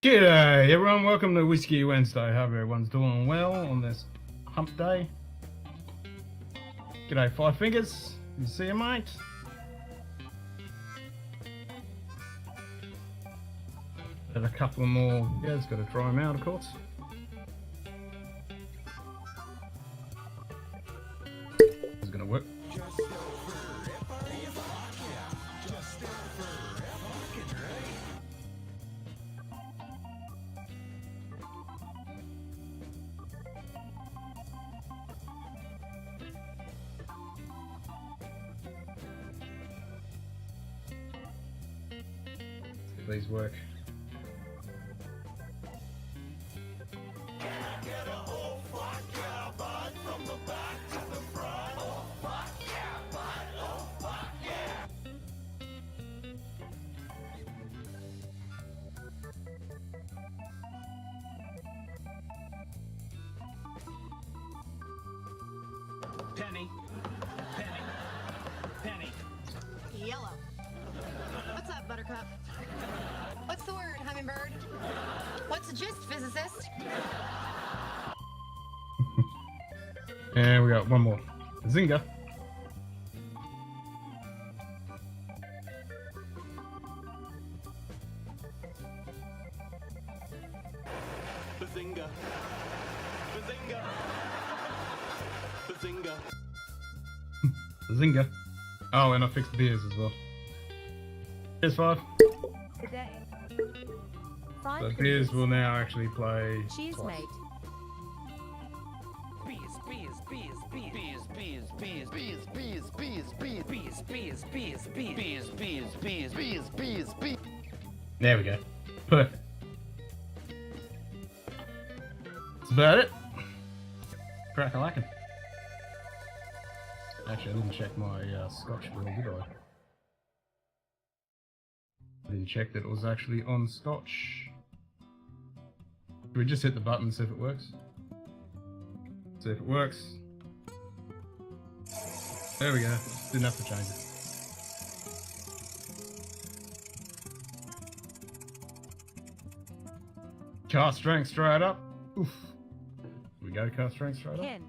G'day everyone, welcome to Whiskey Wednesday. Hope everyone's doing well on this hump day. G'day Five Fingers, you see you mate? Got a couple of more videos, got to try them out of course. This is going to work. These work. Penny. Yellow. What's up, Buttercup? What's the word, Hummingbird? What's the gist, physicist? And we got one more. Zinga. Bazinga. Bazinga. Bazinga. Zinga. Oh, and I fixed beers as well. Cheers, Five. Today. So beers will now actually play Cheers, twice. mate. There we go. Perfect. That's about it. Crack-a-lackin'. Actually, I didn't check my Scotch bill, did I? I didn't check that it was actually on Scotch. Should we just hit the button and see if it works? See if it works. There we go. Didn't have to change it. Cast strength straight up. Oof. Here we go, cast strength straight up. Ken.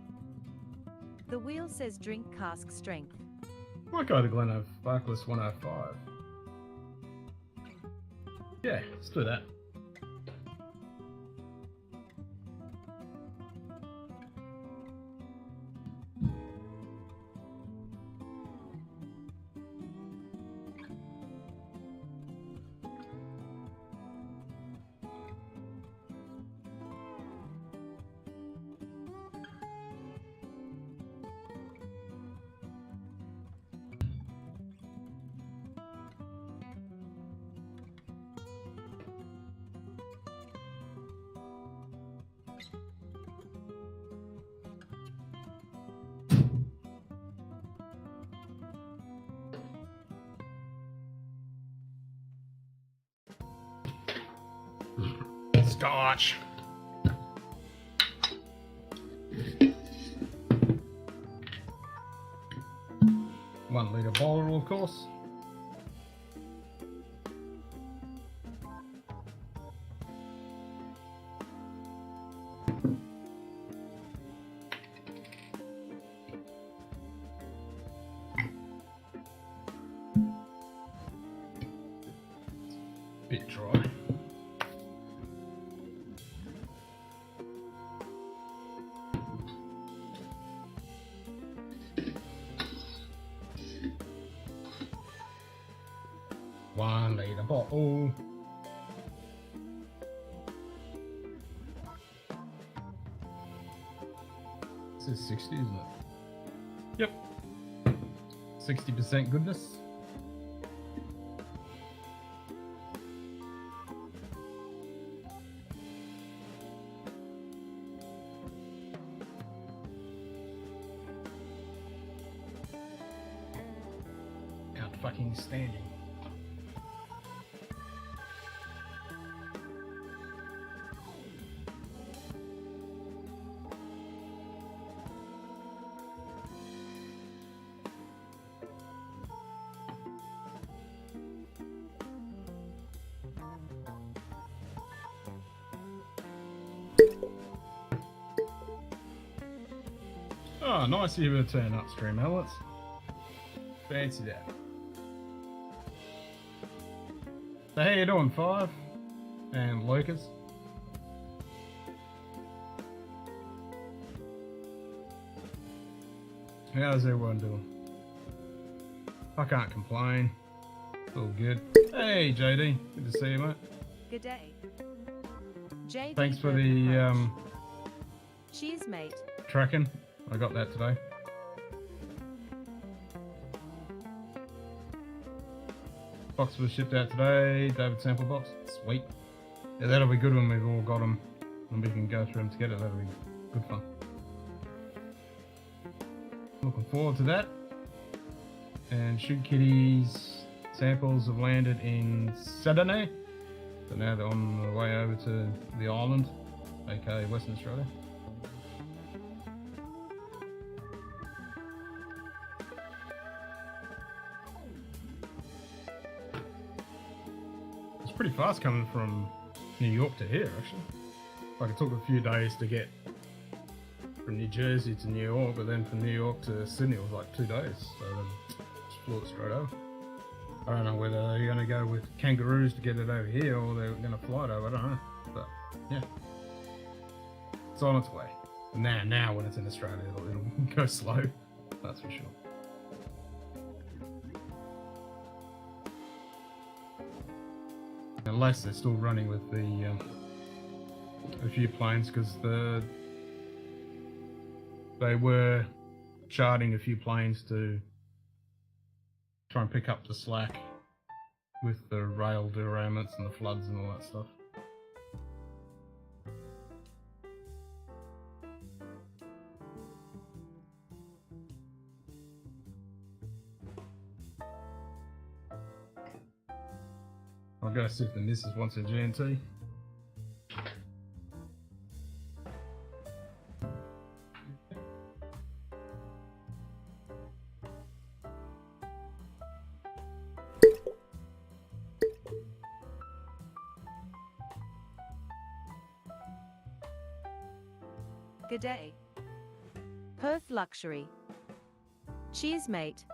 The wheel says drink cask strength. Might go to Glen Barkless 105. Yeah, let's do that. Scotch. One litre bottle, of course. Bit dry. One litre bottle. This is 60, isn't it? Yep. 60% goodness. Out fucking standing. Oh, nice of you to turn up, stream outlets. Fancy that. So how you doing, Five? And Lucas? How's everyone doing? I can't complain. It's all good. Hey, JD. Good to see you, mate. Good day. JD Thanks for Burger the Punch. Cheers, mate. tracking. I got that today. Box was shipped out today. David sample box. Sweet. Yeah, that'll be good when we've all got them and we can go through them together. That'll be good fun. Looking forward to that. And Shoot Kitty's samples have landed in Sydney. So now they're on the way over to the island, aka Western Australia. It's pretty fast coming from New York to here, actually. Like it took a few days to get from New Jersey to New York, but then from New York to Sydney it was like 2 days. So they just flew it straight over. I don't know whether they're going to go with kangaroos to get it over here or they're going to fly it over, I don't know. But yeah, it's on its way. Now when it's in Australia, it'll go slow, that's for sure. Unless they're still running with the a few planes, because they were charting a few planes to try and pick up the slack with the rail derailments and the floods and all that stuff. I'll go see if the missus wants a G&T. Good day. Perth Luxury. Cheers, mate.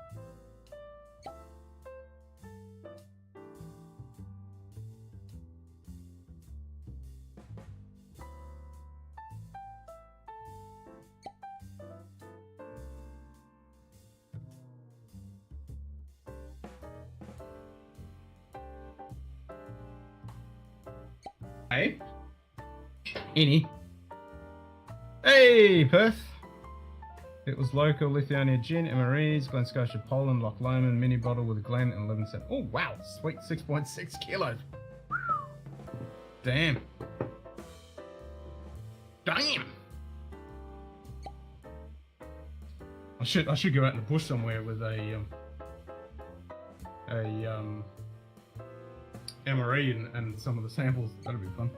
Hey? Any? Hey, Perth! It was local Lithuania gin, MREs, Glen Scotia, Poland, Loch Lomond, mini bottle with a Glen and 11 cent. Oh, wow! Sweet 6.6 kilos. Damn. Damn! I should go out in the bush somewhere with a MRE and some of the samples. That'd be fun.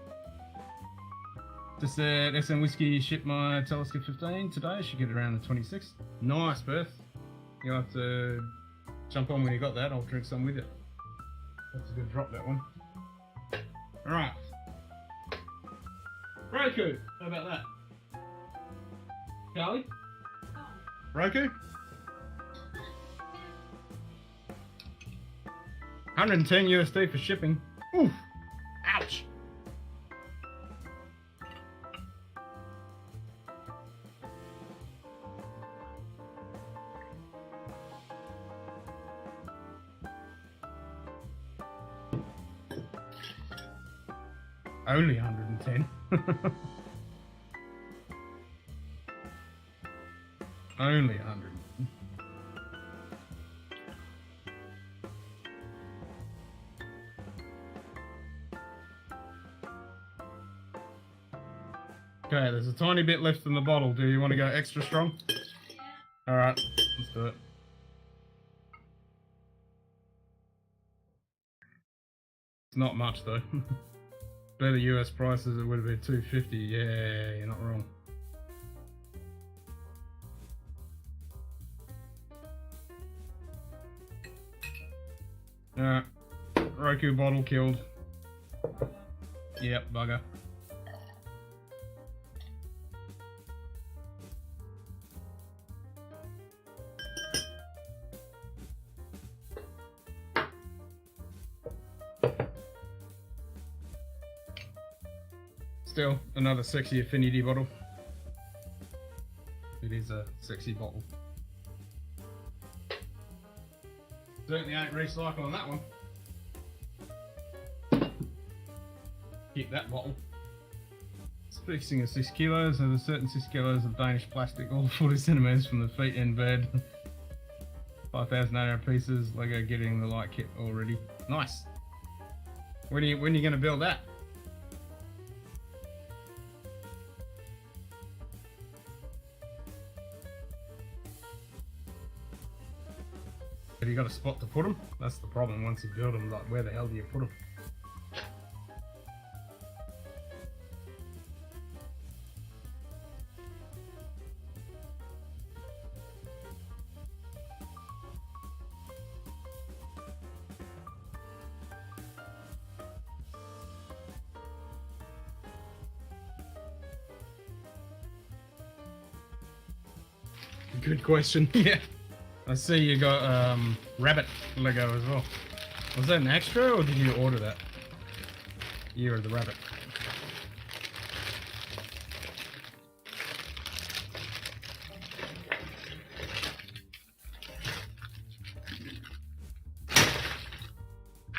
Just said SM Whiskey shipped my Telescope 15 today. Should get it around the 26th. Nice, Perth. You'll have to jump on when you got that. I'll drink some with you. That's a good drop, that one. Alright. Roku, how about that? Charlie? Roku? 110 USD for shipping. Oof. Ouch. Only 110. Only 100. Okay, there's a tiny bit left in the bottle. Do you want to go extra strong? Yeah. Alright, let's do it. It's not much though. Better US prices, it would have been $2.50. Yeah, you're not wrong. Alright, Roku bottle killed. Yep, bugger. still another sexy affinity bottle. It is a sexy bottle. Certainly ain't recycling that one. Keep that bottle. Fixing of 6 kilos, there's a certain 6 kilos of Danish plastic, all 40 centimeters from the feet in bed. 5,800 pieces, Lego getting the light kit already. Nice. When are you going to build that? Have you got a spot to put them? That's the problem. Once you build them, like, where the hell do you put them? Good question. Yeah. I see you got rabbit Lego as well. Was that an extra or did you order that? Year of the rabbit.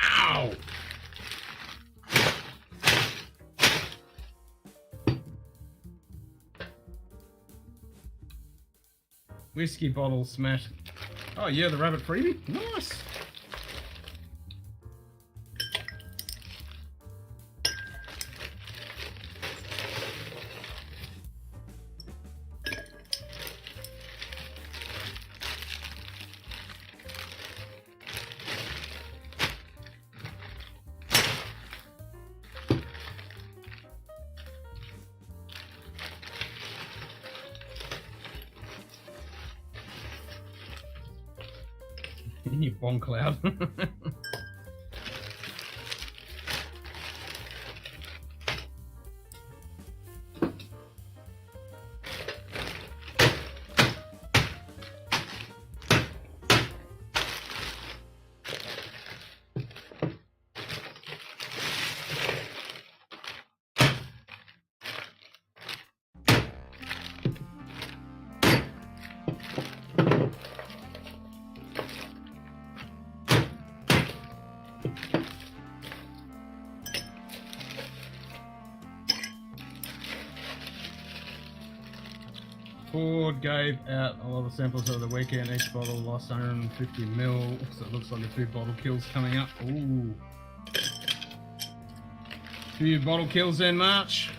Ow! Whiskey bottle smash. Oh yeah, the rabbit freebie? Nice! You bomb cloud. Ford gave out a lot of samples over the weekend. Each bottle lost 150 ml, so it looks like a few bottle kills coming up. Ooh. Few bottle kills in March.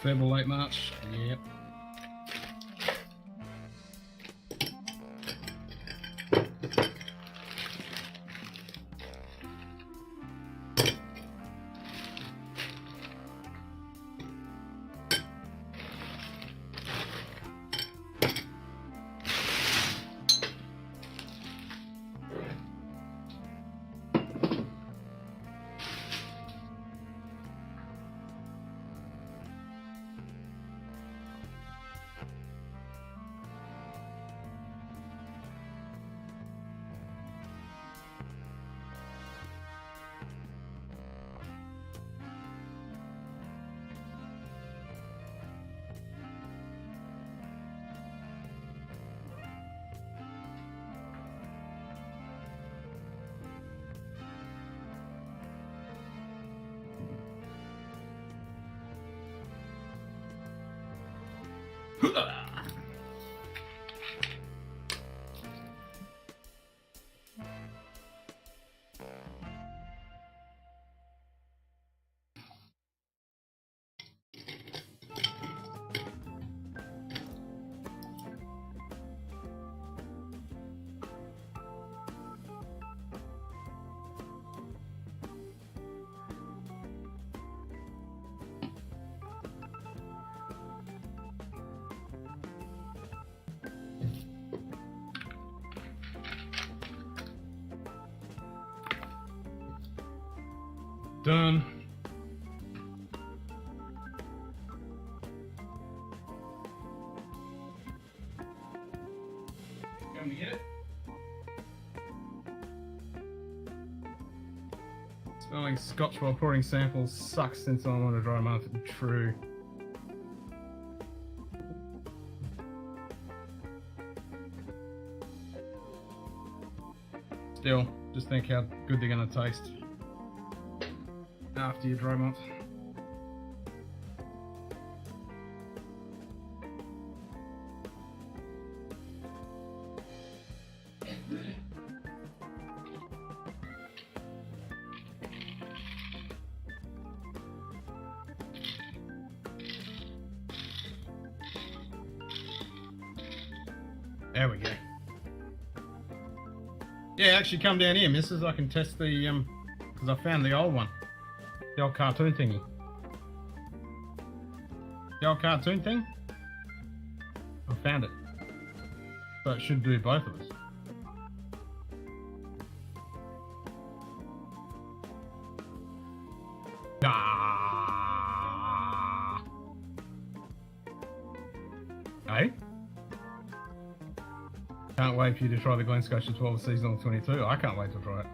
February, late March. Yep. Done. Come to get it. Smelling scotch while pouring samples sucks since I'm on a dry month. True. Still, just think how good they're gonna taste after your dry month. There we go. Yeah, actually come down here, missus. I can test the, because I found the old one. The old cartoon thingy. The old cartoon thing? I found it. So it should do both of us. Ah! Hey? Can't wait for you to try the Glen Scotch 12 seasonal 22. I can't wait to try it.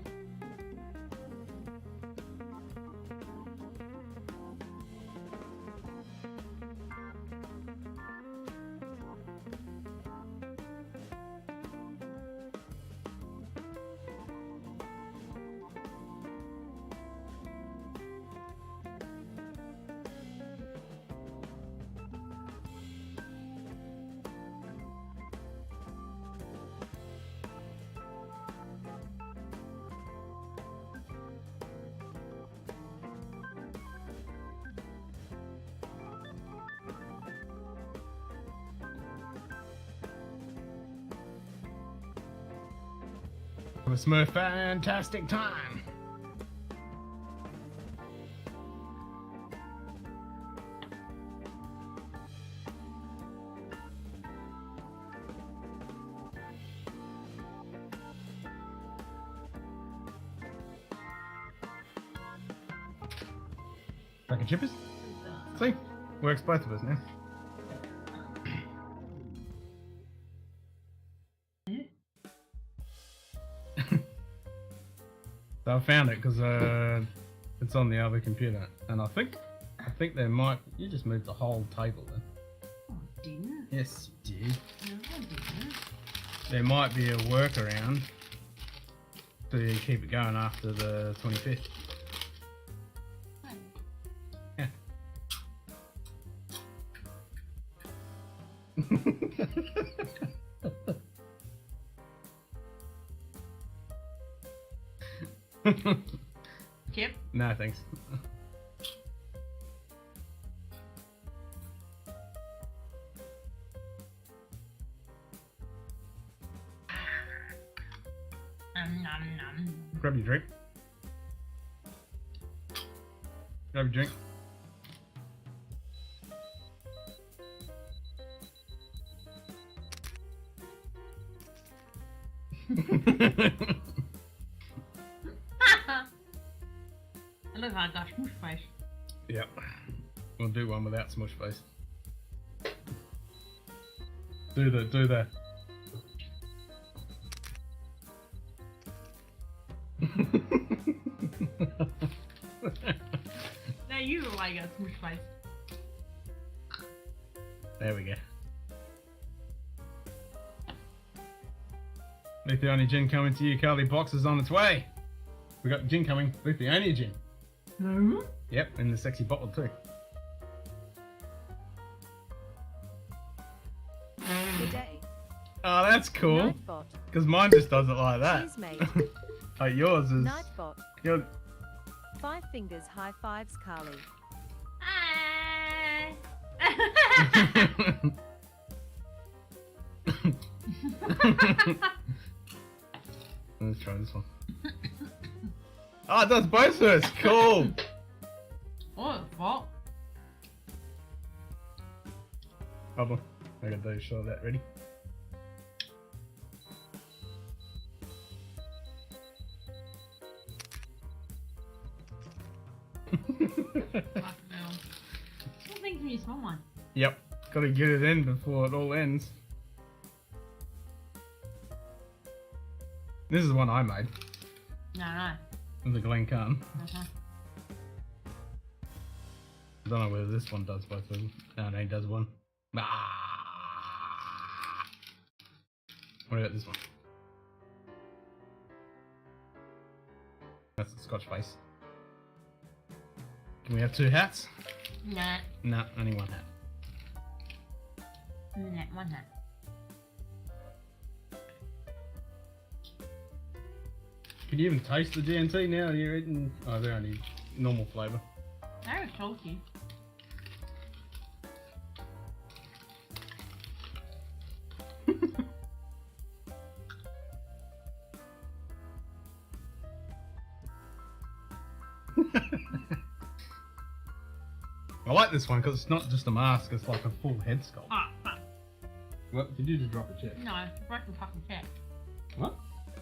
It was a fantastic time. Back of chippers? See? Works both of us now. So I found it because it's on the other computer, and I think there might. You just moved the whole table then. Oh, I didn't. Yes, you did. No, I didn't. There might be a workaround to keep it going after the 25th. Hey. Yeah. Kip? No, thanks. Nom nom. Grab your drink. Grab your drink. I look like I got smush face. Yep. We'll do one without smush face. Do the. Now you look like a smush face. There we go. Lithuania gin coming to you. Carly box is on its way. We got gin coming. Lithuania gin. No? Yep, in the sexy bottle too. Good day. Oh, that's cool. Nightbot. Because mine just does it like that. Cheers, mate. Like yours is. Nightbot. Your... 5 fingers high fives, Carly. Let's try this one. Oh, it does both of us. Cool. Oh, what? Hold on. I got those show that ready. Fuck no. What things when you smell one? Yep, gotta get it in before it all ends. This is the one I made. No. With the Glencairn. Uh-huh. I don't know whether this one does both of them. No, he does one. Ah! What about this one? That's the Scotch face. Can we have 2 hats? Nah. No, only 1 hat. Nah, one hat. Can you even taste the GNT now? You're eating. Oh, they're only normal flavour. I was salty. I like this one because it's not just a mask, it's like a full head sculpt. Ah, fuck. What? Did you just drop a check? No, it's a broken fucking check. What?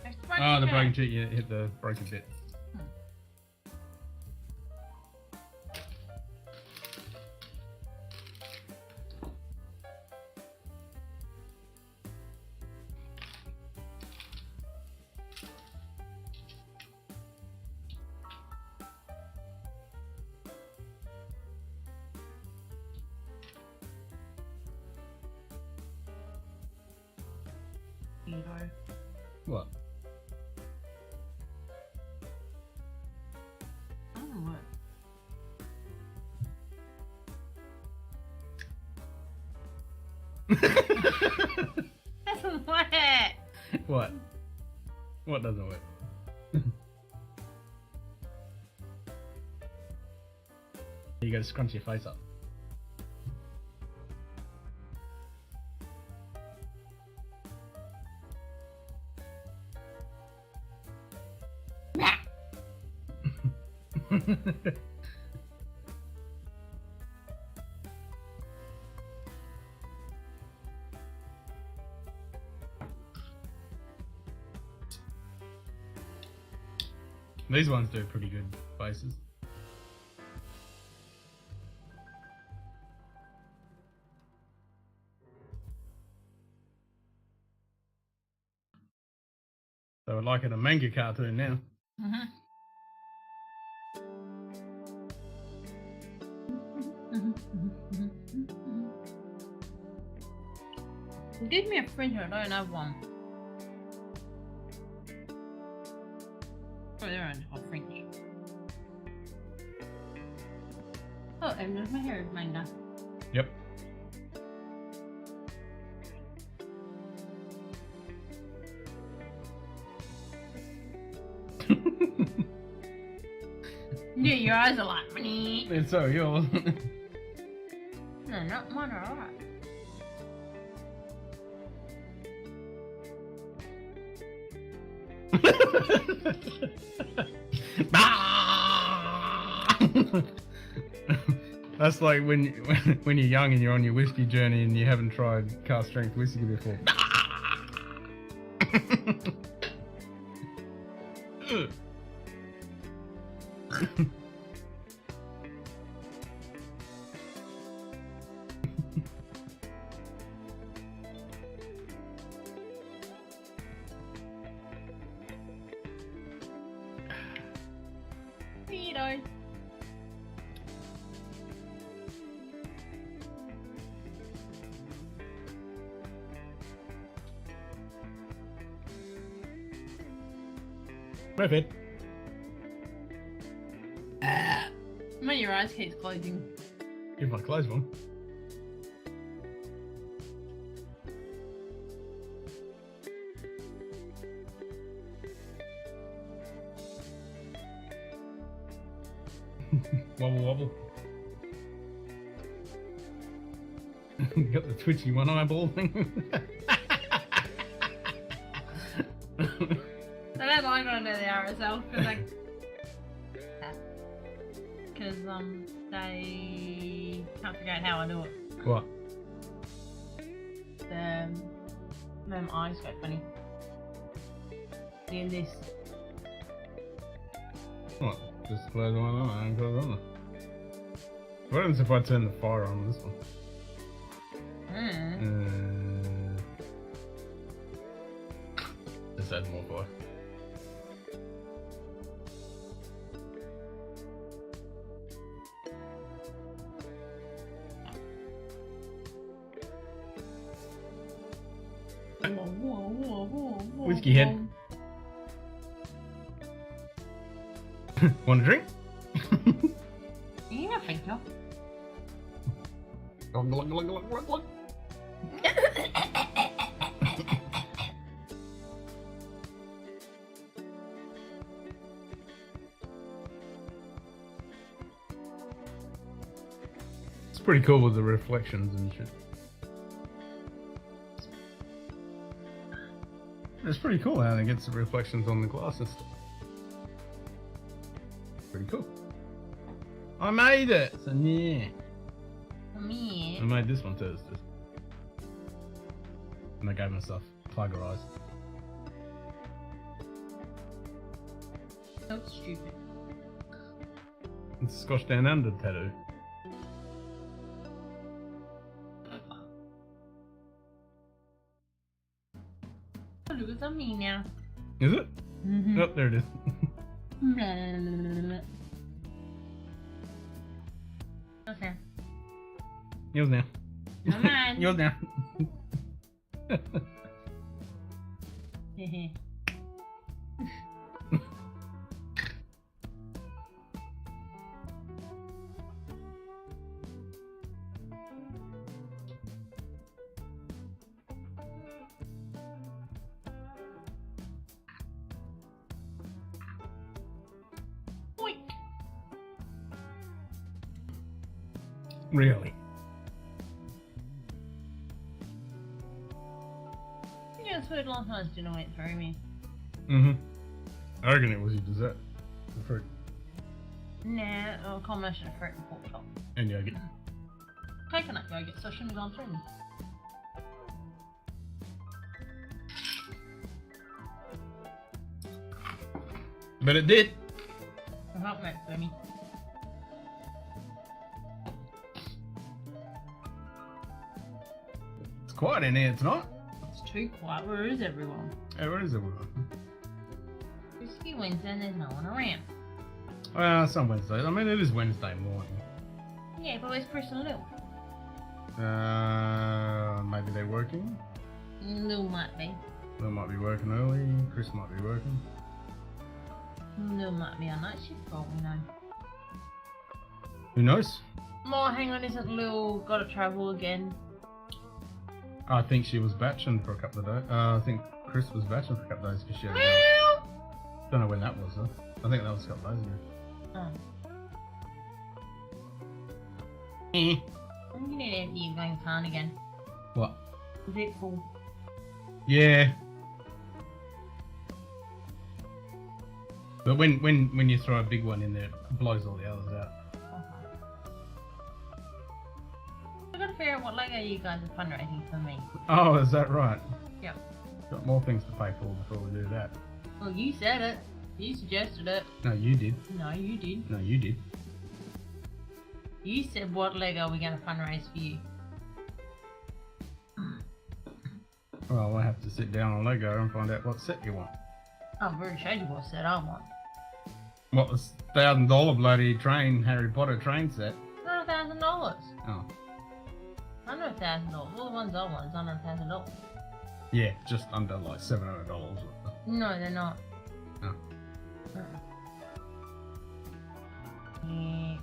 It's a broken Oh, the check. broken cheek, you hit the broken bit. You know. What? I don't know what. Doesn't work. What? What doesn't work? You gotta scrunch your face up. These ones do pretty good faces. So we're like in a manga cartoon now. Mm-hmm. Give me a printer, I don't have one. Oh, they're on hot French. Oh, and there's my hair is manga. Yep. Yeah, your eyes are like, meh. And so yours. No, not mine are alright. That's like when when you're young and you're on your whiskey journey and you haven't tried cast strength whiskey before. Pedo. Perfect. When your eyes keeps closing. Give my clothes one. Wobble wobble. Got the twitchy one eyeball thing. I don't like when I do the RSL because they can't figure out how I do it. What? My eyes go funny. Doing this. What? Just close one on and close on. What happens if I turn the fire on this one? Just add more fire. Whiskey head. Want a drink? Yeah, thank you. Glug, glug, glug, glug, glug, glug. It's pretty cool with the reflections and shit. It's pretty cool how it gets the reflections on the glass and stuff. Pretty cool. I made it! So yeah. Me. I made this one too. And I gave myself tiger eyes. So stupid. It's a Scotch Down Under tattoo. Oh, look, it's on me now. Is it? Mm-hmm. Oh, there it is. Okay. Yours now. Come on. Yours now. Oink. Really? Yeah, it's weird last night's dinner went through me. Mm-hmm. I reckon it was your dessert. The fruit. Nah, a combination of fruit and pork chop. And yogurt. Coconut yogurt, so it shouldn't have gone through me. But it did. I hope not for me. It's quiet in here tonight. It's too quiet. Where is everyone? Hey, where is everyone? Whiskey Wednesday and there's no one around. Well, some Wednesdays. I mean, it is Wednesday morning. Yeah, but where's Chris and Lil? Maybe they're working. Lil might be. They might be working early. Chris might be working. Lil might be on night shift for all we know. Who knows? Oh, hang on, isn't Lil got to travel again? I think she was batching for a couple of days. I think Chris was batching for a couple of days because she had. Don't know when that was though. I think that was a couple of days ago. Oh. Eh. I'm gonna need to empty your going can again. What? Is it full? Yeah. But when you throw a big one in there, it blows all the others out. I've got to figure out what Lego you guys are fundraising for me. Oh, is that right? Yep. Got more things to pay for before we do that. Well, you said it. You suggested it. No, you did. No, you did. No, you did. You said what Lego are we going to fundraise for you? Well, I have to sit down on Lego and find out what set you want. I've already showed you what set I want. What was $1,000 bloody train Harry Potter train set? It's not $1,000. Oh, Under $1,000. All the ones I want is under $1,000. yeah, just under like $700. No, they're not. Oh. Yeah,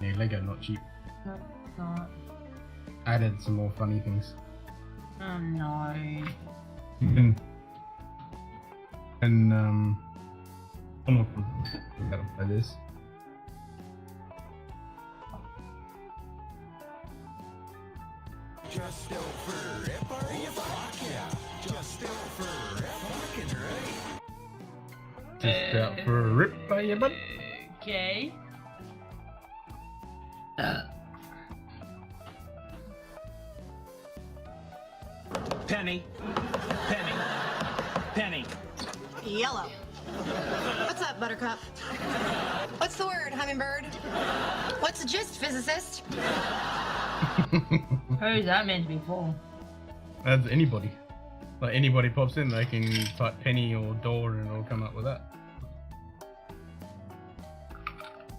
Yeah, Lego not cheap. no, it's not. Added some more funny things. Oh no. And I'm not gonna play this. Just over it, are you fuck yeah? Just over it, fucking right. Just out for a rip by your butt. Okay. Penny. Penny. Penny. Yellow. What's up, Buttercup? What's the word, Hummingbird? What's the gist, physicist? Who's that meant to be for? That's anybody. Like anybody pops in, they can type penny or door and it'll come up with that.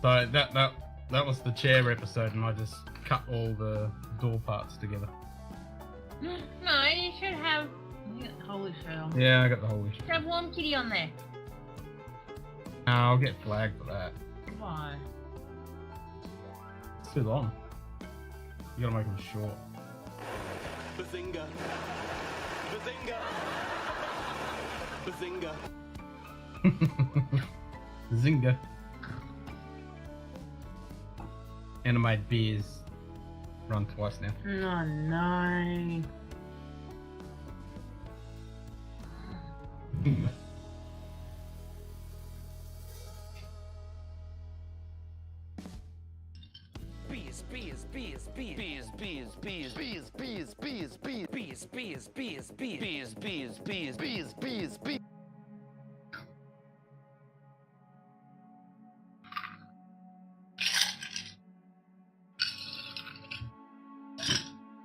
So that was the chair episode, and I just cut all the door parts together. No, you should have. You got the holy shirt on. Yeah, I got the whole issue. Should have Warm Kitty on there. No, I'll get flagged for that. Why? It's too long. You gotta make them short. Bazinga. Bazinga. Bazinga. Zinga. Animated beers run twice now. Oh no.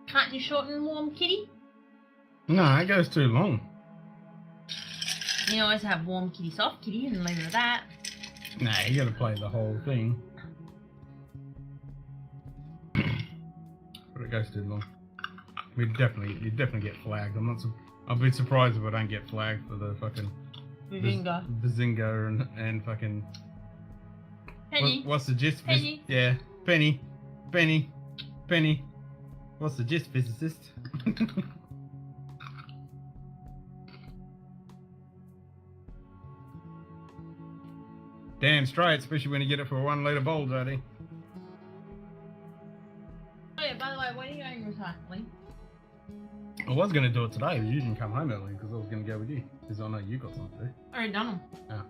Can't you shorten Warm Kitty? No, it goes too long. You always have Warm Kitty, Soft Kitty, and leave it at that. Nah, you gotta play the whole thing. But it goes too long. You definitely get flagged. I'll be surprised if I don't get flagged for the fucking Bazinga and fucking. Penny. What's the gist? Penny. Yeah, Penny. What's the gist, physicist? Damn straight, especially when you get it for a 1 litre bowl, Jody. Oh yeah, by the way, when are you going recycling? I was going to do it today, but you didn't come home early because I was going to go with you. Because I know you got something to do. I already done them. Oh.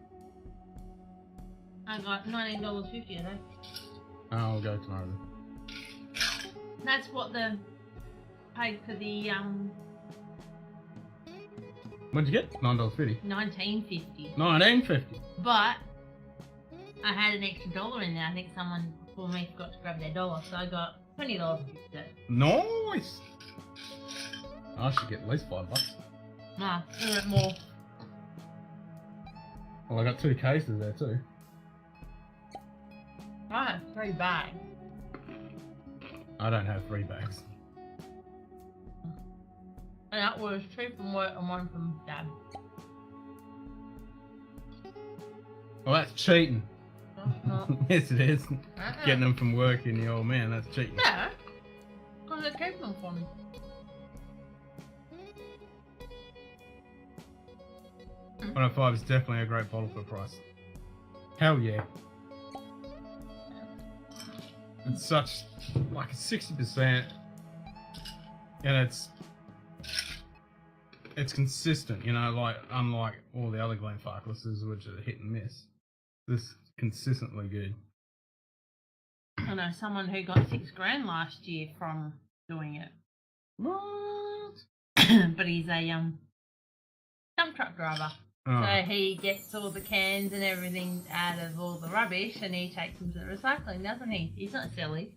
I got $19.50 today. Oh, I'll go tomorrow then. That's what the paid for the What'd you get? $9.50. $19.50. $19.50. But I had an extra dollar in there. I think someone before me forgot to grab their dollar, so I got $20.50. Nice. I should get at least $5. Nah, you want more. Well, I got 2 cases there too. I have 3 bags. I don't have 3 bags. And that was 2 from work and 1 from Dad. Well, that's cheating. No, Yes, it is. Uh-uh. Getting them from work in the old man, that's cheating. Yeah, because they keep them for me. $105 is definitely a great bottle for price. Hell yeah. It's such, like, 60%. And it's consistent, you know, like, unlike all the other Glenfarcluses, which are hit and miss. This is consistently good. I know someone who got $6,000 last year from doing it. What? But he's a dump truck driver. Oh. So he gets all the cans and everything out of all the rubbish and he takes them to the recycling, doesn't he? He's not silly.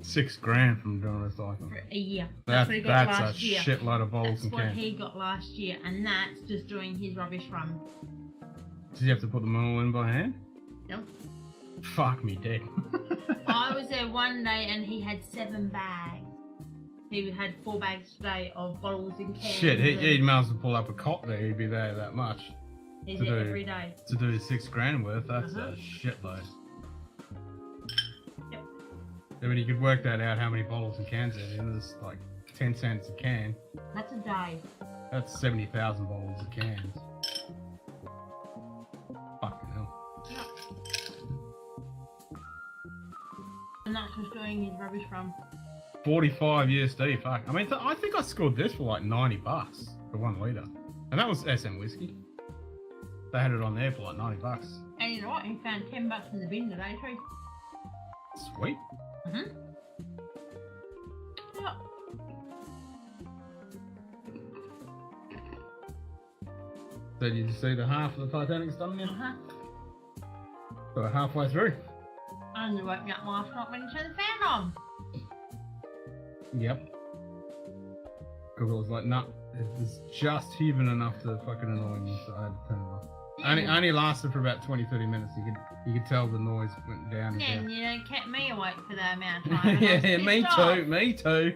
$6,000 from doing recycling. For a year. That's what he got That's last a year. shitload of bottles That's and what cans. he got last year, and that's just doing his rubbish run. Did you have to put them all in by hand? Nope. Fuck me dead. I was there one day and he had 7 bags. He had 4 bags today of bottles and cans. Shit, and he'd might as well pull up a cot there, he'd be there that much. he's to there do- every day. To do $6,000 worth, that's Uh-huh. a shitload. Yep. I mean, you could work that out how many bottles and cans there is. There's like 10 cents a can. That's a day. That's 70,000 bottles of cans. Fucking hell. And that's just doing his rubbish run. 45 USD, fuck. I mean, I think I scored this for like $90 for 1 litre. And that was SM whiskey. They had it on there for like $90. And you know what? He found $10 in the bin today too. Sweet. Mm-hmm. Yep. So did you see the half of the Titanic's done now? So we're halfway through. Only woke me up last night when you turned the fan on. Yep. Because I was like, nah, it was just even enough to fucking annoy me, so I had to turn it off. Only lasted for about 20-30 minutes. You could tell the noise went down and Yeah, down. and you know, kept me awake for that amount of time. and I was Yeah, pissed me off. too, me too.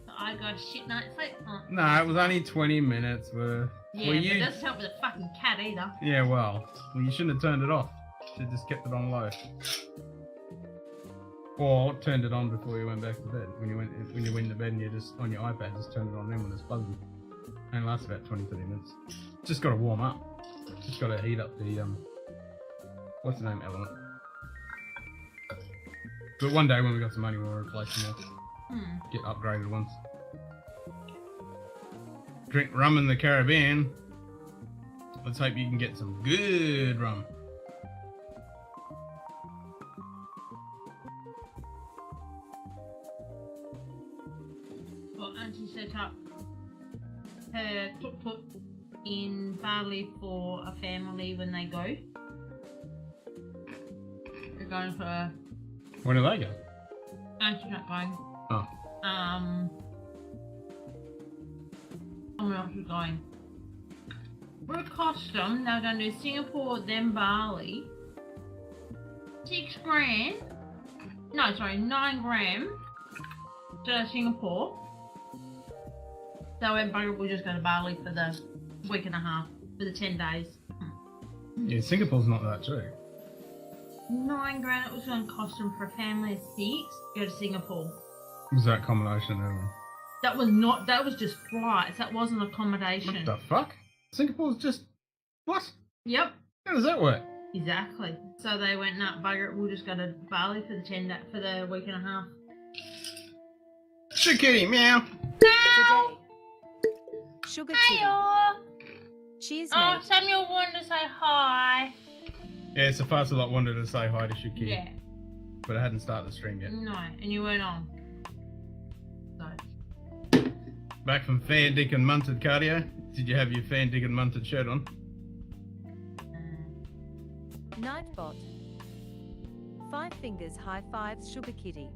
So I got a shit night's sleep. Oh. No, it was only 20 minutes. Yeah, well, but it doesn't help with a fucking cat either. Yeah, well, you shouldn't have turned it off. Should have just kept it on low. Or turned it on before you went back to bed. When you went to bed and you just on your iPad just turned it on then when it's buzzing. And it lasts about 20-30 minutes. Just got to warm up. Just got to heat up the what's the name, element. But one day when we got some money, we'll replace them all. Get upgraded ones. Drink rum in the Caribbean. Let's hope you can get some good rum. Well, Auntie set up her tuk-tuk in Bali for a family when they go. They're going for... When do they go? Auntie's not going. Oh. Someone else is going. For a costume, they were going to do Singapore, then Bali. 6 grand. No, sorry, 9 grand to Singapore. So when bugger, we'll just go to Bali for the week and a half, for the 10 days. Yeah, Singapore's not that cheap. 9 grand it was going to cost them for a family of 6 to go to Singapore. Was that combination there? That was not, that was just flights, that wasn't accommodation. What the fuck? Singapore's just... What? Yep, How does that work? exactly. So they went, nah, bugger it, we'll just go to Bali for the 10 day, for the week and a half. Chickadee, meow. Today. Sugar Kitty. Hiya! Cheers, Oh, mate. Samuel wanted to say hi. Yeah, so far so I wanted to say hi to Chickadee. Yeah, But I hadn't started the stream yet. no, and you weren't on. So, Back from Fair Dick and Munted cardio. Did you have your Fair Dick and Munted shirt on? Nightbot. 5 fingers high fives, Sugar Kitty.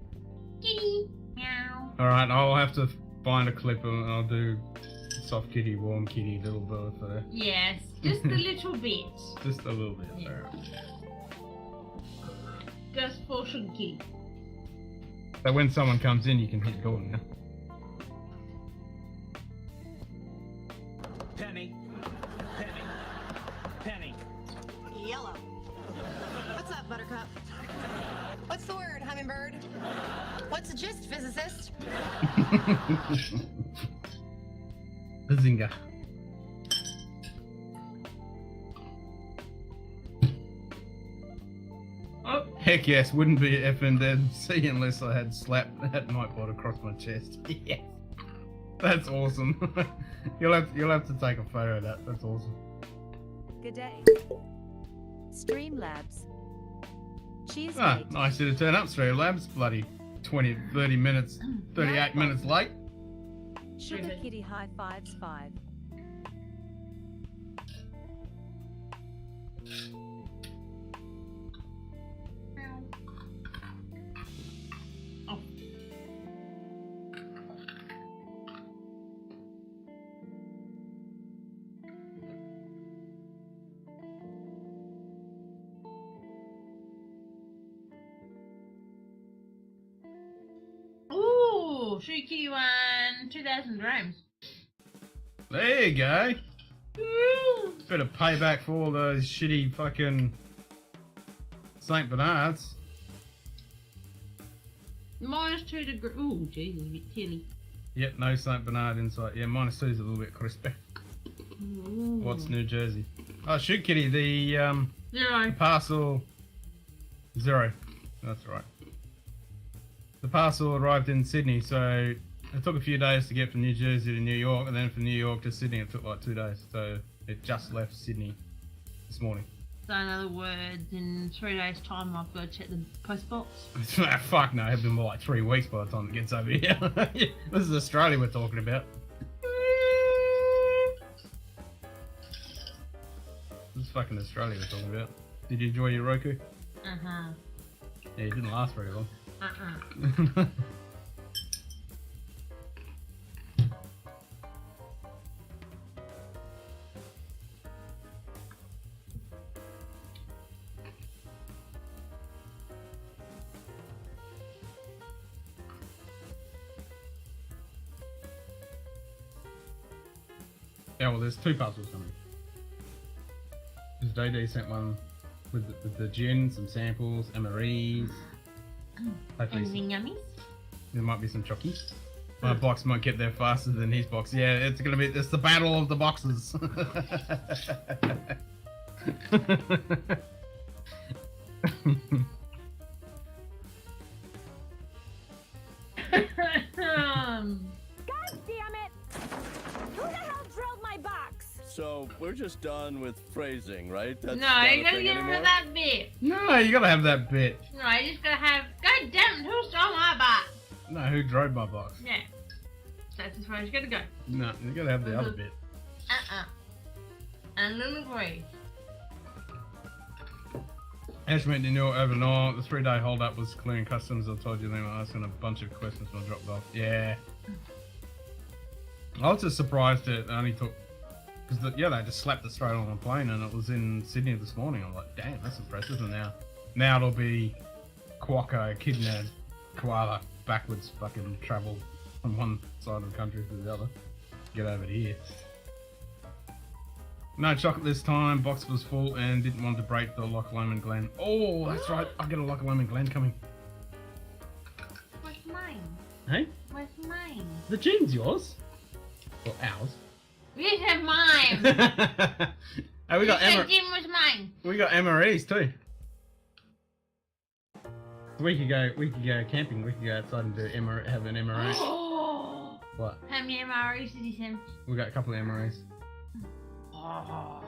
kitty, meow. Alright, I'll have to find a clip and I'll do soft kitty, warm kitty, little bird for that. Yes, just a little bit. Just a little bit. Yeah. Alright. Just for Sugar Kitty. So when someone comes in, you can hit go now. Penny. Penny. Penny. Yellow. What's up, Buttercup? What's the word, hummingbird? What's the gist, physicist? Bazinga. Oh, heck yes, wouldn't be effing dead C unless I had slapped that nightbot across my chest. Yes. That's awesome. you'll have to take a photo of that. That's awesome. Good day. Streamlabs. Cheers, Ah, mate. nice you to turn up, Streamlabs. Bloody 20, 30 minutes, 38 minutes late. Sugar Kitty high fives 5. Oh. Ooh, Sugar Kitty won 2,000 grams. There you go. Woo! Bit of payback for all those shitty fucking St. Bernards. -2 degrees. Ooh, Jesus, a bit chilly. Yep, no St. Bernard inside. Yeah, -2 is a little bit crispy. Ooh. What's New Jersey? Oh, shoot, Kitty, the 0. parcel 0. That's right. The parcel arrived in Sydney, so it took a few days to get from New Jersey to New York, and then from New York to Sydney it took like 2 days. So it just left Sydney this morning. So in other words, in 3 days' time, I've got to check the post box. Fuck no, it'd been more like 3 weeks by the time it gets over here. This is Australia we're talking about. This is fucking Australia we're talking about. Did you enjoy your Roku? Uh-huh. Yeah, it didn't last very long. Uh-uh. Yeah, well, there's 2 parcels coming. Because DD sent one with the gin, some samples, MREs. Hopefully Anything yummy? there might be some chockies. My box might get there faster than his box. Yeah, it's the battle of the boxes. God damn it! Who the hell drilled my box? So we're just done with phrasing, right? That's No, not you a gotta thing get rid anymore? of that bit. No, you gotta have that bit. No, you just gotta have. God damn it, who stole my box? No, who drove my box? Yeah. That's as far as you gotta go. No, you gotta have the other bit. And little agree. Ash went to New York overnight. The 3-day hold up was clearing customs. I told you they were asking a bunch of questions when I dropped off. Yeah. I was just surprised it only took. Because, they just slapped it straight on the plane and it was in Sydney this morning. I'm like, damn, that's impressive. And now it'll be Quokka, Kidnap, Koala, backwards fucking travel from one side of the country to the other. Get over here. No chocolate this time, box was full and didn't want to break the Loch Lomond Glen. Oh, that's right, I get a Loch Lomond Glen coming. What's mine? Hey? What's mine? The gin's yours. Or ours. You said mine. Hey, we got you said Jim was mine. we got MREs too. We could go camping, we could go outside and have an MRE. Oh. What? How many MREs did he send? We got a couple of MREs. Oh.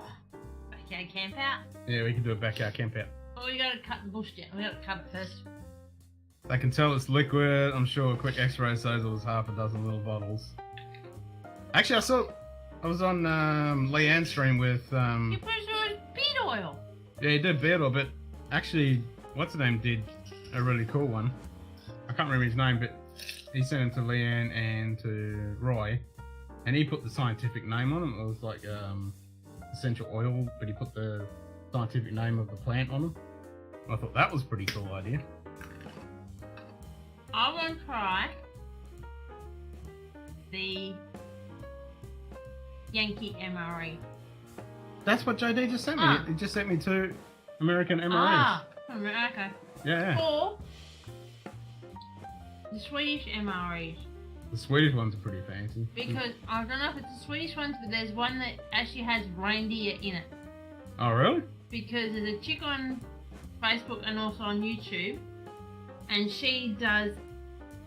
Okay, camp out. Yeah, we can do a backyard camp out. Oh, we gotta cut the bush down. We gotta cut it first. They can tell it's liquid. I'm sure a quick x-ray says it was half a dozen little bottles. Actually, I was on Leanne's stream with You put it on beet oil. yeah, he did beard oil, but actually, what's the name did a really cool one. I can't remember his name, but he sent it to Leanne and to Roy, and he put the scientific name on them. It was like essential oil, but he put the scientific name of the plant on them. I thought that was a pretty cool idea. I want to try the Yankee MRE. That's what JD just sent me. Ah. He just sent me 2 American MREs. Ah, okay. Yeah. Or the Swedish MREs. The Swedish ones are pretty fancy. Because I don't know if it's the Swedish ones, but there's one that actually has reindeer in it. Oh, really? Because there's a chick on Facebook and also on YouTube, and she does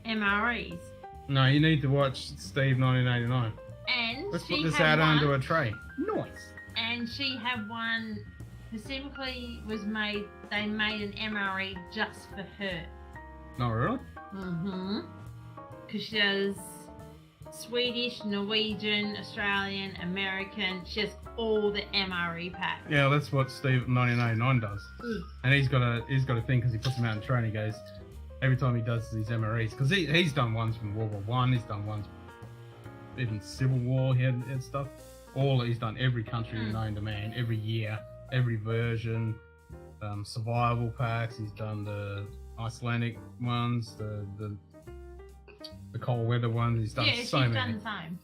MREs. No, you need to watch Steve 1989. And Let's she put this had out one, onto a tray. Nice. and she had one specifically they made an MRE just for her. No, really? Mm-hmm. Because she does Swedish, Norwegian, Australian, American. She has all the MRE packs. Yeah, that's what Steve 1989 does. And he's got a thing because he puts them out in a tray and he goes, every time he does these MREs, because he's done ones from World War One, he's done ones even Civil War, he had stuff. He's done every country known to man, every year, every version, survival packs. He's done the Icelandic ones, the cold weather ones. He's done so many. done the same.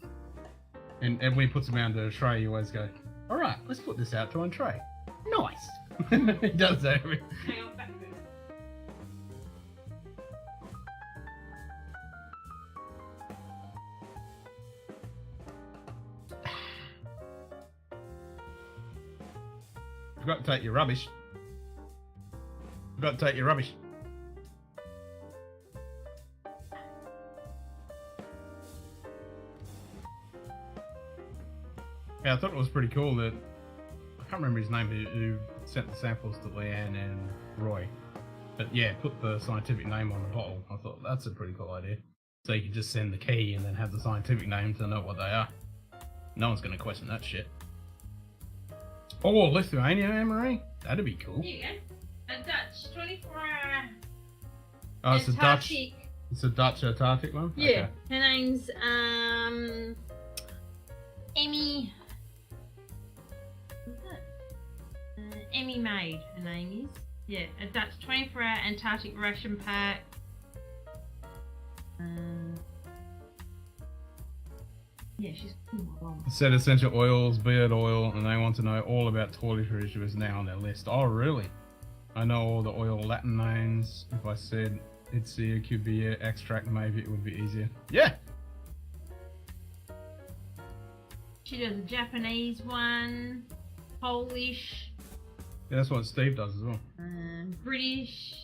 And when he puts them out into a tray, you always go, all right, let's put this out to a tray. Nice. He does that every. Hang on, back to it. Forgot to take your rubbish. Forgot to take your rubbish. Yeah, I thought it was pretty cool that I can't remember his name who sent the samples to Leanne and Roy. But yeah, put the scientific name on the bottle. I thought that's a pretty cool idea. So you could just send the key and then have the scientific name to know what they are. No one's going to question that shit. Oh, Lithuania, Emery? That'd be cool. There you go. A Dutch 24-hour Oh, it's a Dutch. Antarctic. It's a Dutch Antarctic one? Yeah. Okay. Her name's Emmy. What's that? Emmy Maid, her name is. Yeah, a Dutch 24-hour Antarctic ration pack. Yeah, she's cool. It said essential oils, beard oil, and they want to know all about toiletries, which is now on their list. Oh, really? I know all the oil Latin names. If I said it's the Cubia extract, maybe it would be easier. Yeah! She does a Japanese one, Polish, Yeah, that's what Steve does as well. British.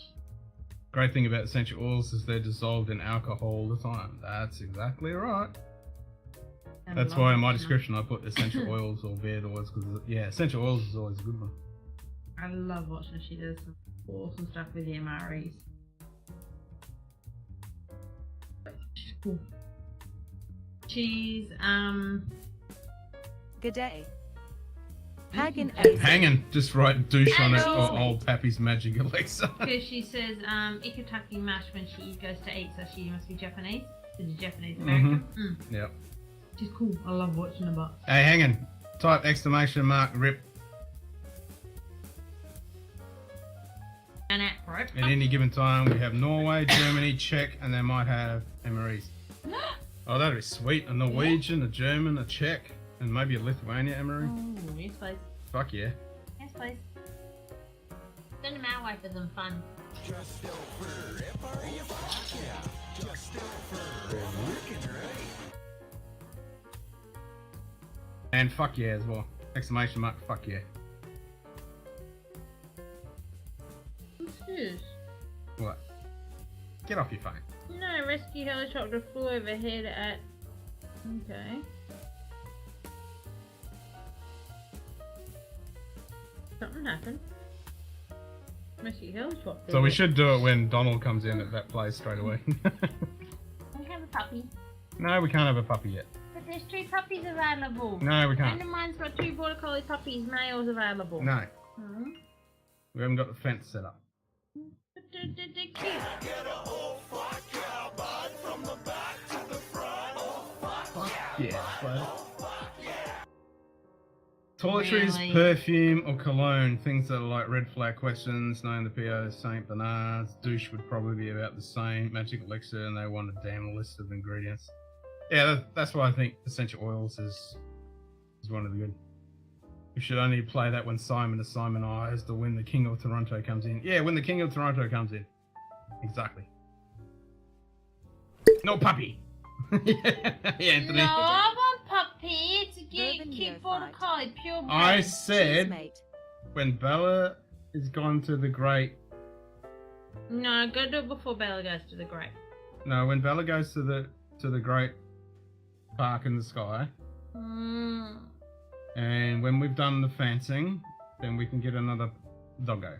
Great thing about essential oils is they're dissolved in alcohol all the time. That's exactly right. and That's a why lot in my of description I put essential oils or beard oils, because yeah, essential oils is always a good one. I love watching she does some awesome stuff with the MREs. She's cool. She's G'day. Hagen Hanging, just write douche on it Hello. or old Pappy's magic elixir. because she says ikitaki mash when she goes to eat, so she must be Japanese. She's a Japanese American. Yep. She's cool. I love watching her butt. Hey, hanging. Type exclamation mark rip And at right. at any given time. We have Norway, Germany, Czech, and they might have MREs. Oh, that'd be sweet. A Norwegian, a German, a Czech, and maybe a Lithuania MRE. Oh, yes, please. Fuck yeah. Yes, please. Send them our way for some fun. Just still for rip, are you? Fuck yeah. Just still for rip, working right. And fuck yeah as well. Exclamation mark, fuck yeah. What's this? What? Get off your phone. No, rescue helicopter flew overhead at... Okay. Something happened. Rescue helicopter. So we should do it when Donald comes in at that place straight away. We have a puppy. No, we can't have a puppy yet. But there's 2 puppies available. No, we And can't. mine's got 2 border collie puppies, males available. No, Hmm. we haven't got the fence set up. But they're cute. Get a whole fuck yeah, bud, from the back to the front. Oh, fuck yeah. Yeah, but... Fuck yeah. Toiletries, Really? perfume, or cologne, things that are like red flag questions, knowing the PO, Saint Bernard's, douche would probably be about the same, magic elixir, and they want a damn list of ingredients. Yeah, that's why I think essential oils is one of the good. We should only play that when Simon is Simon Eyes, to when the King of Toronto comes in. Yeah, when the King of Toronto comes in. Exactly. No puppy! yeah, Anthony. No, I want puppy. It's a Bourbon cute border neophyte. collie, pure breed. I Cheers, said mate. when Bella is gone to the great... No, go do it before Bella goes to the great. No, when Bella goes to the great park in the sky, Mm. and when we've done the fencing, then we can get another doggo.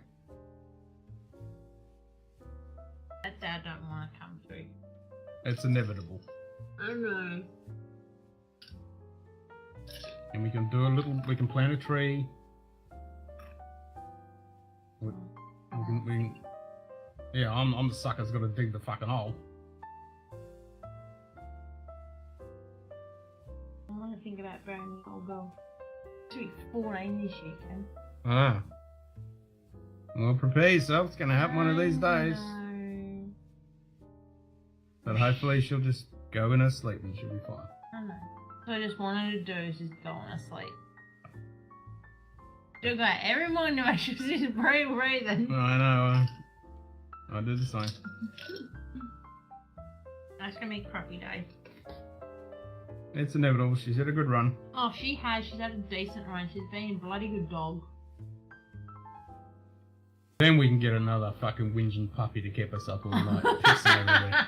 That dad don't want to come through. It's inevitable. I know. And we can do we can plant a tree. Yeah, I'm the sucker that's got to dig the fucking hole. I want to think about burying the old girl. To be 14 this year, Ken. Ah. Well, prepare yourself. It's going to happen one of these days. No. But hopefully she'll just go in her sleep and she'll be fine. I know. So I just wanted to do is just go on to sleep. Do go every morning I should just breathing. I know. I do the same. That's gonna be a crappy day. It's inevitable. She's had a good run. Oh, she has. She's had a decent run. She's been a bloody good dog. Then we can get another fucking whinging puppy to keep us up all night. Pissing everywhere.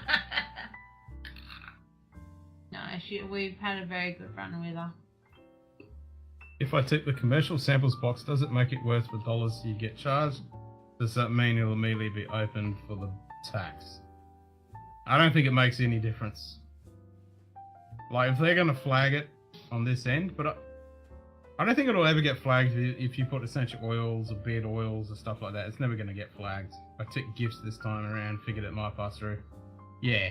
No, we've had a very good run with her. If I tick the commercial samples box, does it make it worth the dollars you get charged? Does that mean it'll immediately be opened for the tax? I don't think it makes any difference. Like, if they're going to flag it on this end, but I don't think it'll ever get flagged if you put essential oils or beard oils or stuff like that. It's never going to get flagged. I took gifts this time around, figured it might pass through. Yeah.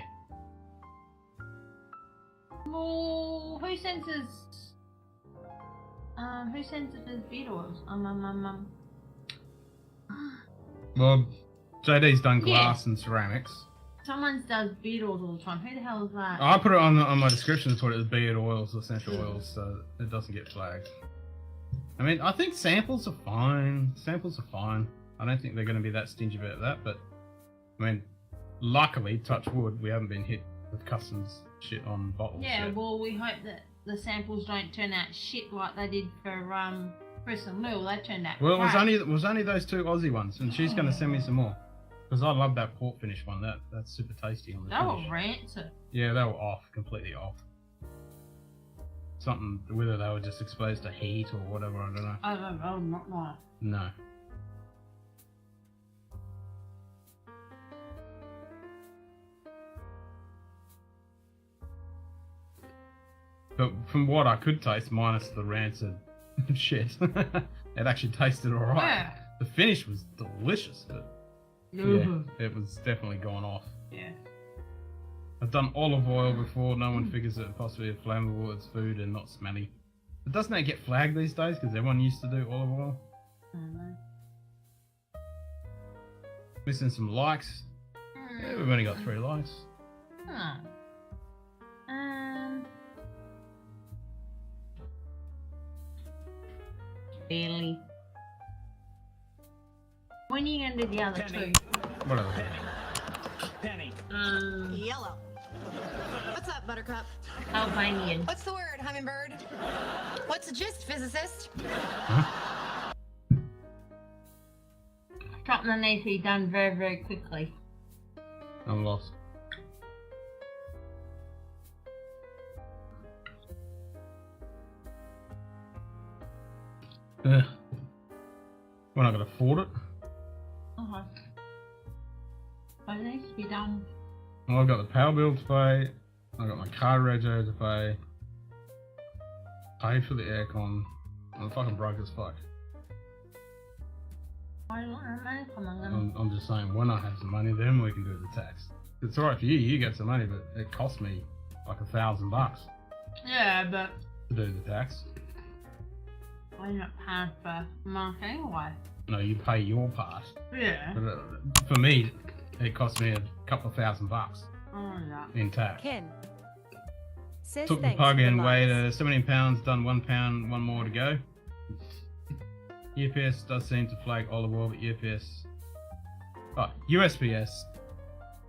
Well, who senses beard oils? Well, JD's done glass and ceramics. Someone does beard oils all the time. Who the hell is that? I put it on my description to put it as beard oils or essential oils so it doesn't get flagged. I mean, I think samples are fine. Samples are fine. I don't think they're going to be that stingy about that, but I mean, luckily, touch wood, we haven't been hit with customs shit on bottles. Yeah, yet. well, we hope that the samples don't turn out shit like they did for Chris and Lou. They turned out Well, crap. it was only those 2 Aussie ones, and she's going to send me some more. Because I love that port finish one. That's super tasty on the They finish. were rancid. Yeah, they were off, completely off. Something, whether they were just exposed to heat or whatever, I don't know. Oh, not nice. No. But from what I could taste, minus the rancid shit, it actually tasted alright. Yeah. The finish was delicious, but yeah, it was definitely gone off. Yeah. I've done olive oil before, no one figures it possibly flammable, it's food and not smelly. But doesn't that get flagged these days because everyone used to do olive oil? I don't know. Missing some likes. Yeah, we've only got 3 likes. Huh. Barely. When are you gonna do the other Penny. two? Whatever. Penny. Yellow. What's up, Buttercup? Albanian. What's the word, Hummingbird? What's the gist, physicist? Something that needs to be done very, very quickly. I'm lost. We're not gonna afford it. Okay. But it needs to be done. Well, I've got the power bill to pay. I've got my car rego to pay. Paid for the aircon. I'm fucking broke as fuck. I don't know. I'm just saying, when I have some money, then we can do the tax. It's alright for you, you get some money, but it cost me like $1,000 Yeah, but to do the tax. I'm not paying for month anyway. No, you pay your part. Yeah. But for me, it cost me a couple of $1,000 Oh, yeah. in tax. Ken says Took the thanks plug for the in, weighed likes. 17 pounds, done 1 pound, 1 more to go. UPS does seem to flag olive oil, but USPS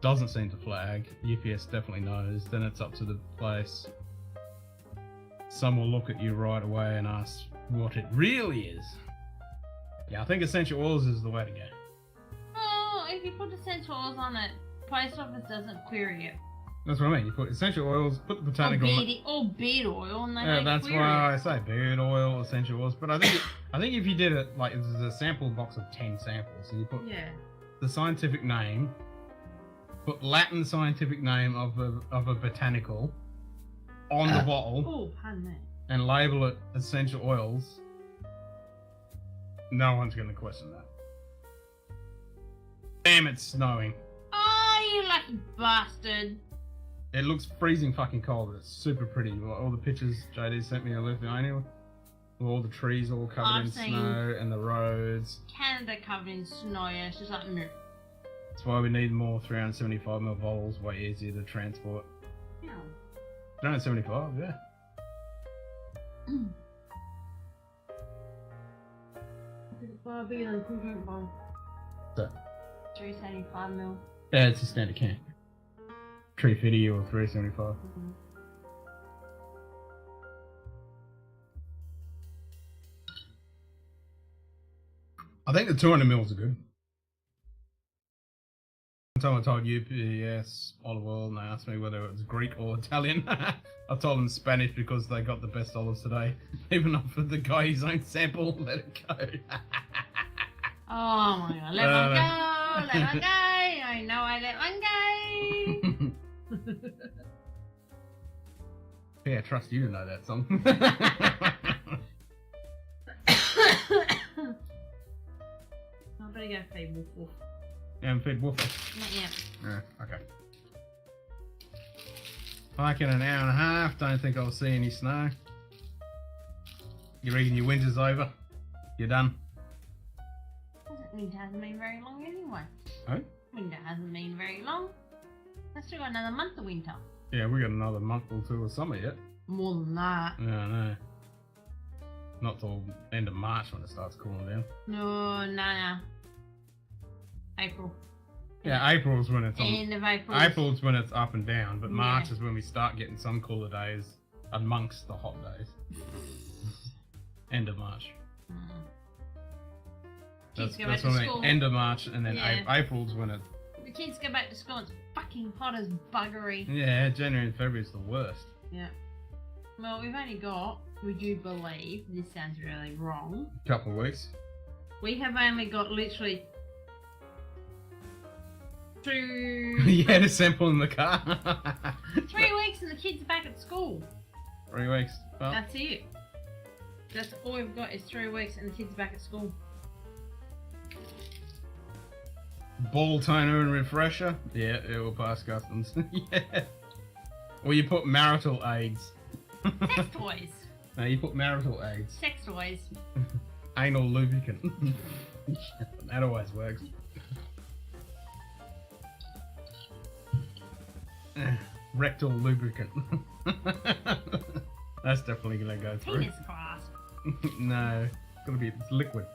doesn't seem to flag. UPS definitely knows. Then it's up to the place. Some will look at you right away and ask what it really is. Yeah, I think essential oils is the way to go. Oh, if you put essential oils on it, post office doesn't query it. That's what I mean. You put essential oils, put the botanical. Or beard oil, and they Yeah, don't that's query why I it. say beard oil, essential oils. But I think if you did it like there's a sample box of 10 samples, and you put Yeah. the scientific name, put Latin scientific name of a botanical on the bottle, Oh, pardon me. and label it essential oils, no one's going to question that. Damn, it's snowing. Oh, you lucky bastard. It looks freezing fucking cold, but it's super pretty. All the pictures JD sent me of Lithuania, with all the trees all covered I've in seen- snow and the roads. Canada covered in snow, yeah, it's just like, no. That's why we need more 375ml bottles, way easier to transport. Yeah. 375, yeah. Well, bigger than 2 drink bomb. So, 375 mil. yeah, it's a standard can. 350 or 375. I think the 200mls are good. One time I told UPS olive oil and they asked me whether it was Greek or Italian. I told them Spanish because they got the best olives today. Even offered the guy his own sample, let it go. Oh my god, let one go, let one go. I know I let one go. Yeah, trust you to know that song. gotta go feed Woof Woof. And feed Wolf. Not yet. Yeah, okay. Like in an hour and a half, don't think I'll see any snow. You reckon your winter's over? You're done? Winter hasn't been very long anyway. Oh? Winter hasn't been very long. I've still got another month of winter. Yeah, we got another month or two of summer yet. More than that. Yeah, I know. Not till end of March when it starts cooling down. No. April. Yeah, April's when it's on. End of April. April's when it's up and down, but March Yeah. is when we start getting some cooler days amongst the hot days. End of March. Kids go That's back to when school. End of March, and then Yeah. April's when it. The kids go back to school. It's fucking hot as buggery. Yeah, January and February is the worst. Yeah. Well, we've only got. We do believe this sounds really wrong. Couple of weeks. We have only got literally 2, You had a sample in the car. 3 weeks, and the kids are back at school. 3 weeks. Well, That's it. That's all we've got is 3 weeks, and the kids are back at school. ball toner and refresher. Yeah, it will pass customs. Yeah. Or you put marital aids. Sex toys. No, you put marital aids. Sex toys. Anal lubricant. That always works. Rectal lubricant. That's definitely gonna go through. Penis clasp. No, it's gotta be it's liquid.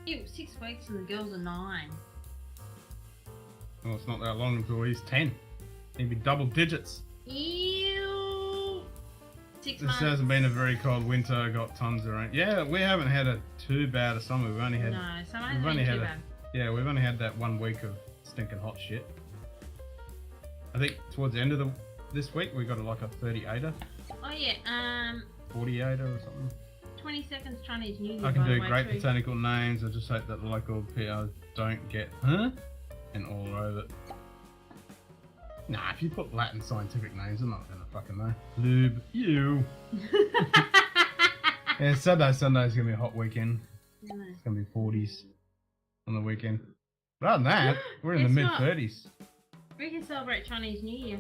Ew, 6 weeks and the girls are 9. Well, it's not that long until he's 10. He'd be double digits. Ew. 6 This months. hasn't been a very cold winter. Got tons of rain. Yeah, we haven't had a too bad a summer. We've only had. No, summer we've hasn't only been had too a, bad. Yeah, we've only had that 1 week of stinking hot shit. I think towards the end of this week we got like a 38er, Oh yeah, 48er or something. 22nd's Chinese New Year. I can by the do way, great too. botanical names. I just hope that the local PR don't get and all over it. Nah, if you put Latin scientific names, I'm not gonna fucking know. Lube, you. Yeah, Sunday's gonna be a hot weekend. Yeah. It's gonna be 40s on the weekend. But other than that, we're in the mid Guess what? 30s. We can celebrate Chinese New Year.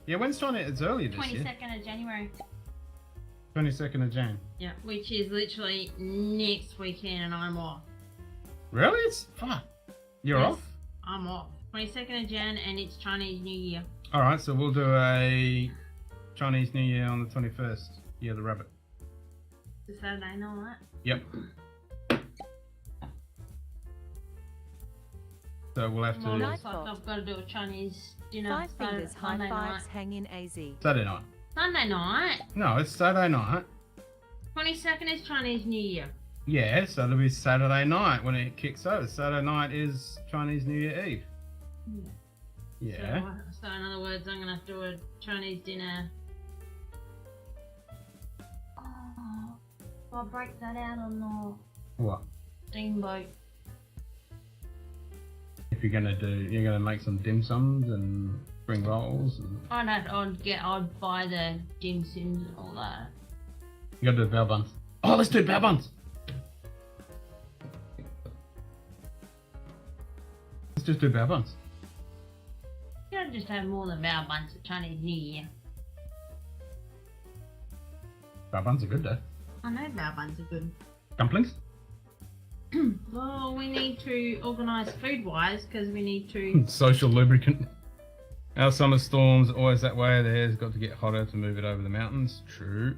Yeah, when's China? It's earlier this 22nd year. of January. 22nd of Jan. Yeah, which is literally next weekend, and I'm off. Really? It's fuck. You're Yes, off. I'm off. 22nd of Jan, and it's Chinese New Year. All right, so we'll do a Chinese New Year on the 21st. Yeah, the rabbit. It's a Saturday night. Yep. So we'll have Well, to looks like I've got to do a Chinese dinner. Five fingers, high Sunday fives, night. hang in AZ. Saturday night. Sunday night. No, it's Saturday night. 22nd is Chinese New Year. Yeah, so it'll be Saturday night when it kicks over. Saturday night is Chinese New Year Eve. Yeah. So in other words, I'm gonna have to do a Chinese dinner. Oh, do I break that out or not? What? Steamboat. If you're gonna make some dim sums and spring rolls. And I'd buy the dim sims and all that. you gotta do bao buns. Oh, let's do bao buns. Let's just do bao buns. You don't just have more than bao buns at Chinese New Year. Bao buns are good though. I know bao buns are good. Dumplings? Well, we need to organise food-wise because we need to. Social lubricant. Our summer storms are always that way. The air's got to get hotter to move it over the mountains. True.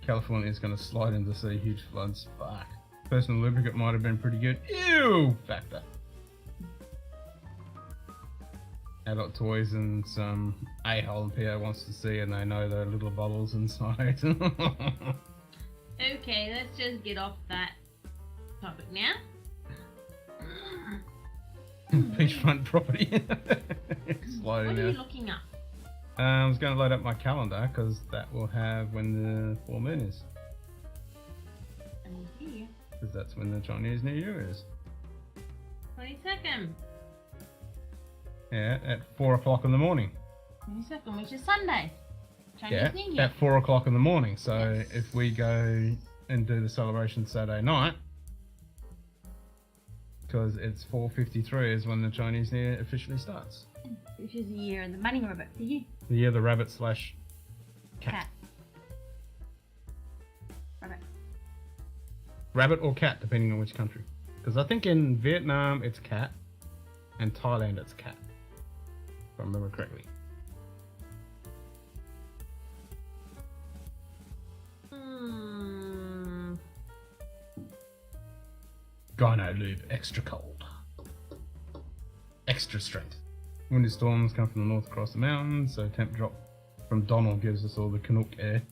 California is going to slide into sea huge floods. Fuck. Personal lubricant might have been pretty good. Ew! Factor. Adult toys and some a-hole and PO wants to see, and they know the little bottles inside. Okay, let's just get off that topic now. Beachfront property. Sliding What are you now. looking up? I was going to load up my calendar because that will have when the full moon is. And here, Because that's when the Chinese New Year is. 22nd. Yeah, at 4 o'clock in the morning. 22nd, which is Sunday. Chinese Yeah, New Year. at 4 o'clock in the morning. So Yes. if we go and do the celebration Saturday night, because it's 4:53 is when the Chinese New Year officially starts. Which is the year of the bunny rabbit for you. The year of the rabbit / cat. Cat. Rabbit. Rabbit or cat, depending on which country. Because I think in Vietnam it's cat, and Thailand it's cat, if I remember correctly. Gyno lube, extra cold. Extra strength. Windy storms come from the north across the mountains, so temp drop from Donald gives us all the Canuck air.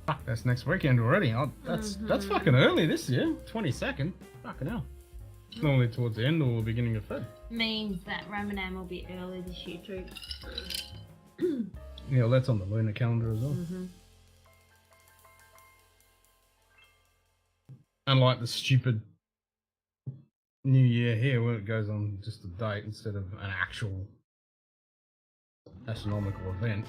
Fuck, that's next weekend already. Oh, that's fucking early this year. 22nd. Fucking hell. It's normally towards the end or the beginning of Feb. Means that Ramadan will be early this year too. Yeah, well, that's on the lunar calendar as well. Unlike the stupid New Year here, where it goes on just a date instead of an actual astronomical event.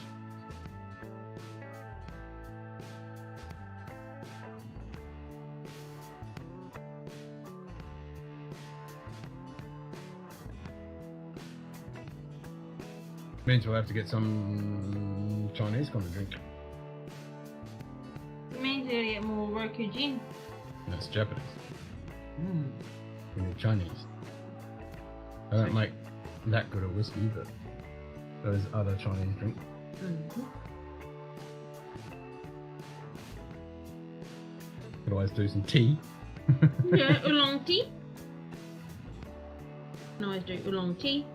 Means we'll have to get some Chinese kind of drink. It means we'll get more Roku gin. That's Japanese. We need Chinese. I don't make that good a whiskey, but those other Chinese drink. Could always do some tea. Yeah, oolong tea. Can always do oolong tea.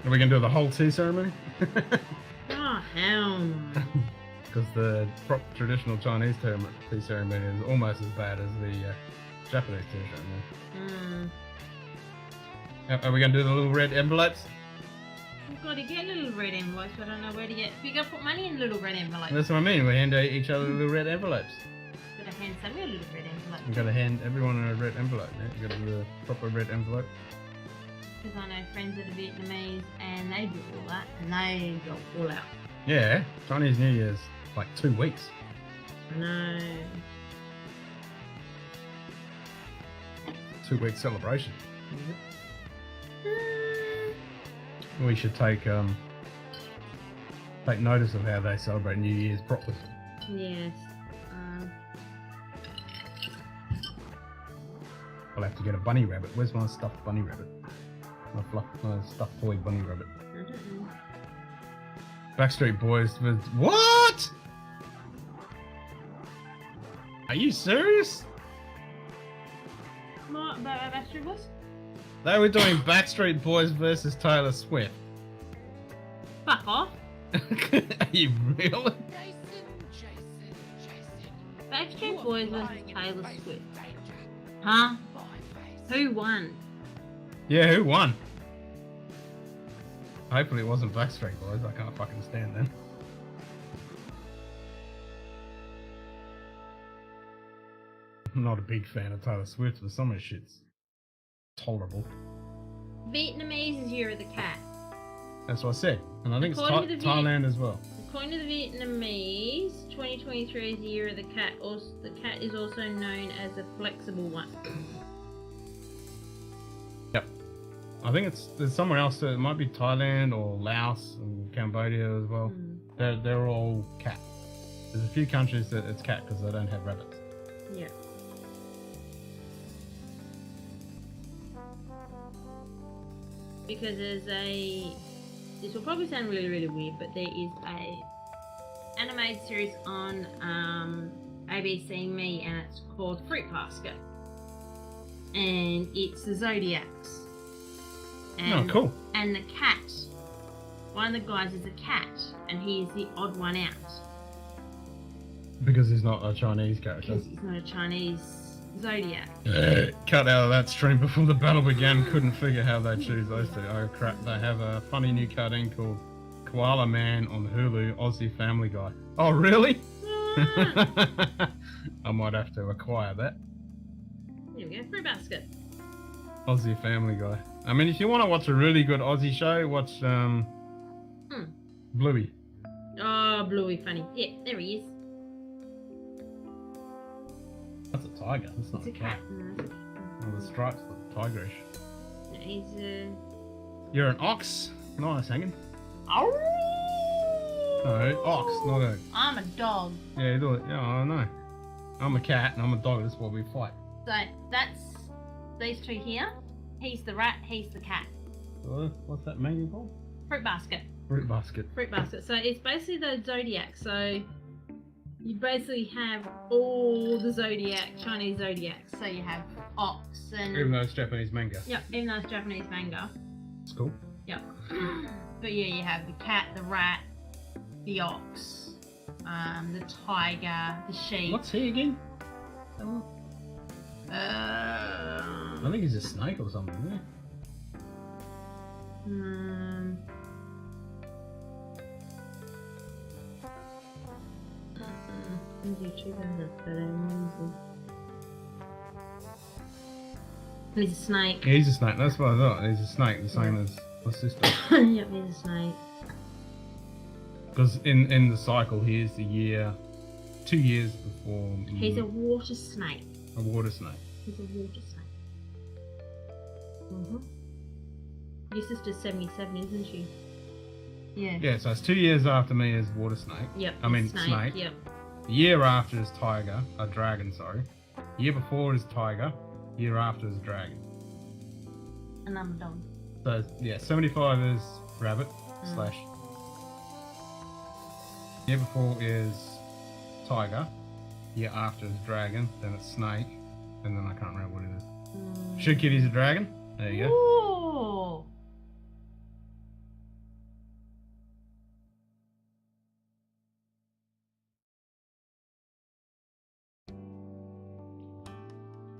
Are we going to do the whole tea ceremony? Oh, hell no. Because the traditional Chinese tea ceremony is almost as bad as the Japanese tea ceremony. Are we going to do the little red envelopes? We've got to get little red envelopes, but I don't know where to get. We got to put money in little red envelopes. That's what I mean. We hand each other little red envelopes. Got to hand somebody a little red envelope. You've got to hand everyone a red envelope. Yeah? You've got to do a proper red envelope. Because I know friends that are Vietnamese and they do all that and they go all out. Yeah, Chinese New Year's like 2 weeks. I know. 2-week celebration. We should take notice of how they celebrate New Year's properly. Yes. I'll have to get a bunny rabbit. Where's my stuffed bunny rabbit? My stuffed toy bunny rabbit. I don't know. Backstreet Boys with what? Are you serious? What about our Backstreet Boys? They were doing Backstreet Boys versus Taylor Swift. Fuck off. Are you really? Backstreet Boys versus Taylor Swift. Huh? Who won? Yeah, who won? Hopefully it wasn't Backstreet Boys. I can't fucking stand them. I'm not a big fan of Taylor Swift, but some of her shit's tolerable. Vietnamese is Year of the Cat. That's what I said. And I think According to it's the Thailand as well. According to the Vietnamese, 2023 is the Year of the Cat. Also, the cat is also known as a flexible one. Yep. I think there's somewhere else. It might be Thailand or Laos and Cambodia as well. They're all cat. There's a few countries that it's cat because they don't have rabbits. Yeah. Because this will probably sound really, really weird, but there is a animated series on ABC Me, and it's called Fruit Basket, and it's the Zodiacs. And, Oh, cool. And the cat, one of the guys is a cat, and he is the odd one out Because he's not a Chinese character. because he's not a Chinese zodiac. Cut out of that stream before the battle began. Couldn't figure how they choose those two. Oh crap, they have a funny new cartoon called Koala Man on Hulu, Aussie Family Guy. Oh really? I might have to acquire that. There we go. Fruit basket. Aussie Family Guy. I mean, if you want to watch a really good Aussie show, watch Bluey. Oh, Bluey, funny. Yeah, there he is. That's a tiger. That's not It's a cat. No, it's a Well, the stripes look tigerish. No, he's You're an ox. Nice hanging. Oh! No, ox, not a. I'm a dog. Yeah, you do it. Yeah, I know. I'm a cat and I'm a dog. That's why we fight. So that's these two here. He's the rat. He's the cat. What's that meaning for? Fruit basket. Fruit basket. Fruit basket. So it's basically the zodiac. So you basically have all the zodiac, Chinese zodiacs. So you have ox and. Even though it's Japanese manga. Yep, even though it's Japanese manga. It's cool. Yep. But yeah, you have the cat, the rat, the ox, the tiger, the sheep. What's he again? Uh, I think he's a snake or something, isn't He's a snake. he? He's a snake. That's what I thought. He's a snake, the same as my sister. Yep, he's a snake. Because in the cycle, he is the year, 2 years before. He's a water snake. A water snake. He's a water snake. Your sister's 77, isn't she? Yeah. Yeah, so it's 2 years after me is water snake. Yep. I mean snake. Yep. The year after is tiger, a dragon, sorry. Year before is tiger. Year after is dragon. And I'm a dog. So yeah, 75 is rabbit slash. Year before is tiger. Year after is dragon. Then it's snake. And then I can't remember what it is. Should Kitty's a dragon? There you go. Ooh.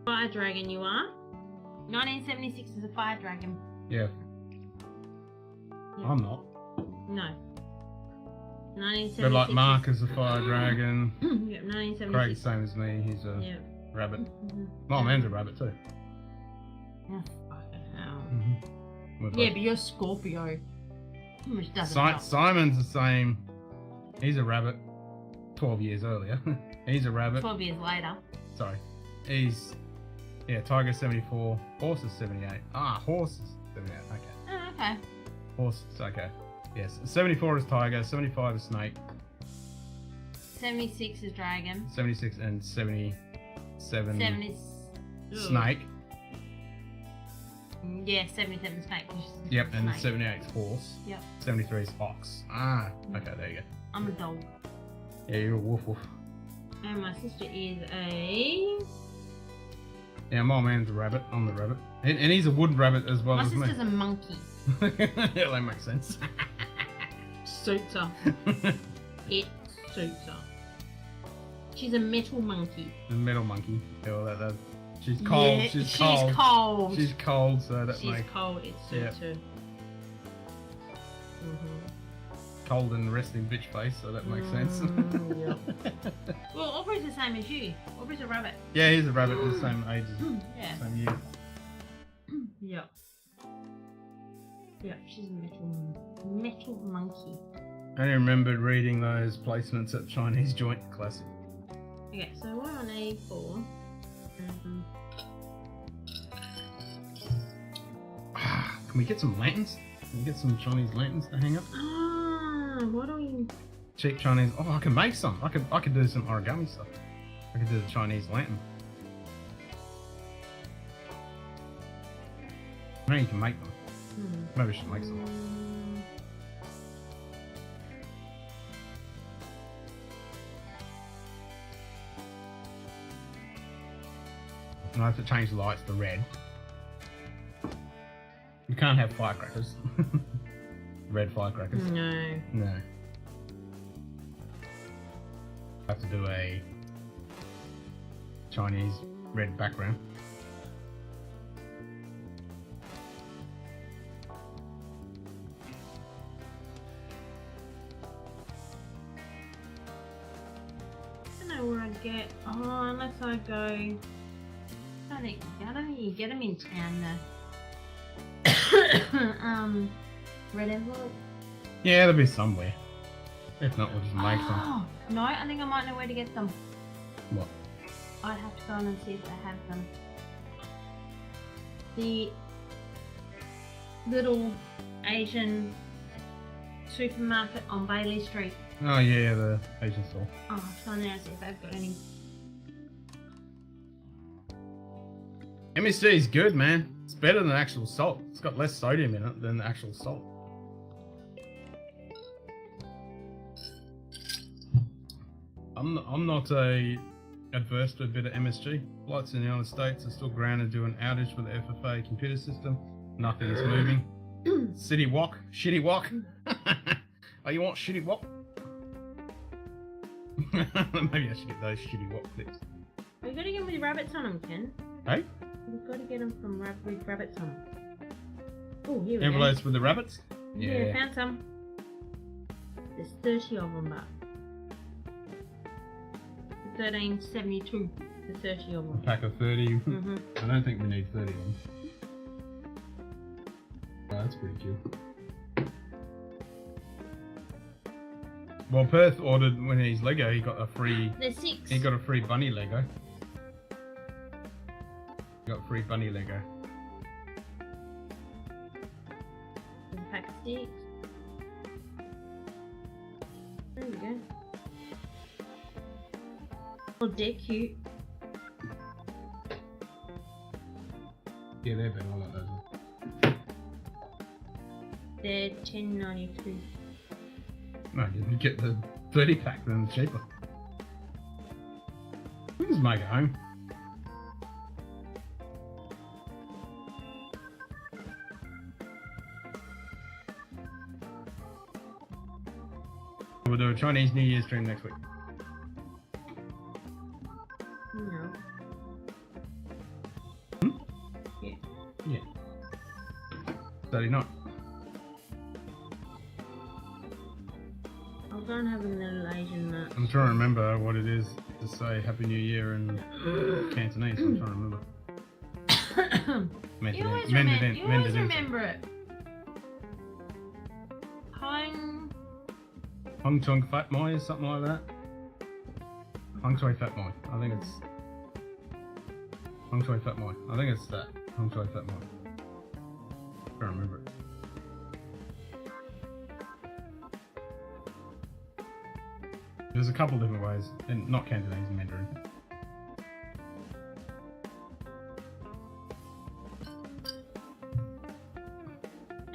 Fire dragon you are. 1976 is a fire dragon. Yeah. Yeah. I'm not. No. 1976. But like Mark is a fire dragon. Yep, 1976. Craig's same as me. He's a Yep. rabbit. My man's a rabbit too. Oh, fucking hell. We're Yeah, both- but you're Scorpio. Which doesn't help. Simon's the same. He's a rabbit. 12 years earlier. He's a rabbit. 12 years later. Sorry. He's tiger 74. Horse is 78. Horse is 78. Okay. Oh, okay. Horse is okay. Yes. 74 is tiger. 75 is snake. 76 is dragon. 76 and 77 70. snake. Yeah, 77 snake. Yep. And snake. 78 is horse. Yep. 73 is ox. Okay. There you go. I'm a dog. Yeah, you're a woof woof. And my sister is a. Yeah, my man's a rabbit. I'm the rabbit. And he's a wood rabbit as well My as me. sister's a monkey. Yeah, that makes sense. Suits her. It suits her. She's a metal monkey. The metal monkey. Yeah, well, that she's cold. Yeah, she's cold. cold. She's cold, so that She's makes cold. It suits her. cold and resting bitch face, so that makes sense. Yep. Well, Aubrey's the same as you. Aubrey's a rabbit. Yeah, he's a rabbit, the same age as Yeah. same year. Yep. Yep, she's a metal monkey. I only remembered reading those placements at Chinese Joint Classic. Okay, so what I need for Can we get some lanterns? Can we get some Chinese lanterns to hang up? what do we Cheap Chinese. Oh, I can make some. I could do some origami stuff. I could do the Chinese lantern. I know you can make them. Maybe I should make some. And I have to change the lights to red. You can't have firecrackers. Red firecrackers. No. No. I have to do a Chinese red background. I don't know where I'd get. Oh, unless I go. I don't think you get them in town though. Red envelope. Yeah, there'll be somewhere. If not, we'll just make them. Oh, no, I think I might know where to get them. What? I'd have to go on and see if they have them. The little Asian supermarket on Bailey Street. Oh yeah, the Asian store. Oh, I'll find out and see if they've got any. MSG is good, man. It's better than actual salt. It's got less sodium in it than actual salt. I'm not adverse to a bit of MSG. Flights in the United States are still grounded due to an outage with the FFA computer system. Nothing is moving. City walk, shitty walk. Oh, you want shitty walk? Maybe I should get those shitty walk clips. We've got to get them with rabbits on them, Ken. Hey? We've got to get them from with rabbits on them. Oh, here we Envelopes with the rabbits? go. Yeah, found some. There's 30 of them, but $13.72 for 30 of A them. pack of 30. Mm-hmm. I don't think we need 30 of them. Oh, that's pretty cool. Well, Perth ordered when he's Lego, he got a free. There's 6. He got a free bunny Lego. He got free bunny Lego. There's a pack of 6. There we go. Oh, they're cute. Yeah, they're better. I like those ones. They're $10.92. No, you can get the 30 pack, then it's cheaper. We can just make it home. We'll do a Chinese New Year stream next week. No. Yeah. Yeah. Saturday night. I'll go and have a little Asian nut. I'm trying to remember what it is to say Happy New Year in Cantonese. I'm trying to remember. You always, remember it. Hong Chong Fat Moi or something like that. Hong Choi Fat Moi. I think it's Hong Choi Fat Moi. I think it's that. Hong Choi Fat Moi. I can't remember it. There's a couple different ways, and not Cantonese, Mandarin.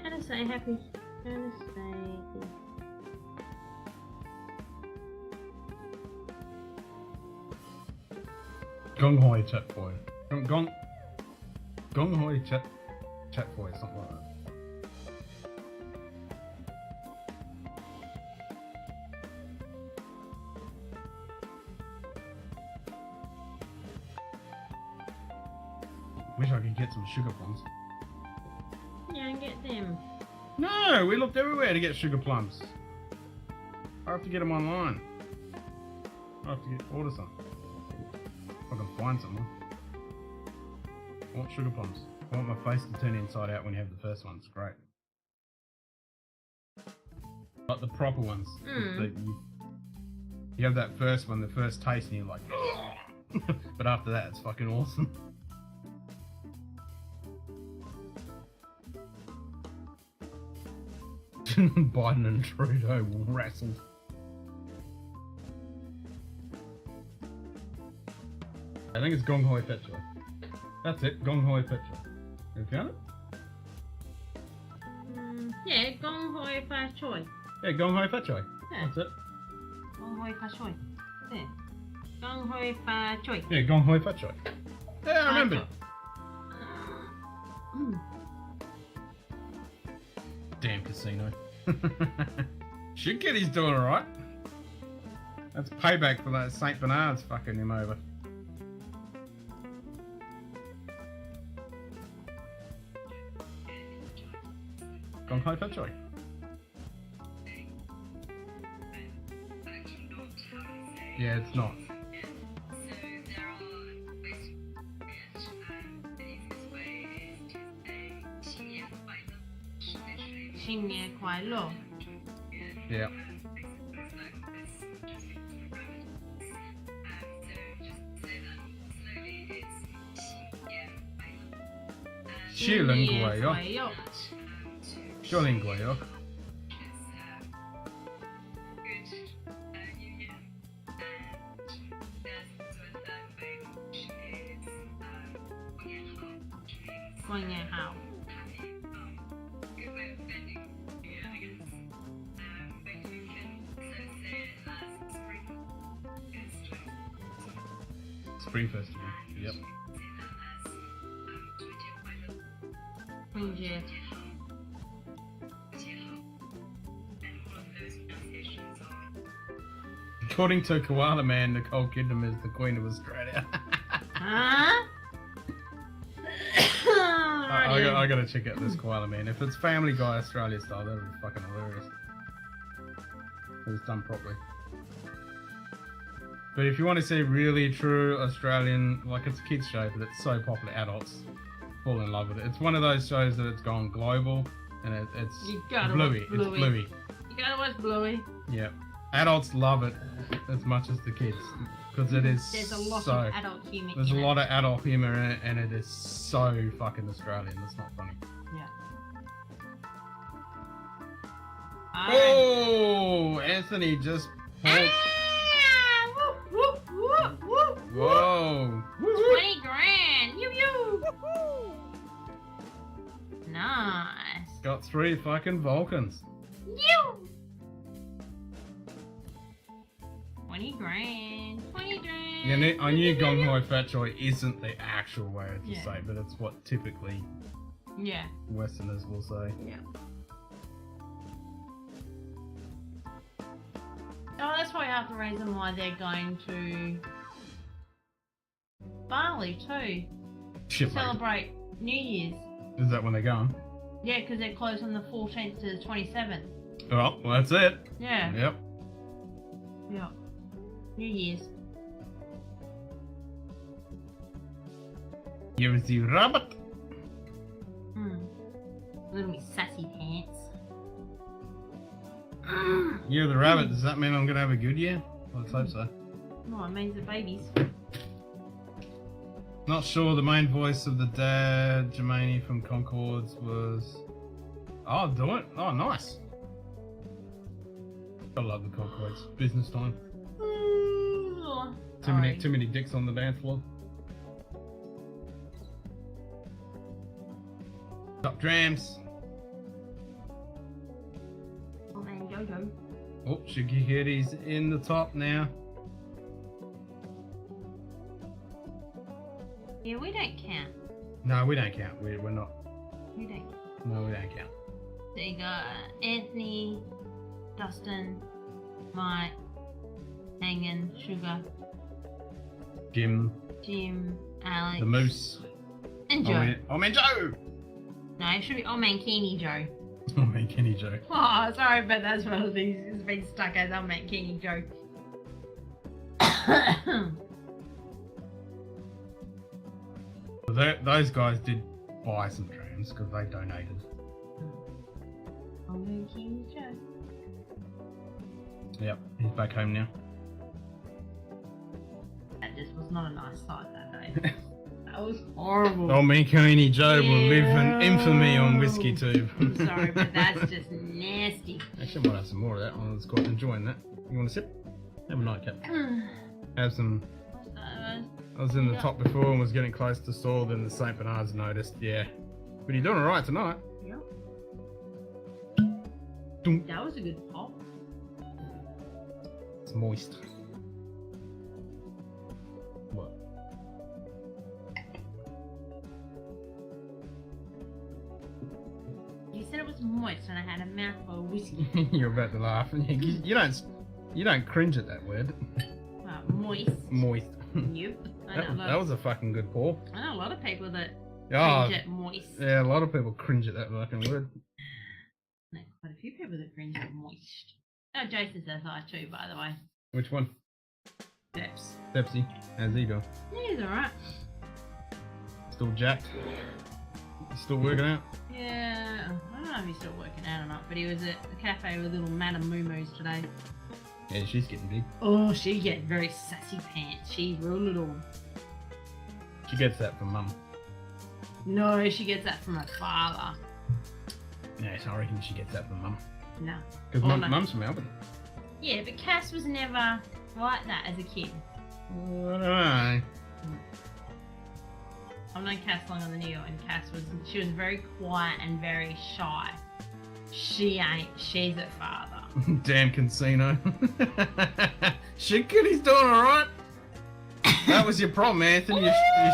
How to say happy? How to say? Gong Hoi Chat Boy. Gong Hoi Chat Boy, something like that. Wish I could get some sugar plums. Yeah, and get them. No, we looked everywhere to get sugar plums. I have to get them online. I have to order some. If I can find someone. I want sugar plums. I want my face to turn inside out when you have the first one. It's great. Like the proper ones. You have that first one, the first taste, and you're like, but after that, it's fucking awesome. Biden and Trudeau wrestled. I think it's Gong Hoi Fat Choy. That's it, Gong Hoi Fat Choy. You found it? Yeah, Gong Hoi Fa Choi. Yeah, Gong Hoi Fat Choy. Yeah. That's it. Gong Hoi Fa Choi. There. Gong Hoi Fa Choi. Yeah, Gong Hoi Fat Choy. Yeah, I remember. Damn casino. Shit, he's doing alright. That's payback for that St. Bernard's fucking him over. Gong Hoi Fat Choy. Yeah, it's not. Xinye Kwai Lo. Yeah. Xilingguayo. Xilingguayo. Guanyan Hao. Spring Festival. Yep. Quinje. According to Koala Man, Nicole Kidman is the Queen of Australia. Huh? I gotta check out this Koala Man. If it's Family Guy Australia style, that would be fucking hilarious. It was done properly. But if you want to see really true Australian, like it's a kids show, but it's so popular, adults fall in love with it. It's one of those shows that it's gone global, and it's You gotta Bluey. watch Bluey. It's Bluey. You gotta watch Bluey. Yeah, adults love it as much as the kids because it is There's a lot so. of adult humor. There's a in lot it. of adult humor in it, and it is so fucking Australian. It's not funny. Yeah. Oh, Anthony just. Pulled... Woo, woo, woo, woo, woo. Whoa! 20 grand. Yoo yoo. Nice. Got 3 fucking Vulcans. You. 20 grand. 20 grand. Yeah, I knew Gong Hoi Fat Choi isn't the actual way to Yeah. say, but it's what typically Yeah. Westerners will say. Yeah. Oh, that's probably half the reason why they're going to Bali too. Shit, mate. Celebrate New Year's. Is that when they're going? Yeah, because they're closed on the 14th to the 27th. Oh, well, that's it. Yeah. Yep. Yeah. New Year's. Here's the rabbit. Little sassy pants. You're the rabbit. Does that mean I'm gonna have a good year? Let's hope so. Oh, it means the babies. Not sure the main voice of the dad, Jermaine from Concords, was. Oh, do it. Oh, nice. I love the Concords. Business time. Too many dicks on the dance floor. Top drams. Oh man, Jojo. Oh, Shigihiri's in the top now. Yeah, we don't count. No, we don't count. We're not. We don't. No, we don't count. So you got Anthony, Dustin, Mike, Hangin, Sugar, Jim, Alex, the Moose. and Joe. Oh man, Joe! No, it should be Oh Man Kenny Joe. Oh man, Kenny Joe. Oh, sorry, but that's one of these. It's been stuck as Oh Man Kenny Joe. Those guys did buy some trams because they donated. Oh Man Kenny Joe. Yep, he's back home now. That just was not a nice sight that day. That was horrible. Oh man, Kenny Joe will live in infamy on Whiskey Tube. I'm sorry, but that's just nasty. Actually, I might have some more of that. I was quite enjoying that. You want a sip? Have a nightcap. Have some. I was in the top before and was getting close to stall, then the St. Bernard's noticed. Yeah. But you're doing alright tonight. Yeah. Dunk. That was a good pop. It's moist. What? You said it was moist and I had a mouthful of whiskey. You're about to laugh. You don't cringe at that word. Moist. Moist. Nope. That was a fucking good pour. I know a lot of people that Oh, cringe at moist. yeah, a lot of people cringe at that fucking word. No, quite a few people that cringe at moist. Oh, Jason says hi too, by the way. Which one? Peps. Pepsi. How's he doing? Yeah, he's alright. Still jacked? You still working out? Yeah, I don't know if he's still working out or not, but he was at the cafe with little Madame Moo today. Yeah, she's getting big. Oh, she get very sassy pants. She's real little. She gets that from mum. No, she gets that from her father. Yeah, so I reckon she gets that from mum. No. Because Oh, no. mum's from Melbourne. Yeah, but Cass was never like that as a kid. I don't know. I've known Cass longer than you, and she was very quiet and very shy. She ain't. She's a father. Damn casino. Shit, Kitty's doing alright. That was your problem, Anthony. You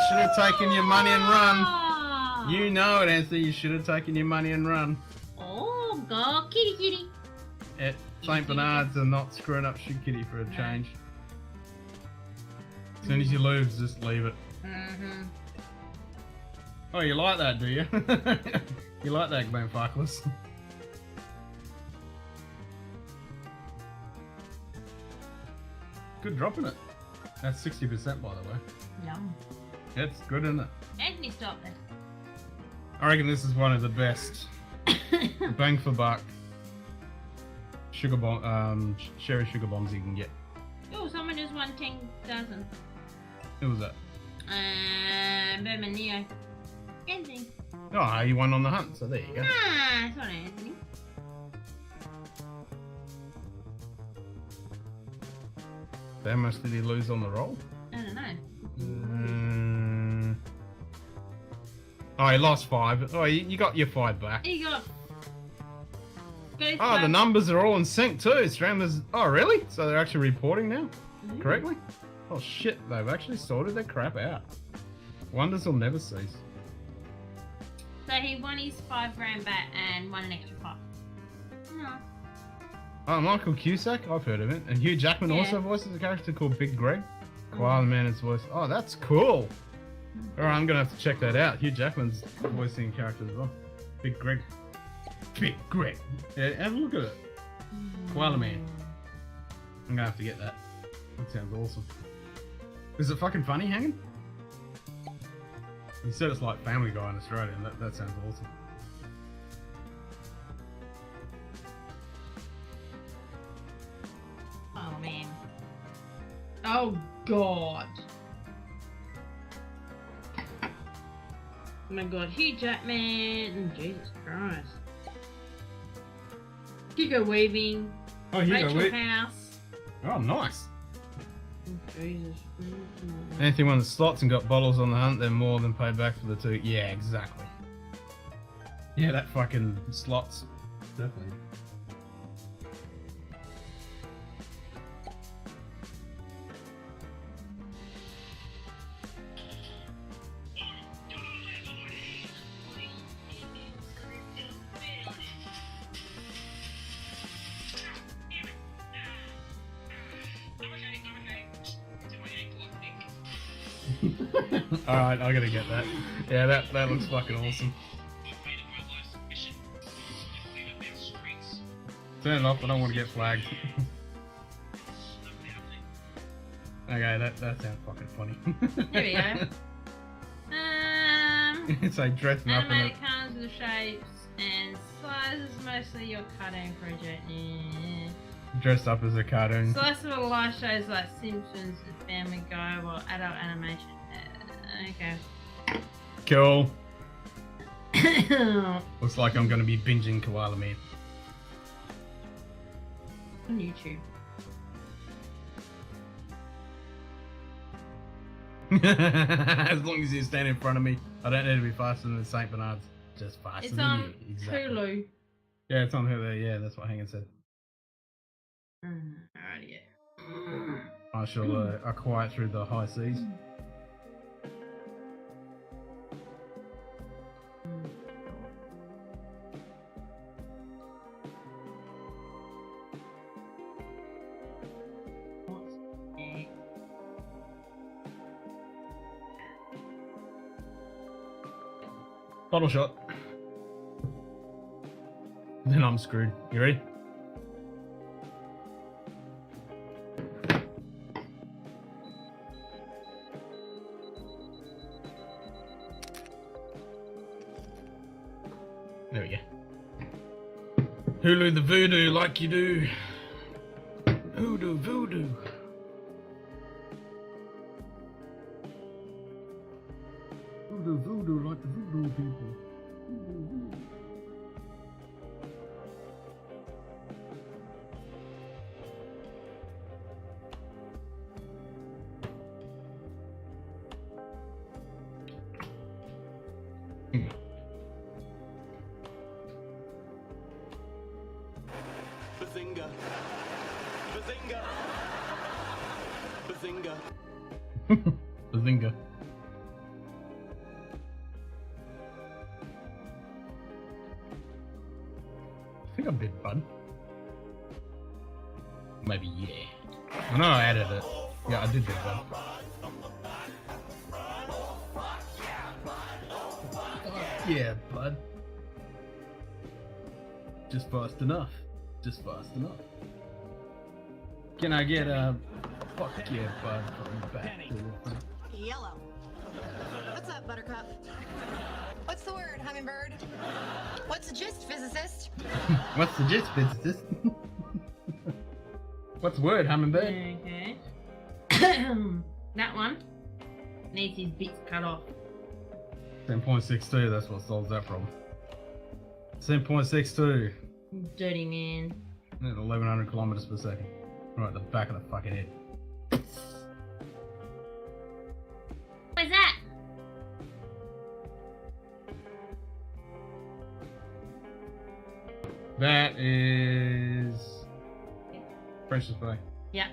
should have taken your money and run. You know it, Anthony. You should have taken your money and run. Oh, go kitty. At St. Bernard's and not screwing up Shit Kitty for a change. As soon as you lose, just leave it. Mm-hmm. Oh, you like that, do you? You like that, Ben Farkless? Good drop in it. That's 60% by the way. Yum. It's good, isn't it? Anthony, stop that. I reckon this is one of the best bang for buck sugar bomb, sherry sugar bombs you can get. Oh, someone just won 10,000. Who was that? Berman Neo. Anthony. Oh, you won on the hunt, so there you go. Ah, it's not Anthony. How much did he lose on the roll? I don't know. Oh, he lost 5. Oh, you got your 5 back. He got. Oh, the numbers are all in sync too. Streamers. Oh, really? So they're actually reporting now? Mm-hmm. Correctly? Oh shit, they've actually sorted their crap out. Wonders will never cease. So he won his $5,000 back and won an extra 5. No. Oh, Michael Cusack? I've heard of it. And Hugh Jackman Yeah. also voices a character called Big Greg. Koala Man is voice. Oh, that's cool. Alright, I'm gonna have to check that out. Hugh Jackman's voicing a character as well. Big Greg. Big Greg. Yeah, have a look at it. Koala Man. I'm gonna have to get that. That sounds awesome. Is it fucking funny, Hanging? You said it's like Family Guy in Australia, and that sounds awesome. Oh man. Oh god. Oh my god, Hugh Jackman. Jesus Christ. Hugo Weaving. Oh, Hugo Rachel Weaving. House. Oh, nice. Oh, Jesus. Anthony won the slots and got bottles on the hunt, then more than paid back for the 2. Yeah, exactly. Yeah, that fucking slots. Definitely. Alright, I gotta get that. Yeah, that looks fucking awesome. Turn it off, I don't want to get flagged. Okay, that sounds fucking funny. There we go. It's like dressing up in Animated it. cards with shapes and sizes, mostly your cartoon project. Yeah. Dressed up as a cartoon. Slice of life shows like Simpsons and Family Guy or adult animation. Okay. Cool. Looks like I'm gonna be binging Koala Man. On YouTube. As long as you stand in front of me, I don't need to be faster than St. Bernard's. Just faster It's than on you. Exactly. Hulu. Yeah, it's on Hulu. Yeah, that's what Hangen said. Alright, yeah. I shall acquire through the high seas. Bottle shot. Then I'm screwed. You ready? There we go. Hulu the voodoo like you do. Hoodoo voodoo. Voodoo voodoo like the voodoo people. Voodoo, voodoo. Bazinga. Bazinga. Bazinga. Bazinga. I think I did, bud. Maybe, yeah. I know I added it. Yeah, I did that, bud. Yeah, bud. Just fast enough. Just fast enough. Can I get a fuck yeah, bud, from back Penny. to the front? Yellow. What's up, Buttercup? What's the word, hummingbird? What's the gist, physicist? What's the gist, physicist? What's the word, hummingbird? Okay. That one needs his bits cut off. 10.62, that's what solves that problem. 10.62 Dirty man. at 1100 kilometers per second. Right at the back of the fucking head. Where's that? That is French's Bay. Yep.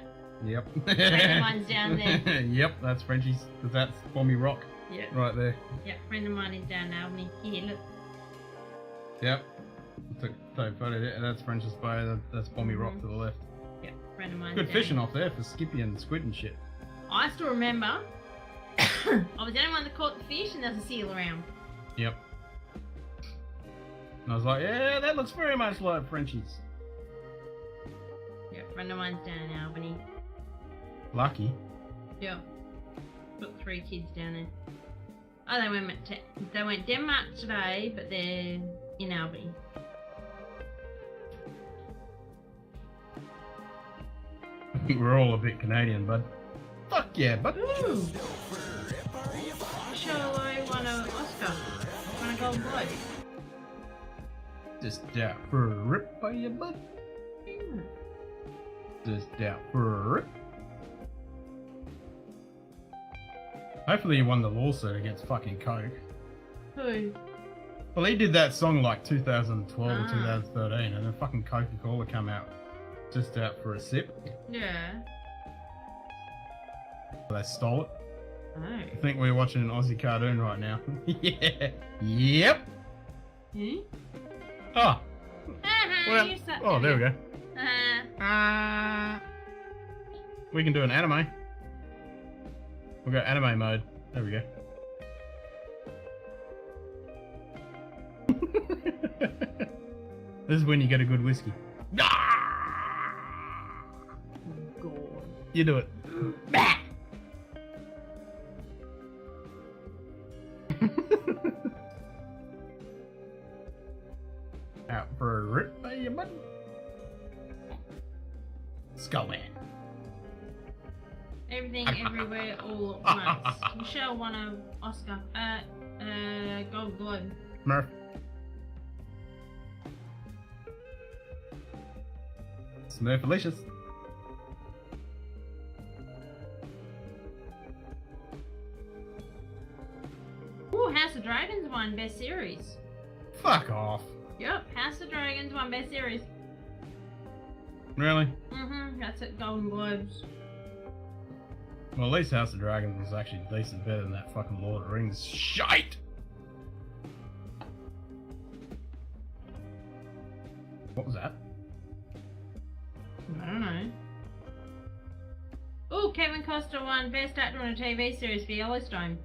Yep. Friend of mine's down there. Yep, that's Frenchie's, because that's Bommy Rock Yep. right there. Yep. Friend of mine is down now. Here, look. Yep. Took a photo there. That's French's Bay. That's Bommy Rock to the left. Yep. Friend of mine's Good down fishing off there for Skippy and squid and shit. I still remember. I was the only one that caught the fish, and there's a seal around. Yep. And I was like, yeah, that looks very much like Frenchie's. Yep. Friend of mine's down in Albany. Lucky. Yep. Got 3 kids down there. Oh, they went Denmark today, but they're in Albany. We're all a bit Canadian, bud. Fuck yeah, bud. Ooh! Michelle won an Oscar. Won a Golden Globe. Just out for a rip by you, bud. Hmm. Just out for a rip. Hopefully he won the lawsuit against fucking Coke. Who? Well, he did that song like 2012 or Ah. 2013, and then fucking Coca-Cola come out just out for a sip. Yeah. They stole it. Oh. I think we're watching an Aussie cartoon right now. Yeah. Yep. Hmm? Oh. Uh-huh, you suck. Oh, there we go. Uh-huh. We can do an anime. We'll go anime mode. There we go. This is when you get a good whiskey. God. You do it. Out for a rip, you bud. Skullman. Everything, everywhere, all at once. Michelle won an Oscar. Golden Globe. Murph. Smurfalicious. Ooh, House of Dragons won Best Series. Fuck off. Yep, House of Dragons won Best Series. Really? Mm-hmm, that's at Golden Globes. Well, at least House of Dragons was actually decent, better than that fucking Lord of the Rings shite. What was that? I don't know. Oh, Kevin Costner won Best Actor on a TV Series for Yellowstone.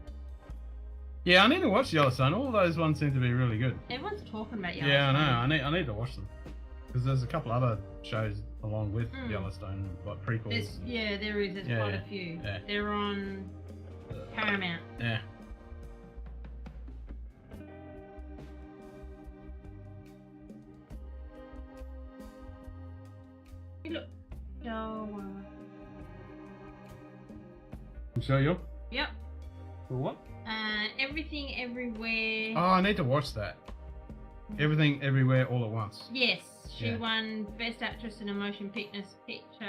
Yeah, I need to watch Yellowstone. All those ones seem to be really good. Everyone's talking about Yellowstone. Yeah, I know. I need to watch them because there's a couple other shows along with Yellowstone, like prequels. Yeah, there is. There's Yeah, quite yeah, a few. yeah. They're on Paramount. Yeah. Michelle. Show you? Yep. For what? Everything, everywhere. Oh, I need to watch that. Everything, everywhere, all at once. Yes, she Yeah. won Best Actress in a Motion Picture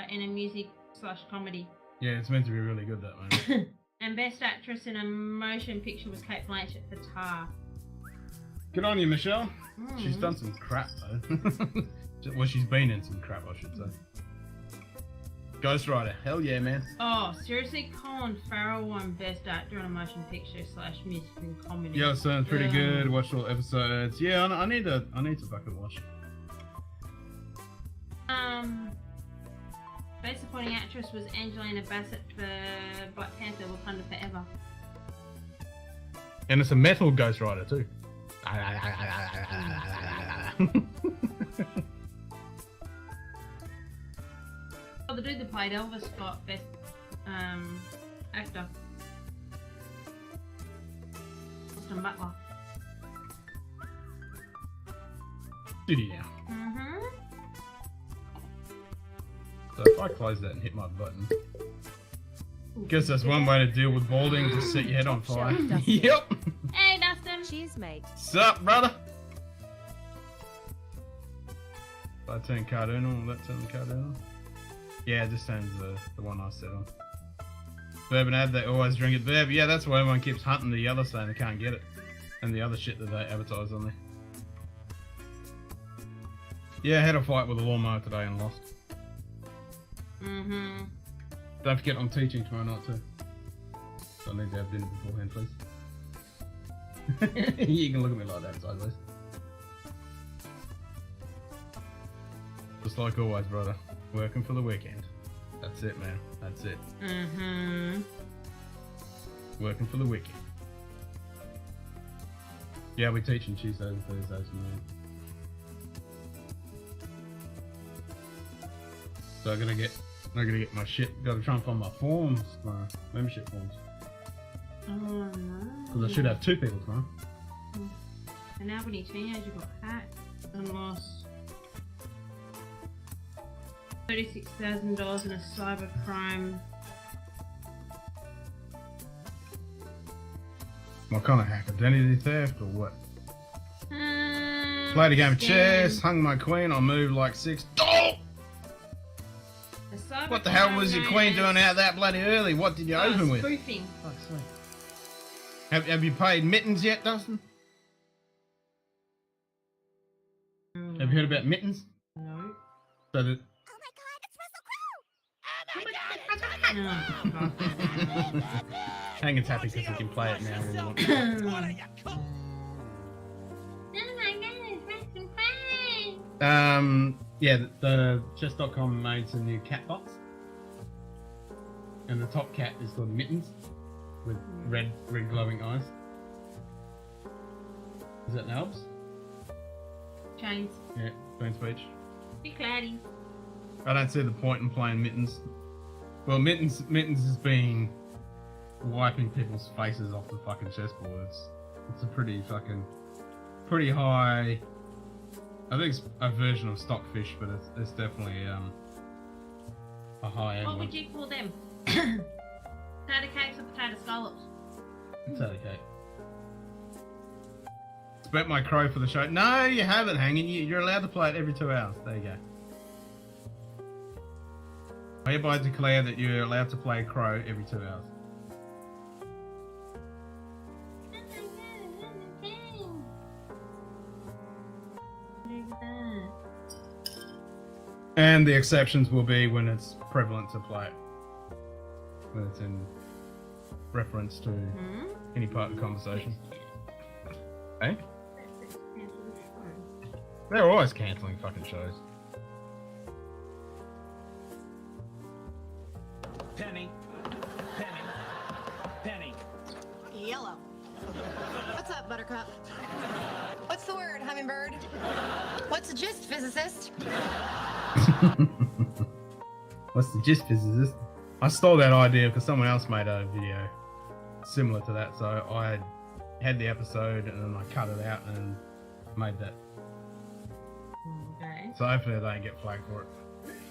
in a Music/Comedy. Yeah, it's meant to be really good, that one. And Best Actress in a Motion Picture was Kate Blanchett for Tar. Good on you, Michelle. She's Mm. done some crap, though. Well, she's been in some crap, I should say. Ghost Rider, hell yeah, man. Oh, seriously, Colin Farrell won Best Actor in a Motion Picture/Music and Comedy. Yeah, it sounds pretty Yeah. good. Watched all episodes. Yeah, I need to fucking watch it. Best Supporting Actress was Angelina Bassett for Black Panther: Wakanda Forever. And it's a metal Ghost Rider too. Oh, the dude that played Elvis got Best Actor. Austin Butler. Yeah. Mm-hmm. So if I close that and hit my button, guess that's one way to deal with balding. Just set your head on fire. Dustin. Yep. Hey, Dustin. Cheers, mate. Sup, brother? If I turn cardinal, will that turn the cardinal? Yeah, it just turns the one I set on. Bourbon ad, they always drink it. But yeah, that's why everyone keeps hunting the other saying they can't get it. And the other shit that they advertise on there. Yeah, I had a fight with a lawnmower today and lost. Mm-hmm. Don't forget I'm teaching tomorrow night too. So I need to have dinner beforehand, please. You can look at me like that sideways. Just like always, brother. Working for the weekend. That's it, man. That's it. Mm-hmm. Working for the weekend. Yeah, we're teaching Tuesdays and Thursdays, man. So I'm gonna get my shit. Gotta try and find my forms tomorrow. Membership forms. Oh no. Because I should have 2 people tomorrow. An Albany teenager got hacked and lost $36,000 in a cybercrime. What kind of hack? Identity theft or what? Played a game of chess, hung my queen, I moved like 6. Oh! What the hell was your queen doing out that bloody early? What did you open with? Spoofing. Fuck's sake. Have you paid mittens yet, Dustin? Have you heard about mittens? No. So that No. Hanging's happy because he can play it now when we want. What are you, cool? Yeah, the chess.com made some new cat box. And the top cat is called Mittens with red glowing eyes. Is that Nalbs? Chains. Yeah, Queen Speech. Big cloudy. I don't see the point in playing Mittens. Well, Mittens has been wiping people's faces off the fucking chessboard. It's a pretty high. I think it's a version of Stockfish, but it's definitely a high end What one. would you call them? Potato cakes or potato scallops? Potato cake. Spent my crow for the show. No, you haven't, Hanging. You're allowed to play it every 2 hours. There you go. I hereby declare that you're allowed to play crow every 2 hours. And the exceptions will be when it's prevalent to play it. When it's in reference to any part of the conversation. Eh? They're always cancelling fucking shows. Penny. Yellow. What's up, Buttercup? What's the word, hummingbird? What's the gist, physicist? What's the gist, physicist? I stole that idea because someone else made a video similar to that, so I had the episode and then I cut it out and made that. Okay. So hopefully they don't get flagged for it.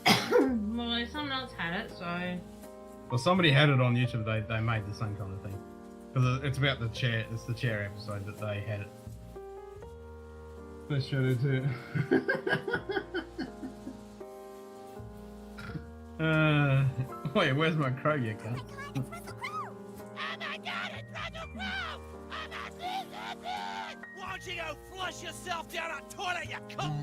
Well, someone else had it, so. Well, somebody had it on YouTube. They made the same kind of thing. Because it's about the chair. It's the chair episode that they had it. They showed it too. Wait, where's my crow, you cunt? Oh my god, it's Russell Crowe! I'm a vigilant! Why don't you go flush yourself down a toilet, you cunt?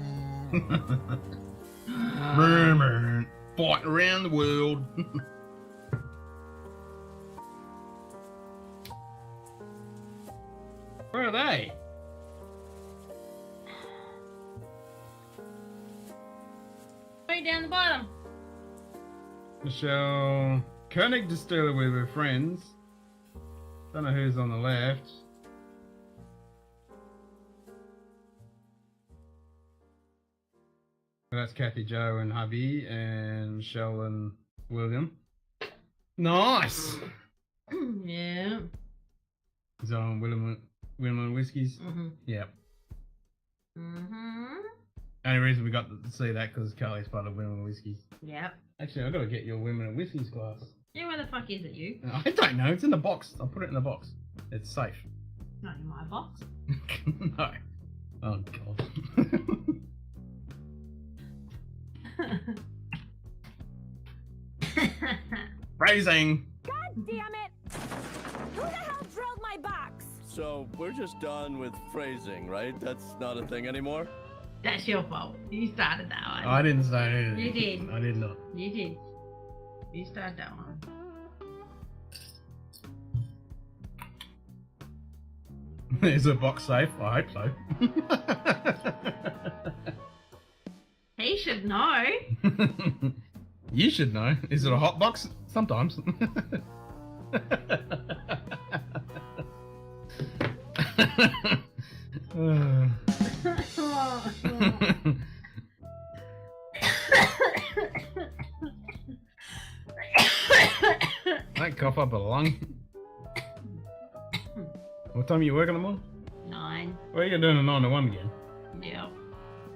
Fight around the world. Where are they? Way down the bottom. Michelle Koenig Distiller with her friends. Don't know who's on the left. That's Kathy, Joe, and hubby, and Michelle and William. Nice. Yeah. Is that on William and Whiskies? Mhm. Yep. Mhm. Only reason we got to see that because Carly's part of Women and Whiskies. Yep. Actually, I've got to get your Women and Whiskies glass. Yeah, where the fuck is it, you? I don't know. It's in the box. I'll put it in the box. It's safe. Not in my box. No. Oh god. Phrasing. God damn it! Who the hell drilled my box? So we're just done with phrasing, right? That's not a thing anymore? That's your fault. You started that one. I didn't say anything. You did. I did not. You did. You started that one. Is the box safe? I hope so. He should know. You should know. Is it a hot box? Sometimes. That cough up a lung. What time are you working in the morning? 9. What are you doing a 9 to 1 again? Yep.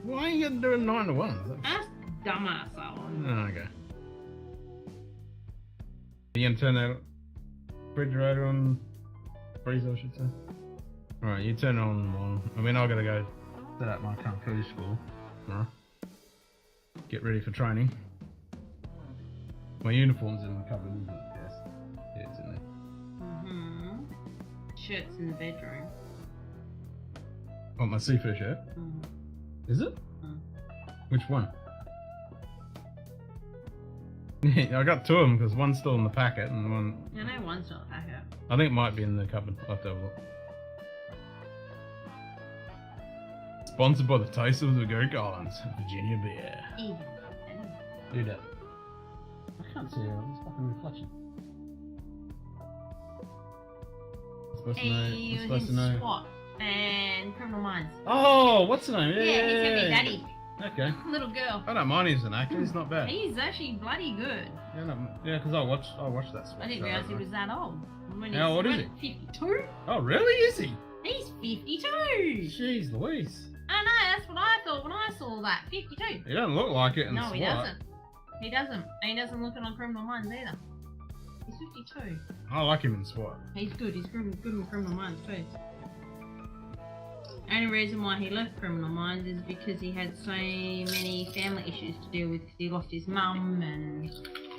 Why are you doing 9 to 1? That's dumbass that one. Oh, okay. Are you gonna turn that refrigerator on? Freezer, I should say. Alright, you turn it on one. I mean, I gotta go set up my kung fu school. Alright. Get ready for training. My uniform's in the cupboard, isn't it? Yes. Yeah, it's in there. Mhm. Shirt's in the bedroom. Oh, my seafood shirt? Mm. Is it? Mm. Which one? Yeah, I got 2 of them because one's still in the packet and one. I know one's not a packet. I think it might be in the cupboard. I'll have to have a look. Sponsored by the Taste of the Greek Islands, Virginia beer. Even. Do that. I can't see it. It's fucking reflection. I'm supposed to know. He I'm was supposed to in know. SWAT and Criminal Minds. Oh, what's the name? Yeah, he's gonna be daddy. Okay. Little girl. I don't mind he's an actor. He's not bad. He's actually bloody good. Yeah, no, yeah, because I watched that. I didn't realise he was that old. When How old is he? 52? Oh, really? Is he? He's 52! Jeez Louise. I know, that's what I thought when I saw that. 52. He doesn't look like it in No, SWAT. he doesn't. He doesn't. And he doesn't look it on Criminal Minds either. He's 52. I like him in SWAT. He's good. He's good in Criminal Minds too. Only reason why he left Criminal Minds is because he had so many family issues to deal with. He lost his mum and...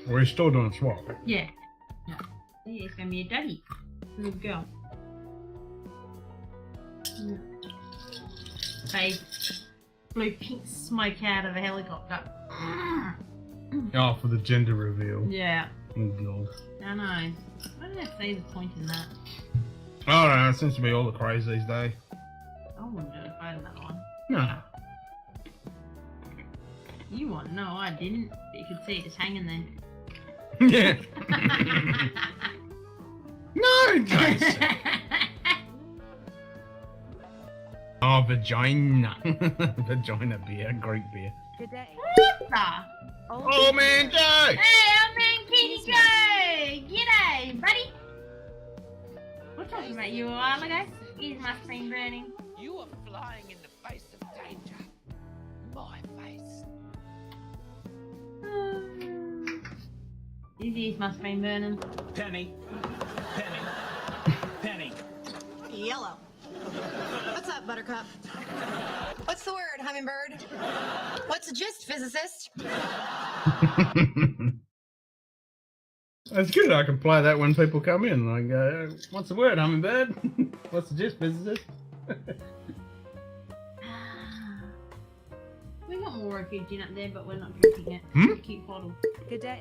Well, he's still doing SWAT. Yeah. Yeah. He's gonna be a daddy. Little girl. Yeah. They blew pink smoke out of a helicopter. Oh, for the gender reveal. Yeah. Oh, God. I know. I don't see the point in that. I don't know, it seems to be all the craze these days. I wouldn't do it if I had that one. No. You want to know, I didn't. But you could see it just hanging there. Yeah. No, Jason. Oh, vagina. Vagina beer, Greek beer. G'day. What the? Oh, man, Joe! Hey, I'm Man Kitty Joe! G'day, buddy! We're talking about you a while ago. Here's my screen burning. You are flying in the face of danger. My face. His ears must have been burning. Penny. Penny. Penny. Yellow. What's up, Buttercup? What's the word, Hummingbird? What's the gist, physicist? It's good I can play that when people come in. Like, what's the word, Hummingbird? What's the gist, physicist? We got more refuge in up there, but we're not drinking it. Hmm? It's a cute bottle. G'day.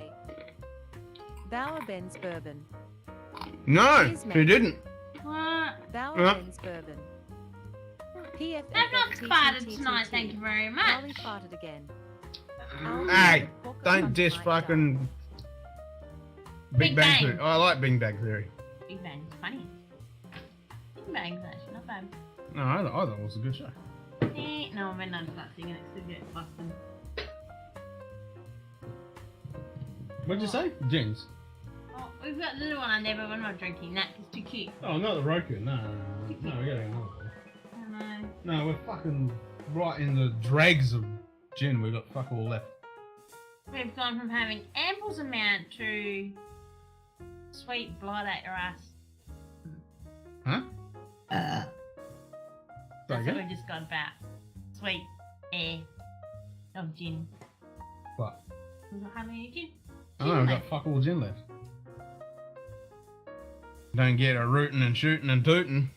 Bower Ben's bourbon. No, Cheers, she mate. didn't. What? Bower Yeah. Ben's bourbon. PF. I've not farted tonight, thank you very much. Molly farted again. Hey, don't diss fucking Big Big Bang Bang. Theory. Oh, I like Big Bang Theory. Big Bang's funny. Big Bang's actually not bad. No, I thought it was a good show. No, we're not start singing it because we get busted. What'd you say? Gins. Oh, we've got the little one on there, but we're not drinking that. It's too cute. Oh, not the Roku. No, we gotta get another one. I know. No, we're fucking right in the dregs of gin. We've got fuck all left. We've gone from having ample amount to sweet blood at your ass. Huh? That's what again? we just got about. Sweet air of gin. What? We're not having any gin. Oh, no, we've got fuck all gin left. Don't get a rootin' and shootin' and tootin'.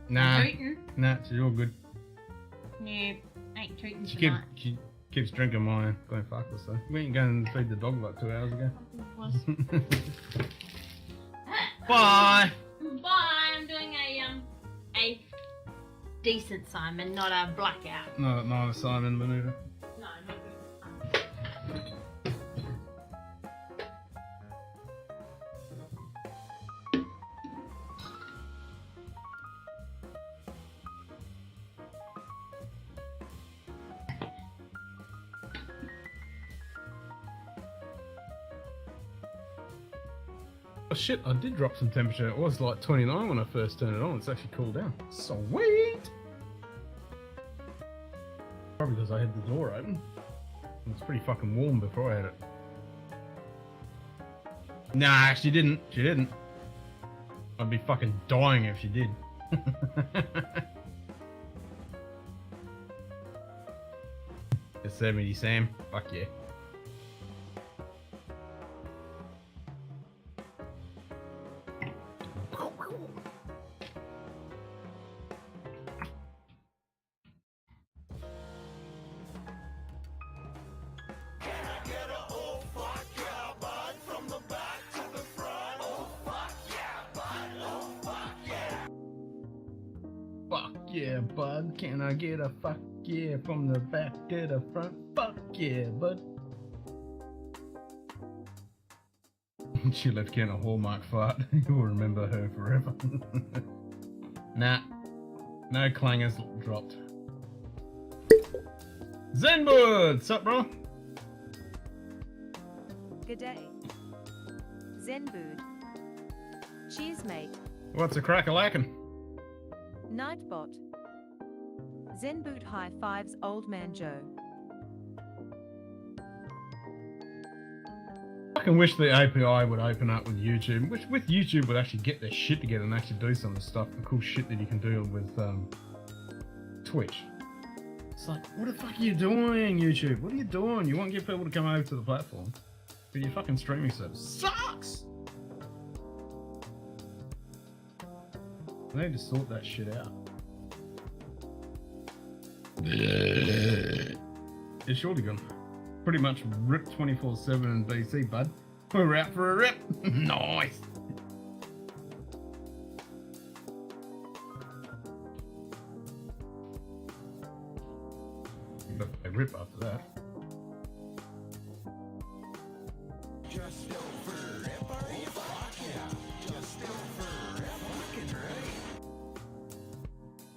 Nah, Treating? nah, she's all good. Yeah, ain't treating She tonight. keeps drinking mine. Going fuckless though. We ain't going to feed the dog like 2 hours ago. Bye. Bye. I'm doing a decent Simon, not a blackout. Not a Simon maneuver. No, not good. Oh shit, I did drop some temperature. It was like 29 when I first turned it on. It's actually cooled down. Sweet! Probably because I had the door open. It was pretty fucking warm before I had it. Nah, she didn't. She didn't. I'd be fucking dying if she did. Yosemite Sam. Fuck yeah. Fuck yeah, bud. Can I get a fuck yeah from the back to the front? Fuck yeah, bud. She left Ken a hallmark fart. You'll remember her forever. Nah. No clangers dropped. Zenbud! Sup, bro? G'day. Zenbood. Cheers, mate. What's a crack-a-lackin'? Nightbot. Zenboot high fives, old man Joe. I fucking wish the API would open up with YouTube. Wish with YouTube would actually get their shit together and actually do some of the stuff, the cool shit that you can do with Twitch. It's like, what the fuck are you doing, YouTube? What are you doing? You want to get people to come over to the platform, but your fucking streaming service sucks. They need to sort that shit out. It's surely gone. Pretty much rip 24/7 in BC, bud. We're out for a rip. Nice. But a rip after that.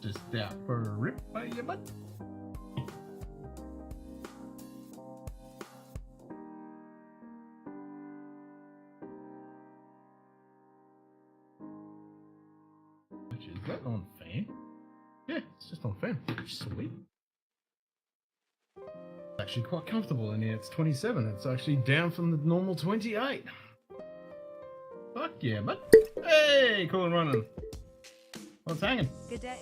Just out for a rip, are you, bud? Is that on fan? Yeah, it's just on fan. Sweet. It's actually quite comfortable in here. It's 27. It's actually down from the normal 28. Fuck yeah, bud. Hey, cool and running. What's hanging? Good day.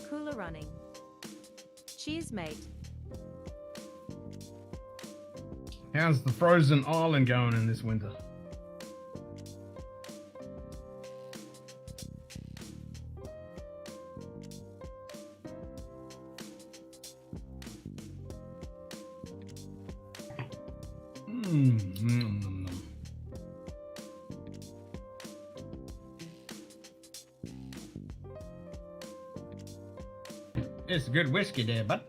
Cooler running. Cheers, mate. How's the frozen island going in this winter? It's good whiskey there, bud.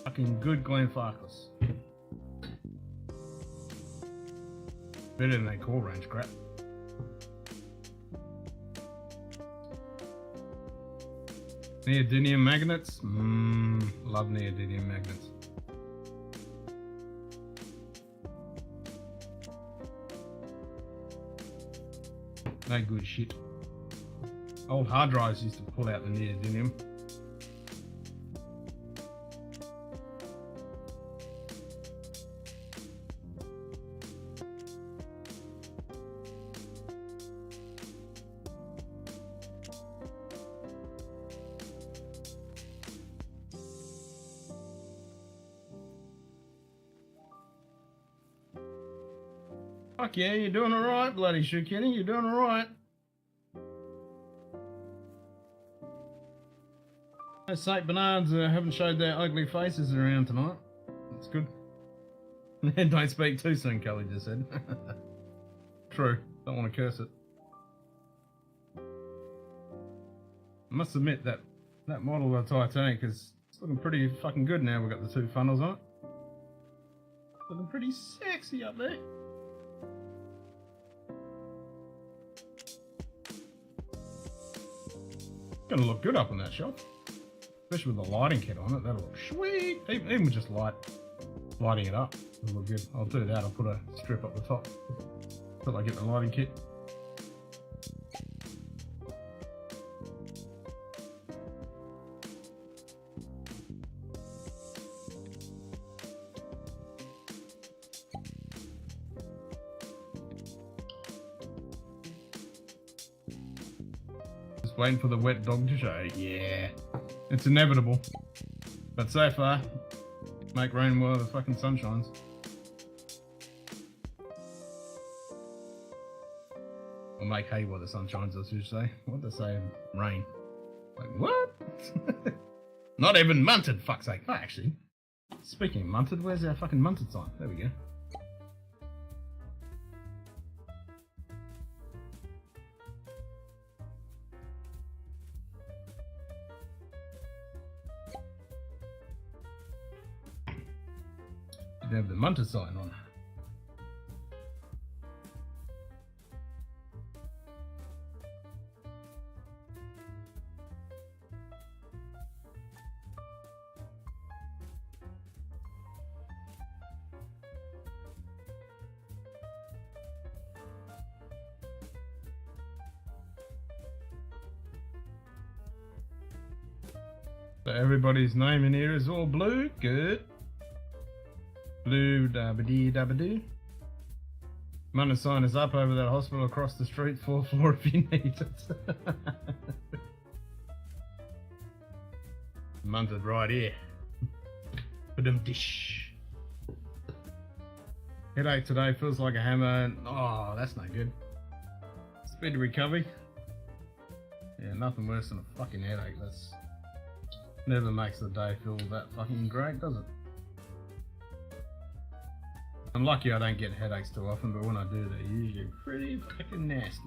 Fucking good Glenfarclas. Better than that core range crap. Neodymium magnets? Love neodymium magnets. No good shit. Old hard drives used to pull out the neodymium. Fuck yeah, you're doing alright, bloody shit, Kenny. You're doing alright. Those St. Bernards haven't showed their ugly faces around tonight. That's good. Don't speak too soon, Kelly just said. True. Don't want to curse it. I must admit that model of the Titanic is looking pretty fucking good now. We've got the two funnels on it. Looking pretty sexy up there. Gonna look good up on that shelf. Especially with the lighting kit on it, that'll look sweet. Even with just lighting it up, it'll look good. I'll do that, I'll put a strip up the top until I get the lighting kit. Just waiting for the wet dog to show. Yeah. It's inevitable. But so far, make rain while the fucking sun shines. Or make hay while the sun shines, I should say. What did I say? Rain. Like, what? Not even Munted, fuck's sake. Oh, actually, speaking of Munted, where's our fucking Munted sign? There we go. They have the Munted sign on. So everybody's name in here is all blue. Good. Blue dabba-dee dabba-doo. Munted sign is up over that hospital across the street, 4th floor if you need it. Munted right here. Ba-dum dish. Headache today, feels like a hammer. Oh, that's no good. Speedy recovery. Yeah, nothing worse than a fucking headache. That's never makes the day feel that fucking great, does it? I'm lucky I don't get headaches too often, but when I do, they're usually pretty fucking nasty.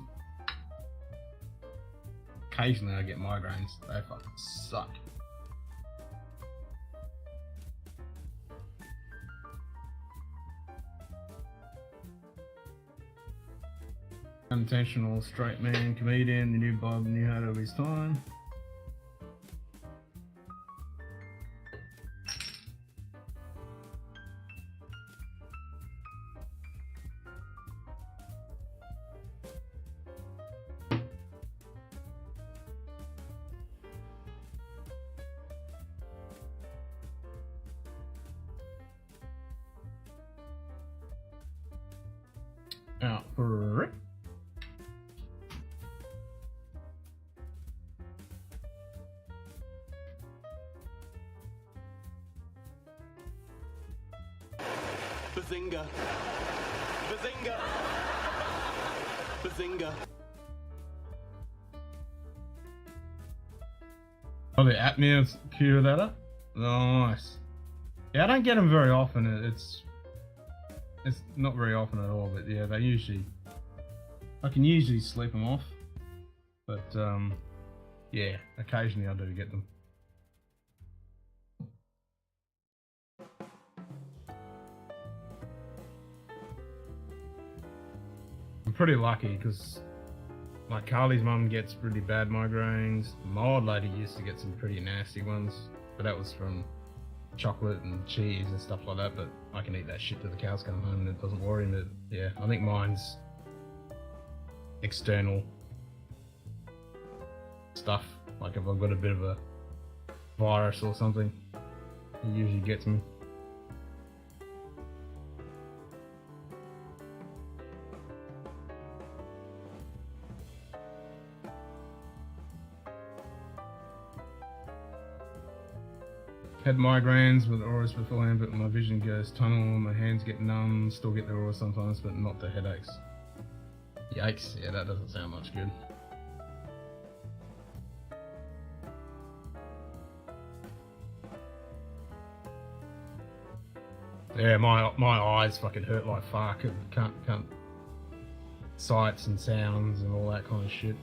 Occasionally I get migraines. They fucking suck. Unintentional straight man comedian, the new Bob knew how to have his time. out for it. Bazinga! Bazinga! Bazinga! Oh, the apnea cure that. Nice. Yeah, I don't get them very often. It's not very often at all, but yeah, they usually, I can usually sleep them off, but yeah, occasionally I do get them. I'm pretty lucky because like Carly's mum gets pretty bad migraines. My old lady used to get some pretty nasty ones, but that was from chocolate and cheese and stuff like that, but I can eat that shit till the cows come home and it doesn't worry me. Yeah, I think mine's external stuff. Like if I've got a bit of a virus or something, it usually gets me. Had migraines with auras beforehand, but my vision goes tunnel, my hands get numb, still get the aura sometimes, but not the headaches. Yikes, yeah, that doesn't sound much good. Yeah, my eyes fucking hurt like fuck. Can't sights and sounds and all that kind of shit.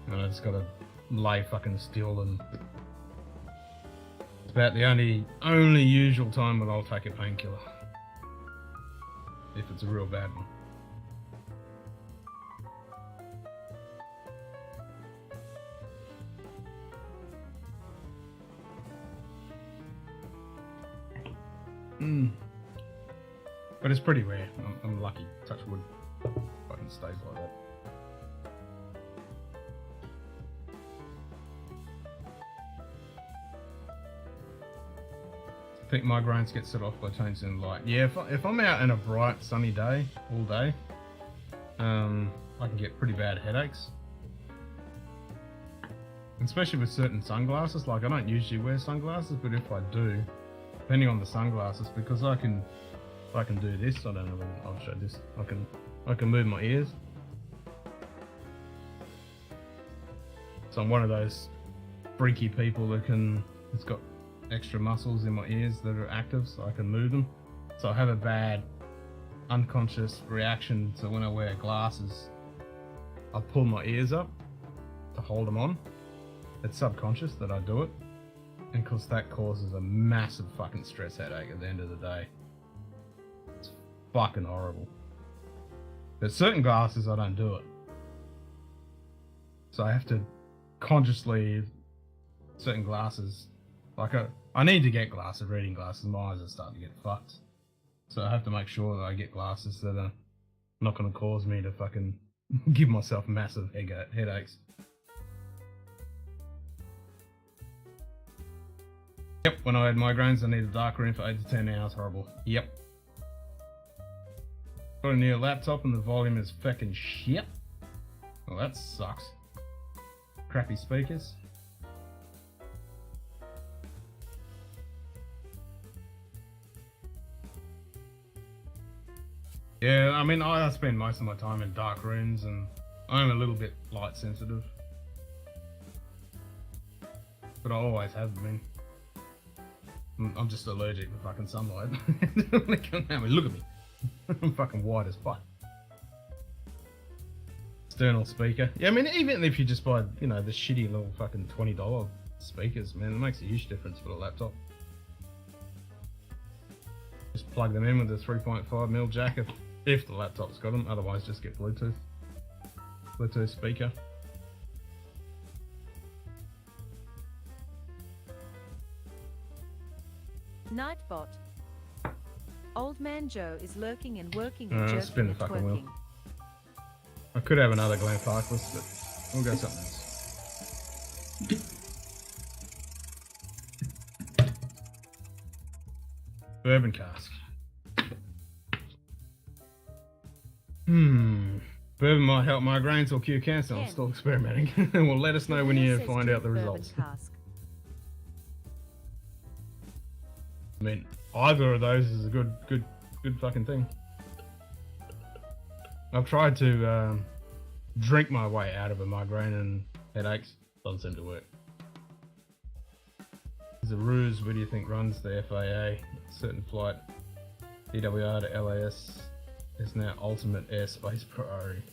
And I just gotta lay fucking still, and it's about the only usual time when I'll take a painkiller. If it's a real bad one. But it's pretty rare. I'm lucky, touch wood, fucking stays like that. I think migraines get set off by changing light. Yeah, if I'm out in a bright sunny day, all day, I can get pretty bad headaches. Especially with certain sunglasses. Like I don't usually wear sunglasses, but if I do, depending on the sunglasses, because I can do this. I don't know whether I'll show this. I can move my ears. So I'm one of those freaky people that's got extra muscles in my ears that are active, so I can move them. So I have a bad unconscious reaction to when I wear glasses. I pull my ears up to hold them on. It's subconscious that I do it, and because that causes a massive fucking stress headache at the end of the day. It's fucking horrible. But certain glasses I don't do it, so I have to consciously, certain glasses, like I need to get glasses, reading glasses. My eyes are starting to get fucked, so I have to make sure that I get glasses that are not going to cause me to fucking give myself massive headaches. Yep, when I had migraines, I needed a dark room for 8 to 10 hours. Horrible. Yep. Got a new laptop and the volume is fucking shit. Well, that sucks. Crappy speakers. Yeah, I mean, I spend most of my time in dark rooms, and I'm a little bit light sensitive. But I always have been. I'm just allergic to fucking sunlight. Look at me. I'm fucking white as fuck. External speaker. Yeah, I mean, even if you just buy, the shitty little fucking $20 speakers, man, it makes a huge difference for the laptop. Just plug them in with a 3.5mm jack if the laptop's got them. Otherwise, just get Bluetooth speaker. Nightbot. Old man Joe is lurking and working and jerking spin the and fucking wheel. twerking. I could have another Glen Farkless, but we'll go something else. Bourbon cask. Bourbon might help migraines or cure cancer. I'm Ken. still experimenting. Well, let us know when you Says find out drink the bourbon results. cask. I mean, either of those is a good fucking thing. I've tried to drink my way out of a migraine and headaches. Doesn't seem to work. There's a ruse. Where do you think runs the FAA? Certain flight DWR to LAS is now ultimate airspace priority.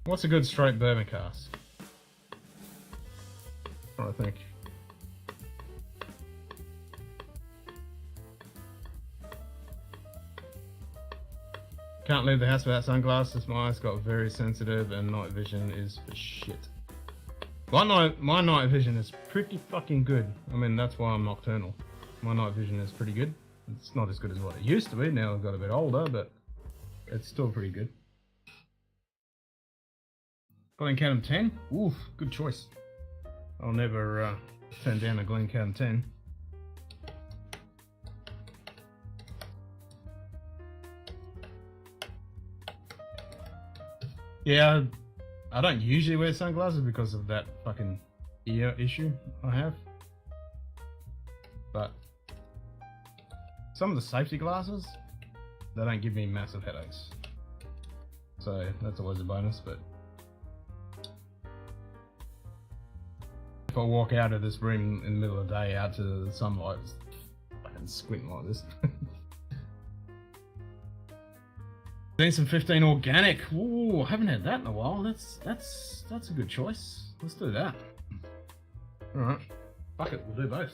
What's a good straight bourbon cask? Trying to think. Can't leave the house without sunglasses. My eyes got very sensitive and night vision is for shit. My night vision is pretty fucking good. I mean, that's why I'm nocturnal. My night vision is pretty good. It's not as good as what it used to be. Now I've got a bit older, but it's still pretty good. Glencairn 10? Oof, good choice. I'll never turn down a Glencairn 10. Yeah, I don't usually wear sunglasses because of that fucking ear issue I have. But some of the safety glasses, they don't give me massive headaches. So that's always a bonus, but if I walk out of this room in the middle of the day out to the sunlight, it's fucking squinting like this. Some 15 organic. Ooh, I haven't had that in a while. That's a good choice. Let's do that. Alright. Fuck it, we'll do both.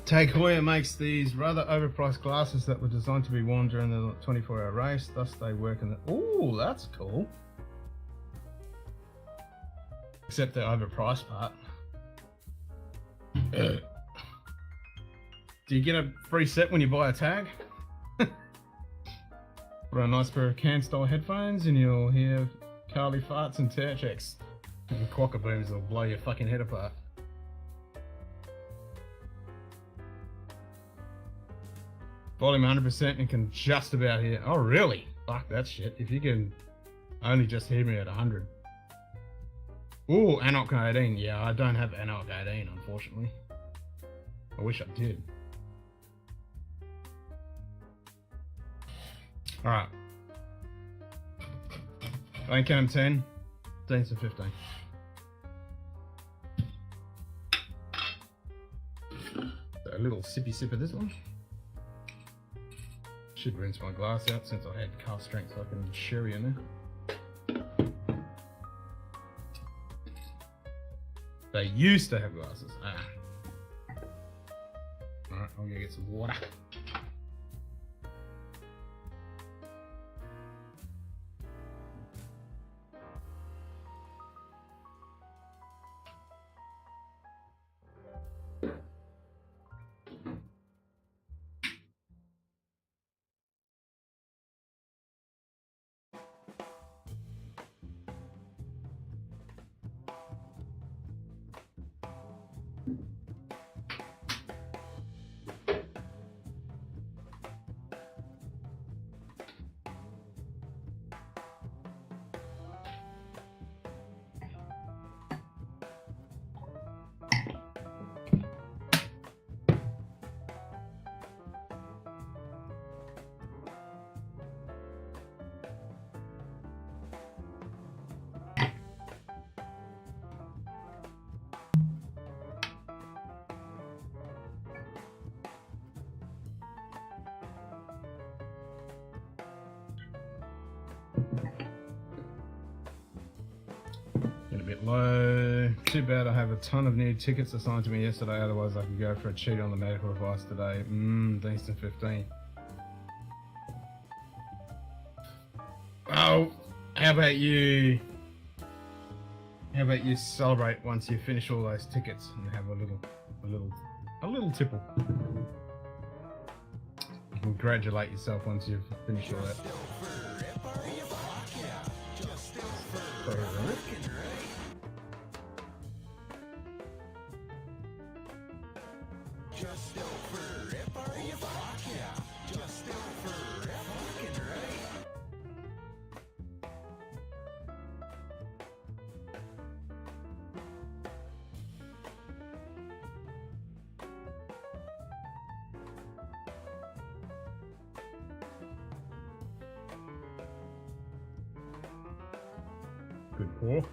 Tag Heuer makes these rather overpriced glasses that were designed to be worn during the 24-hour race, thus they work in the... Ooh, that's cool. Except the overpriced part. Do you get a free set when you buy a tag? For a nice pair of can-style headphones and you'll hear Carly farts and tear checks. And quokka booms will blow your fucking head apart. Volume 100% and can just about hear. Oh, really? Fuck that shit. If you can only just hear me at 100. Ooh, Anok 18. Yeah, I don't have Anok 18, unfortunately. I wish I did. Alright. Glencairn 10. 10 to 15. So a little sippy sip of this one. Should rinse my glass out since I had calf strength fucking sherry in there. They used to have glasses. Alright, I'm gonna get some water. bit low. Too bad I have a ton of new tickets assigned to me yesterday, otherwise I could go for a cheat on the medical advice today. Thanks to 15. Oh, how about you celebrate once you finish all those tickets and have a little tipple. Congratulate yourself once you've finished all that. Good pour.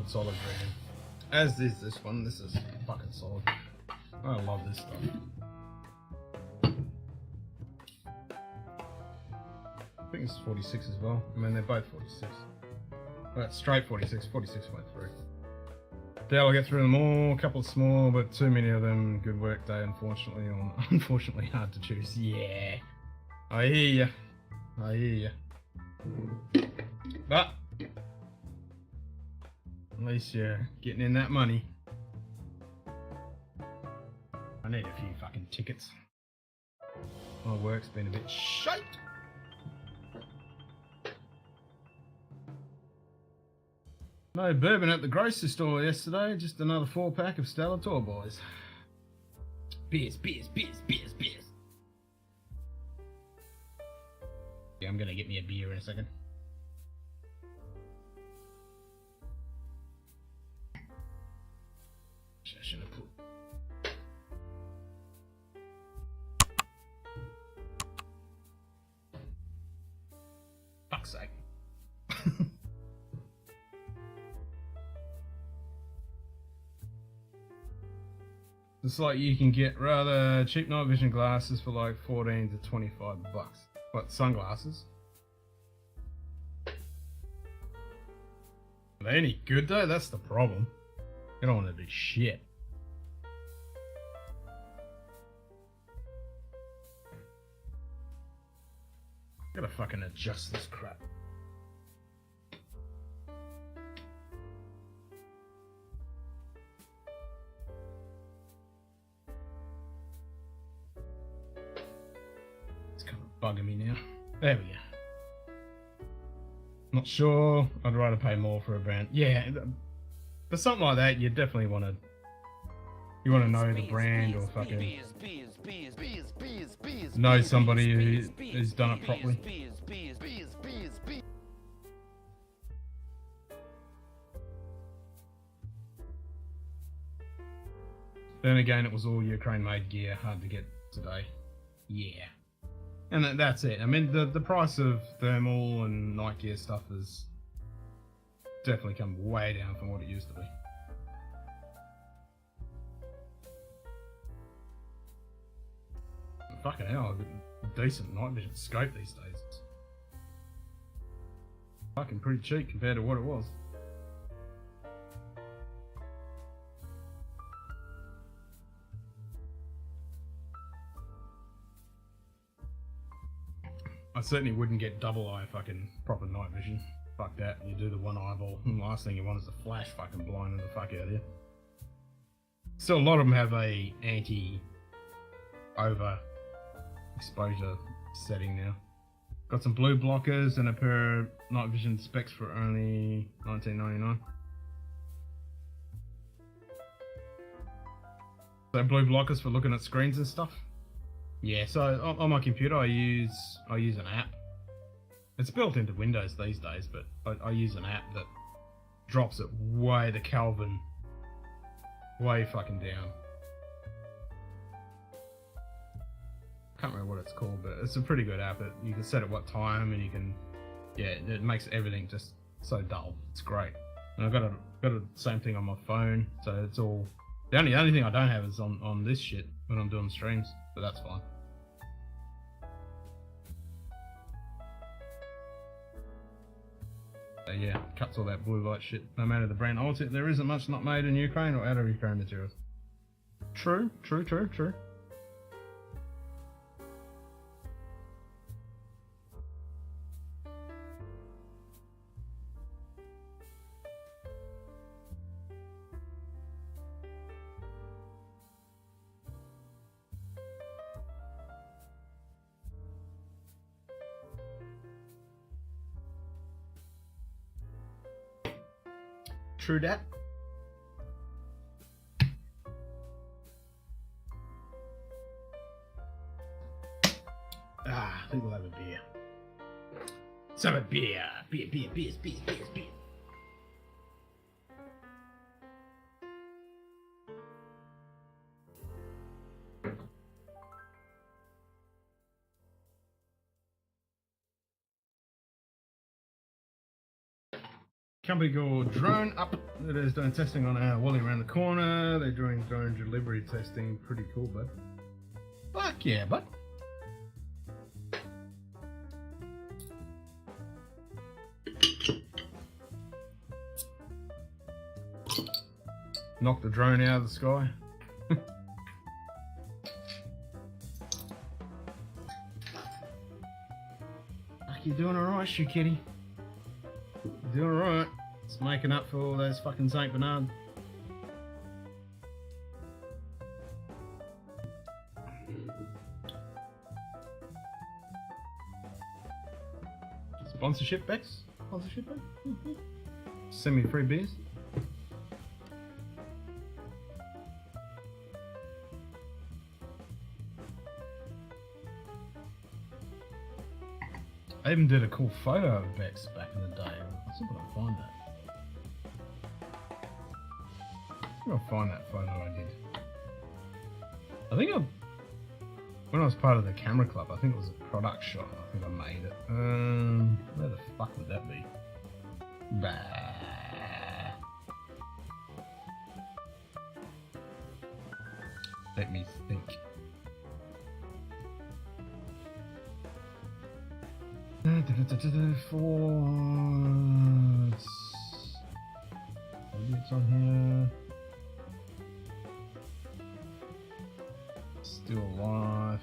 Solid brand. As is this one. This is fucking solid. I love this stuff. I think it's 46 as well. I mean, they're both 46. But straight 46, 46.3. I'll get through them all. A couple of small, but too many of them. Good work day, unfortunately. Or unfortunately, hard to choose. Yeah. I hear ya. But at least you're getting in that money. I need a few fucking tickets. My work's been a bit shite. No bourbon at the grocery store yesterday, just another 4-pack of Stella Tall Boys. Beers. Yeah, I'm gonna get me a beer in a second. I shouldn't have put. Fuck's sake. It's like you can get rather cheap night vision glasses for like 14 to 25 bucks. What, sunglasses? Are they any good though? That's the problem. You don't want to do shit. Gotta fucking adjust this crap. Bugging me now. There we go. Not sure. I'd rather pay more for a brand. Yeah, for something like that, you definitely want to. You want to know the brand or fucking know somebody who's done it properly. Then again, it was all Ukraine-made gear, hard to get today. Yeah. And that's it. I mean, the price of thermal and night gear stuff has definitely come way down from what it used to be. Fucking hell, a decent night vision scope these days. It's fucking pretty cheap compared to what it was. I certainly wouldn't get double eye fucking proper night vision. Fuck that. You do the one eyeball, and the last thing you want is the flash fucking blinding the fuck out of you. Still, a lot of them have a anti-over exposure setting now. Got some blue blockers and a pair of night vision specs for only $19.99. So blue blockers for looking at screens and stuff. Yeah, so on my computer I use an app. It's built into Windows these days, but I use an app that drops it way the Kelvin way fucking down. Can't remember what it's called, but it's a pretty good app. You can set it what time, and you can, yeah, it makes everything just so dull. It's great. And I've got the same thing on my phone, so it's all. The only thing I don't have is on this shit when I'm doing streams, but that's fine. So yeah, cuts all that blue light shit, no matter the brand. Oh, there isn't much not made in Ukraine or out of Ukraine materials. True. True that. I think we'll have a beer. Let's have a beer. Beers. Company called Drone Up that is doing testing on our Wally around the corner. They're doing drone delivery testing. Pretty cool, bud. Fuck yeah, bud. Knock the drone out of the sky. Fuck, you doing alright, shoe kitty? You're doing alright. It's making up for all those fucking Saint Bernard. Sponsorship, Bex? Sponsorship, Bex? Send me free beers. I even did a cool photo of Bex back in the day. Let's see if I can find that. I'll find that photo I did. I think when I was part of the camera club, I think it was a product shot. I think I made it. Where the fuck would that be? Bah. Let me think. Maybe it's on here. Still alive.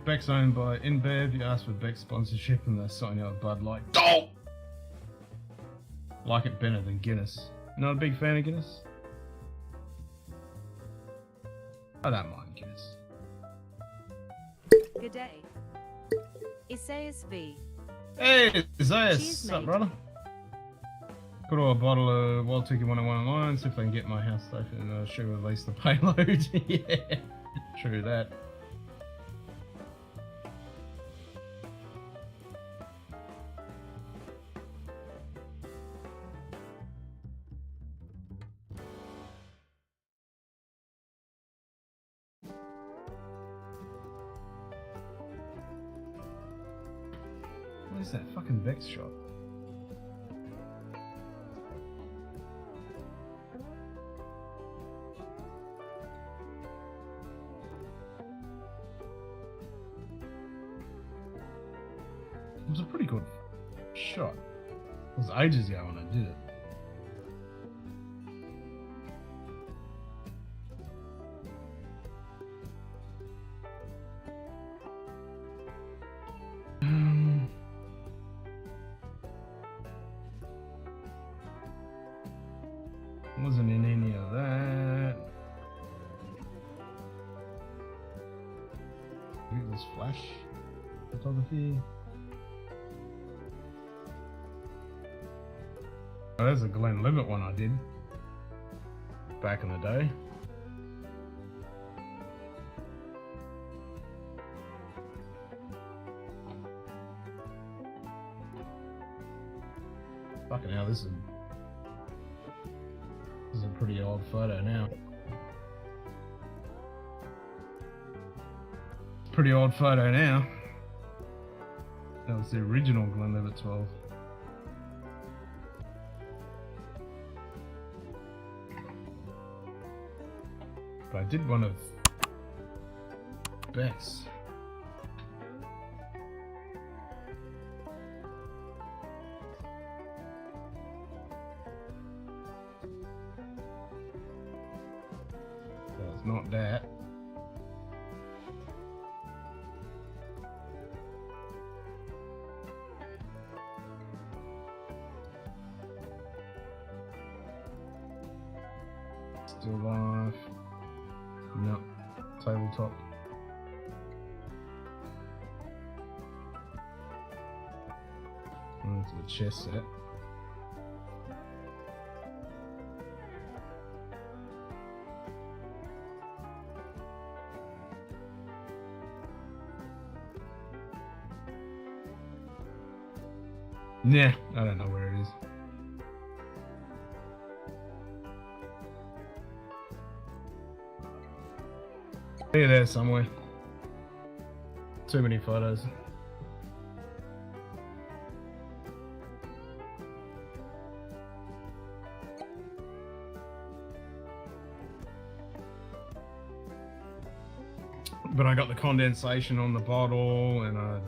Beck's owned by InBev. You asked for Beck's sponsorship and they're signing up Bud Light. Oh! Like it better than Guinness. Not a big fan of Guinness? I don't mind Guinness. Good day. Isaias V. Hey, Isaias. Cheers, What's up, mate. brother? Put a bottle of Wild Turkey 101 online, see if I can get my house safe and should release the payload. Yeah, true that. Where's that fucking Vex shot? It was a pretty good shot. It was ages ago when I did it. Wasn't in any of that. Maybe it was flash photography. Oh, there's a Glenn Limit one I did back in the day. Fucking hell, this is a pretty old photo now. Pretty old photo now. That was the original Glenlivet 12. But I did one of Beck's. So it's not that. Still live. No. Tabletop. Into the chess set. Nah, I don't know where it is. Here, there somewhere. Too many photos. But I got the condensation on the bottle, and I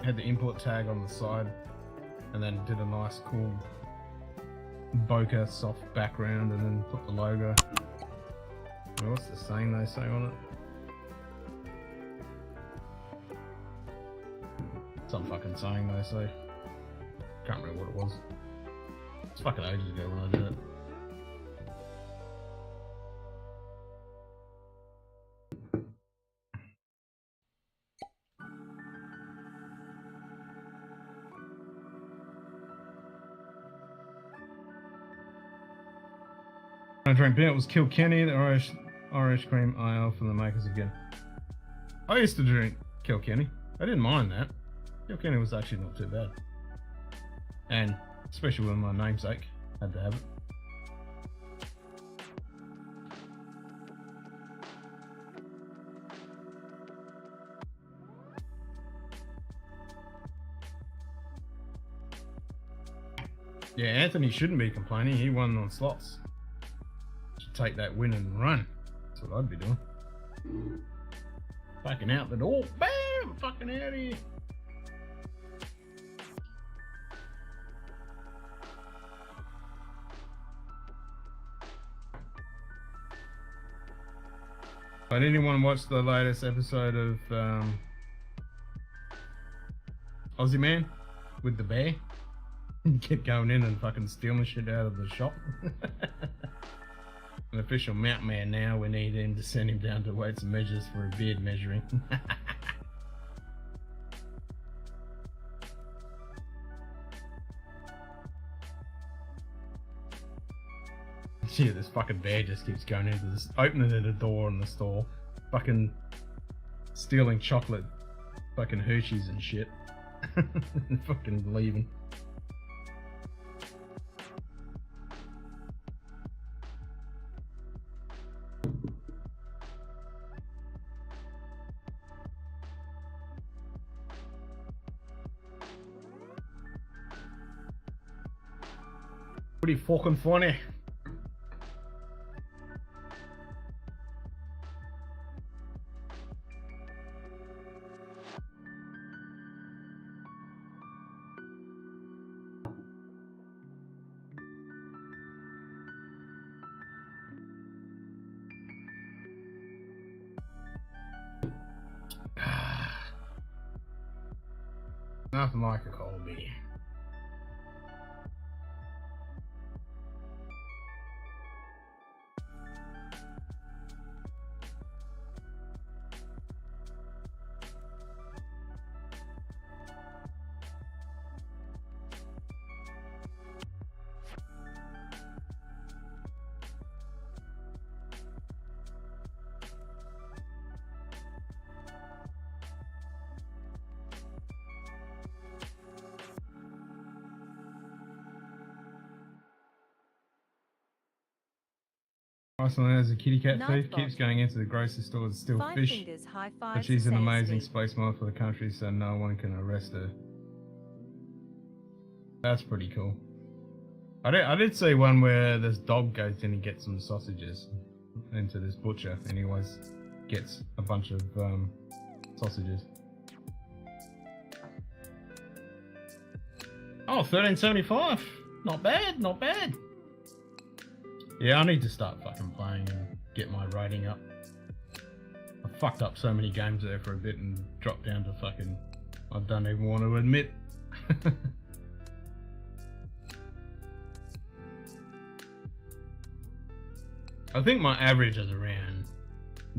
had the import tag on the side, and then did a nice cool bokeh soft background, and then put the logo. What's the saying they say on it? Some fucking saying they say. Can't remember what it was. It's fucking ages ago when I did it. I drank beer. It was Kilkenny, the Irish cream ale from the makers again. I used to drink Kilkenny. I didn't mind that. Kilkenny was actually not too bad. And especially with my namesake, had to have it. Yeah, Anthony shouldn't be complaining. He won on slots. Should take that win and run. That's what I'd be doing. Fucking out the door. Bam! Fucking out of here. Did anyone watch the latest episode of Aussie Man with the bear? Kept going in and fucking stealing shit out of the shop. An official mount man now. We need him to send him down to weights and measures for a beard measuring. Gee, this fucking bear just keeps going into this, opening the door in the store, fucking stealing chocolate, fucking Hershey's and shit, and fucking leaving. Pretty fucking funny. Nothing like a cold beer. Iceland has a kitty cat thief, Nightbot. keeps going into the grocery store to steal Five fish, fingers high five. but she's an amazing space model for the country, so no one can arrest her. That's pretty cool. I did see one where this dog goes in and gets some sausages into this butcher, and he always gets a bunch of sausages. Oh, 1375. Not bad, not bad. Yeah, I need to start fucking playing and get my rating up. I fucked up so many games there for a bit and dropped down to fucking... I don't even want to admit. I think my average is around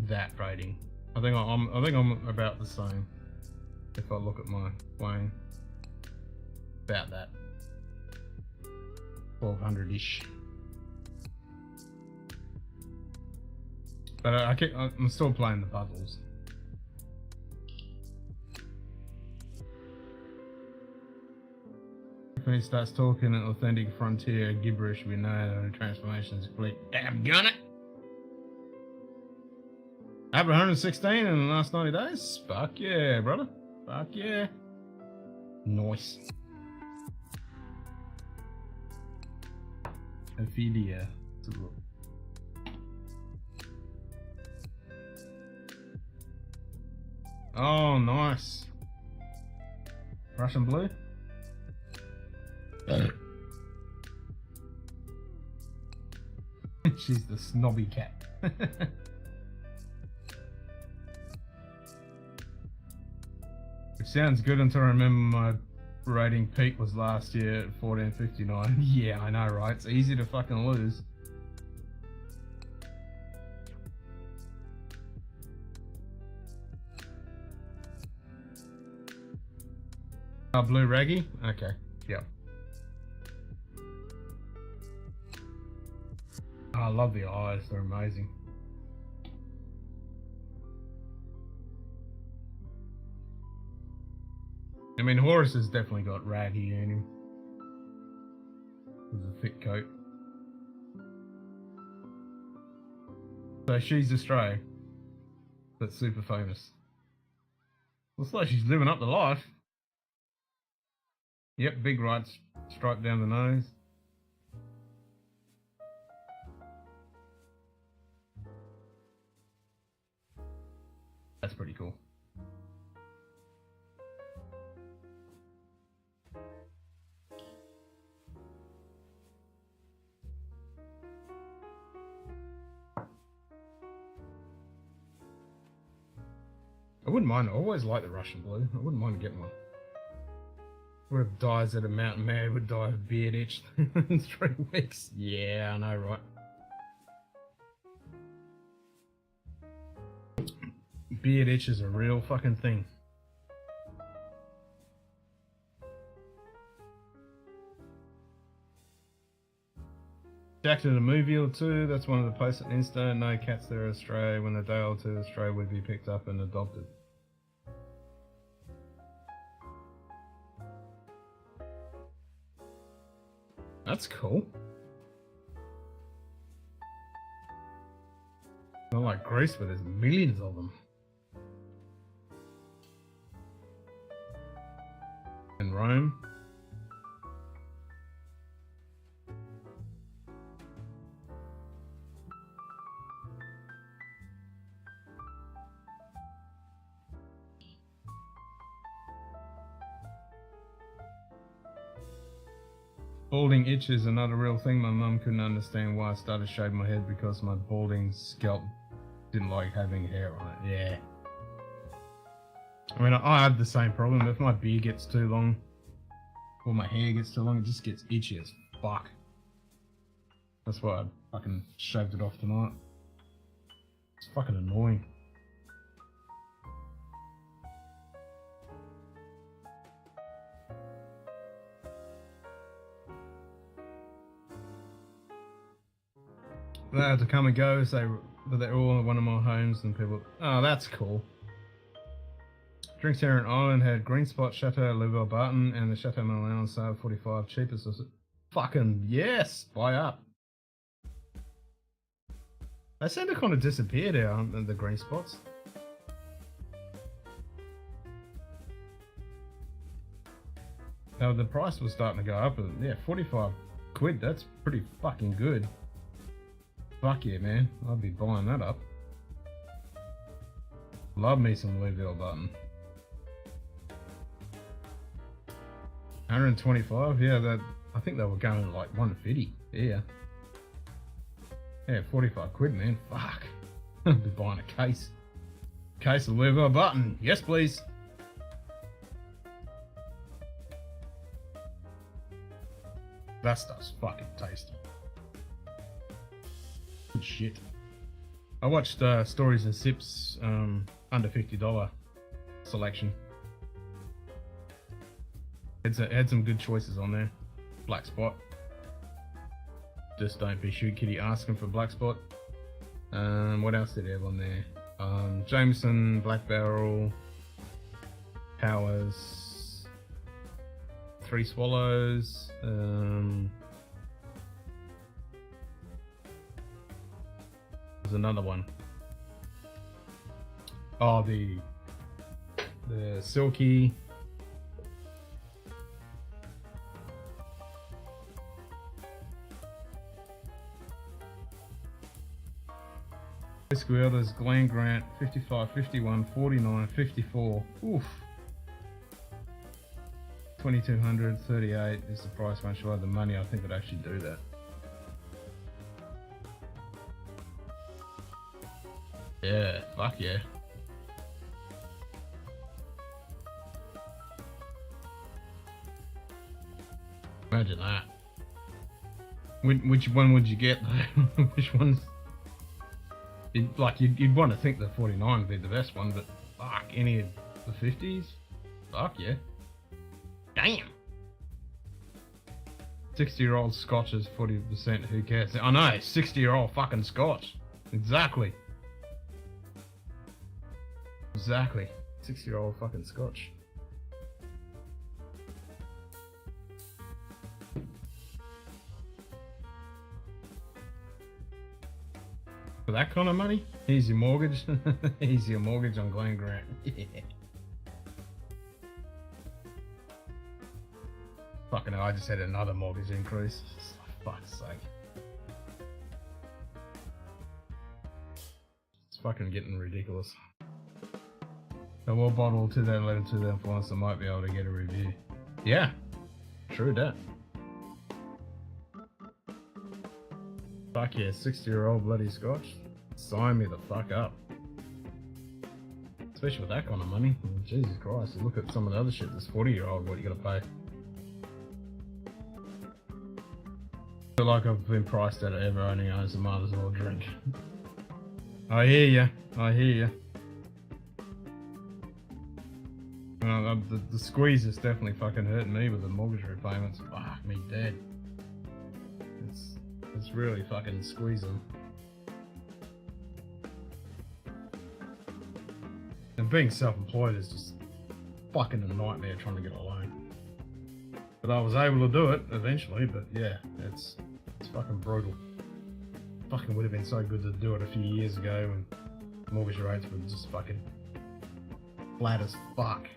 that rating. I think I'm about the same. If I look at my playing, about that 1200-ish. But I'm still playing the puzzles. When he starts talking an authentic frontier gibberish, we know the transformation is complete. Damn gun it! Over 116 in the last 90 days? Fuck yeah, brother. Fuck yeah. Nice. Ophelia. Oh, nice. Russian blue? She's the snobby cat. It sounds good until I remember my rating peak was last year at 1459. Yeah, I know, right? It's easy to fucking lose. Blue raggy? Okay, yep. Oh, I love the eyes, they're amazing. I mean, Horus has definitely got raggy in him. With a thick coat. So she's a stray, but super famous. Looks like she's living up the life. Yep, big right stripe down the nose. That's pretty cool. I wouldn't mind, I always like the Russian blue. I wouldn't mind getting one. Whoever dies at a mountain man would die of beard itch in 3 weeks. Yeah, I know, right? Beard itch is a real fucking thing. Jack did a movie or two. That's one of the posts at Insta. No cats there are stray. When a day or two, the stray would be picked up and adopted. That's cool. Not like Greece, but there's millions of them. In Rome. Balding itch is another real thing. My mum couldn't understand why I started shaving my head because my balding scalp didn't like having hair on it. Yeah. I mean, I have the same problem. If my beard gets too long, or my hair gets too long, it just gets itchy as fuck. That's why I fucking shaved it off tonight. It's fucking annoying. They had to come and go, but they're all in one of my homes and people... Oh, that's cool. Drinks here in Ireland had Green Spot, Chateau Louvel Barton, and the Chateau Milan on sale 45 cheapest. Fucking yes! Buy up. They seem to kind of disappear there, the green spots. Now the price was starting to go up, and yeah, 45 quid, that's pretty fucking good. Fuck yeah, man. I'd be buying that up. Love me some Louisville button. 125, yeah, that I think they were going like 150. Yeah. Yeah, 45 quid, man. Fuck. I'd be buying a case. Case of Louisville button. Yes, please. That stuff's fucking tasty. Good shit. I watched Stories and Sips under $50 selection. Had some good choices on there. Black Spot. Just don't be shoot kitty asking for Black Spot. What else did it have on there? Jameson, Black Barrel, Powers, Three Swallows. There's another one. Oh, the Silky. Others, Glen Grant, 55, 51, 49, 54. Oof. 2200, 38 is the price. Once you had the money, I think I'd actually do that. Yeah, fuck yeah. Imagine that. Which one would you get though? Which one's... You'd want to think the 49 would be the best one, but fuck, any of the 50s? Fuck yeah. Damn. 60-year-old Scotch is 40%, who cares? I know, 60-year-old fucking Scotch. Exactly. Exactly. 60-year-old fucking Scotch. For that kind of money? Here's your mortgage. Here's your mortgage on Glen Grant. Yeah. Fucking hell, I just had another mortgage increase. For fuck's sake. It's fucking getting ridiculous. So we'll bottle 2011, 2004, so I might be able to get a review. Yeah, true that. Fuck yeah, 60-year-old bloody Scotch. Sign me the fuck up. Especially with that kind of money. Jesus Christ, you look at some of the other shit that's 40-year-old, what you gotta pay. I feel like I've been priced out of ever owning own, so might as well drink. I hear ya, I hear ya. The squeeze is definitely fucking hurting me with the mortgage repayments. Fuck me dead. It's really fucking squeezing. And being self-employed is just fucking a nightmare trying to get a loan. But I was able to do it eventually, but yeah, it's fucking brutal. Fucking would have been so good to do it a few years ago when mortgage rates were just fucking flat as fuck.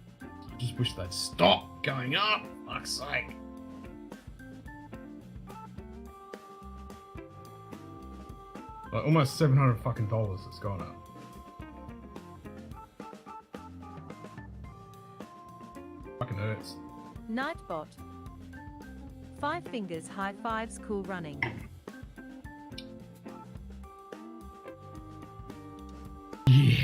I just wish they'd stop going up, fuck's sake. Like almost $700 fucking dollars it's gone up. Fucking hurts. Nightbot. 5 fingers high fives, cool running. Yeah,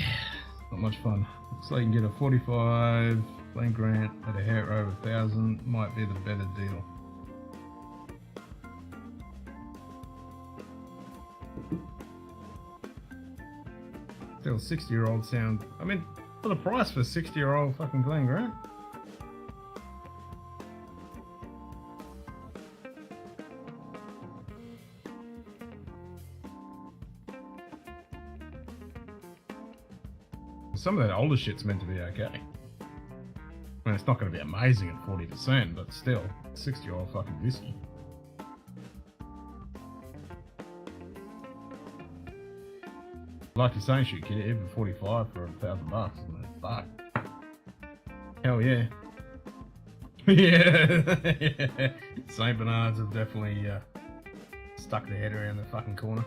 not much fun. Looks like you can get a 45 Glen Grant at a hair over 1,000. Might be the better deal. Still 60-year-old sound. I mean, for the price for 60-year-old fucking Glen Grant. Some of that older shit's meant to be okay. I mean, it's not going to be amazing at 40%, but still, 60-year-old fucking whiskey. Like you're saying, shoot, kid, even 45 for $1,000. I'm like, fuck. Hell yeah. Yeah. St. Bernards have definitely stuck their head around the fucking corner.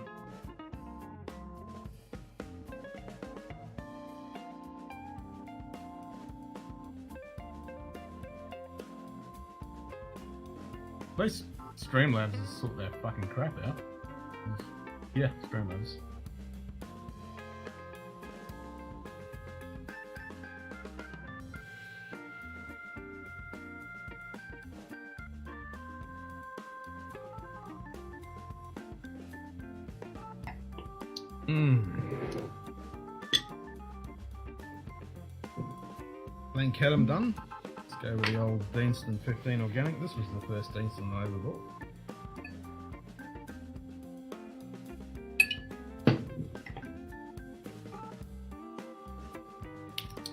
At least Streamlabs has sort that fucking crap out. Yeah, Streamlabs. Then Callum done. Let's go with the old Deanston 15 organic. This was the first Deanston I ever bought.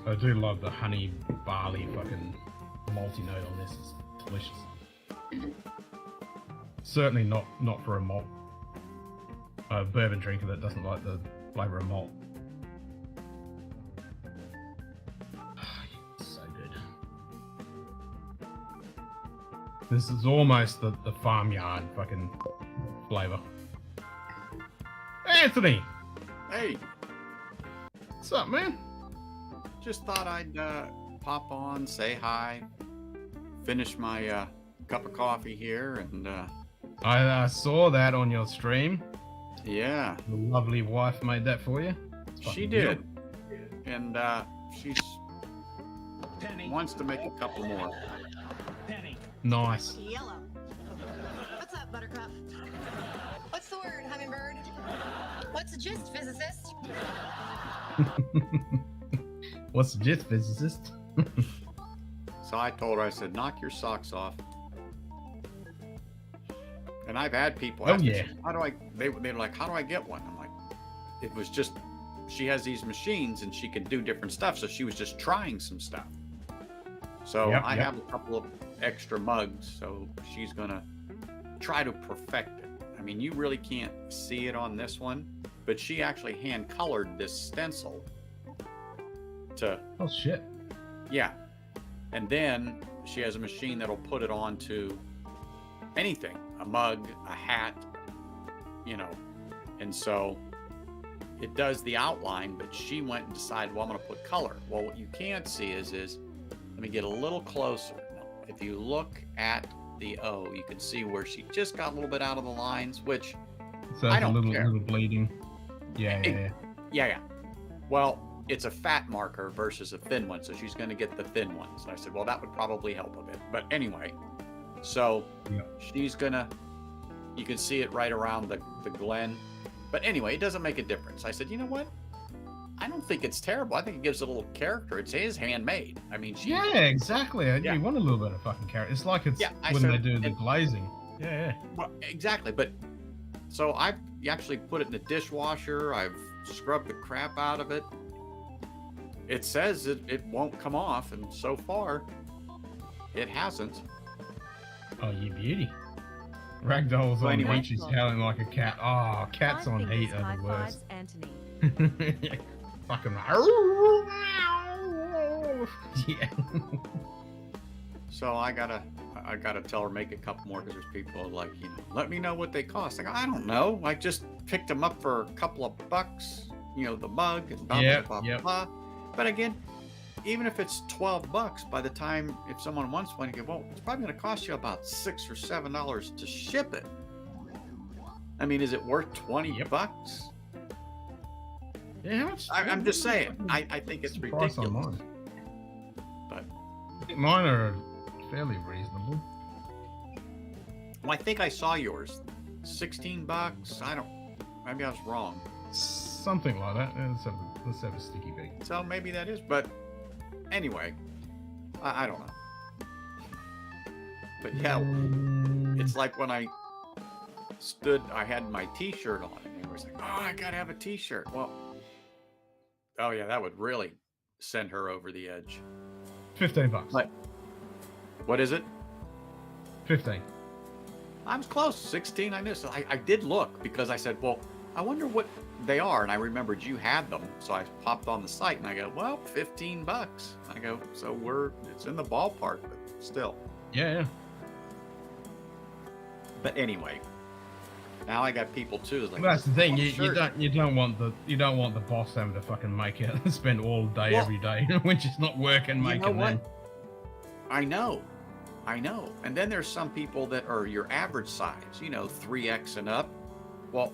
I do love the honey barley fucking malty note on this. It's delicious. Certainly not for a malt. A bourbon drinker that doesn't like the flavour of malt. So good. This is almost the farmyard fucking flavour. Anthony! Hey, What's up, man? just thought I'd pop on, say hi, finish my cup of coffee here, and I saw that on your stream. yeah, The lovely wife made that for you. It's she fucking did, and she Penny. wants to make a couple more. Penny. nice. Yellow. What's up, Buttercup? What's the word, Hummingbird? What's the gist, physicist? What's the gist, physicist? So I told her, I said, knock your socks off. And I've had people Oh, ask me, yeah. how do I, they were like, how do I get one? I'm like, it was just, she has these machines and she can do different stuff. So she was just trying some stuff. So Yep, I yep. have a couple of extra mugs. So she's going to try to perfect it. I mean, you really can't see it on this one, but she actually hand colored this stencil to, Oh shit. yeah. And then she has a machine that'll put it onto anything, a mug, a hat, you know. And so it does the outline, but she went and decided, well, I'm going to put color. Well, what you can't see is let me get a little closer. If you look at the O, you can see where she just got a little bit out of the lines, which So I it's a don't little, care. little bleeding. Yeah, yeah, yeah. yeah. Well, it's a fat marker versus a thin one, so she's going to get the thin ones. And I said, well, that would probably help a bit. But anyway, so she's going to, you can see it right around the Glen. But anyway, it doesn't make a difference. I said, you know what? I don't think it's terrible. I think it gives it a little character. It is handmade. I mean, she, Yeah, exactly. Yeah. You want a little bit of fucking carrot. It's like it's Yeah, I when they said- do the and- glazing. Yeah, well, exactly. But so I've actually put it in the dishwasher. I've scrubbed the crap out of it. It says it won't come off, and so far, it hasn't. yeah. Oh, you beauty. Ragdoll's Well, on anyway. heat. She's howling like a cat. Oh, cats Five on heat fingers, are high the fives, worst. Anthony. Fucking. Yeah. So I gotta tell her, make a couple more, because there's people like, you know, let me know what they cost. I go, I don't know. I just picked them up for a couple of bucks, you know, the mug and blah, Yep, blah, blah, yep. blah. But again, even if it's $12, by the time, if someone wants one, you go, well, it's probably going to cost you about $6 or $7 to ship it. I mean, is it worth 20 Yep. bucks? Yeah, how much? I'm just saying. I think it's What's the price on ridiculous. mine? But I think mine are fairly reasonable. well, I think I saw yours. $16. I don't. Maybe I was wrong. Something like that. Yeah, let's have a sticky pig. So maybe that is. But anyway, I don't know. But yeah, it's like when I stood, I had my T-shirt on, and they was like, "Oh, I gotta have a T-shirt." Well, oh yeah, that would really send her over the edge. $15. But what is it? 15. I was close. 16. I missed. I did look because I said, "Well, I wonder what they are, and I remembered you had them, so I popped on the site and I go, well, $15. I go, so it's in the ballpark, but still. Yeah. But anyway, now I got people too. Like, Well, that's the thing. "Oh, You shirt." don't want the boss having to fucking make it and spend all day Well, every day when she's not working You making know what? them. I know. And then there's some people that are your average size, 3X and up. Well,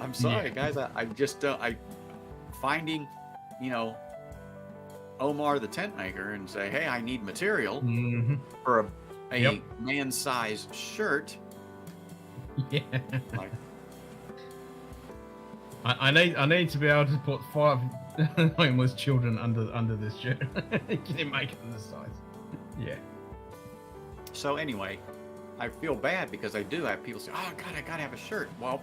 I'm sorry, guys. I just finding, Omar the tent maker and say, hey, I need material for a man-size shirt. Yeah. Like, I need to be able to put 5 homeless children under this shirt. Can you make it this size? Yeah. so anyway, I feel bad because I do have people say, oh God, I gotta have a shirt. Well,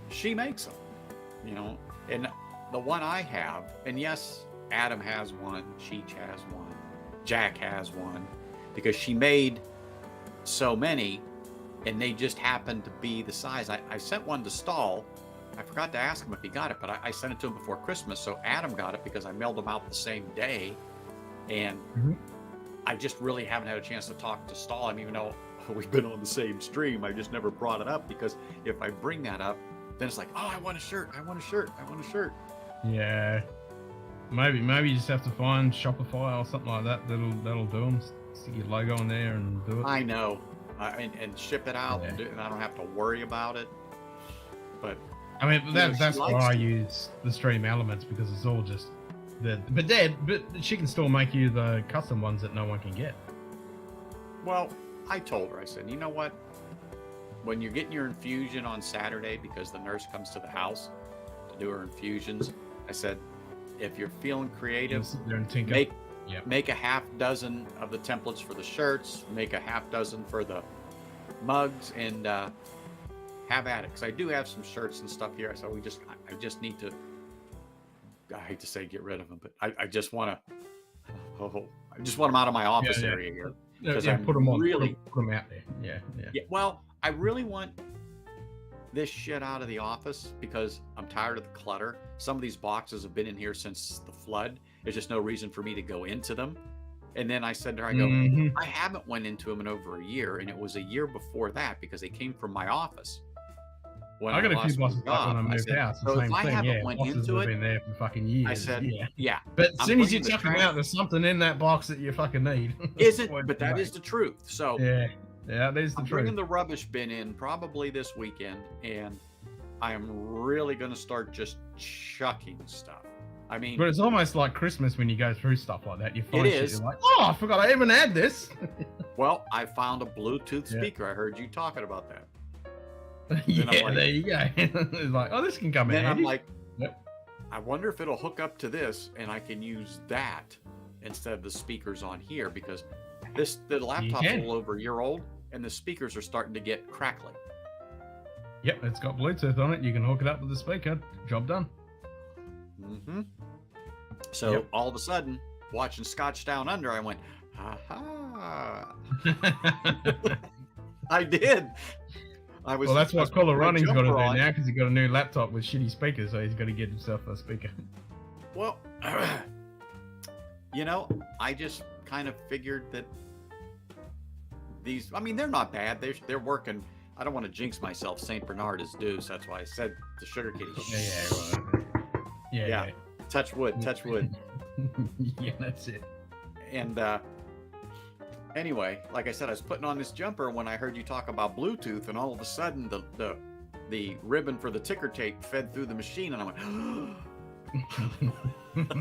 she makes them, and the one I have, and yes, Adam has one, Cheech has one, Jack has one, because she made so many and they just happened to be the size. I sent one to Stahl. I forgot to ask him if he got it, but I sent it to him before Christmas, so Adam got it because I mailed them out the same day. And I just really haven't had a chance to talk to Stahl. I mean, even though we've been on the same stream, I just never brought it up, because if I bring that up, then it's like, oh, I want a shirt, I want a shirt, I want a shirt. Yeah. Maybe you just have to find Shopify or something like that. That'll do them. Stick your logo on there and do it. I know, and ship it out, and I don't have to worry about it. But I mean, that's why I to. use the stream elements, because it's all just but she can still make you the custom ones that no one can get. Well, I told her, I said, you know what? When you're getting your infusion on Saturday, because the nurse comes to the house to do her infusions, I said, if you're feeling creative, Sit there and tinker. make a half dozen of the templates for the shirts, make a half dozen for the mugs, and have at it. Because I do have some shirts and stuff here. So I just need to, I hate to say get rid of them, but I just want to, I just want them out of my office area here. Because Yeah, I'm put them on. really, Put them out there. Yeah. well, I really want this shit out of the office because I'm tired of the clutter. Some of these boxes have been in here since the flood. There's just no reason for me to go into them. And then I said to her, I go, I haven't went into them in over a year, and it was a year before that because they came from my office. When I got a lost few my bosses back when I job, moved said, out. so The if same I thing. haven't Yeah, went bosses into have it, been there for fucking years. I said, yeah. But as I'm soon as you bringing the chuck them trash- out, there's something in that box that you fucking need. But that is the truth. So yeah, that is the I'm truth. bringing the rubbish bin in probably this weekend, and I am really going to start just chucking stuff. I mean, But it's almost like Christmas when you go through stuff like that. You find It shit, is. you're like, oh, I forgot I even had this. well, I found a Bluetooth Yeah. speaker. I heard you talking about that. Yeah, like- there you go. It's like, oh, this can come in Then I'm handy. like, Yep. I wonder if it'll hook up to this and I can use that instead of the speakers on here, because the laptop's a can. little over a year old and the speakers are starting to get crackly. Yep, it's got Bluetooth on it. You can hook it up with the speaker. Job done. So Yep. all of a sudden, watching Scotch Down Under, I went, ha. I did. I was. Well, that's I was what putting my Coloroning's got to do jumper on. now, because he's got a new laptop with shitty speakers, so he's got to get himself a speaker. Well, I just kind of figured that these, I mean, they're not bad. They're working. I don't want to jinx myself. St. Bernard is due, so that's why I said to Sugar Kitty, Yeah. touch wood, touch wood. Yeah, that's it. And anyway, like I said, I was putting on this jumper when I heard you talk about Bluetooth, and all of a sudden the ribbon for the ticker tape fed through the machine, and I went,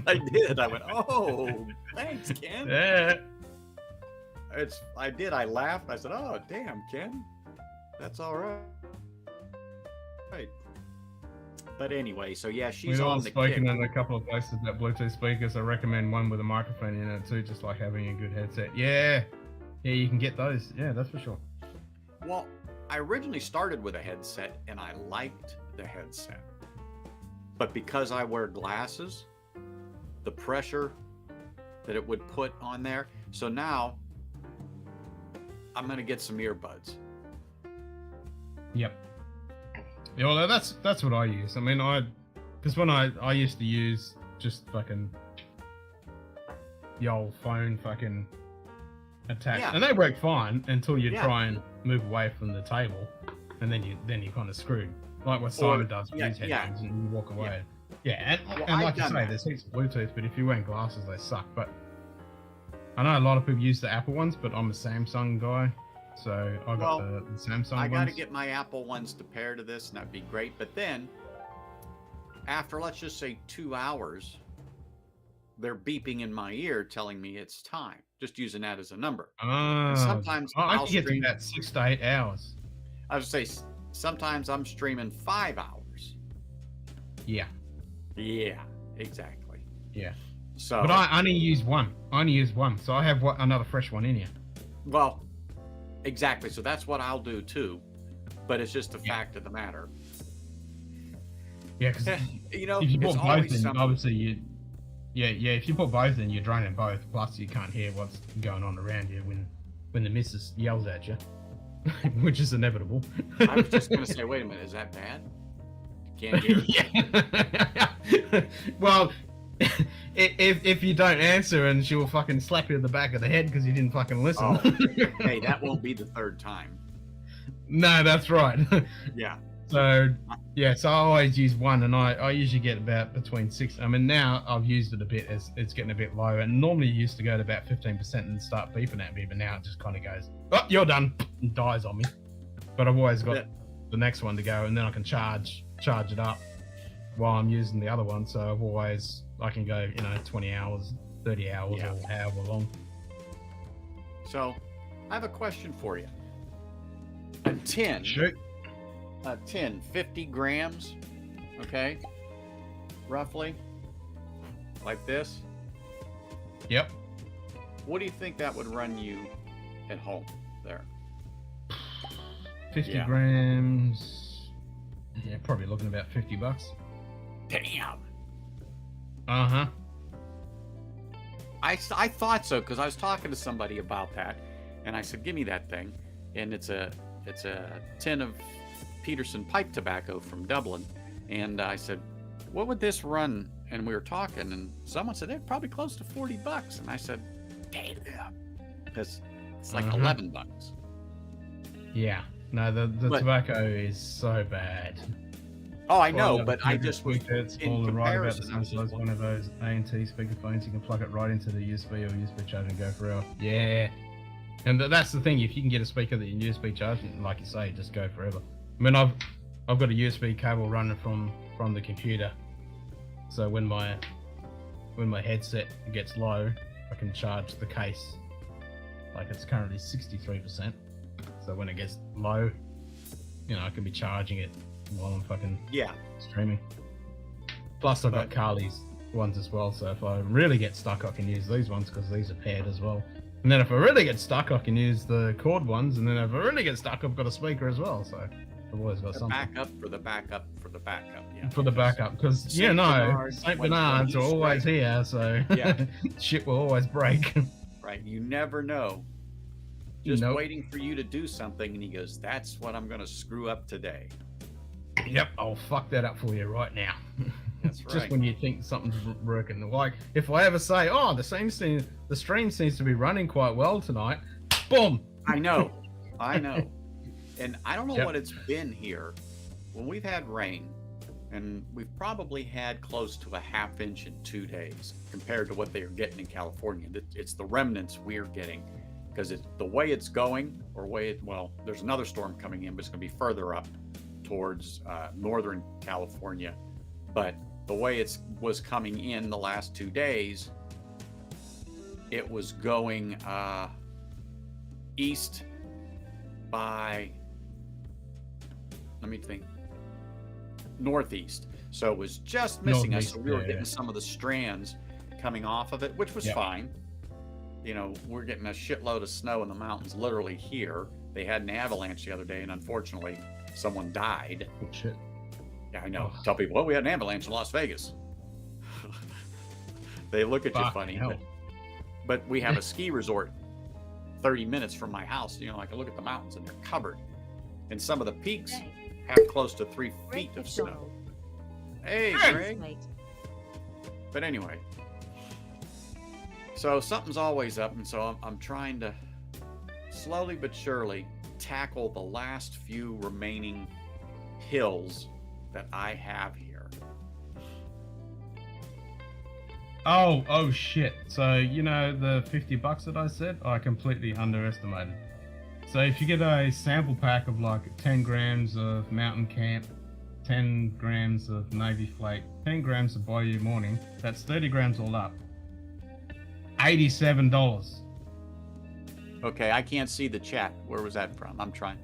I did. I went, oh, thanks, Ken. Yeah. I did. I laughed. I said, oh, damn, Ken. That's all right. Right. But anyway, so yeah, she's We've all on the spoken kick. in a couple of places about Bluetooth speakers. I recommend one with a microphone in it too, just like having a good headset. Yeah, you can get those. Yeah, that's for sure. Well, I originally started with a headset, and I liked the headset. But because I wear glasses, the pressure that it would put on there. So now I'm going to get some earbuds. Yep. Yeah, well, that's what I use. I mean, because when I used to use just fucking the old phone fucking attack, Yeah. and they work fine until you Yeah. try and move away from the table, and then you kind of screwed. Like what Simon does with his headphones, and you walk away. Yeah, Well, and I've like you done say, that. there's heaps of Bluetooth, but if you're wearing glasses, they suck. But I know a lot of people use the Apple ones, but I'm a Samsung guy, so I got the Samsung I ones. got to get my Apple ones to pair to this, and that'd be great. But then, after let's just say 2 hours, they're beeping in my ear telling me it's time. Just using that as a number. And sometimes I I'll can get to stream. about 6 to 8 hours. I would say sometimes I'm streaming 5 hours. Yeah, Yeah, exactly. yeah. So, But I only use one. So I have another fresh one in here. well, exactly. So that's what I'll do too. But it's just a Yeah. fact of the matter. Yeah, because You know, if you it's put both always in, something. obviously if you put both in, you're draining both. Plus, you can't hear what's going on around you when the missus yells at you, which is inevitable. I was just going to say, wait a minute, is that bad? Can't hear. Yeah. Well, if you don't answer, and she will fucking slap you in the back of the head because you didn't fucking listen. Oh, hey, that won't be the third time. No, that's right. Yeah. So yeah, so I always use one, and I usually get about between 6. I mean, now I've used it a bit as it's getting a bit low, and normally it used to go to about 15% and start beeping at me, but now it just kind of goes, oh, you're done, and dies on me. But I've always got the next one to go, and then I can charge it up while I'm using the other one. So I can go 20 hours, 30 hours, or however long. So, I have a question for you. A tin. Shoot. A tin, 50 grams, okay? Roughly. Like this. Yep. What do you think that would run you at home there? 50 Yeah. grams. Yeah, probably looking about $50. Damn. Uh-huh. I thought so because I was talking to somebody about that, and I said, "Give me that thing," and it's a tin of Peterson pipe tobacco from Dublin, and I said, "What would this run?" And we were talking, and someone said they're probably close to $40, and I said, "Damn," because it's like $11. Yeah. No, the But- tobacco is so bad. Oh, I know, Well, but I just was it's in all right about the comparison. I was size. just One of those A&T speakerphones, you can plug it right into the USB or USB charger and go forever. Yeah. And that's the thing. If you can get a speaker that you can USB charge, like you say, just go forever. I mean, I've got a USB cable running from the computer, so when my headset gets low, I can charge the case. Like it's currently 63%, so when it gets low, I can be charging it while I'm fucking streaming. Plus, I've got Carly's ones as well, so if I really get stuck, I can use these ones because these are paired as well. And then if I really get stuck, I can use the cord ones, and then if I really get stuck, I've got a speaker as well, so I've always got the something. backup for the backup for the backup. Yeah. For the backup, because Saint Bernards, St. when Bernards you are always strike. here, so Yeah. shit will always break. Right. You never know. Just Nope. waiting for you to do something, and he goes, "That's what I'm going to screw up today." Yep, I'll fuck that up for you right now. That's Just right. when you think something's working. Like, if I ever say, oh, the stream seems to be running quite well tonight, boom! I know. And I don't know Yep. what it's been here. When we've had rain, and we've probably had close to a half inch in 2 days compared to what they are getting in California. It's the remnants we're getting because the way it's going, there's another storm coming in, but it's going to be further up towards northern California. But the way it was coming in the last 2 days, it was going east by, let me think, northeast. So it was just missing us. So we were getting some of the strands coming off of it, which was fine. We're getting a shitload of snow in the mountains literally here. They had an avalanche the other day, and unfortunately someone died. Oh, shit. Yeah, I know. Tell people, well, we had an avalanche in Las Vegas. They look at you funny. But we have a ski resort 30 minutes from my house. I can look at the mountains and they're covered. And some of the peaks have close to 3 feet Greg of snow. McDonald. Hey, Greg. Greg. Mate. But anyway, so something's always up, and so I'm trying to slowly but surely tackle the last few remaining hills that I have here. Oh shit. So, you know the $50 that I said? I completely underestimated. So if you get a sample pack of like 10 grams of Mountain Camp, 10 grams of Navy Flake, 10 grams of Bayou Morning, that's 30 grams all up. $87. Okay, I can't see the chat. Where was that from? I'm trying.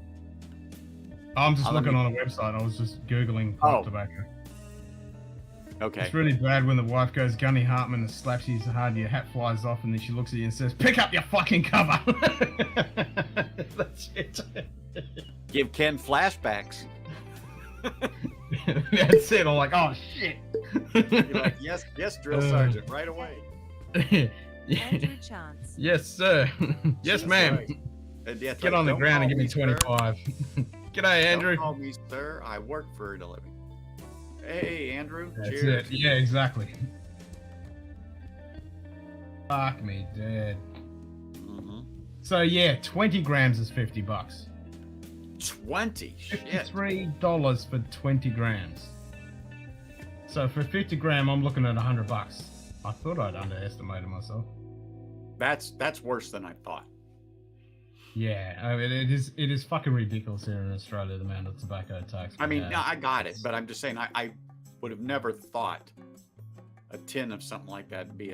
I'm just Let looking me- on a website. I was just Googling Oh. tobacco. Okay. It's really bad when the wife goes Gunny Hartman and slaps you so hard your hat flies off, and then she looks at you and says, "Pick up your fucking cover." That's it. Give Ken flashbacks. That's it. I'm like, oh shit. You're like, yes, drill sergeant, right away. Andrew Chance. Yes, sir. Yes, That's ma'am. right. And yeah, it's Get like, on the "Don't ground and call give me sir. 25. G'day, Andrew. Don't call me sir. I work for a living. Hey, Andrew. That's Cheers. it. Yeah, exactly. Fuck me, dead. Mm-hmm. So yeah, 20 grams is $50. 20. Shit. $53 for 20 grams. So for 50 gram, I'm looking at $100. I thought I'd underestimated myself. That's worse than I thought. Yeah, I mean, it is fucking ridiculous here in Australia, the amount of tobacco tax. I we mean, have. no, I got it, but I'm just saying I would have never thought a tin of something like that would be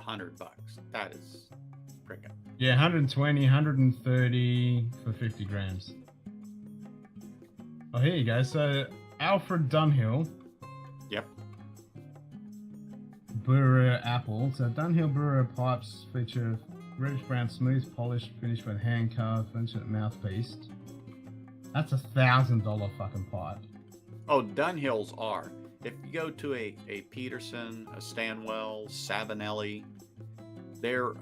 $100. That is frickin'. Yeah, 120, 130 for 50 grams. Oh, here you go. So Alfred Dunhill. Yep. Brewer apple. So Dunhill Brewer pipes feature reddish brown, smooth, polished, finished with hand carved, finished with mouthpiece. That's $1,000 fucking pipe. Oh, Dunhills are. If you go to a Peterson, a Stanwell, Savinelli, they're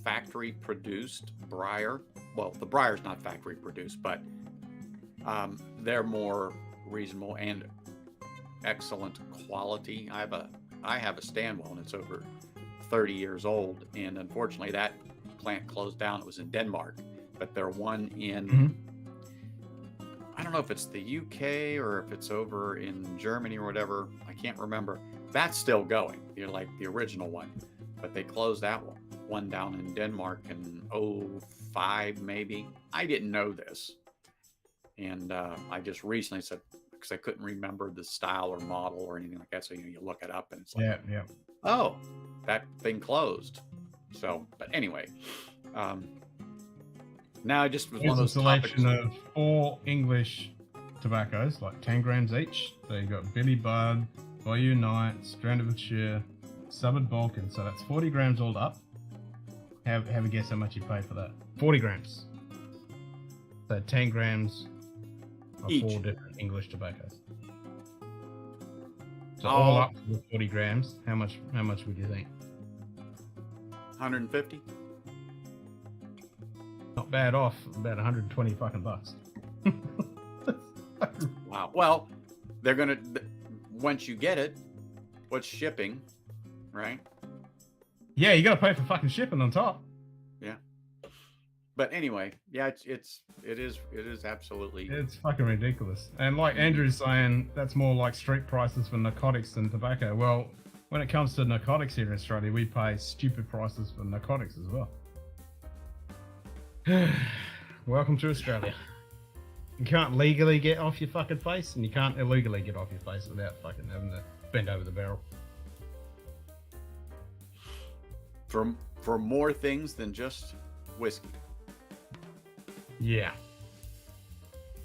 factory produced Briar. Well, the Briar's not factory produced, but they're more reasonable and excellent quality. I have a Stanwell, and it's over 30 years old, and unfortunately that plant closed down. It was in Denmark, but they're one in I don't know if it's the UK or if it's over in Germany or whatever. I can't remember. That's still going. You're like the original one, but they closed that one down in Denmark in 2005 maybe. I didn't know this, and I just recently said, because I couldn't remember the style or model or anything like that, so you look it up and it's like, Yeah. oh, that thing closed. So, but anyway, now I just was Here's one a of those topics. selection of 4 English tobaccos, like 10 grams each. So you got Billy Budd, Bayou Night, Strandfordshire, Suburb Balkan. So that's 40 grams all up. Have a guess how much you pay for that? 40 grams. So 10 grams of Each. 4 different English tobaccos. So all up to 40 grams. How much would you think? 150. Not bad off. About 120 fucking bucks. Wow. Well, they're gonna once you get it, what's shipping, right? Yeah, you gotta pay for fucking shipping on top. Yeah. But anyway, yeah, it is absolutely. It's fucking ridiculous. And like Andrew's saying, that's more like street prices for narcotics than tobacco. Well, when it comes to narcotics here in Australia, we pay stupid prices for narcotics as well. Welcome to Australia. You can't legally get off your fucking face, and you can't illegally get off your face without fucking having to bend over the barrel. For more things than just whiskey. Yeah.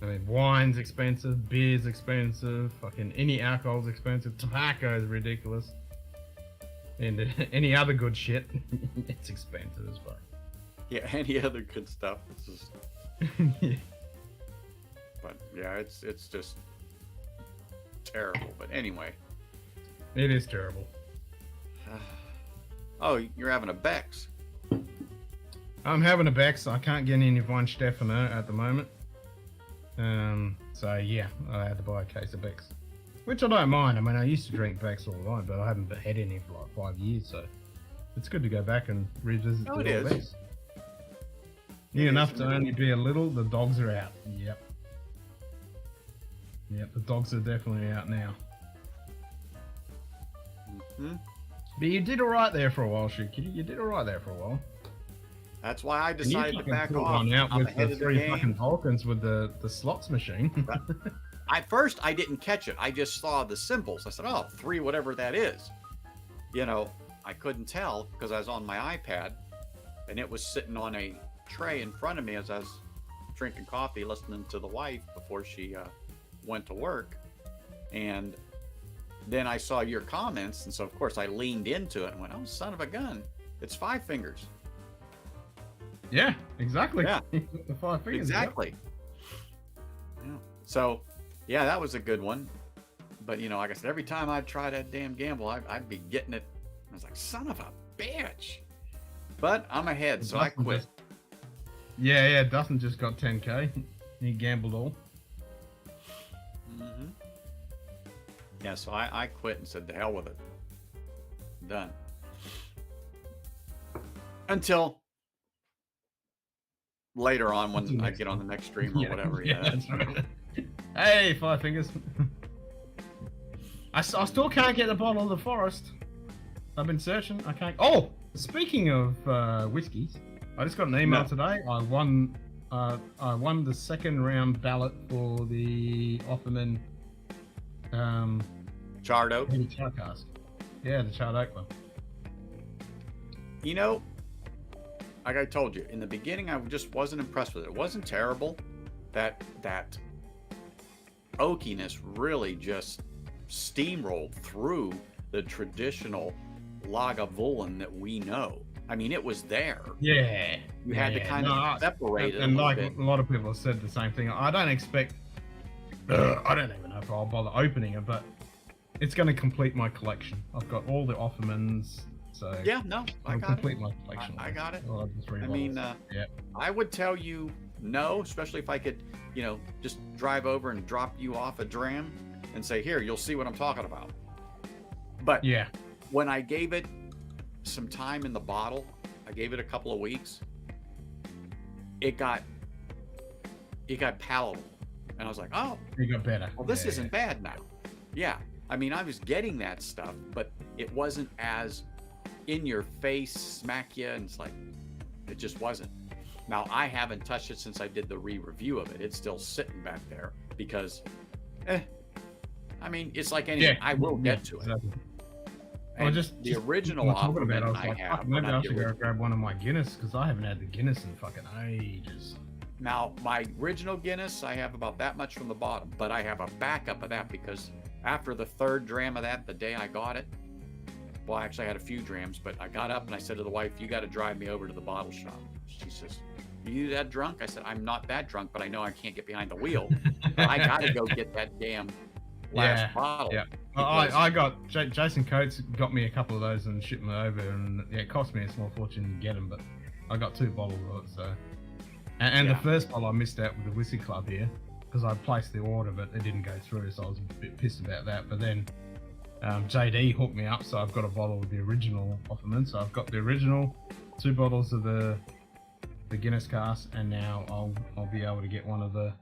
I mean, wine's expensive, beer's expensive, fucking any alcohol's expensive, tobacco is ridiculous. And any other good shit, it's expensive as fuck. Yeah, any other good stuff. It's just, Yeah. but yeah, it's just terrible. But anyway. It is terrible. Oh, you're having a Bex. I'm having a Bex. I can't get any Von Stefano at the moment. So yeah, I had to buy a case of Beck's, which I don't mind. I mean, I used to drink Beck's all the time, but I haven't had any for like 5 years, so it's good to go back and revisit the Oh, it old is. Beck's. New enough to only be a little. The dogs are out. Yep. Yep, the dogs are definitely out now. Hmm. But you did all right there for a while, Shuki. You did all right there for a while. That's why I And you decided to fucking back put off. one out I'm with ahead the of the 3 game. fucking Vulcans with the slots machine. At first, I didn't catch it. I just saw the symbols. I said, "Oh, 3, whatever that is." You know, I couldn't tell because I was on my iPad, and it was sitting on a tray in front of me as I was drinking coffee, listening to the wife before she went to work. And then I saw your comments, and so of course I leaned into it and went, "Oh, son of a gun! It's 5 fingers." Yeah, exactly. Yeah. The 5 fingers. yep. Exactly. Yeah. So, yeah, that was a good one. But, you know, like I said, every time I'd try that damn gamble, I'd be getting it. I was like, son of a bitch. But I'm ahead, so I Dustin quit. just- Yeah, Dustin just got 10k. He gambled all. Hmm. Yeah, so I quit and said, the hell with it. Done. Until later on when Until I next get on the time. next stream or whatever. Yeah. that's right. Hey, 5 fingers. I still can't get the bottle of the forest. I've been searching. I can't. Oh, speaking of whiskeys, I just got an email today. I won the second round ballot for the Offerman Charred oak. heavy char cask. Yeah, the charred oak one. You know, like I told you in the beginning, I just wasn't impressed with it. It wasn't terrible. That oakiness really just steamrolled through the traditional Lagavulin that we know. I mean, it was there. Yeah. You had to kind of separate it a and little like bit. a lot of people have said the same thing. I don't expect. I don't even know if I'll bother opening it, but it's going to complete my collection. I've got all the Offermans, so Yeah, no, I it'll got it. complete my collection. I got it. I'll have the 3 I mean, bottles. Yeah. I would tell you no, especially if I could, you know, just drive over and drop you off a dram and say, here, you'll see what I'm talking about. But Yeah. when I gave it some time in the bottle, I gave it a couple of weeks, it got palatable. And I was like, oh, You got better. well, this Yeah, isn't bad now. Yeah. I mean, I was getting that stuff, but it wasn't as in your face, smack you, and it's like, it just wasn't. Now, I haven't touched it since I did the re-review of it. It's still sitting back there because, I mean, it's like anything. I will get to it. Exactly. And just the original when we're talking Offerman about it, I was I like, have. fuck, maybe not I the should go original. grab one of my Guinness because I haven't had the Guinness in fucking ages. Now, my original Guinness, I have about that much from the bottom, but I have a backup of that because after the 3rd dram of that, the day I got it, well, actually, I had a few drams, but I got up and I said to the wife, you got to drive me over to the bottle shop. She says, are you that drunk? I said, I'm not that drunk, but I know I can't get behind the wheel. I got to go get that damn last bottle. Yeah. because- I got Jason Coates got me a couple of those and shipped them over, and yeah, it cost me a small fortune to get them, but I got 2 bottles of it. So, and Yeah. the first bottle I missed out with the Whiskey Club here because I placed the order, but it didn't go through, so I was a bit pissed about that. But then JD hooked me up, so I've got a bottle of the original Offerman. So I've got the original, 2 bottles of the Guinness cask, and now I'll be able to get one of the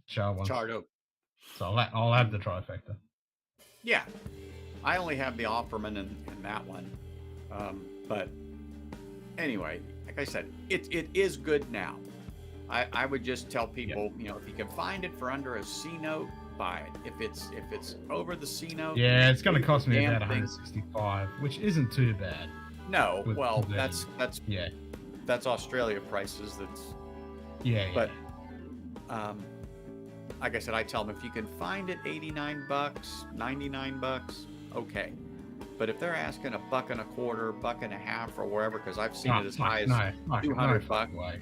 char ones. Charred oak. So I'll have the trifecta. Yeah. I only have the Offerman in that one. But anyway, like I said, it is good now. I would just tell people, you know, if you can find it for under a C note, buy it. If it's over the C note, Yeah, it's going to cost me damn about thing. 165, which isn't too bad. No, with well, the- that's Yeah, Australia prices. That's yeah. but like I said, I tell them if you can find it $89, $99, okay. But if they're asking $1.25, $1.50, or wherever, because I've seen it as high as $200.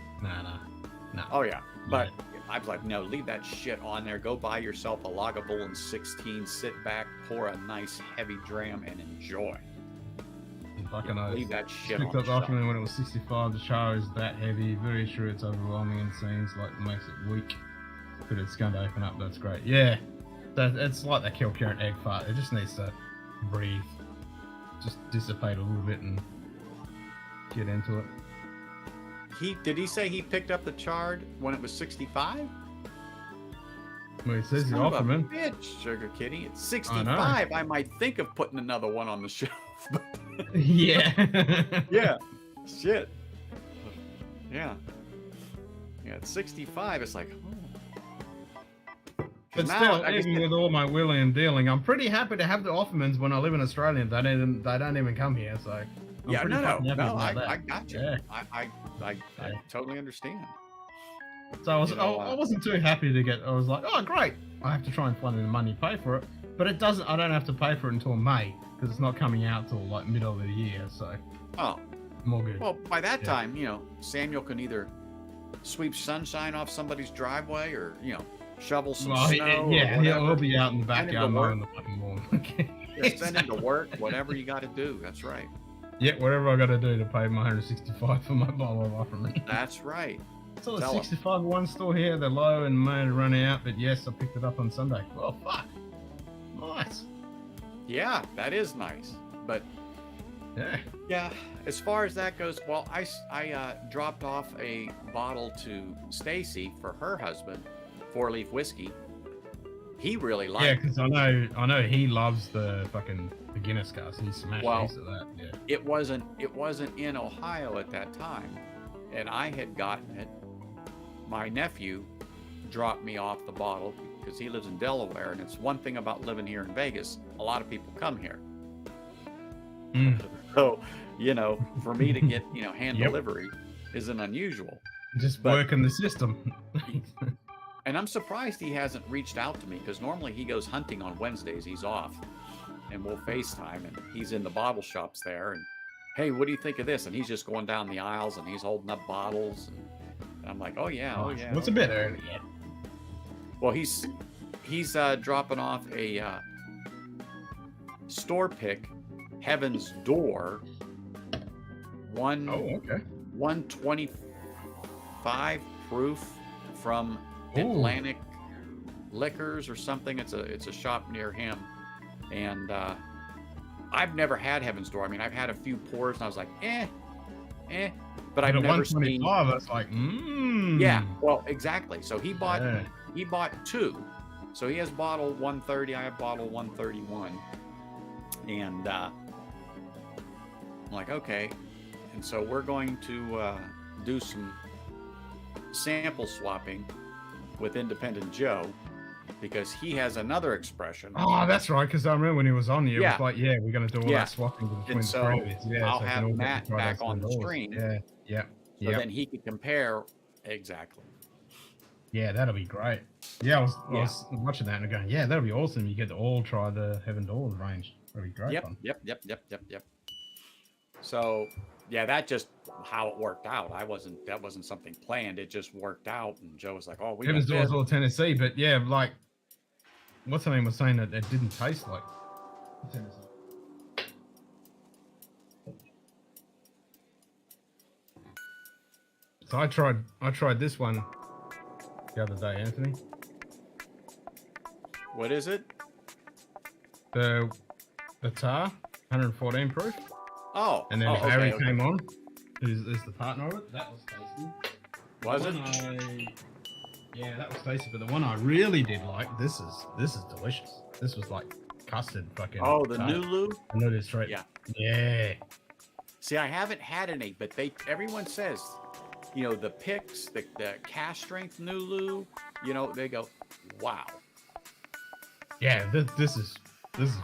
No. Oh yeah, but I was like, no, leave that shit on there. Go buy yourself a Lagavulin 16. Sit back, pour a nice heavy dram, and enjoy. Fucking oath. Leave that shit Picked on up the shelf. Offerman when it was 65. The char is that heavy. Very sure it's overwhelming and seems like it makes it weak. But it's going to open up. That's great. Yeah, it's like that current egg fart. It just needs to breathe, just dissipate a little bit and get into it. Did he say he picked up the chard when it was 65? Well, it says the Son of a Offerman. bitch, Sugar Kitty. It's 65. I might think of putting another one on the shelf. But Yeah. yeah. Shit. Yeah. Yeah, at 65, it's like, oh. But Now, still, I just even get- with all my wheeling and dealing, I'm pretty happy to have the Offermans when I live in Australia. They don't even come here, so I'm yeah, pretty no, fucking happy about I that. got you. Yeah. I Yeah. totally understand. So I was, You know, I wasn't too happy to get. I was like, oh great, I have to try and find the money to pay for it, but it doesn't. I don't have to pay for it until May because it's not coming out till like middle of the year. So Oh, more good. well, by that Yeah. time, Samuel can either sweep sunshine off somebody's driveway or, shovel some Well, snow. yeah, or he'll whatever. be out in the Send him backyard to mowing work. the fucking lawn. Just send him to work, whatever you got to do. That's right. Yeah, whatever I got to do to pay my 165 for my bottle of Offerman. That's right. So it's Tell 'em. 65 at one store here. They're low and may run out, but yes, I picked it up on Sunday. Well, fuck, nice. Yeah, that is nice. But Yeah. yeah, as far as that goes, well, I dropped off a bottle to Stacy for her husband, 4-leaf whiskey. He really liked Yeah, it. because I know he loves the fucking Guinness cars. He smashed Well, piece of that. Yeah. It wasn't in Ohio at that time, and I had gotten it. My nephew dropped me off the bottle because he lives in Delaware, and it's one thing about living here in Vegas. A lot of people come here. Mm. So, for me to get, hand Yep. delivery isn't unusual. Just But- working the system. And I'm surprised he hasn't reached out to me because normally he goes hunting on Wednesdays. He's off, and we'll FaceTime, and he's in the bottle shops there. And hey, what do you think of this? And he's just going down the aisles and he's holding up bottles, and I'm like, oh yeah. Well, it's a bit early yet. Well, he's dropping off a store pick, Heaven's Door, Oh, okay. 125 proof from Ooh. Atlantic Liquors or something. It's a shop near him, and I've never had Heaven's Door. I mean, I've had a few pours, and I was like, but I've But at never seen. 125, that's like, Yeah, well, exactly. So he bought Yeah. two. So he has bottle 130. I have bottle 131, and I'm like, okay. And so we're going to do some sample swapping with Independent Joe because he has another expression. Oh, that's right. Because I remember when he was on here, it Yeah. was like, yeah, we're going to do all Yeah. that swapping between And the so previous. Yeah, I'll so I can have all get Matt the products back on the indoors. stream. Yeah, yeah, So yeah. then he could compare exactly. Yeah, that'll be great. Yeah, I was watching that and going, yeah, that'll be awesome. You get to all try the Heaven Doors range. That'll be great fun. Yep. So yeah, that just how it worked out. That wasn't something planned. It just worked out, and Joe was like, "Oh, we got Heaven's Doors this." all Tennessee, but yeah, like, what's her name was saying that it didn't taste like Tennessee. So I tried this one the other day, Anthony. What is it? The tar, 114 proof. Oh, And then okay, Harry okay. came on. Is the partner of it? That was tasty. Was The it? one yeah, that was tasty. But the one I really did like, this is delicious. This was like custard fucking. Oh, the tart. Nulu. I know this right. Yeah. Yeah. See, I haven't had any, but everyone says, the picks, the cash strength Nulu, they go, wow. Yeah. This is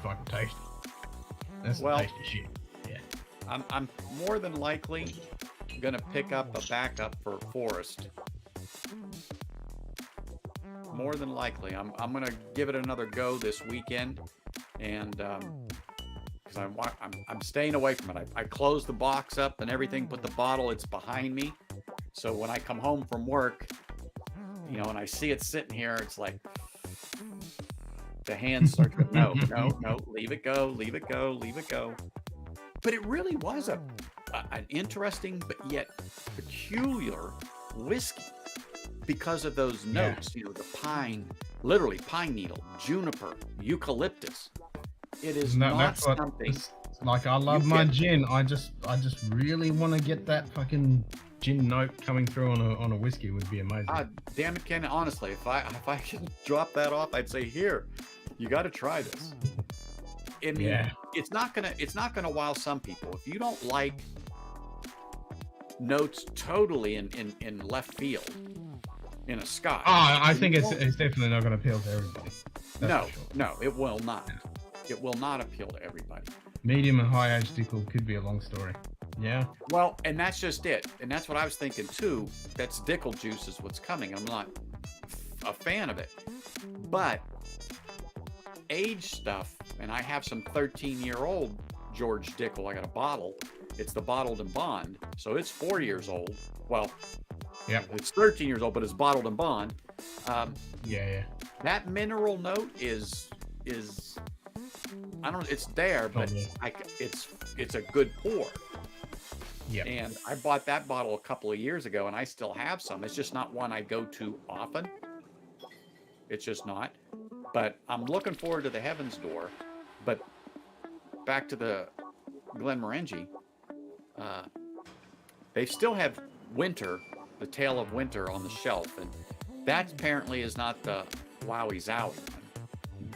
fucking tasty. That's some Well, tasty shit. Yeah. I'm more than likely gonna pick up a backup for Forest. More than likely, I'm gonna give it another go this weekend, and because I'm staying away from it. I closed the box up and everything, put the bottle. It's behind me, so when I come home from work, and I see it sitting here, it's like the hands start to go, no, leave it go. But it really was an interesting but yet peculiar whiskey. because of those notes, you know, the pine, literally pine needle, juniper, eucalyptus. It is not That's what, something. like, I love you my can- gin. I just really want to get that fucking gin note coming through on a whiskey. Would be amazing. Damn it, Ken. Honestly, if I could drop that off, I'd say, here, you got to try this. I mean, Yeah. it's not gonna wow some people. If you don't like notes totally in left field in a Scotch. I think you it's won't- definitely not going to appeal to everybody. That's no, for sure. no, it will not. It will not appeal to everybody. Medium and high age Dickel could be a long story. Yeah. Well, and that's just it. And that's what I was thinking too. That's Dickel juice is what's coming. I'm not a fan of it. But age stuff, and I have some 13-year-old George Dickel. I got a bottle. It's the bottled and bond. So it's 4 years old. Well, yeah, it's 13 years old, but it's bottled and bond. Yeah. That mineral note is I don't. It's there, but Totally. it's a good pour. Yeah. And I bought that bottle a couple of years ago, and I still have some. It's just not one I go to often. It's just not. But I'm looking forward to the Heaven's Door. But back to the Glenmorangie, they still have Winter, the Tale of Winter, on the shelf, and that apparently is not the Wowie's Out.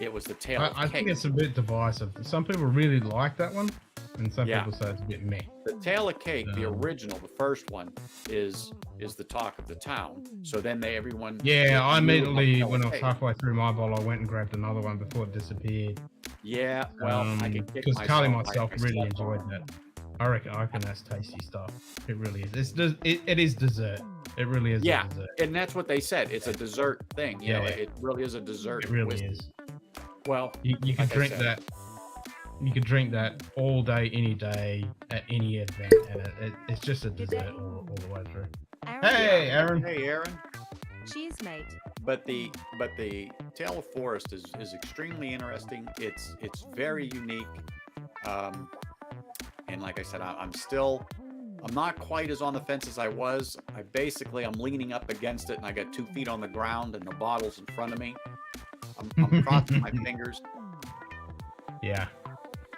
It was the Tale of I Cake. think it's a bit divisive. Some people really like that one, and some Yeah. people say it's a bit meh. The Tale of Cake, the Um, original, the first one, is the talk of the town. So then everyone. Yeah, I knew about immediately, Tale when of I was Cake. halfway through my bottle, I went and grabbed another one before it disappeared. Yeah, well, I can kick Because Carly myself. myself I really slept on enjoyed it. that. I reckon that's tasty stuff. It really is. It is dessert. It really is. Yeah, a dessert. and that's what they said. It's a dessert thing. You know, Yeah. it really is a dessert. It really whiskey. is. Well, You can like I drink said. that. You can drink that all day, any day, at any event, and it's just a dessert all the way through. Aaron, Hey, Aaron. Hey, Aaron. cheers, mate. But the Tale of Forest is extremely interesting. It's very unique. And like I said, I'm not quite as on the fence as I was. I'm leaning up against it, and I got 2 feet on the ground, and the bottle's in front of me. I'm crossing my fingers. Yeah.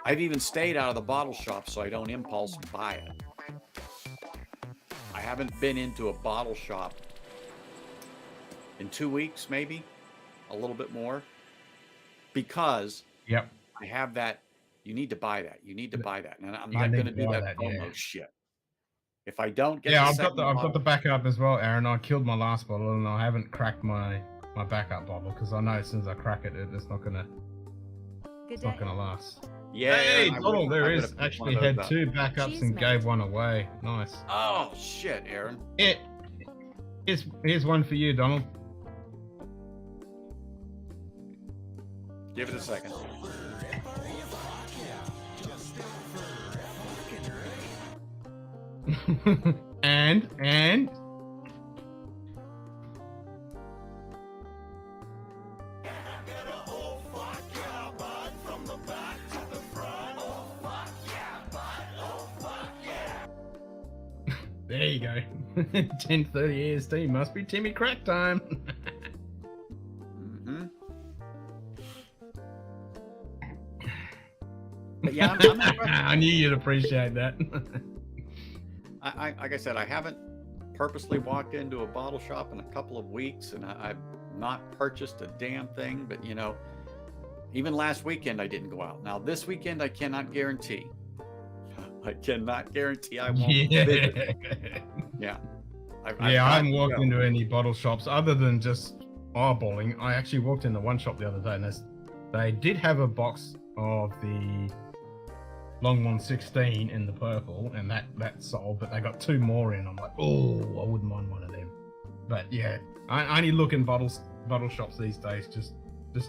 I've even stayed out of the bottle shop so I don't impulse buy it. I haven't been into a bottle shop in 2 weeks, maybe a little bit more, because Yep. I have that. You need to buy that. You need to buy that, and I'm You not need going to to do buy that that, yeah. promo shit. If I don't get, Yeah, the I've got second the bottle- backup as well, Aaron. I killed my last bottle, and I haven't cracked my backup bottle because I know as soon as I crack it, it's not gonna Good day. last. Yeah, Hey, I would- Donald, I there would've is picked one actually of those had up. 2 backups Cheers, and mate. gave one away. Nice. Oh shit, Aaron. Here's one for you, Donald. Give it a second. and there you go. 10:30 AST must be Timmy crack time. Mm-hmm. But yeah, I'm interested. I knew you'd appreciate that. I like I said, I haven't purposely walked into a bottle shop in a couple of weeks, and I've not purchased a damn thing. But you know, even last weekend I didn't go out. Now this weekend I cannot guarantee. I cannot guarantee I won't. visit. Yeah. I haven't got to walked go. into any bottle shops other than just eyeballing. I actually walked into one shop the other day, and they did have a box of the Longmont 16 in the purple, and that sold, but they got 2 more in. I'm like, oh, I wouldn't mind one of them. But yeah, I only look in bottle shops these days, just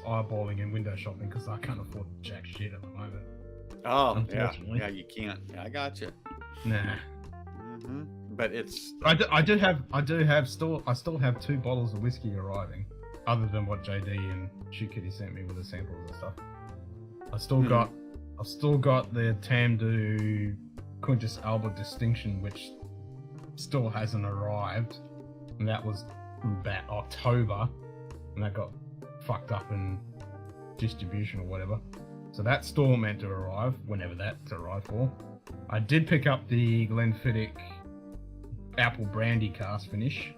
eyeballing and window shopping because I can't afford jack shit at the moment. Oh yeah, Unfortunately. yeah, you can't. Yeah, I got you. Nah. Hmm. But it's I still have 2 bottles of whiskey arriving, other than what JD and Shoot Kitty sent me with the samples and stuff. I've still got the Tamdu Quintus Alba Distinction, which still hasn't arrived, and that was about October, and that got fucked up in distribution or whatever. So that store meant to arrive whenever that's arrived for. I did pick up the Glenfiddich apple brandy cast finish.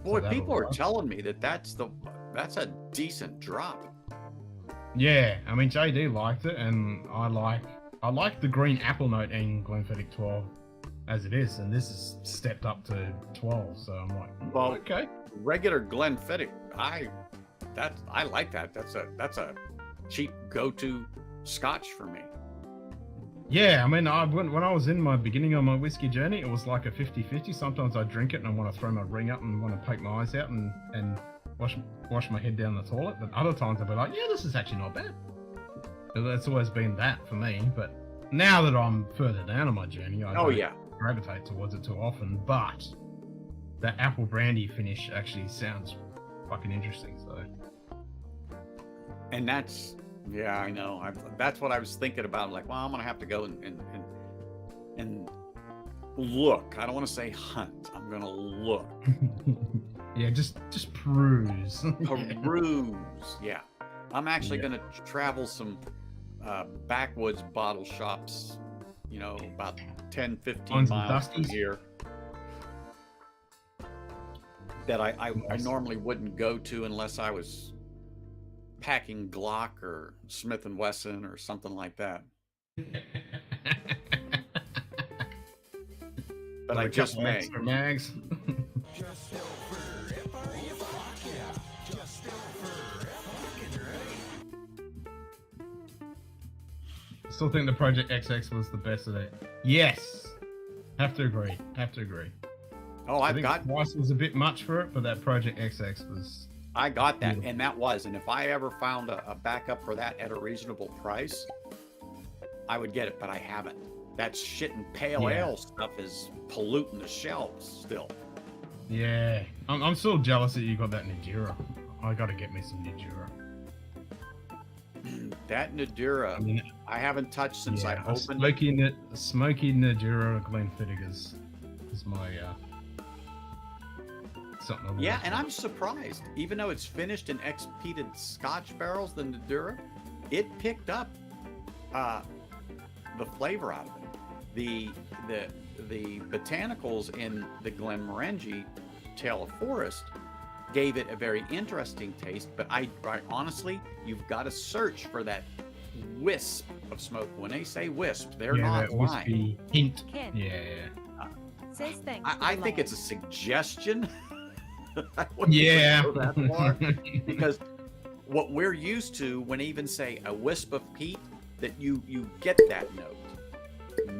Boy, So people are arrived. telling me that's a decent drop. Yeah, I mean JD liked it, and I like the green apple note in Glenfiddich 12 as it is, and this is stepped up to 12. So I'm like, Well, okay. Regular Glenfiddich, I like that. That's a cheap go-to Scotch for me. Yeah, I mean, when I was in my beginning of my whiskey journey, it was like a 50-50. Sometimes I drink it and I want to throw my ring up and want to poke my eyes out and wash my head down the toilet. But other times I'll be like, yeah, this is actually not bad. So that's always been that for me. But now that I'm further down on my journey, I don't gravitate towards it too often. But that apple brandy finish actually sounds fucking interesting. So. And that's, yeah, I know. That's what I was thinking about. Like, well, I'm gonna have to go and look. I don't want to say hunt. I'm gonna look. Yeah, just peruse. Peruse. Yeah, I'm actually gonna travel some backwoods bottle shops. You know, about 10, 15 miles from here. That I normally wouldn't go to unless I was packing Glock or Smith & Wesson or something like that. But I just may. Mags. Still think the Project XX was the best of it. Yes, have to agree. Oh, I think the price was a bit much for it, but that Project XX was. I got that, and that was. And if I ever found a backup for that at a reasonable price, I would get it, but I haven't. That shit and pale ale stuff is polluting the shelves still. Yeah, I'm still jealous that you got that Nadura. I got to get me some Nadura. That Nadura, I haven't touched since I opened it. Smoky Nadura Glenfiddich is my something. Yeah, and I'm surprised. Even though it's finished in ex-peated Scotch barrels, the Nadura, it picked up the flavor out of it. The botanicals in the Glenmorangie Tale of Forest gave it a very interesting taste, but I honestly, you've got to search for that wisp of smoke. When they say wisp, they're not that lying. Hint. Ken. Yeah. Says thanks. I think it's a suggestion. I wouldn't go that far, because what we're used to, when they even say a wisp of peat, that you get that note.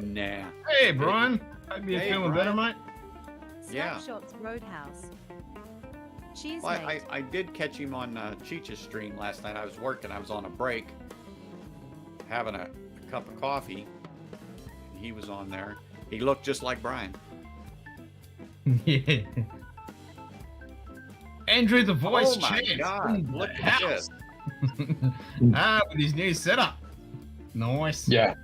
Nah. Hey, Brian. Hope you're feeling better, mate. Snapshots Roadhouse. Cheers, Well, mate. I did catch him on Cheech's stream last night. I was working. I was on a break, having a cup of coffee. He was on there. He looked just like Brian. Yeah. Andrew the Voice Oh my Chance God! in the Look at house. this. With his new setup. Nice. Yeah.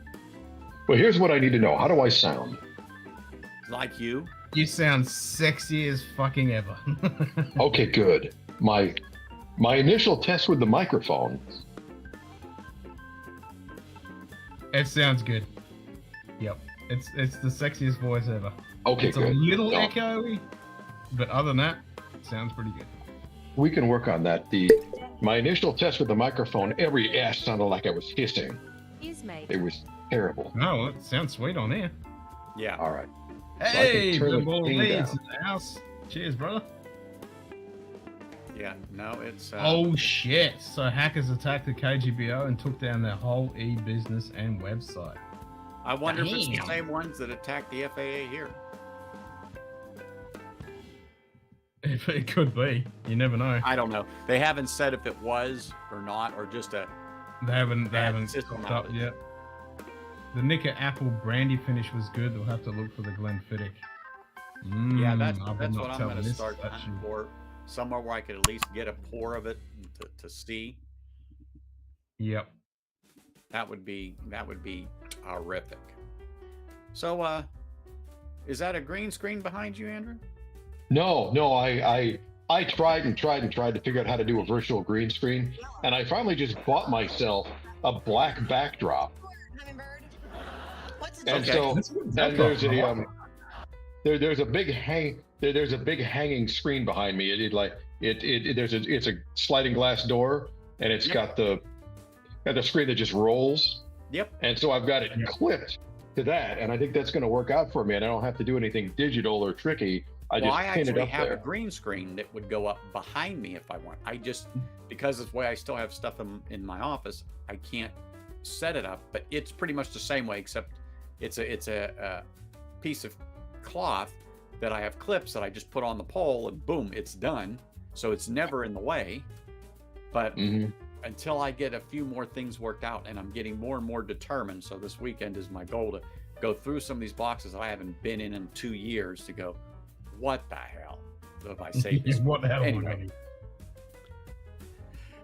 Well, here's what I need to know. How do I sound? Like you. You sound sexy as fucking ever. Okay, good. My initial test with the microphone. It sounds good. Yep. It's the sexiest voice ever. Okay, it's good. a little No. echoey, but other than that, it sounds pretty good. We can work on that. My initial test with the microphone, every ass sounded like I was hissing. Cheers, mate. It was terrible. Oh, well, it sounds sweet on there. Yeah. All right. Hey, turn the the ball thing leads down. in the house. Cheers, brother. Yeah. No, it's. Oh shit! So hackers attacked the KGBO and took down their whole e-business and website. I wonder if it's the Damn. same ones that attacked the FAA here. It could be. You never know. I don't know. They haven't said if it was or not, or just a. They haven't system popped up outage. yet. The Nicker Apple brandy finish was good. We'll have to look for the Glenfiddich. Yeah, that's I will what not I'm tell going to this. start That hunting should- for. Somewhere where I could at least get a pour of it to see. Yep. That would be horrific. So, is that a green screen behind you, Andrew? No, I I tried to figure out how to do a virtual green screen, and I finally just bought myself a black backdrop. Hummingbird. What's And the so, That's and there's awesome. there's a big hanging screen behind me. It's a sliding glass door, and it's got the screen that just rolls. Yep. And so I've got it clipped to that, and I think that's going to work out for me. And I don't have to do anything digital or tricky. I Well, just I pin it actually up have there. a green screen that would go up behind me if I want. I just, because of the way I still have stuff in my office, I can't set it up. But it's pretty much the same way, except it's a piece of cloth that I have clips that I just put on the pole, and boom, it's done. So it's never in the way. But until I get a few more things worked out, and I'm getting more and more determined. So this weekend is my goal to go through some of these boxes I haven't been in 2 years to go, what the hell have I saved this? What the hell? Anyway.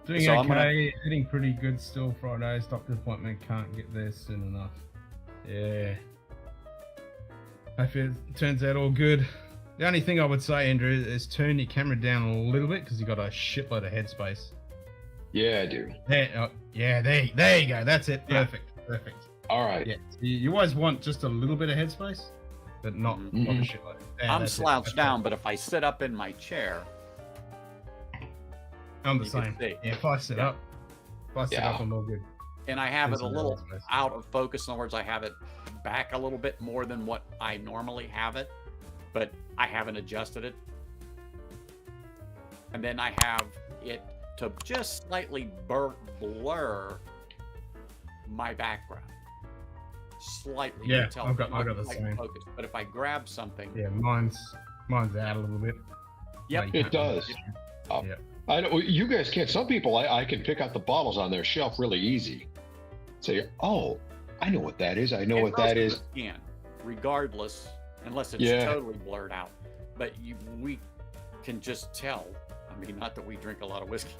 Doing So I'm okay, eating pretty good still Fridays. Doctor's appointment, can't get there soon enough. Yeah. Hope it turns out all good. The only thing I would say, Andrew, is turn your camera down a little bit because you got a shitload of headspace. Yeah, I do. There you go. That's it. Perfect. All right. Yeah. You always want just a little bit of headspace, but not a shitload. Yeah, I'm that's it. slouched That's down, it. but if I sit up in my chair, I'm the you can same. see. Yeah, if I sit up, I'm all good. and I have it a Isn't little that nice? out of focus. In other words, I have it back a little bit more than what I normally have it, but I haven't adjusted it. And then I have it to just slightly blur my background. Slightly. you Yeah, can tell I've it's got not the quite same. focused. But if I grab something, Yeah, mine's out a little bit. Yep. No, you It can't really does. see. Yeah. I know you guys can't. Some people, I can pick out the bottles on their shelf really easy. Say, oh, I know what that is. I know and what that most of is. us can, regardless, unless it's Yeah. totally blurred out. But we can just tell. I mean, not that we drink a lot of whiskey.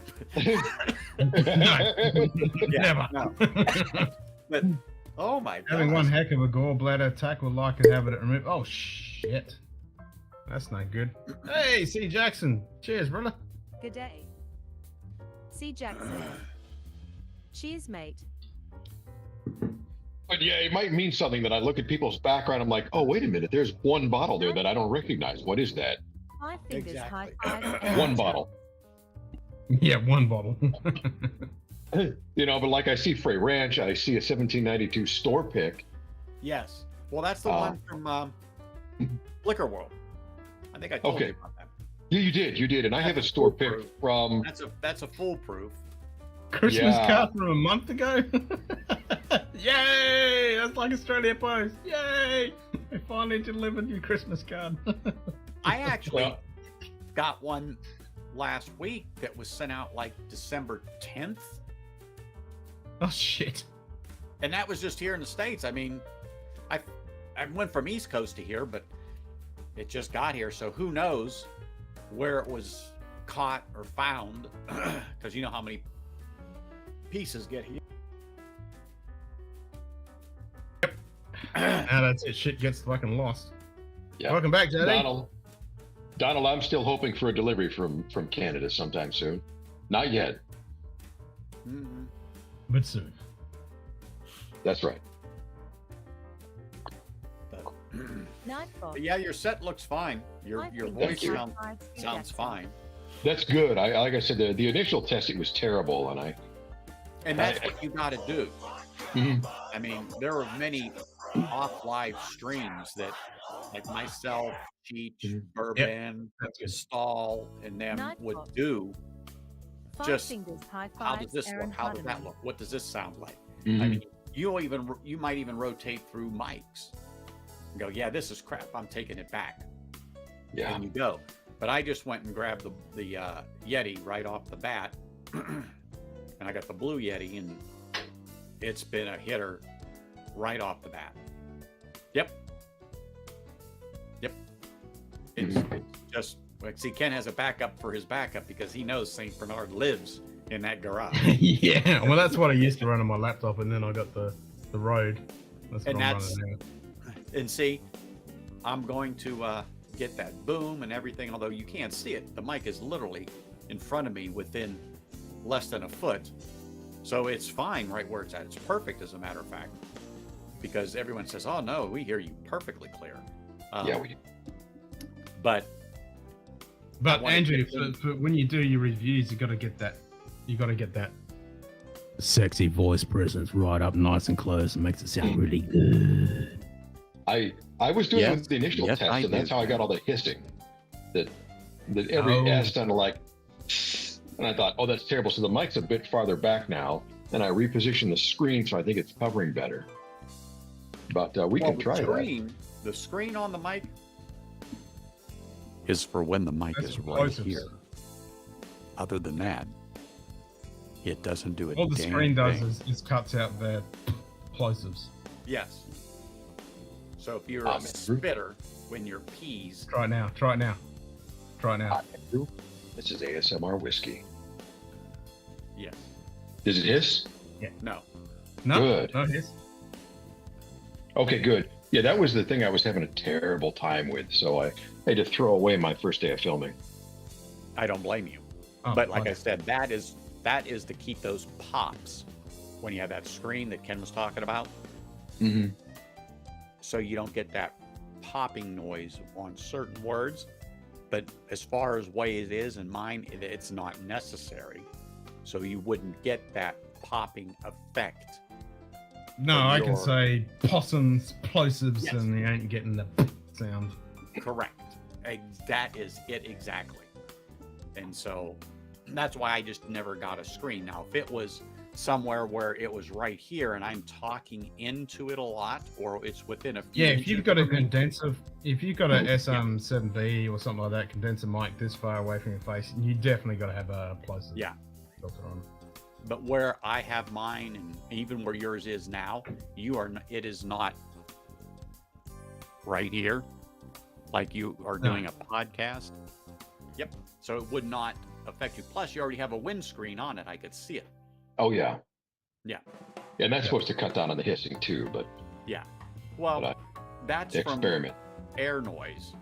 Never. No. But oh my god, Having one heck of a gallbladder attack would like to have it removed. Oh shit, that's not good. Hey, C. Jackson. Cheers, brother. Good day. C. Jackson. Cheers, mate. But yeah, it might mean something that I look at people's background. I'm like, oh, wait a minute. There's one bottle there that I don't recognize. What is that? 5 fingers, Exactly. high five. One bottle. Yeah, one bottle. You know, but like I see Frey Ranch, I see a 1792 store pick. yes. Well, that's the one from Liquor World. I think I told Okay. you about that. Yeah, you did. And I have a store pick from. That's a foolproof. Christmas Yeah. card from a month ago. Yay! That's like Australia Post. Yay! They finally delivered your Christmas card. I actually Well- got one last week that was sent out like December 10th. Oh shit. And that was just here in the States. I mean, I went from East Coast to here, but it just got here. So who knows where it was caught or found, because you know how many pieces get here. Now that's it. Shit gets fucking lost. Yeah. Welcome back, Jody. Donald, I'm still hoping for a delivery from Canada sometime soon. Not yet. Mhm. But soon. That's right. But, Nightfall. but yeah, your set looks fine. Your voice you. sounds fine. That's good. Like I said, the initial testing was terrible, and And that's what you got to do. Mhm. I mean, there are many off live streams that, like myself, Cheech, Bourbon, That's good. Stall, and them would Nightfall. do. 5 Just fingers, high How fives. does this Aaron look? How does that Hardiman. look? What does this sound like? I Mhm. mean, you might even rotate through mics and go, yeah, this is crap. I'm taking it back. Yeah. And you go. But I just went and grabbed the Yeti right off the bat, and I got the Blue Yeti, and it's been a hitter right off the bat. Yep. It's just like, see, Ken has a backup for his backup because he knows Saint Bernard lives in that garage. Yeah, well, that's what I used to run on my laptop, and then I got the Rode. That's what And I'm that's- running now. And see, I'm going to get that boom and everything, although you can't see it. The mic is literally in front of me within less than a foot. So it's fine right where it's at. It's perfect, as a matter of fact, because everyone says, oh no, we hear you perfectly clear. Yeah, we. But Andrew, for when you do your reviews, you got to get that. You got to get that sexy voice presence right up nice and close and makes it sound really good. I was doing it with the initial test, and that's how I got all the hissing. That every S sounded like, and I thought, oh, that's terrible. So the mic's a bit farther back now, and I repositioned the screen, so I think it's covering better. But we can try that. The screen on the mic is for when the mic is right here. Other than that, it doesn't do it. All the screen does is cuts out the plosives. Yes. So if you're a spitter when you're peas. Try it now. Try it now. Try it now. This is ASMR whiskey. Yes. Does it hiss? Yeah. No. No. Good. No hiss. Okay, good. Yeah, that was the thing I was having a terrible time with, so I had to throw away my first day of filming. I don't blame you. But like I said, that is to keep those pops when you have that screen that Ken was talking about. Mm-hmm. So you don't get that popping noise on certain words. But as far as way it is in mine, it's not necessary. So you wouldn't get that popping effect. No, I can say possums, plosives, and you ain't getting the sound. Correct. That is it exactly. And so that's why I just never got a screen. Now, if it was somewhere where it was right here and I'm talking into it a lot, or it's within a few if you've got a inches condenser, if you've got a SM7B or something like that, condenser mic this far away from your face, you definitely got to have a plosive filter on. But where I have mine, and even where yours is now, it is not right here, like you are doing a podcast. Yep. So it would not affect you. Plus, you already have a windscreen on it. I could see it. Oh yeah. Yeah. And that's supposed to cut down on the hissing too, but. Yeah. Well, that's experiment. From air noise.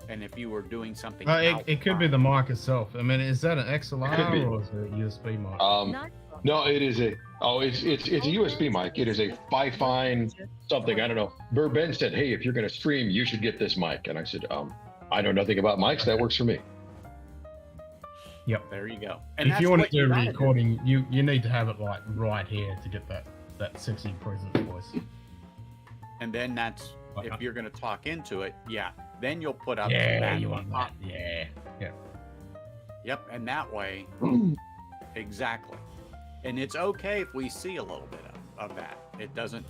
And if you were doing something, it could be the mic itself. I mean, is that an XLR or is it a USB mic? No, it is it's a USB mic. It is a Fifine something. I don't know. Ben said, "Hey, if you're going to stream, you should get this mic." And I said, "I know nothing about mics. That works for me." Yep. There you go. And if you want to do a recording, you need to have it like right here to get that sexy presence voice. And then that's if you're going to talk into it, then you'll put up you want that. Yeah. Yep, and that way, exactly. And it's okay if we see a little bit of that. It doesn't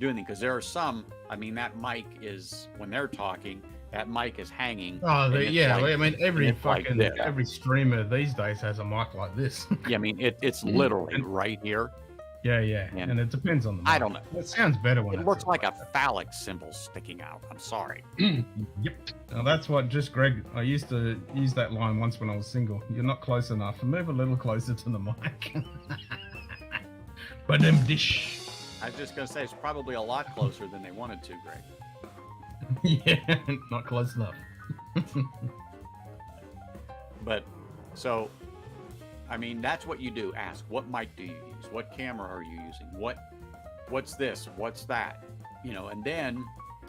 do anything, because there are some, I mean, that mic is, when they're talking, that mic is hanging. Oh, I mean, every streamer these days has a mic like this. Yeah, I mean, it's literally right here. Yeah. And it depends on the mic. I don't know. It sounds better when it looks like a phallic symbol sticking out. I'm sorry. Yep. Now that's what Greg, I used to use that line once when I was single. You're not close enough. Move a little closer to the mic. But then dish. I was just going to say, it's probably a lot closer than they wanted to, Greg. Yeah, not close enough. But, so, I mean, that's what you do. Ask, what mic do you use? What camera are you using? What's this? What's that? And then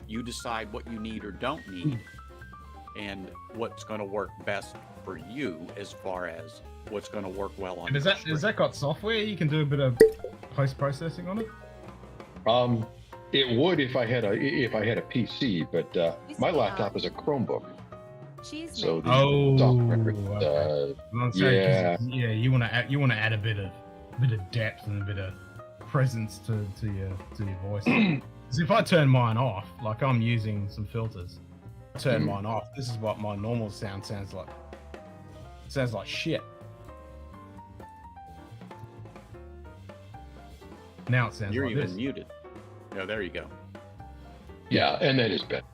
you decide what you need or don't need and what's going to work best for you as far as what's going to work well on. And has that got software? You can do a bit of post-processing on it? It would if I had a PC, but my laptop is a Chromebook. So you want to add a bit of depth and a bit of presence to your voice. Because if I turn mine off, like I'm using some filters, turn mine off. This is what my normal sound sounds like. It sounds like shit. Now it sounds You're like even this. muted. Oh, there you go. Yeah, and that is better.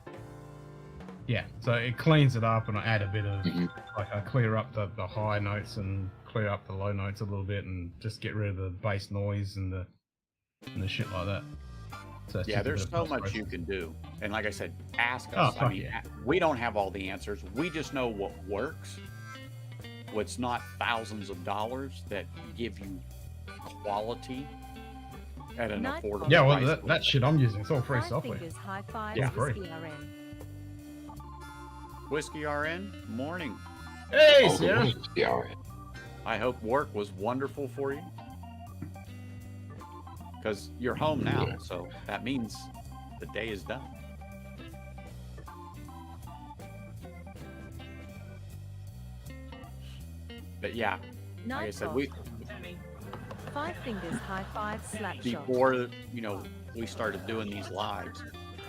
Yeah, so it cleans it up, and I add a bit of like I clear up the high notes and clear up the low notes a little bit, and just get rid of the bass noise and the shit like that. So it's Yeah, just a there's bit so of much you frustration. can do. And like I said, ask Oh, us. I fuck mean, yeah. we don't have all the answers. We just know what works. What's not thousands of dollars that give you quality at an Night affordable Yeah, well, price. that shit I'm using, it's all free Five software. fingers high five Yeah. Whiskey Free. RN. Whiskey RN, morning. Hey, Oh, good Sarah. morning. Yeah, all right. I hope work was wonderful for you. Because you're home now, Yeah. so that means the day is done. But yeah, like I said, Nightbot. Penny. Five fingers high five slap shot. before we started doing these lives,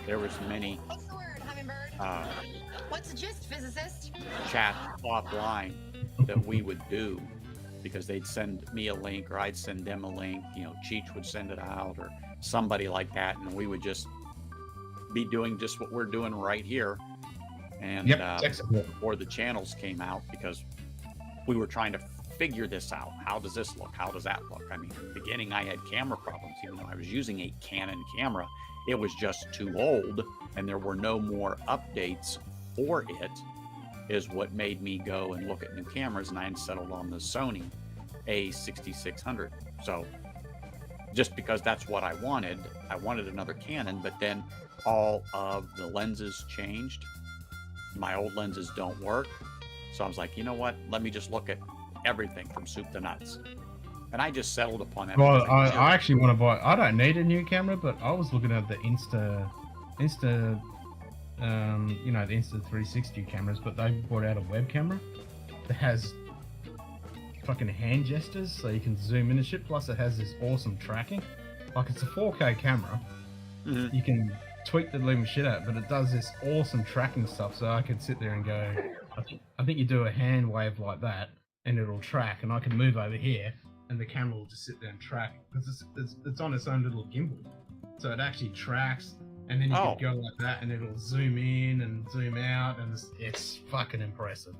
there was many What's the word, hummingbird? What's the gist, physicist? chat offline that we would do because they'd send me a link or I'd send them a link. Cheech would send it out or somebody like that, and we would just be doing just what we're doing right here. And Yep, excellent. before the channels came out, because we were trying to figure this out. How does this look? How does that look? I mean, in the beginning, I had camera problems. Even though I was using a Canon camera, it was just too old, and there were no more updates for it, is what made me go and look at new cameras, and I settled on the Sony A6600. So just because that's what I wanted another Canon, but then all of the lenses changed. My old lenses don't work. So I was like, you know what? Let me just look at everything from soup to nuts. And I just settled upon that. Well, because I actually want to buy. I don't need a new camera, but I was looking at the the Insta 360 cameras, but they brought out a web camera that has fucking hand gestures, so you can zoom in and shit. Plus, it has this awesome tracking. Like, it's a 4K camera. Mhm. You can tweak the living shit out, but it does this awesome tracking stuff. So I could sit there and go, I think you do a hand wave like that, and it'll track, and I can move over here, and the camera will just sit there and track because it's on its own little gimbal, so it actually tracks, and then you Oh. can go like that, and it'll zoom in and zoom out, and it's fucking impressive.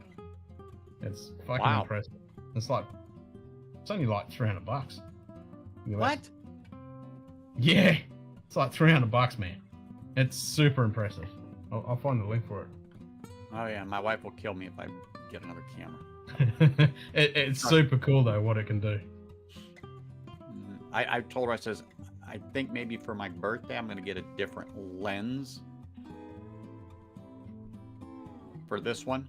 It's fucking Wow. impressive. It's only like $300. What? Yeah, it's like $300, man. It's super impressive. I'll find the link for it. Oh yeah, my wife will kill me if I get another camera. It's super cool though what it can do. I told her, I says, I think maybe for my birthday I'm going to get a different lens for this one,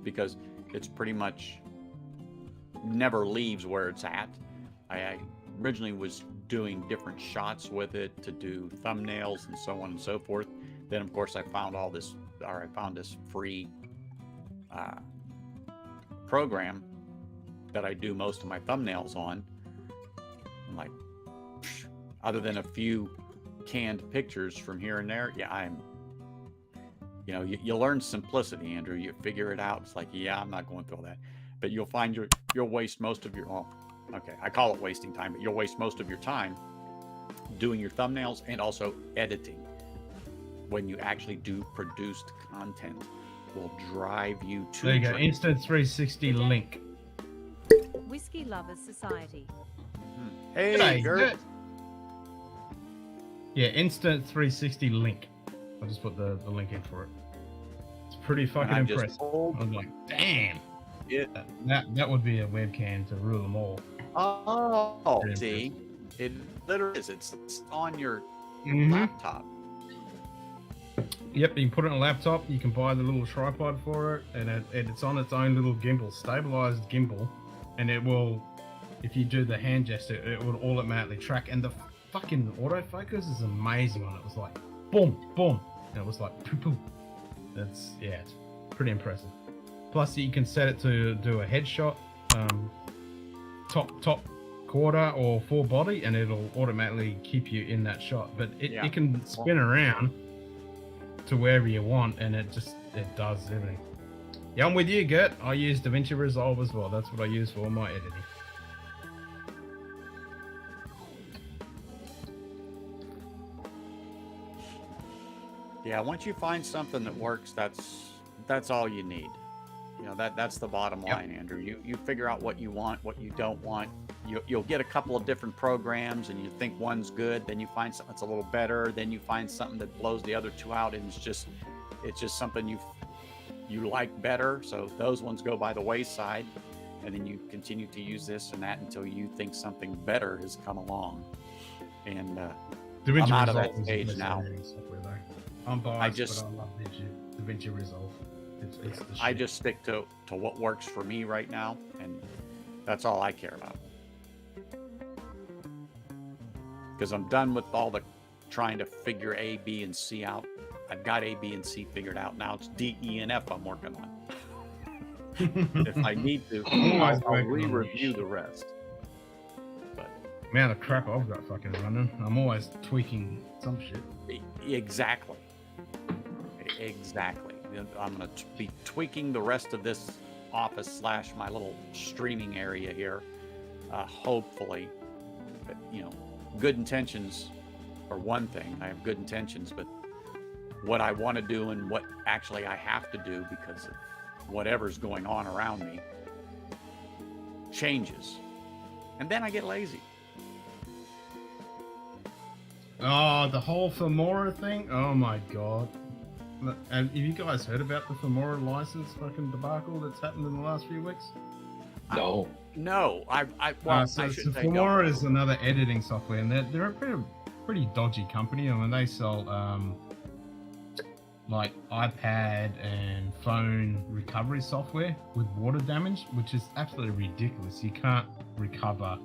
because it's pretty much never leaves where it's at. I originally was doing different shots with it to do thumbnails and so on and so forth. Then of course I found this free program that I do most of my thumbnails on. I'm like, other than a few canned pictures from here and there, yeah, you learn simplicity, Andrew. You figure it out. It's like, yeah, I'm not going through all that. But you'll find you'll waste most of your, okay, I call it wasting time, but you'll waste most of your time doing your thumbnails and also editing. When you actually do produced content, will drive you to. There you go, Instant 360 link. Whiskey Lovers Society. Hey, G'day, Gert. Gert. Yeah, Instant 360 link. I'll just put the link in for it. It's pretty fucking I'm just impressive. told I'm like, damn. it. That would be a webcam to rule them all. Oh, Pretty see, it literally is. It's on your Mhm. laptop. Yep, you can put it on a laptop. You can buy the little tripod for it, and it's on its own little gimbal, stabilized gimbal, and it will, if you do the hand gesture, it will automatically track. And the fucking autofocus is amazing on it. It was like boom, boom, and it was like poo poo. It's pretty impressive. Plus, you can set it to do a headshot, top quarter or full body, and it'll automatically keep you in that shot. But it can spin around to wherever you want, and it does everything. Yeah, I'm with you, Gert. I use DaVinci Resolve as well. That's what I use for all my editing. Yeah, once you find something that works, that's all you need. You know, that's the bottom line, Andrew. You figure out what you want, what you don't want. You'll get a couple of different programs, and you think one's good, then you find something that's a little better, then you find something that blows the other two out, and it's just something you like better. So those ones go by the wayside, and then you continue to use this and that until you think something better has come along. And I'm out of that stage now. I'm biased, but I love DaVinci Resolve. It's the shit. I just stick to what works for me right now, and that's all I care about. Because I'm done with all the trying to figure A, B, and C out. I've got A, B, and C figured out. Now it's D, E, and F I'm working on. If I need to, I'll re-review the rest. But amount of crap I've got fucking running. I'm always tweaking some shit. Exactly. I'm going to be tweaking the rest of this office / my little streaming area here. Hopefully, but, you know, good intentions are one thing. I have good intentions, but what I want to do and what actually I have to do because of whatever's going on around me changes. And then I get lazy. Oh, the whole Femora thing? Oh my god. And have you guys heard about the Femora license fucking debacle that's happened in the last few weeks? No. No, Femora is another editing software, and they're a pretty dodgy company. I mean, they sell like iPad and phone recovery software with water damage, which is absolutely ridiculous. You can't recover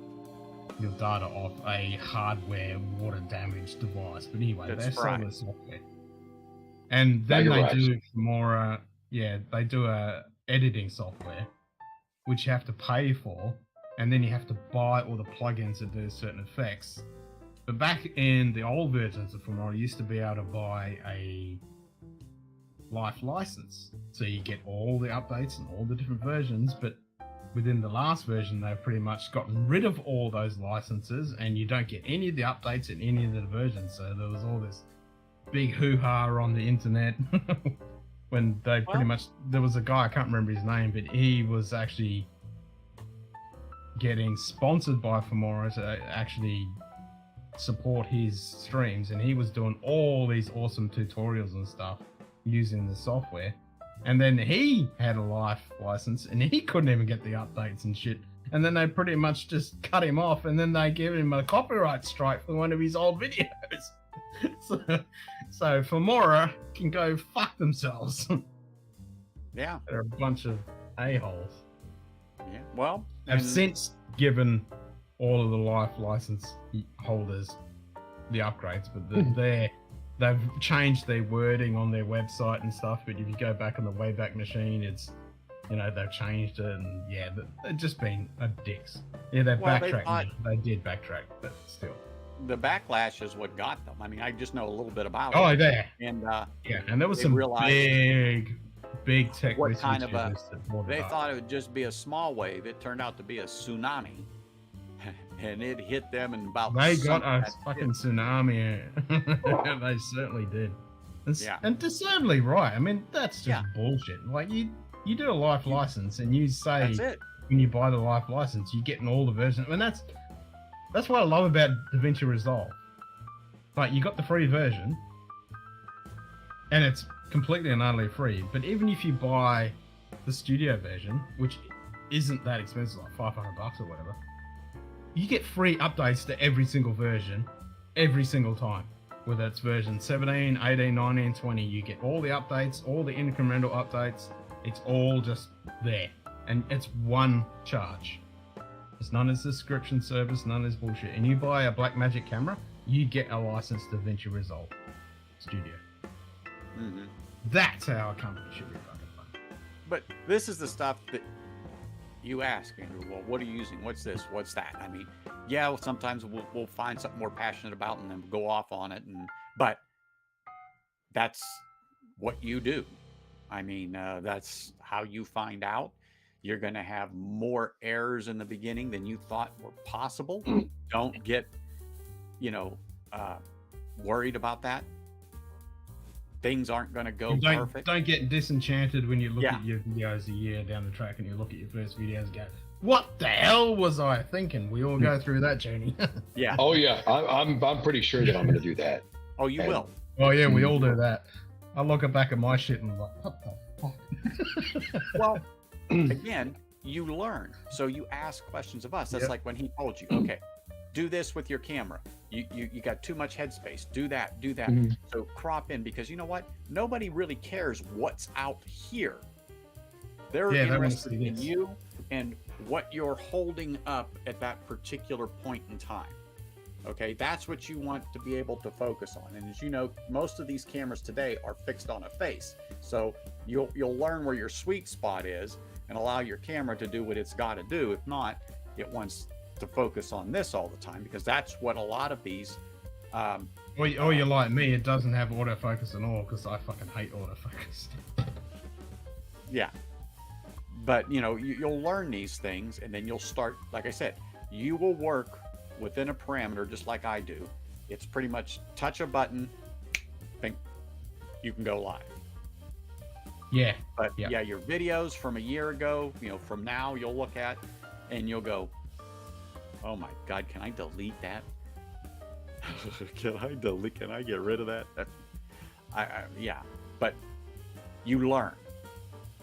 your data off a hardware water damage device. But anyway, they sell the software. And then they do Femora, they do a editing software, which you have to pay for, and then you have to buy all the plugins that do certain effects. But back in the old versions of Femora, you used to be able to buy a life license. So you get all the updates and all the different versions, but within the last version, they've pretty much gotten rid of all those licenses, and you don't get any of the updates in any of the versions. So there was all this big hoo-ha on the internet when they there was a guy, I can't remember his name, but he was actually getting sponsored by Femora to actually support his streams, and he was doing all these awesome tutorials and stuff using the software, and then he had a life license and he couldn't even get the updates and shit, and then they pretty much just cut him off, and then they gave him a copyright strike for one of his old videos. So Femora can go fuck themselves. Yeah. They're a bunch of a-holes. Yeah, well, I've since given all of the life license holders the upgrades, but they've changed their wording on their website and stuff. But if you go back on the Wayback Machine, it's, you know, they've changed it, and they've just been dicks. Yeah, they've backtracked. They did backtrack, but still. The backlash is what got them. I mean, I just know a little bit about it. Oh, there. And and there was some big tech what kind of they thought it would just be a small wave. It turned out to be a tsunami, and it hit them in about. They got a fucking tsunami. They certainly did. And deservedly right. I mean, that's just bullshit. Like you do a life license, and you say that's it. When you buy the life license, you're getting all the versions. I mean, that's what I love about DaVinci Resolve. Like, you got the free version, and it's completely and utterly free. But even if you buy the studio version, which isn't that expensive, like $500 or whatever, you get free updates to every single version, every single time. Whether it's version 17, 18, 19, 20, you get all the updates, all the incremental updates. It's all just there. And it's one charge. It's none of this subscription service, none of this bullshit. And you buy a Blackmagic camera, you get a licensed DaVinci Resolve Studio. Mm-hmm. That's how a company should be fucking fun. But this is the stuff that you ask, Andrew. Well, what are you using? What's this? What's that? I mean, sometimes we'll find something we're passionate about and then go off on it. But that's what you do. I mean, that's how you find out. You're going to have more errors in the beginning than you thought were possible. Don't get, worried about that. things aren't going to go perfect. Don't get disenchanted when you look Yeah. at your videos a year down the track and you look at your first videos and go, what the hell was I thinking? We all go through that journey. Yeah. Oh yeah, I'm pretty sure that I'm going to do that. Oh, you will. Oh yeah, we all do that. I look back at my shit and I'm like, what the fuck? Well, again, you learn. So you ask questions of us. That's like when he told you, okay, do this with your camera. You got too much headspace. Do that. So crop in, because you know what? Nobody really cares what's out here. They're interested in you and what you're holding up at that particular point in time. Okay, that's what you want to be able to focus on. And as you know, most of these cameras today are fixed on a face. So you'll learn where your sweet spot is and allow your camera to do what it's got to do. If not, it wants to focus on this all the time, because that's what a lot of these or you're like me, it doesn't have autofocus at all, because I fucking hate autofocus. Yeah. But, you know, you'll learn these things, and then you'll start, like I said, you will work within a parameter just like I do. It's pretty much touch a button, think you can go live. Yeah. But yeah, your videos from a year ago, you know, from now you'll look at and you'll go, oh my God, can I delete that? Can I get rid of that? Yeah, but you learn.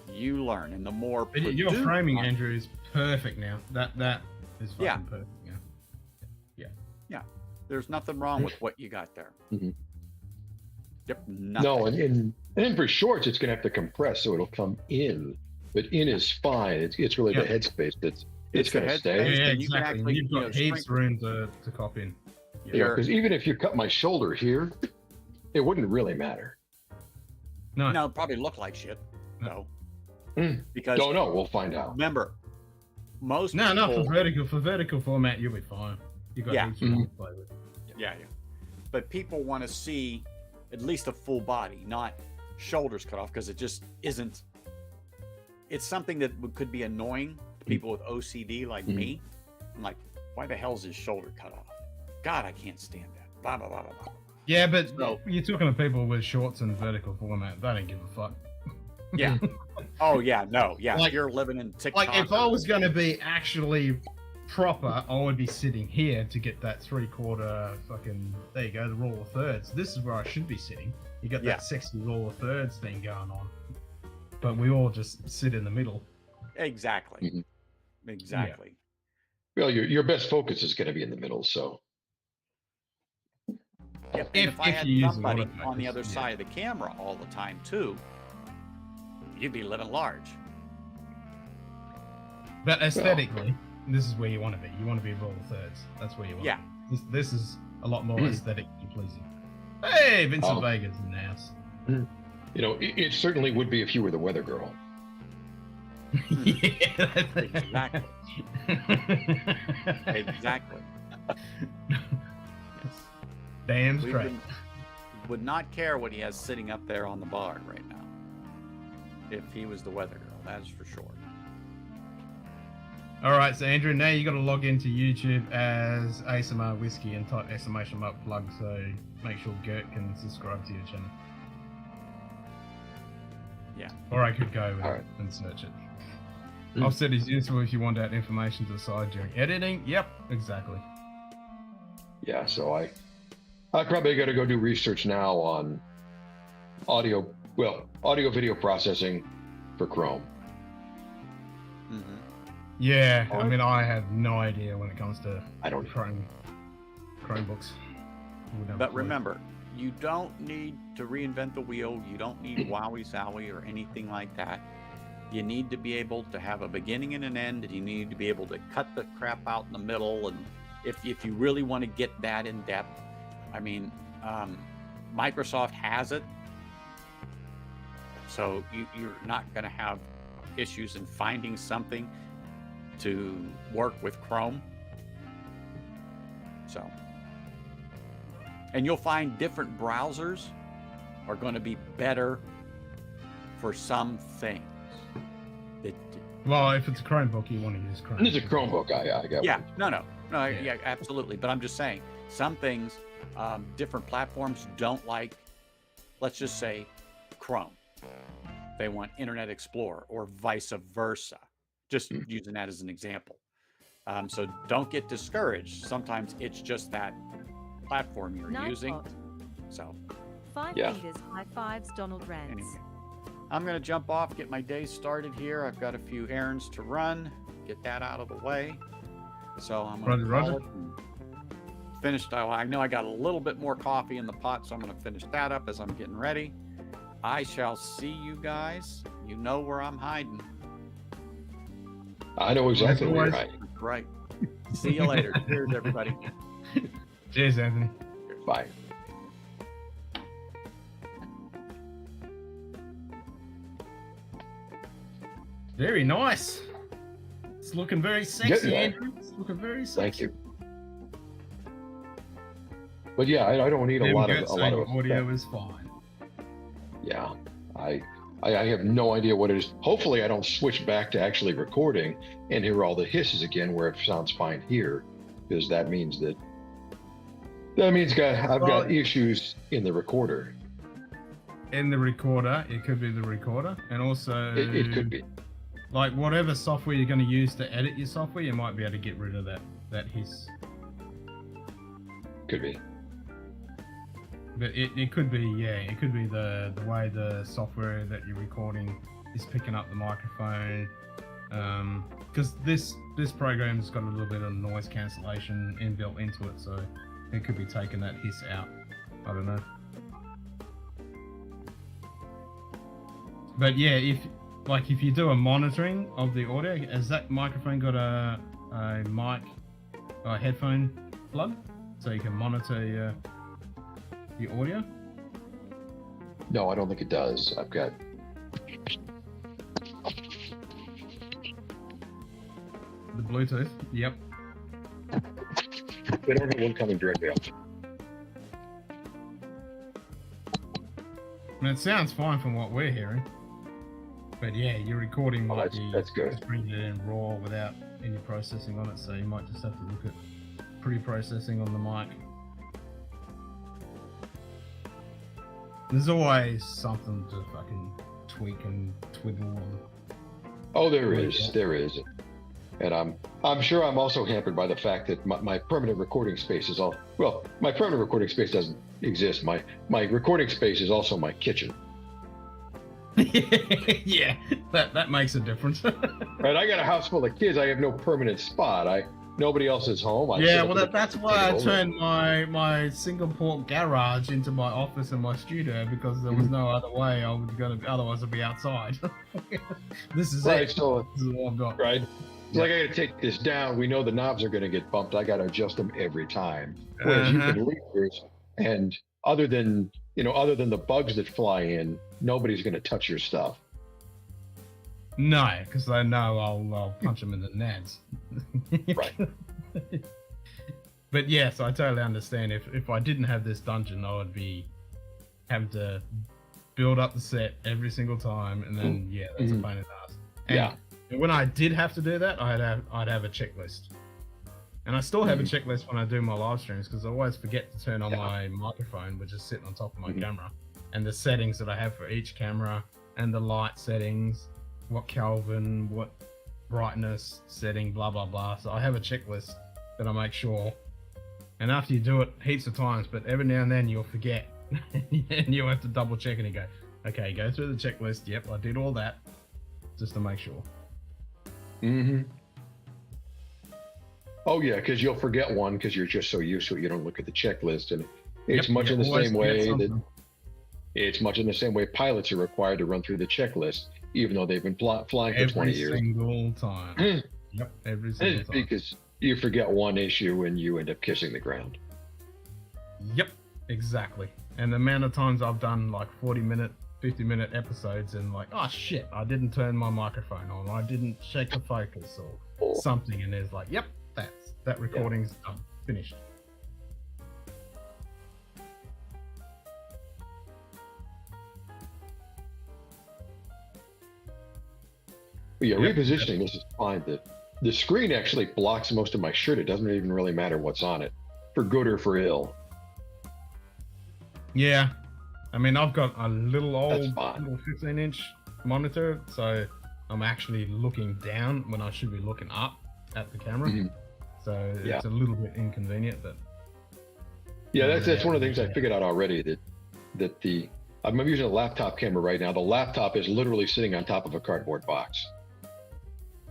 And the more but your framing, Andrew, is perfect now. That is fucking perfect now. Yeah. There's nothing wrong with what you got there. Mm-hmm. Yep. Nothing. No, and for shorts, it's going to have to compress so it'll come in. But in is fine. It's really the headspace it's going to stay. Yeah, exactly. You've got heaps of room to cop in. Yeah, because even if you cut my shoulder here, it wouldn't really matter. No, it'd probably look like shit. No. Because don't know. We'll find out. Remember, most people, for vertical format, you'll be fine. You got heaps of room to play with. Yeah. But people want to see at least a full body, not shoulders cut off, because it just isn't. It's something that could be annoying to people with OCD like me. I'm like, why the hell's his shoulder cut off? God, I can't stand that. Blah, blah, blah, blah, blah. Yeah, but you're talking to people with shorts and vertical format. They don't give a fuck. Yeah. Oh, yeah. No. Yeah. Like, you're living in TikTok. Like, if I was going to be actually proper, I would be sitting here to get that 3/4 fucking, there you go, the rule of thirds. This is where I should be sitting. You got that sexy rule of thirds thing going on. But we all just sit in the middle. Exactly. Exactly. Yeah. Well, your best focus is going to be in the middle, so. Yeah, if I had somebody on the other side of the camera all the time too, you'd be living large. But aesthetically, this is where you want to be. You want to be rule of thirds. That's where you want to be. This is a lot more aesthetically pleasing. Hey, Vincent Vega's in the house. You know, it certainly would be if you were the weather girl. Exactly. Exactly. Damn straight. Would not care what he has sitting up there on the bar right now. If he was the weather girl, that is for sure. All right, so Andrew, now you got to log into YouTube as ASMR Whiskey and type exclamation mark plug, so make sure Gert can subscribe to your channel. Yeah. Or I could go and search it. I've said it's useful if you want that information to the side during editing. Yep, exactly. Yeah, so I probably got to go do research now on audio video processing for Chrome. Yeah, I mean, I have no idea when it comes to Chromebooks. But remember, you don't need to reinvent the wheel. You don't need wowie zowie or anything like that. You need to be able to have a beginning and an end, and you need to be able to cut the crap out in the middle. And if you really want to get that in depth, I mean, Microsoft has it, so you're not going to have issues in finding something to work with Chrome. So, and you'll find different browsers are going to be better for some things. Well, if it's a Chromebook, you want to use Chrome. It's a Chromebook. I got. Yeah, yeah, absolutely. But I'm just saying, some things, different platforms don't like let's just say Chrome. They want Internet Explorer or vice versa. Just using that as an example. So don't get discouraged. Sometimes it's just that platform you're using. Nightbot. So 5 Yeah. fingers, high fives, Donald Rance. anyway, I'm going to jump off, get my day started here. I've got a few errands to run, get that out of the way. So I'm going to Roger. finished. I know I got a little bit more coffee in the pot, so I'm going to finish that up as I'm getting ready. I shall see you guys. You know where I'm hiding. I know exactly where you're Otherwise- hiding. Right. See you later. Cheers, everybody. Cheers, Anthony. Bye. Very nice. It's looking very sexy, Yeah. Andrew. It's looking very sexy. Thank you. But yeah, I don't need a lot of audio is fine. Yeah, I have no idea what it is. Hopefully, I don't switch back to actually recording and hear all the hisses again, where it sounds fine here, because that means I've got issues in the recorder. In the recorder, it could be the recorder, and also It could be. like whatever software you're going to use to edit your software, you might be able to get rid of that hiss. Could be. But it could be, yeah, it could be the way the software that you're recording is picking up the microphone. Because this program's got a little bit of noise cancellation inbuilt into it, so it could be taking that hiss out. I don't know. But yeah, if you do a monitoring of the audio, has that microphone got a headphone plug, so you can monitor the audio? No, I don't think it does. I've got. The Bluetooth? Yep. They don't have one coming directly out. I mean, it sounds fine from what we're hearing. But yeah, your recording might be that's good. just bringing it in raw without any processing on it, so you might just have to look at pre-processing on the mic. There's always something to fucking tweak and twiddle on. Oh, there is. And I'm sure I'm also hampered by the fact that my permanent recording space is my permanent recording space doesn't exist. My recording space is also my kitchen. Yeah, that makes a difference. Right, I got a house full of kids. I have no permanent spot. Nobody else is home. That's why I turned my single port garage into my office and my studio, because there was no other way I was otherwise I'd be outside. This is right, it. so This is all I've got. right. It's like I got to take this down. We know the knobs are going to get bumped. I got to adjust them every time. Whereas you can leave yours, and other than the bugs that fly in, nobody's going to touch your stuff. No, because they know I'll punch them in the nads. Right. But yes, I totally understand. If I didn't have this dungeon, I would be having to build up the set every single time, and then that's a pain in the ass. And when I did have to do that, I'd have a checklist, and I still have a checklist when I do my live streams, because I always forget to turn on my microphone, which is sitting on top of my camera, and the settings that I have for each camera, and the light settings, what Kelvin, what brightness setting, blah blah blah. So I have a checklist that I make sure, and after you do it heaps of times, but every now and then you'll forget, and you'll have to double check, and you go, okay, go through the checklist. Yep, I did all that, just to make sure. Oh yeah, because you'll forget one because you're just so used to it. You don't look at the checklist, and it's Yep, much in the always same forget way something. it's much in the same way pilots are required to run through the checklist, even though they've been flying for 20 years. Every single time. Yep, every single time. Because you forget one issue and you end up kissing the ground. Yep, exactly. And the amount of times I've done like 40-minute, 50-minute episodes, and like, oh shit, I didn't turn my microphone on, I didn't check the focus or something, and there's like, yep, that recording's done, finished. But yeah, repositioning this is fine. The screen actually blocks most of my shirt. It doesn't even really matter what's on it, for good or for ill. Yeah, I mean, I've got a little That's old fine. little 15-inch monitor, so I'm actually looking down when I should be looking up at the camera. Mhm. So Yeah. it's a little bit inconvenient, but Yeah, that's one of the things I figured out already. That I'm using a laptop camera right now. The laptop is literally sitting on top of a cardboard box.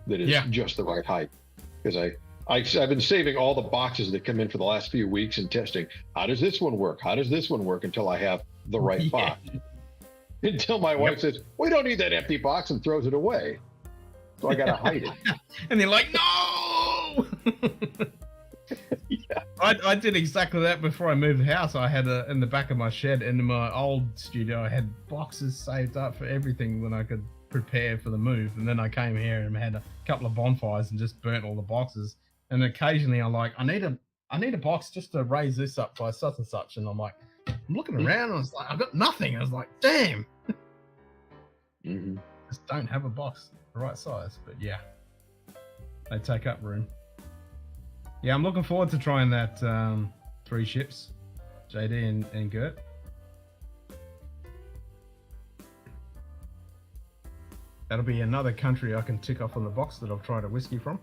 That is just the right height. Because I've been saving all the boxes that come in for the last few weeks and testing. How does this one work? How does this one work? Until I have the right box. Until my wife says, "We don't need that empty box," and throws it away. So I gotta hide it. And they're like, no! Yeah. I did exactly that before I moved house. I had in the back of my shed in my old studio, I had boxes saved up for everything when I could prepare for the move. And then I came here and had a couple of bonfires and just burnt all the boxes. And occasionally I'm like, I need a box just to raise this up by such and such. And I'm like, I'm looking around and I was like, I've got nothing. I was like, damn. Mm-hmm. Just don't have a box the right size. But yeah, they take up room. Yeah, I'm looking forward to trying that 3 ships, JD and Gert. That'll be another country I can tick off on the box that I've tried a whiskey from.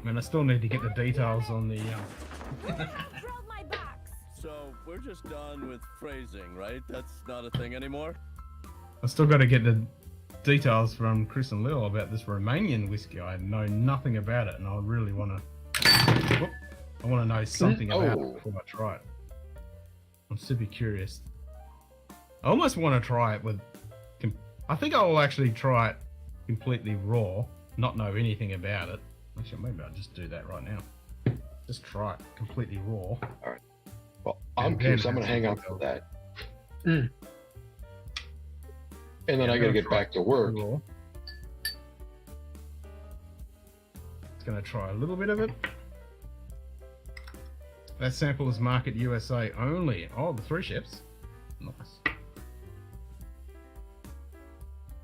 And I still need to get the details on the... Drilled my box. So we're just done with phrasing, right? That's not a thing anymore? I still got to get the details from Chris and Lil about this Romanian whiskey. I know nothing about it, and I really want to... I want to know something about it before I try it. I'm super curious. I almost want to try it with... I think I will actually try it completely raw, not know anything about it. Actually, maybe I'll just do that right now. Just try it completely raw. All right. Well, I'm curious. I'm going to hang out for that. And then I got to get back to work. It's going to try a little bit of it. That sample is market USA only. Oh, the 3 ships. Nice.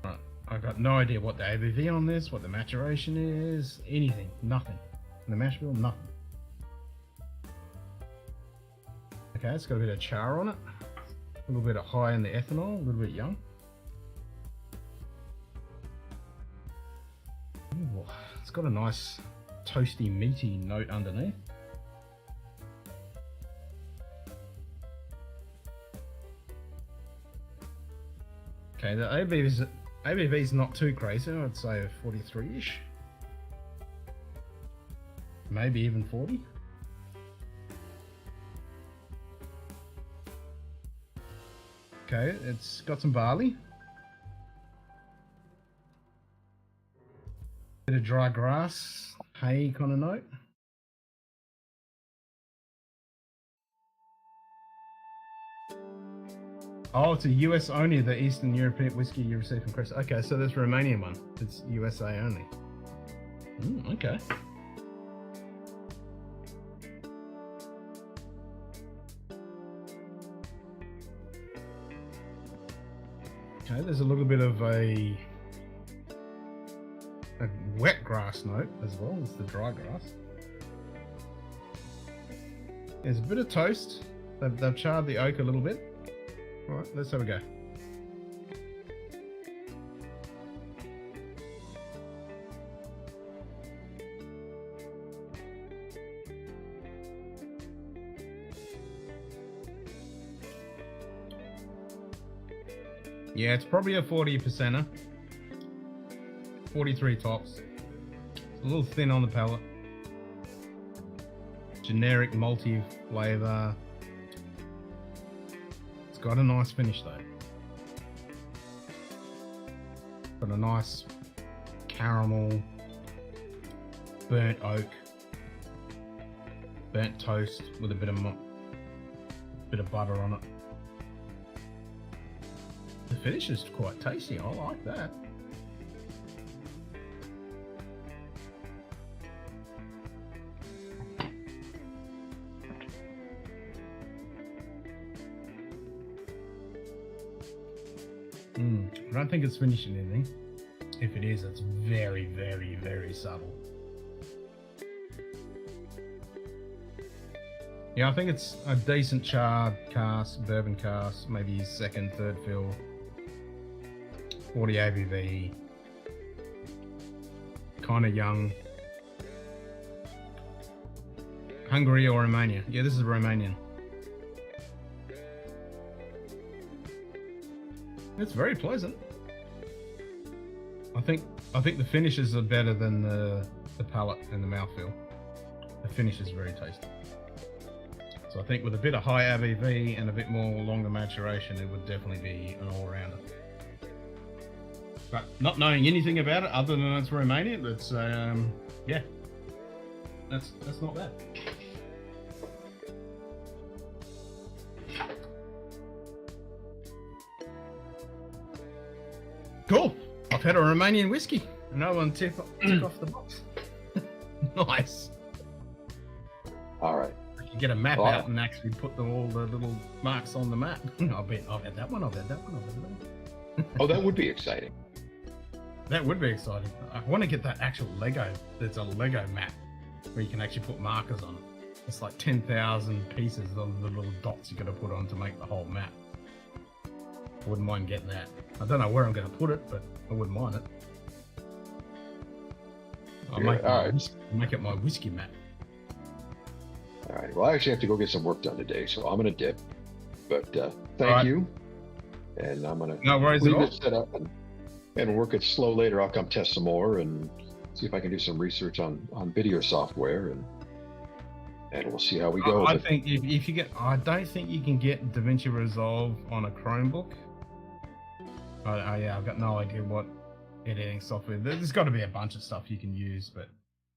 Right. I've got no idea what the ABV on this, what the maturation is, anything. Nothing. And the mash bill, nothing. Okay, it's got a bit of char on it. A little bit of high in the ethanol, a little bit young. Ooh, it's got a nice toasty, meaty note underneath. Okay, the ABV's not too crazy. I'd say 43-ish. Maybe even 40. Okay, it's got some barley. Bit of dry grass, hay kind of note. Oh, it's a US only, the Eastern European whiskey you received from Chris. Okay, so this Romanian one, it's USA only. Okay. Okay, there's a little bit of a wet grass note as well as the dry grass. There's a bit of toast. They've charred the oak a little bit. All right, let's have a go. Yeah, it's probably a 40%er. 43 tops. It's a little thin on the palate. Generic malty flavor. It's got a nice finish though. Got a nice caramel, burnt oak, burnt toast with a bit of butter on it. The finish is quite tasty. I like that. I don't think it's finishing anything. If it is, it's very, very, very subtle. Yeah, I think it's a decent charred cask, bourbon cask, maybe second, third fill, 40 ABV, kind of young. Hungary or Romania? Yeah, this is Romanian. It's very pleasant. I think the finishes are better than the palate and the mouthfeel. The finish is very tasty. So I think with a bit of high ABV and a bit more longer maturation, it would definitely be an all-rounder. But not knowing anything about it other than it's Romanian, it's yeah, that's not bad. Cool. I've had a Romanian whiskey. No one tick off the box. Nice. All right. I can get a map out and actually put all the little marks on the map. I've had that one. I've had that one. Oh, that would be exciting. That would be exciting. I want to get that actual Lego. There's a Lego map where you can actually put markers on it. It's like 10,000 pieces of the little dots you got to put on to make the whole map. I wouldn't mind getting that. I don't know where I'm going to put it, but I wouldn't mind it. I'll make it my whiskey map. All right. Well, I actually have to go get some work done today, so I'm going to dip. But thank you. And I'm going to leave it set up and work it slow later. I'll come test some more and see if I can do some research on video software, and we'll see how we go. I think if you get, I don't think you can get DaVinci Resolve on a Chromebook. Yeah, I've got no idea what editing software. There's got to be a bunch of stuff you can use, but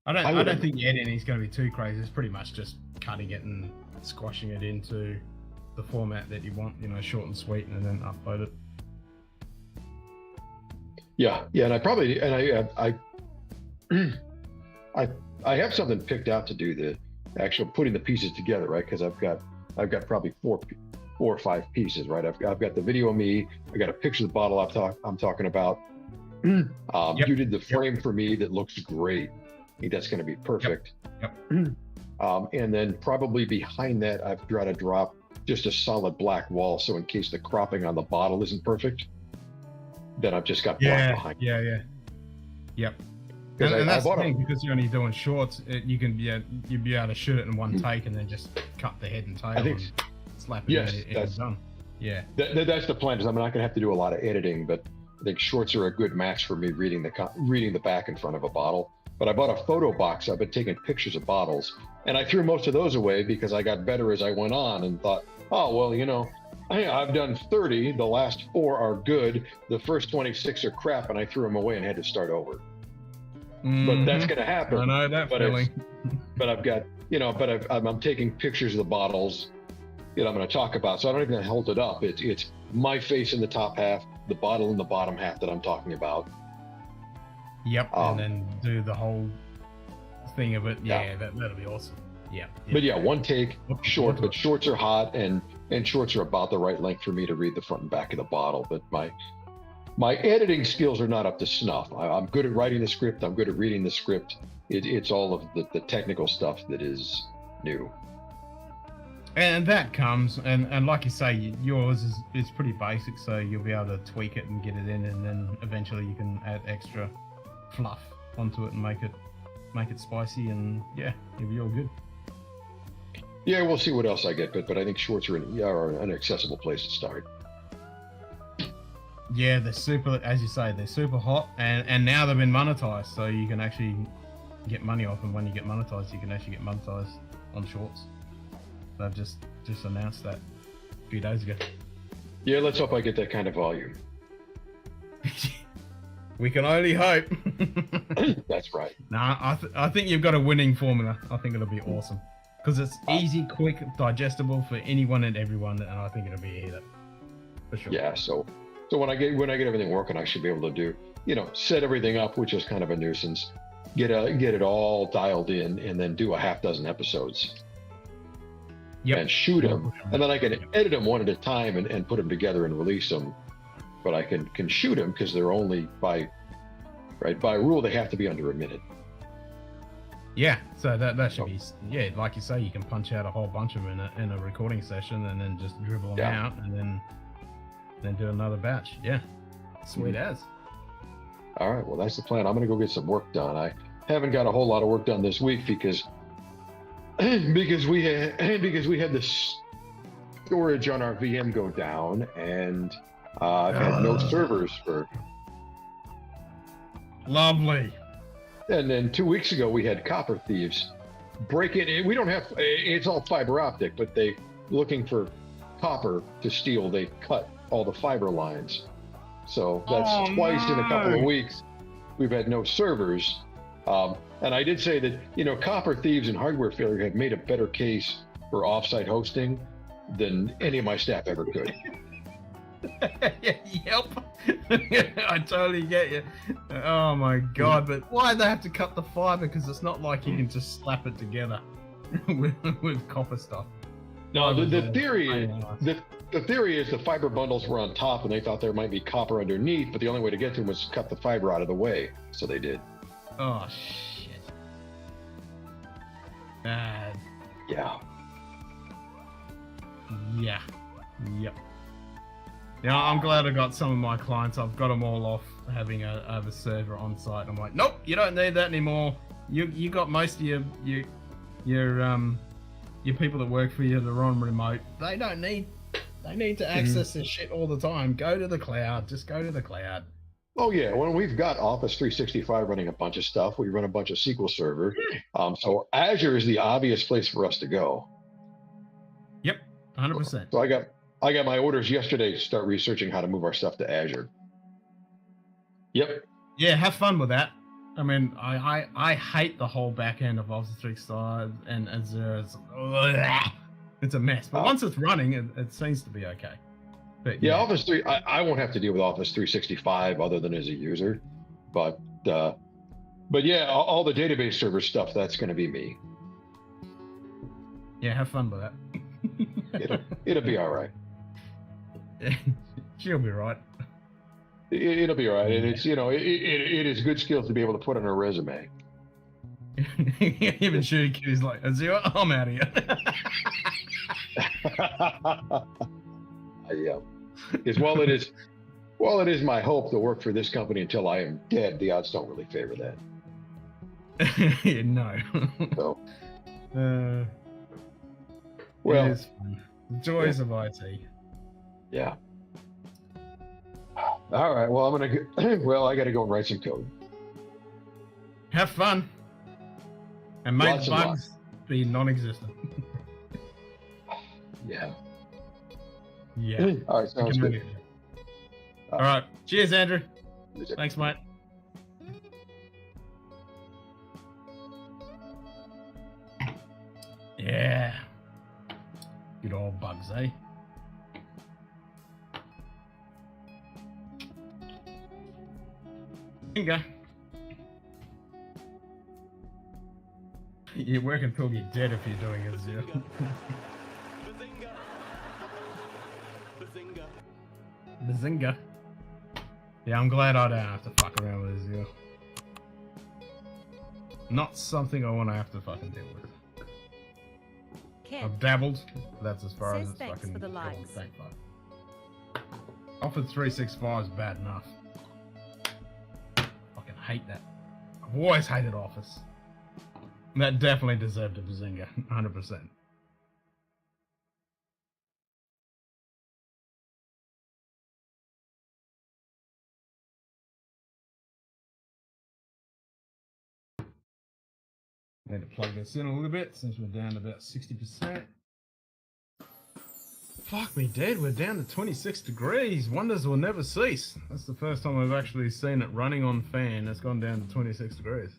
I don't think the editing is going to be too crazy. It's pretty much just cutting it and squashing it into the format that you want, short and sweet, and then upload it. Yeah, and I have something picked out to do the actual putting the pieces together, right? Because I've got probably four or five pieces, right? I've got the video of me. I got a picture of the bottle I'm talking about. Yep. You did the frame for me that looks great. I think that's going to be perfect. Yep. And then probably behind that, I've got to drop just a solid black wall, so in case the cropping on the bottle isn't perfect, then I've just got black behind. Yep. And that's the thing, because you're only doing shorts, you'd be able to shoot it in one take and then just cut the head and tail and slap it in and it's done. Yeah. That's the plan, is I'm not going to have to do a lot of editing, but I think shorts are a good match for me reading the back in front of a bottle. But I bought a photo box. I've been taking pictures of bottles, and I threw most of those away because I got better as I went on and thought, oh, well, I've done 30. The last 4 are good. The first 26 are crap, and I threw them away and had to start over. Mm-hmm. But that's going to happen. I know that feeling. But I've got, I'm taking pictures of the bottles that I'm going to talk about. So I don't even hold it up. It's my face in the top half, the bottle in the bottom half that I'm talking about. Yep, and then do the whole thing of it. Yeah, that'll be awesome. Yeah. But yeah, one take, short, but shorts are hot, and shorts are about the right length for me to read the front and back of the bottle. But my editing skills are not up to snuff. I'm good at writing the script. I'm good at reading the script. It's all of the technical stuff that is new. And that comes, and like you say, yours is pretty basic, so you'll be able to tweak it and get it in, and then eventually you can add extra fluff onto it and make it spicy, and yeah, you'll be all good. Yeah, we'll see what else I get, but I think shorts are an accessible place to start. Yeah, they're super, as you say, they're super hot, and now they've been monetized, so you can actually get money off them. When you get monetized, you can actually get monetized on shorts. They've just announced that a few days ago. Yeah, let's hope I get that kind of volume. We can only hope. That's right. Nah, I think you've got a winning formula. I think it'll be awesome because it's easy, quick, digestible for anyone and everyone, and I think it'll be a hitter for sure. Yeah. So when I get everything working, I should be able to do, set everything up, which is kind of a nuisance. Get it all dialed in, and then do a half dozen episodes. Yep. And shoot them, and then I can edit them one at a time and put them together and release them. But I can shoot them because they're only by rule they have to be under a minute. Yeah, so that should be, yeah, like you say, you can punch out a whole bunch of them in a recording session and then just dribble them out and then do another batch. Yeah, sweet as. All right, well, that's the plan. I'm going to go get some work done. I haven't got a whole lot of work done this week because we had this storage on our VM go down, and I've had no servers for. Lovely. And then 2 weeks ago, we had copper thieves break it. We don't have, it's all fiber optic, but they looking for copper to steal. They cut all the fiber lines. So that's twice in a couple of weeks. We've had no servers. And I did say that, you know, copper thieves and hardware failure have made a better case for offsite hosting than any of my staff ever could. Yep. I totally get you. Oh my god, but why they have to cut the fiber? Because it's not like you can just slap it together with copper stuff. No, the theory is the fiber bundles were on top and they thought there might be copper underneath, but the only way to get to them was cut the fiber out of the way. So they did. Oh shit. Bad. Yeah. Yeah. Yep. Now, I'm glad I got some of my clients. I've got them all off having a server on site. I'm like, nope, you don't need that anymore. You got most of your people that work for you that are on remote. They need to access this shit all the time. Go to the cloud. Just go to the cloud. Oh yeah, when we've got Office 365 running a bunch of stuff, we run a bunch of SQL Server. So Azure is the obvious place for us to go. Yep, 100%. So I got my orders yesterday to start researching how to move our stuff to Azure. Yep. Yeah, have fun with that. I mean, I hate the whole back end of Office 365 and Azure. It's a mess. But once it's running, it seems to be okay. But yeah, Office 3, I won't have to deal with Office 365 other than as a user. But yeah, all the database server stuff, that's going to be me. Yeah, have fun with that. It'll be all right. She'll be right. It'll be all right. And it's, you know, it is good skills to be able to put on a resume. Even Shooty Kitty's like, Azure, I'm out of here. Yeah. Because while it is my hope to work for this company until I am dead, the odds don't really favor that. No. So. Well, it is fun. The joys of IT. Yeah. All right. Well, I got to go and write some code. Have fun. And make bugs be non-existent. Yeah. Yeah. All right. Sounds good. All right. Cheers, Andrew. Thanks, mate. Yeah. Good old bugs, eh? Bingo. You work until you're dead if you're doing it, Azure. Bazinga. Yeah, I'm glad I don't have to fuck around with Azure. Not something I want to have to fucking deal with. I've dabbled. That's as far as it's fucking. Office 365 is bad enough. Fucking hate that. I've always hated Office. That definitely deserved a bazinga, 100%. Need to plug this in a little bit since we're down to about 60%. Fuck me dead, we're down to 26 degrees. Wonders will never cease. That's the first time I've actually seen it running on fan. It's gone down to 26 degrees.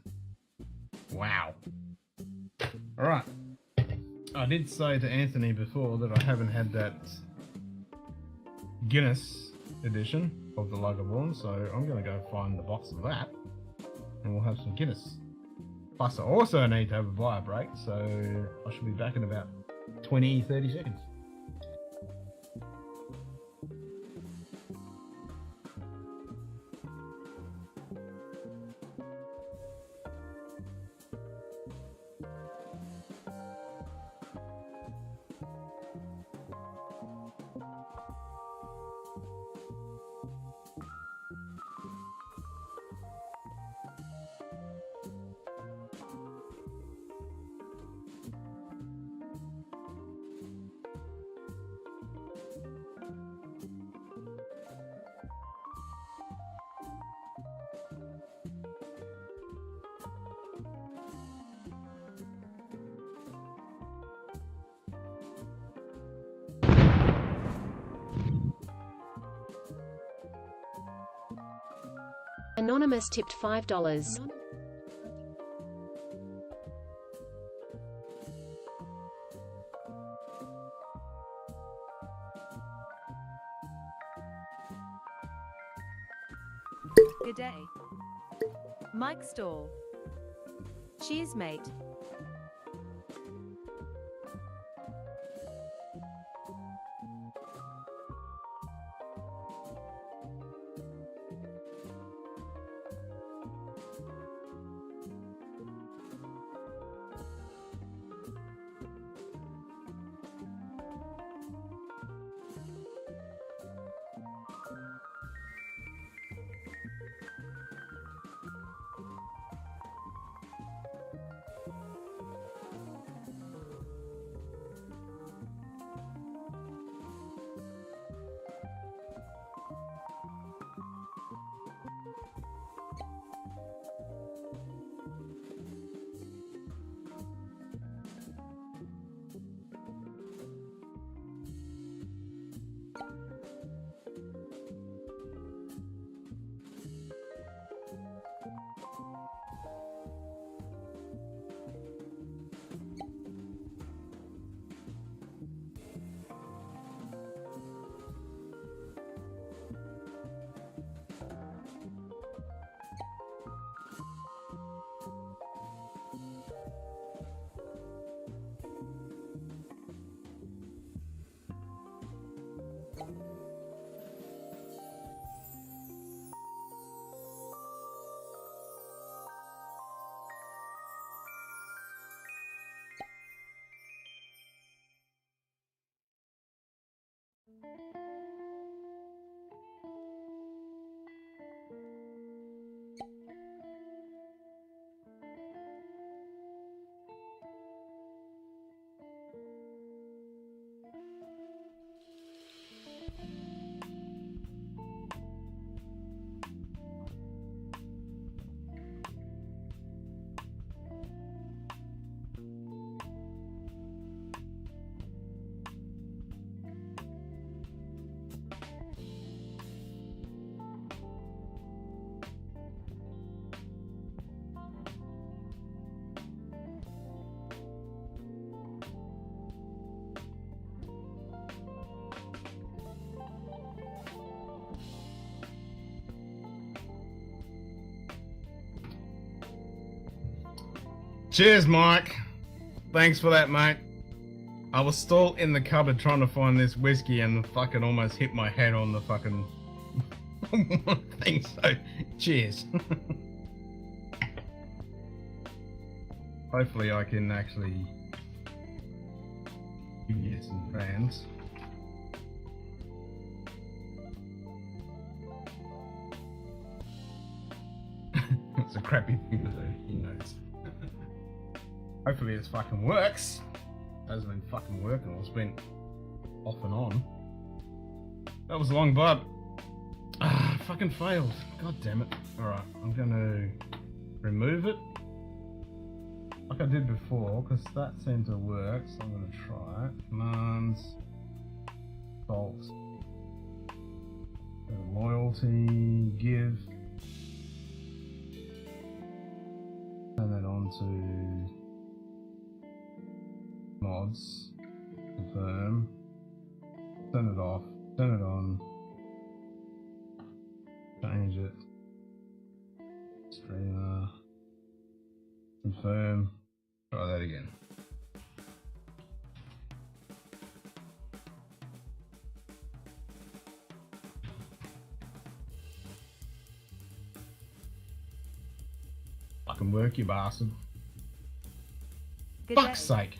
Wow. Alright. I did say to Anthony before that I haven't had that Guinness edition of the Lagerborn, so I'm going to go find the box of that and we'll have some Guinness. Plus I also need to have a bio break, so I should be back in about 20-30 seconds. Anonymous tipped $5. Good day. Mike Stall. Cheers, mate. Cheers, Mike. Thanks for that, mate. I was still in the cupboard trying to find this whiskey and fucking almost hit my head on the fucking thing, so cheers. Hopefully I can actually give you some brands. It's a crappy thing to do, he knows. Hopefully this fucking works. It hasn't been fucking working, it's been off and on. That was a long but fucking failed. God damn it. Alright, I'm gonna remove it like I did before, because that seemed to work, so I'm gonna try it. Commands, salt, loyalty, give, turn that on to mods, confirm, turn it off, turn it on, change it, streamer, confirm, try that again. Fucking work, you bastard. Good Fuck's day. sake.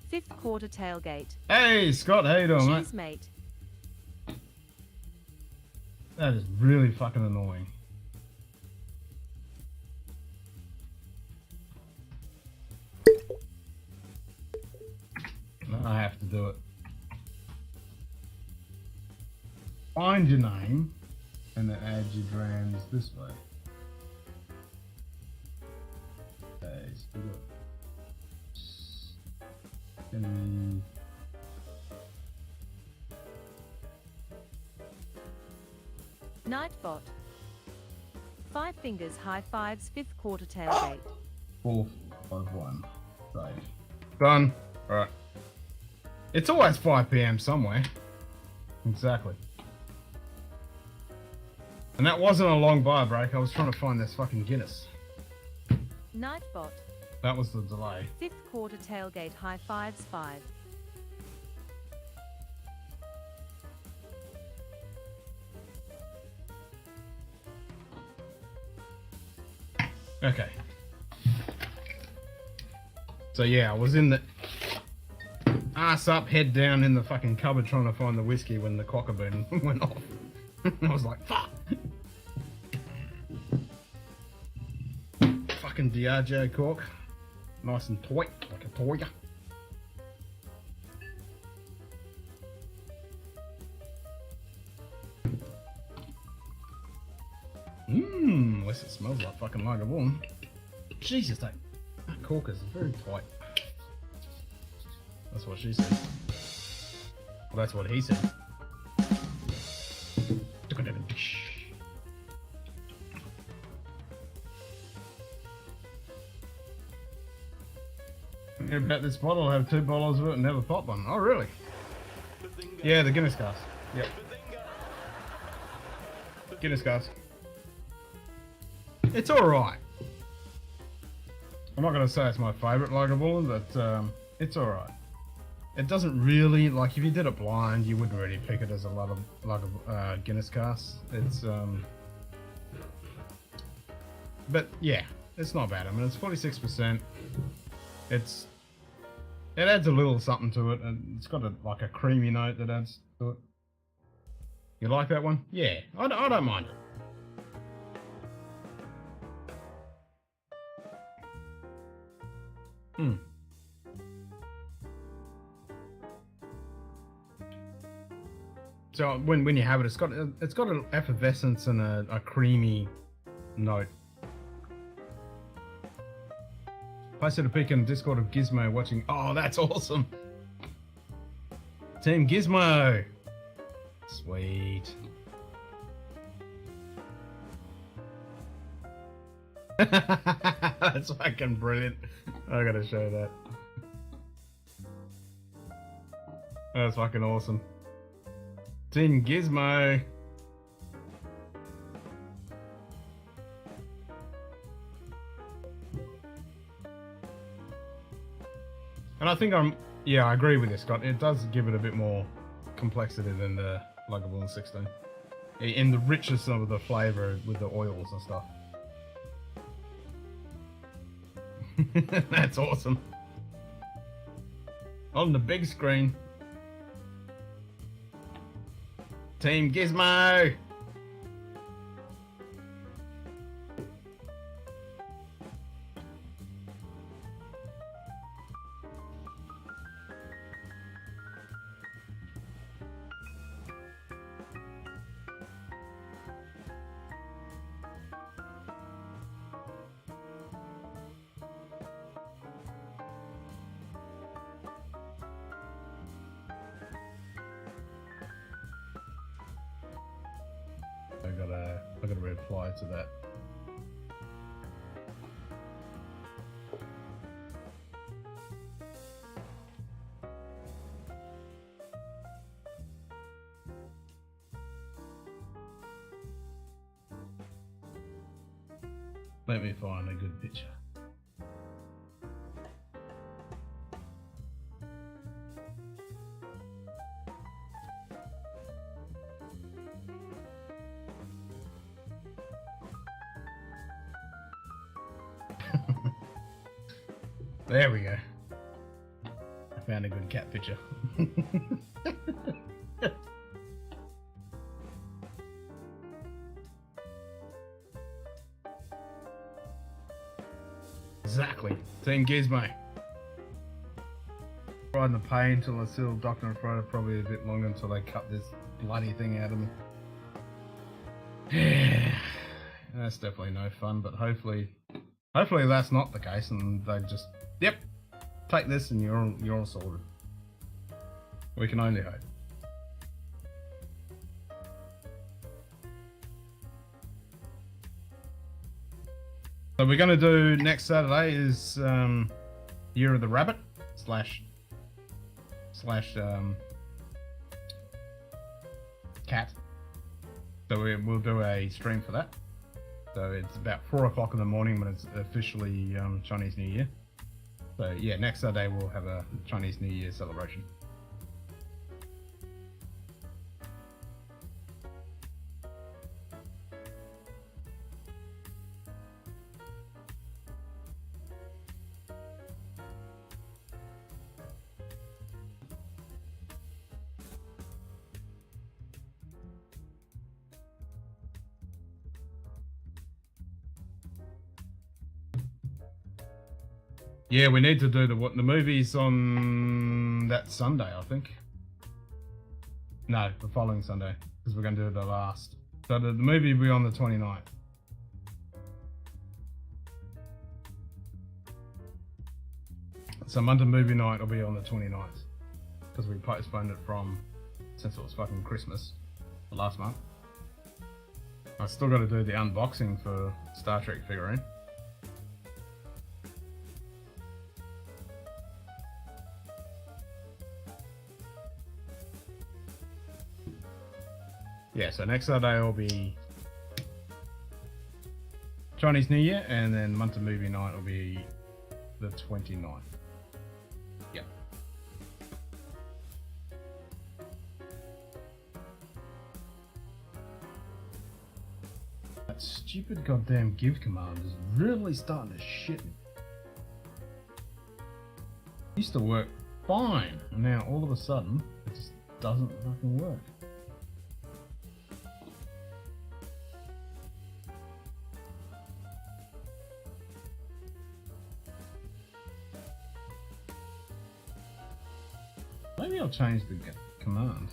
Fifth quarter tailgate. Hey, Scott, how you doing, Cheers, mate? mate. That is really fucking annoying. No, I have to do it. Find your name and then add your brands this way. Okay, so we got Nightbot. Five fingers high fives, fifth quarter tailgate. 451. Save. Done. Alright. It's always 5 PM somewhere. Exactly. And that wasn't a long bar break. I was trying to find this fucking Guinness. Nightbot. That was the delay. Fifth quarter tailgate high fives 5. Okay. So yeah, I was in the ass up, head down in the fucking cupboard trying to find the whiskey when the cockaboo went off. I was like, fuck! Fucking Diageo cork. Nice and tight, like a toy. Unless it smells like fucking Lagavulin. Jesus, that cork is very tight. That's what she said. Well, that's what he said. Hear about this bottle, I'll have 2 bottles of it and never pop one. Oh, really? Yeah, the Guinness cask. Yep. Guinness cask. It's alright. I'm not going to say it's my favourite Lagavulin, but it's alright. It doesn't really, like if you did it blind, you wouldn't really pick it as a lot of Guinness cask. It's, but yeah, it's not bad. I mean, it's 46%. It adds a little something to it, and it's got like a creamy note that adds to it. You like that one? Yeah, I don't mind it. So when you have it, it's got an effervescence and a creamy note. Posted a pic in the Discord of Gizmo watching. Oh, that's awesome! Team Gizmo! Sweet. That's fucking brilliant. I gotta show that. That's fucking awesome. Team Gizmo! And I think I agree with this, Scott. It does give it a bit more complexity than the Lagavulin 16. In the richness of the flavour with the oils and stuff. That's awesome. On the big screen. Team Gizmo! I gotta reply to that. Let me find a good picture. There we go. I found a good cat picture. Exactly. Team Gizmo. Riding the pain until I still Dr. and Frodo, probably a bit longer until they cut this bloody thing out of me. That's definitely no fun, but hopefully that's not the case and they just, yep, take this and you're all sorted. We can only hope. So we're going to do next Saturday is Year of the Rabbit slash cat. So we'll do a stream for that. So it's about 4 o'clock in the morning when it's officially Chinese New Year. So yeah, next Saturday we'll have a Chinese New Year celebration. Yeah, we need to do the movie's on that Sunday, I think. No, the following Sunday, because we're going to do the last. So the movie will be on the 29th. So Monday movie night will be on the 29th, because we postponed it from, since it was fucking Christmas, last month. I still got to do the unboxing for Star Trek figurine. Yeah, so next Saturday will be Chinese New Year, and then Munted movie night will be the 29th. Yep. That stupid goddamn give command is really starting to shit me. Used to work fine, and now all of a sudden it just doesn't fucking work. Maybe I'll change the command.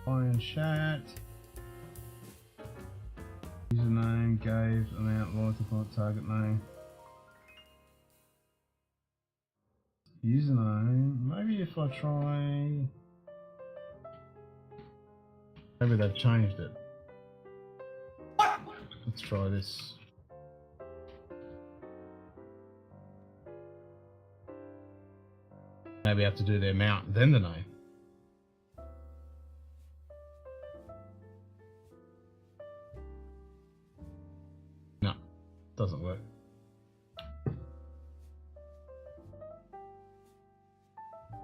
Iron chat. Username, gave, amount, loyalty point, target name. Username. Maybe if I try. Maybe they've changed it. Let's try this. Maybe I have to do the amount, then the name. No, doesn't work.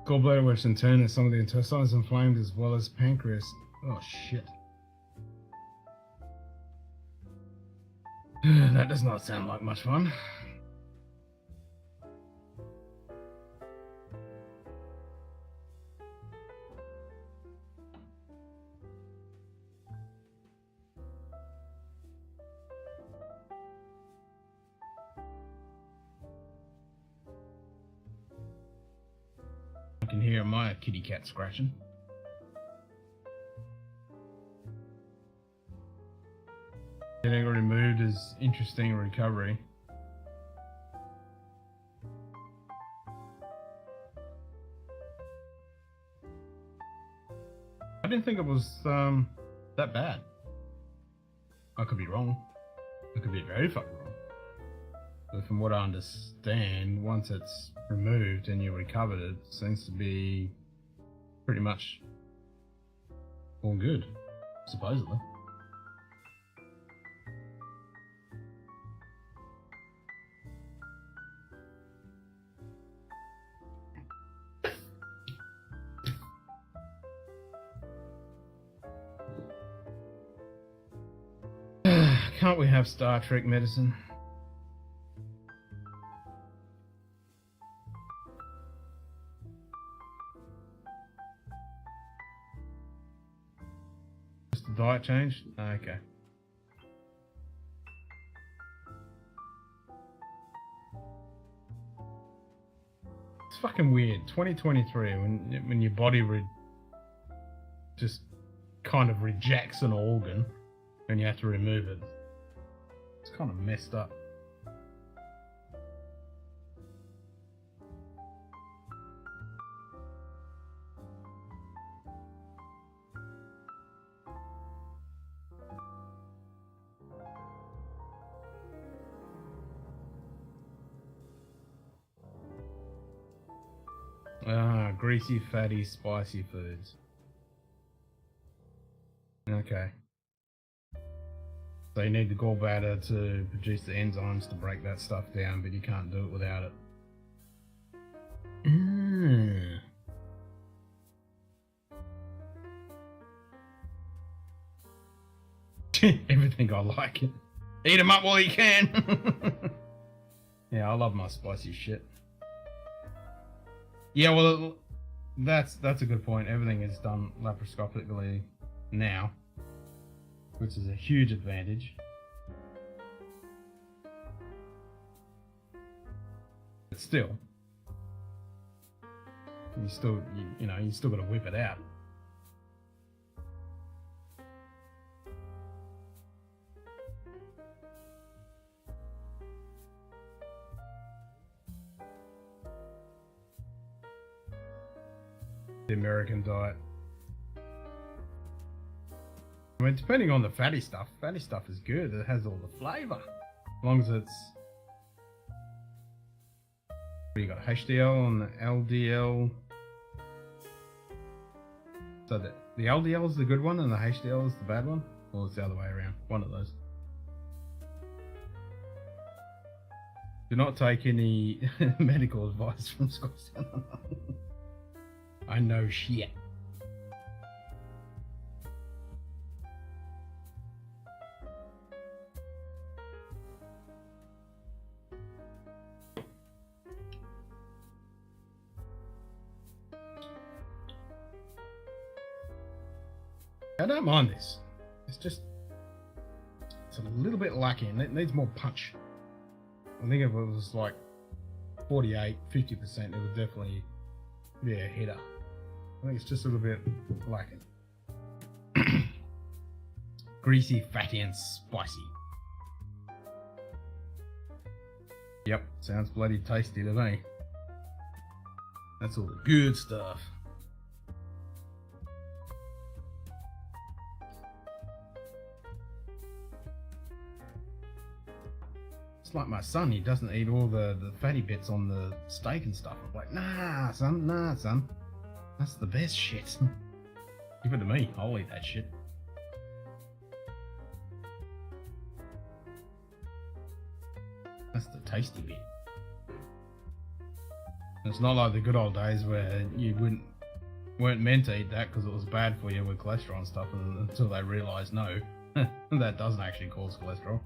Gallbladder works in turn and some of the intestines inflamed as well as pancreas. Oh shit. That does not sound like much fun. I can hear my kitty cat scratching. Getting removed is interesting recovery. I didn't think it was that bad. I could be wrong. I could be very fucking wrong. But from what I understand, once it's removed and you recovered it, seems to be pretty much all good, supposedly. Can't we have Star Trek medicine? Just a diet change? Okay. It's fucking weird. 2023, when your body just kind of rejects an organ and you have to remove it. It's kind of messed up. Ah, greasy, fatty, spicy foods. Okay. So you need the gallbladder to produce the enzymes to break that stuff down, but you can't do it without it. Everything I like. Eat them up while you can. Yeah, I love my spicy shit. Yeah, well, that's a good point. Everything is done laparoscopically now, which is a huge advantage. But still, you still got to whip it out. The American diet. I mean, depending on the fatty stuff is good. It has all the flavour. As long as it's... You got HDL and LDL. So the LDL is the good one and the HDL is the bad one? Or it's the other way around? One of those. Do not take any medical advice from Scotch. I know shit. I don't mind this. It's a little bit lacking. It needs more punch. I think if it was like 48, 50%, it would definitely be a hitter. I think it's just a little bit lacking. Greasy, fatty, and spicy. Yep, sounds bloody tasty to me. That's all the good stuff. It's like my son, he doesn't eat all the fatty bits on the steak and stuff. I'm like, nah, son. That's the best shit. Give it to me, I'll eat that shit. That's the tasty bit. It's not like the good old days where you weren't meant to eat that because it was bad for you with cholesterol and stuff until they realised no, that doesn't actually cause cholesterol.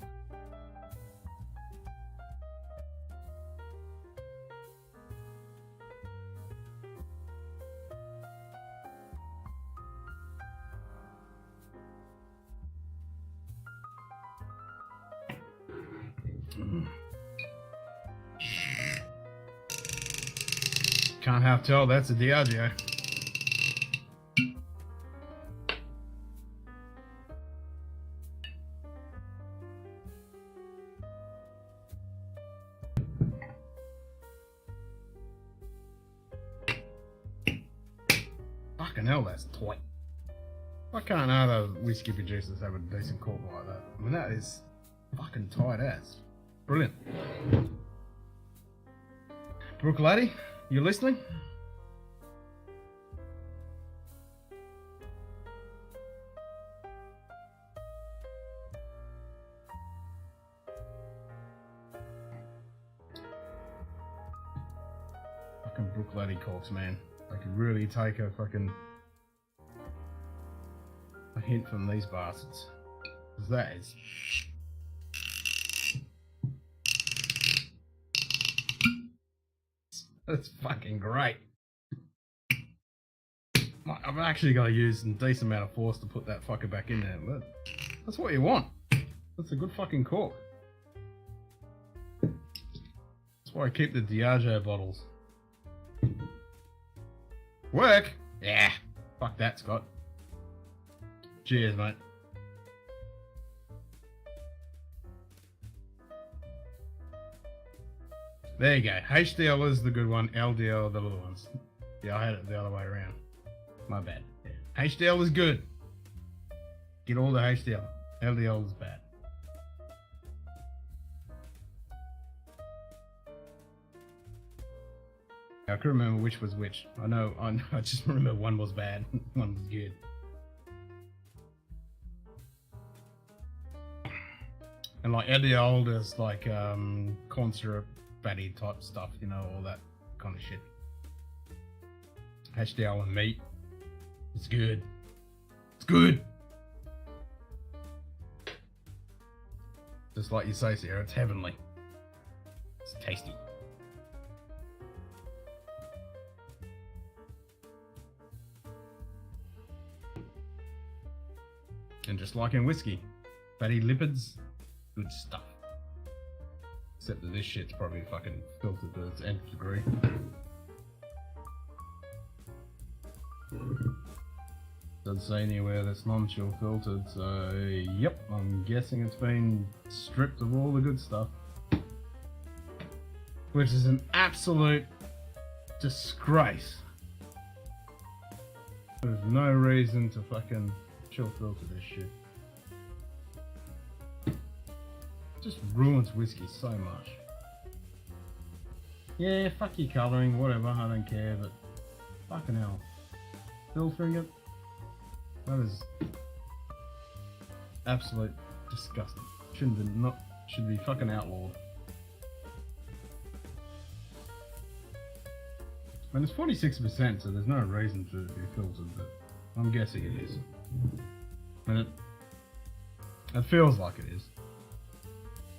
Can't half tell that's a Diageo. Fucking hell, that's tight. Why can't other whiskey producers have a decent cork like that? I mean, that is fucking tight ass. Brilliant. Brooke Laddie, you listening? Fucking Brooke Laddie corks, man. I could really take a hint from these bastards. 'Cause that is... That's fucking great. I've actually got to use a decent amount of force to put that fucker back in there. But that's what you want. That's a good fucking cork. That's why I keep the Diageo bottles. Work? Yeah. Fuck that, Scott. Cheers, mate. There you go. HDL is the good one. LDL are the little ones. Yeah, I had it the other way around. My bad. Yeah. HDL is good. Get all the HDL. LDL is bad. I couldn't remember which was which. I just remember one was bad, one was good. And like Eddie Older's like corn syrup fatty type stuff, you know, all that kind of shit. HDL and meat. It's good. It's good. Just like you say, Sarah, it's heavenly. It's tasty. And just like in whiskey, fatty lipids, good stuff. Except that this shit's probably fucking filtered to its nth degree. Doesn't say anywhere that's non-chill filtered, so yep, I'm guessing it's been stripped of all the good stuff. Which is an absolute disgrace. There's no reason to fucking chill filter this shit. It just ruins whiskey so much. Yeah, fuck your colouring, whatever, I don't care, but fucking hell. Filtering it? That is absolute disgusting. Should be fucking outlawed. I mean, it's 46%, so there's no reason to be filtered, but I'm guessing it is. I mean, it feels like it is.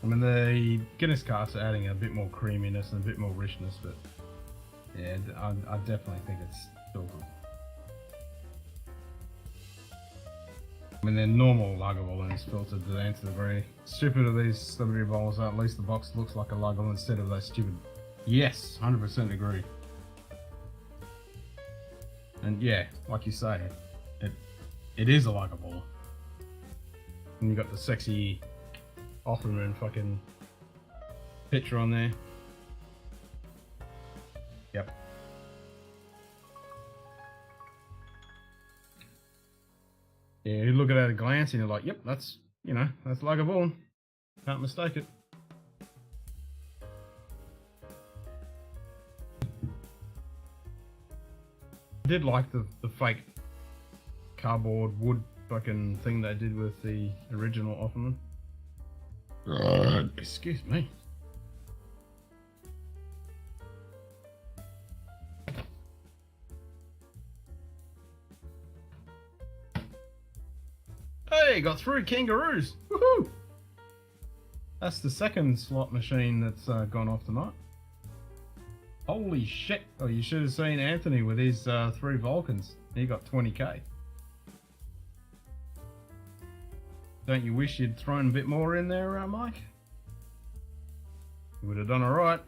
I mean, the Guinness casks are adding a bit more creaminess and a bit more richness, but yeah, I definitely think it's filtered. I mean, their normal Lagavulin is filtered to the nth degree. Stupid of these celebrity bowls are, at least the box looks like a Lagavulin instead of those stupid. Yes, 100% agree. And yeah, like you say, it is a Lagavulin. And you got the sexy Offerman fucking picture on there. Yep. Yeah, you look at it at a glance and you're like, yep, that's, you know, that's Lagavulin. Can't mistake it. I did like the fake cardboard wood fucking thing they did with the original Offerman. Excuse me. Hey, got 3 kangaroos! Woohoo! That's the second slot machine that's gone off tonight. Holy shit! Oh, you should have seen Anthony with his 3 Vulcans. He got 20k. Don't you wish you'd thrown a bit more in there, Mike? You would have done alright.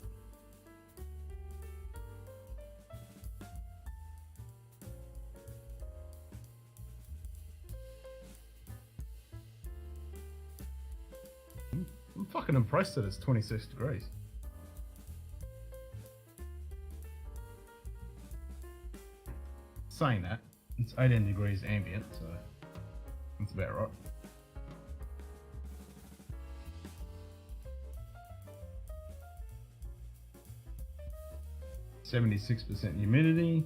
I'm fucking impressed that it's 26 degrees. Saying that, it's 18 degrees ambient, so that's about right. .76% humidity.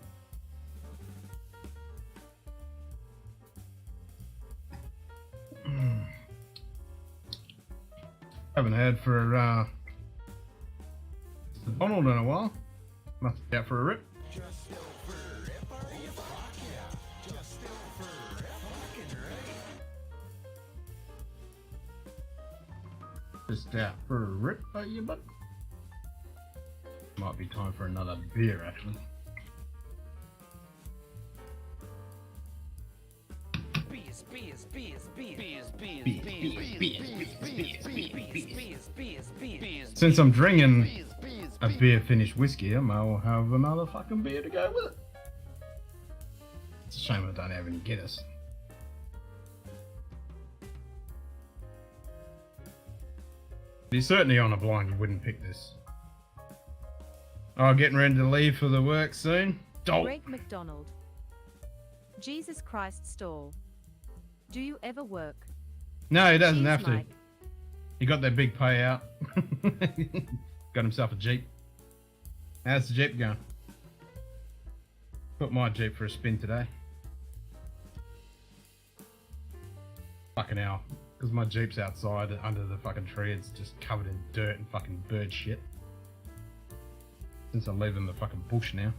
Haven't had for Donald in a while. Must be out for a rip. Just out for a rip, are you, bud? Might be time for another beer, actually. Since I'm drinking a beer finished whiskey, I might well have another fucking beer to go with it. It's a shame I don't have any Guinness. You're certainly on a blind, you wouldn't pick this. Oh, getting ready to leave for the work soon. Greg McDonald. Jesus Christ stall. Do you ever work? No, he doesn't have to. Mike. He got that big payout. Got himself a Jeep. How's the Jeep going? Put my Jeep for a spin today. Fucking hell. Because my Jeep's outside under the fucking tree. It's just covered in dirt and fucking bird shit. Since I live in the fucking bush now.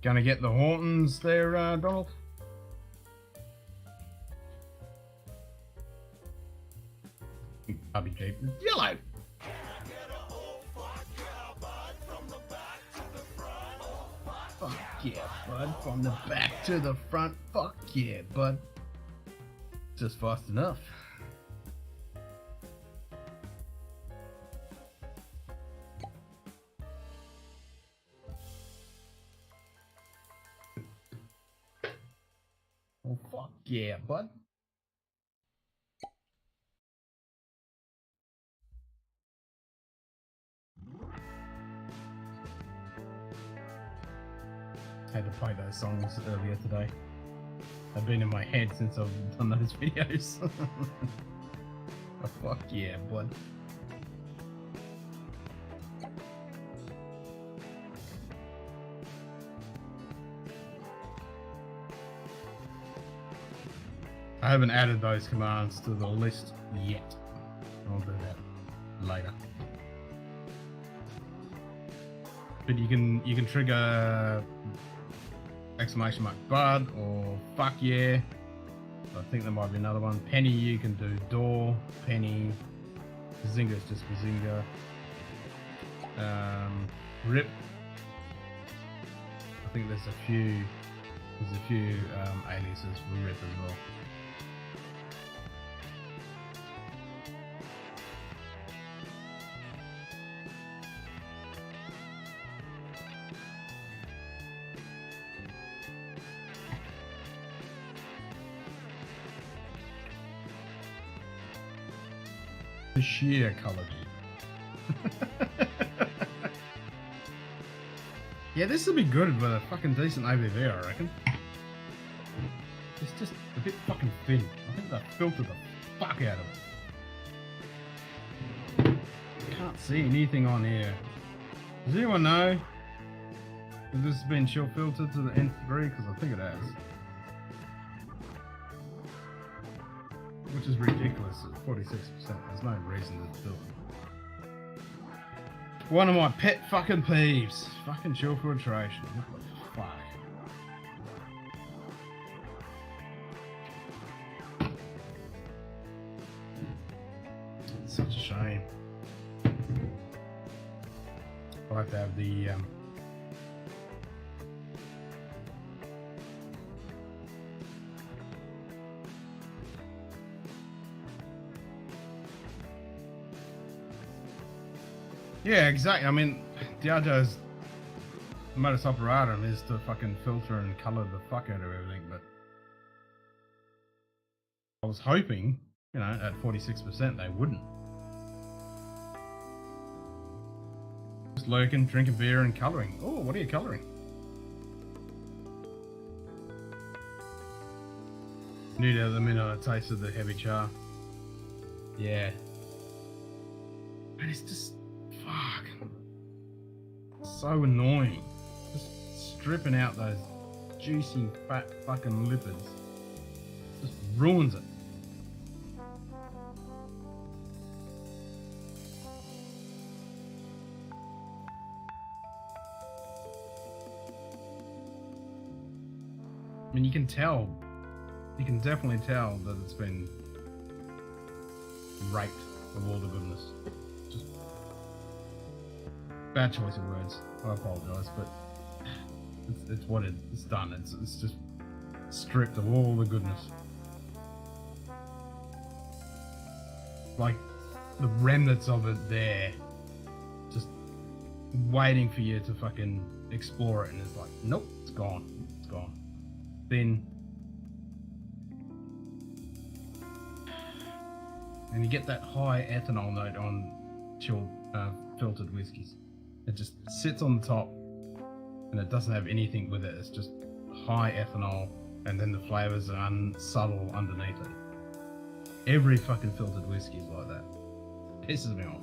Gonna get the Hortons there, Donald? Hubby Jeep. Yellow! Fuck yeah, bud. From the back to the front. Fuck yeah, bud. Just fast enough. Oh, fuck yeah, bud. Had to play those songs earlier today. They've been in my head since I've done those videos. Oh, fuck yeah, bud. I haven't added those commands to the list yet. I'll do that later. But you can trigger exclamation mark bud or fuck yeah. I think there might be another one. Penny, you can do door, penny. Bazinga is just bazinga. Rip. I think there's a few aliases for rip as well. The sheer colour. Yeah, this will be good with a fucking decent ABV, I reckon. It's just a bit fucking thin. I think they filtered the fuck out of it. Can't see anything on here. Does anyone know if this has been chill filtered to the nth degree? Because I think it has. Which is ridiculous at 46%. There's no reason to do it. One of my pet fucking peeves. Fucking chill filtration. What the fuck? It's such a shame. I have to have the yeah, exactly. I mean, Diageo's modus operatum is to fucking filter and colour the fuck out of everything, but I was hoping, you know, at 46% they wouldn't. Just lurking, drinking beer and colouring. Oh, what are you colouring? Knew the other minute I tasted the heavy char. Yeah. And it's just fuck. So annoying. Just stripping out those juicy fat fucking lipids. Just ruins it. I mean, you can tell. You can definitely tell that it's been raped of all the goodness. Just bad choice of words. I apologise, but it's what it's done. It's just stripped of all the goodness. Like the remnants of it there, just waiting for you to fucking explore it, and it's like, nope, it's gone. It's gone. Then, and you get that high ethanol note on chilled filtered whiskies. It just sits on the top, and it doesn't have anything with it. It's just high ethanol, and then the flavors are subtle underneath it. Every fucking filtered whiskey is like that. Pisses me off.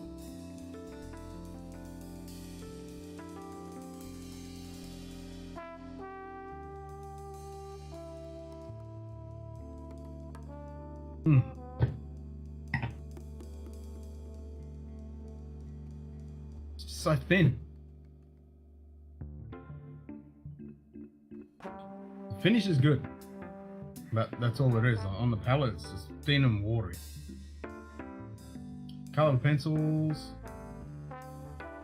It's just so thin. The finish is good, but that's all it is. On the palate, it's just thin and watery. Colored pencils.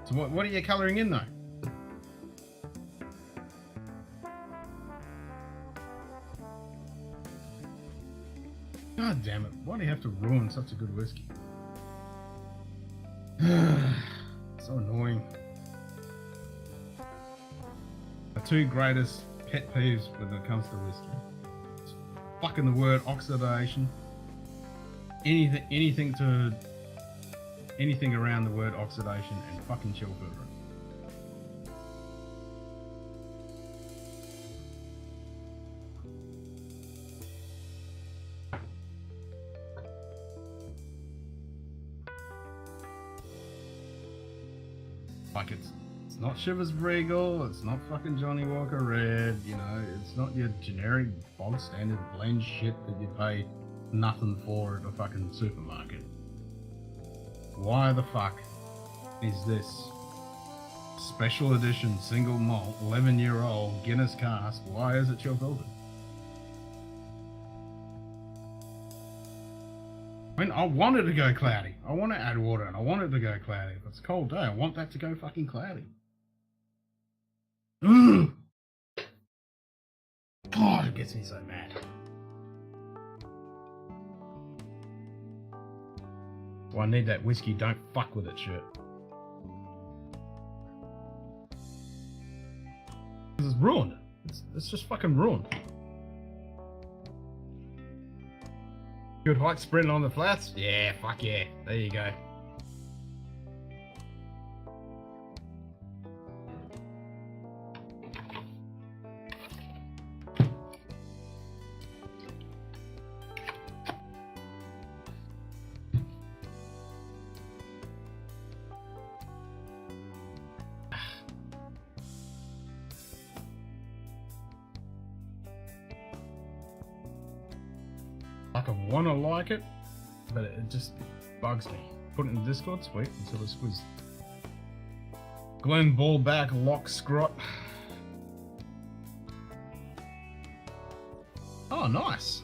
So what are you coloring in though? God damn it, why do you have to ruin such a good whiskey? So annoying. The two greatest pet peeves when it comes to whiskey. It's fucking the word oxidation. Anything around the word oxidation and fucking chill filter. Like it's not Chivas Regal, it's not fucking Johnny Walker Red, you know, it's not your generic bog standard blend shit that you pay nothing for at a fucking supermarket. Why the fuck is this special edition single malt 11-year-old Guinness cask, why is it chill filtered? I mean, I want it to go cloudy. I want to add water and I want it to go cloudy. If it's a cold day, I want that to go fucking cloudy. Ugh. God, it gets me so mad. Well, I need that whiskey don't fuck with it shirt. This is ruined. It's just fucking ruined. Good height sprinting on the flats? Yeah, fuck yeah. There you go. Like I wanna like it, but it just bugs me. Put it in the Discord, sweet, until it's squeezed. Glenn Ballback Lock Scrot. Oh, nice.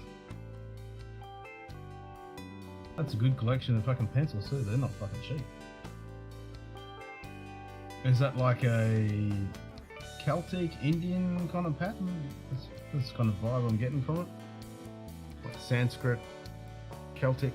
That's a good collection of fucking pencils too, they're not fucking cheap. Is that like a Celtic, Indian kind of pattern? That's kind of vibe I'm getting from it. Like Sanskrit, Celtic.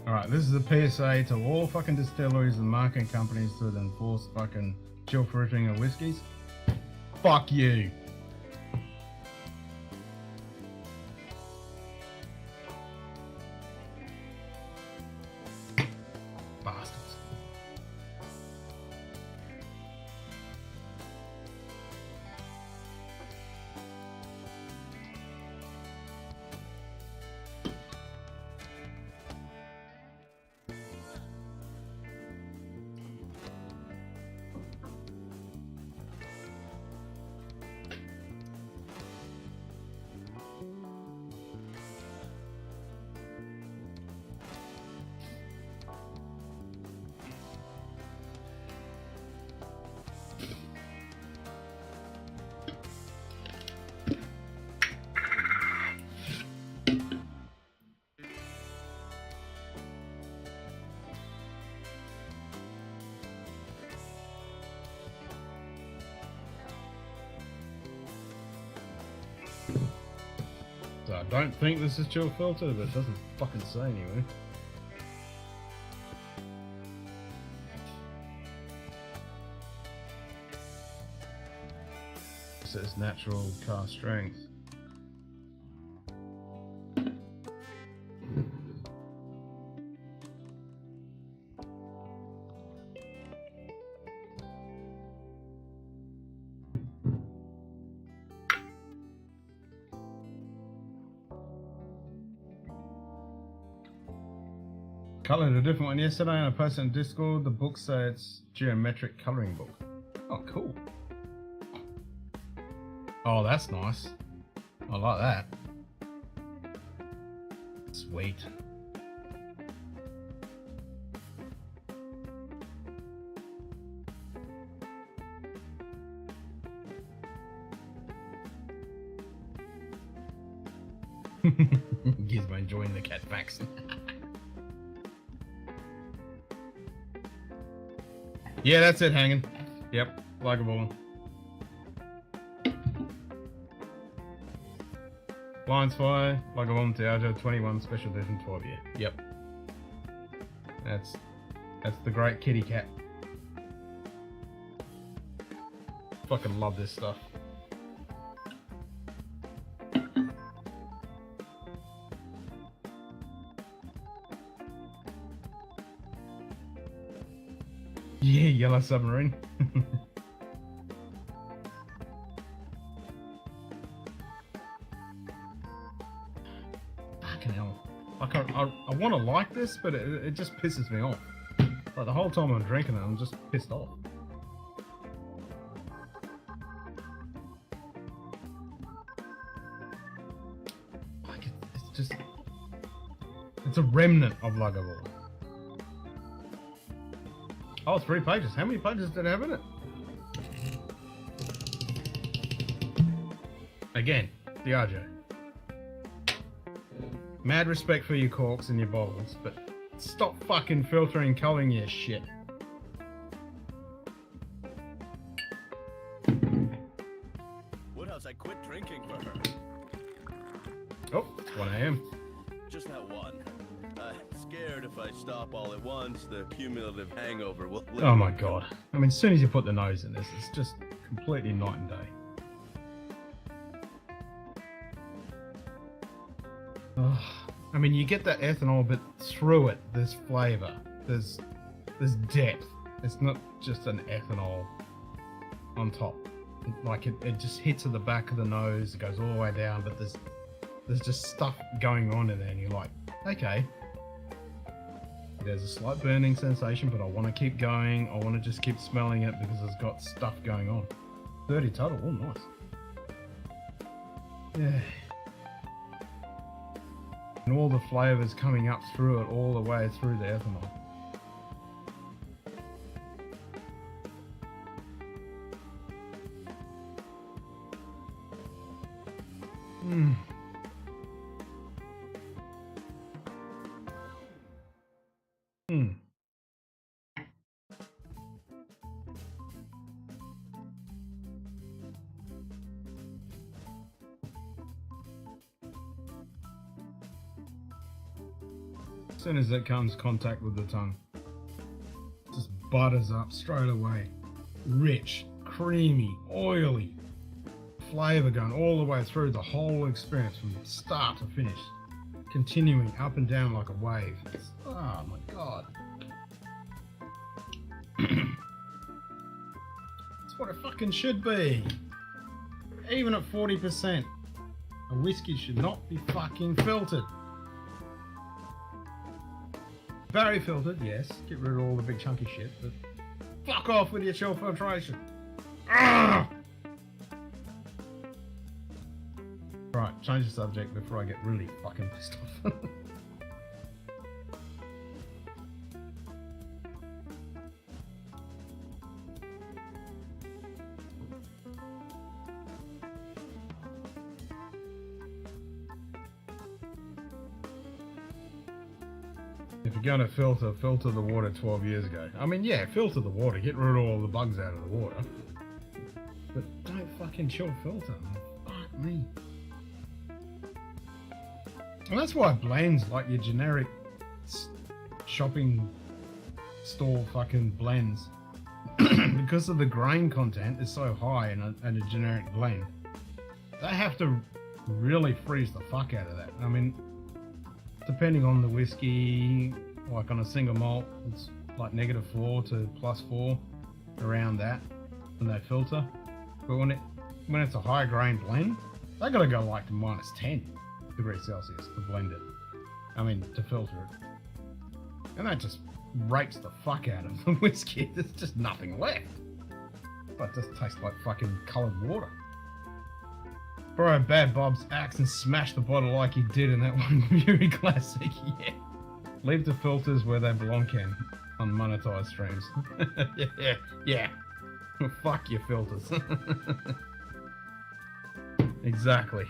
Alright, this is a PSA to all fucking distilleries and marketing companies that enforce fucking chill filtering of whiskies. Fuck you. Bastards. So I don't think this is chill filter, but it doesn't fucking say anyway. says natural cast strength. Colored a different one yesterday and I posted on Discord. The book says it's geometric coloring book. Oh, cool. Oh, that's nice. I like that. Sweet. Gizmo enjoying the cat vaccine. Yeah, that's it, hanging. Yep, like a ball. Lines Fire, like a bomb, Tiago, 21, special edition, 12 year. Yep. That's the great kitty cat. Fucking love this stuff. Yeah, Yellow Submarine. Fucking hell. Like, I want to like this, but it just pisses me off. Like, the whole time I'm drinking it, I'm just pissed off. Like, it's just... It's a remnant of Lagavulin. Oh, 3 pages. How many pages did it have in it? Again, Diageo. Mad respect for your corks and your bottles, but stop fucking filtering colouring your shit. Woodhouse, I quit drinking for her. Oh, it's 1 AM. Just that one. Scared if I stop all at once, the cumulative hangover will live. Oh my god. I mean, as soon as you put the nose in this, it's just completely night and day. Oh, I mean, you get that ethanol, but through it, there's flavour. There's depth. It's not just an ethanol on top. It just hits at the back of the nose, it goes all the way down, but there's just stuff going on in there, and you're like, okay. There's a slight burning sensation, but I want to keep going. I want to just keep smelling it because it's got stuff going on. 30 total, oh nice. Yeah. And all the flavours coming up through it, all the way through the ethanol. Hmm. As soon as it comes contact with the tongue, just butters up straight away. Rich, creamy, oily, flavour going all the way through the whole experience from start to finish, continuing up and down like a wave. Oh my god. That's what it fucking should be. Even at 40%, a whiskey should not be fucking filtered. Very filtered, yes. Get rid of all the big chunky shit, but fuck off with your chill filtration. Right, change the subject before I get really fucking pissed off. If you're going to filter the water 12 years ago. I mean, yeah, filter the water, get rid of all the bugs out of the water. But don't fucking chill filter. Fuck me. And that's why blends, like your generic shopping store fucking blends, because of the grain content is so high in a generic blend, they have to really freeze the fuck out of that. I mean, depending on the whiskey, like on a single malt, it's like -4 to +4, around that when they filter. But when it's a high grain blend, they gotta go like to -10 degrees Celsius to blend it. I mean, to filter it. And that just rapes the fuck out of the whiskey. There's just nothing left. But it just tastes like fucking coloured water. Borrow Bad Bob's axe and smash the bottle like he did in that one Fury Classic. Yeah. Leave the filters where they belong, Ken, on monetized streams. yeah. Fuck your filters. Exactly.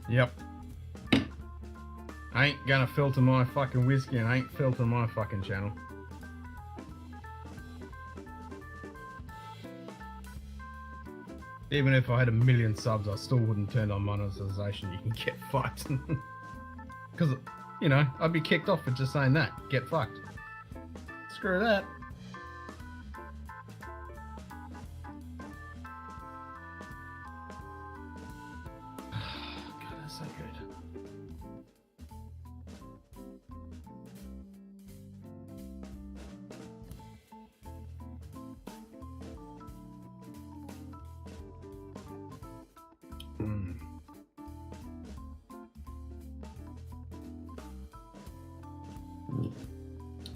Yep. I ain't gonna filter my fucking whiskey and I ain't filtering my fucking channel. Even if I had 1 million subs, I still wouldn't turn on monetization. You can get fucked. Because, you know, I'd be kicked off for just saying that. Get fucked. Screw that. God, that's so good.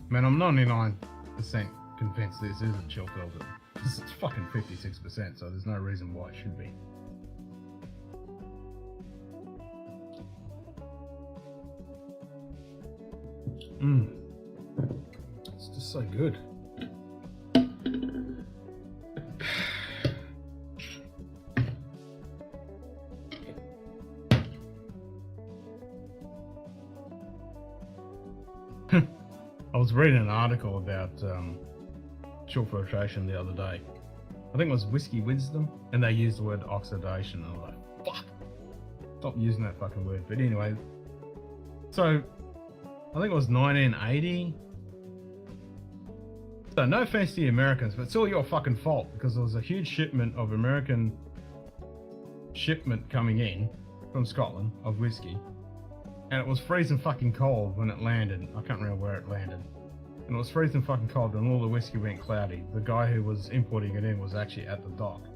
Man, I'm 99% convinced this isn't chill filtered. It's fucking 56%, so there's no reason why it should be. It's just so good. I was reading an article about chill filtration the other day. I think it was Whiskey Wisdom, and they used the word oxidation, and I was like, fuck! Stop using that fucking word. But anyway, so I think it was 1980. So no offense to the Americans, but it's all your fucking fault, because there was a huge shipment of American coming in from Scotland of whiskey. And it was freezing fucking cold when it landed. I can't remember where it landed. And it was freezing fucking cold and all the whiskey went cloudy. The guy who was importing it in was actually at the dock.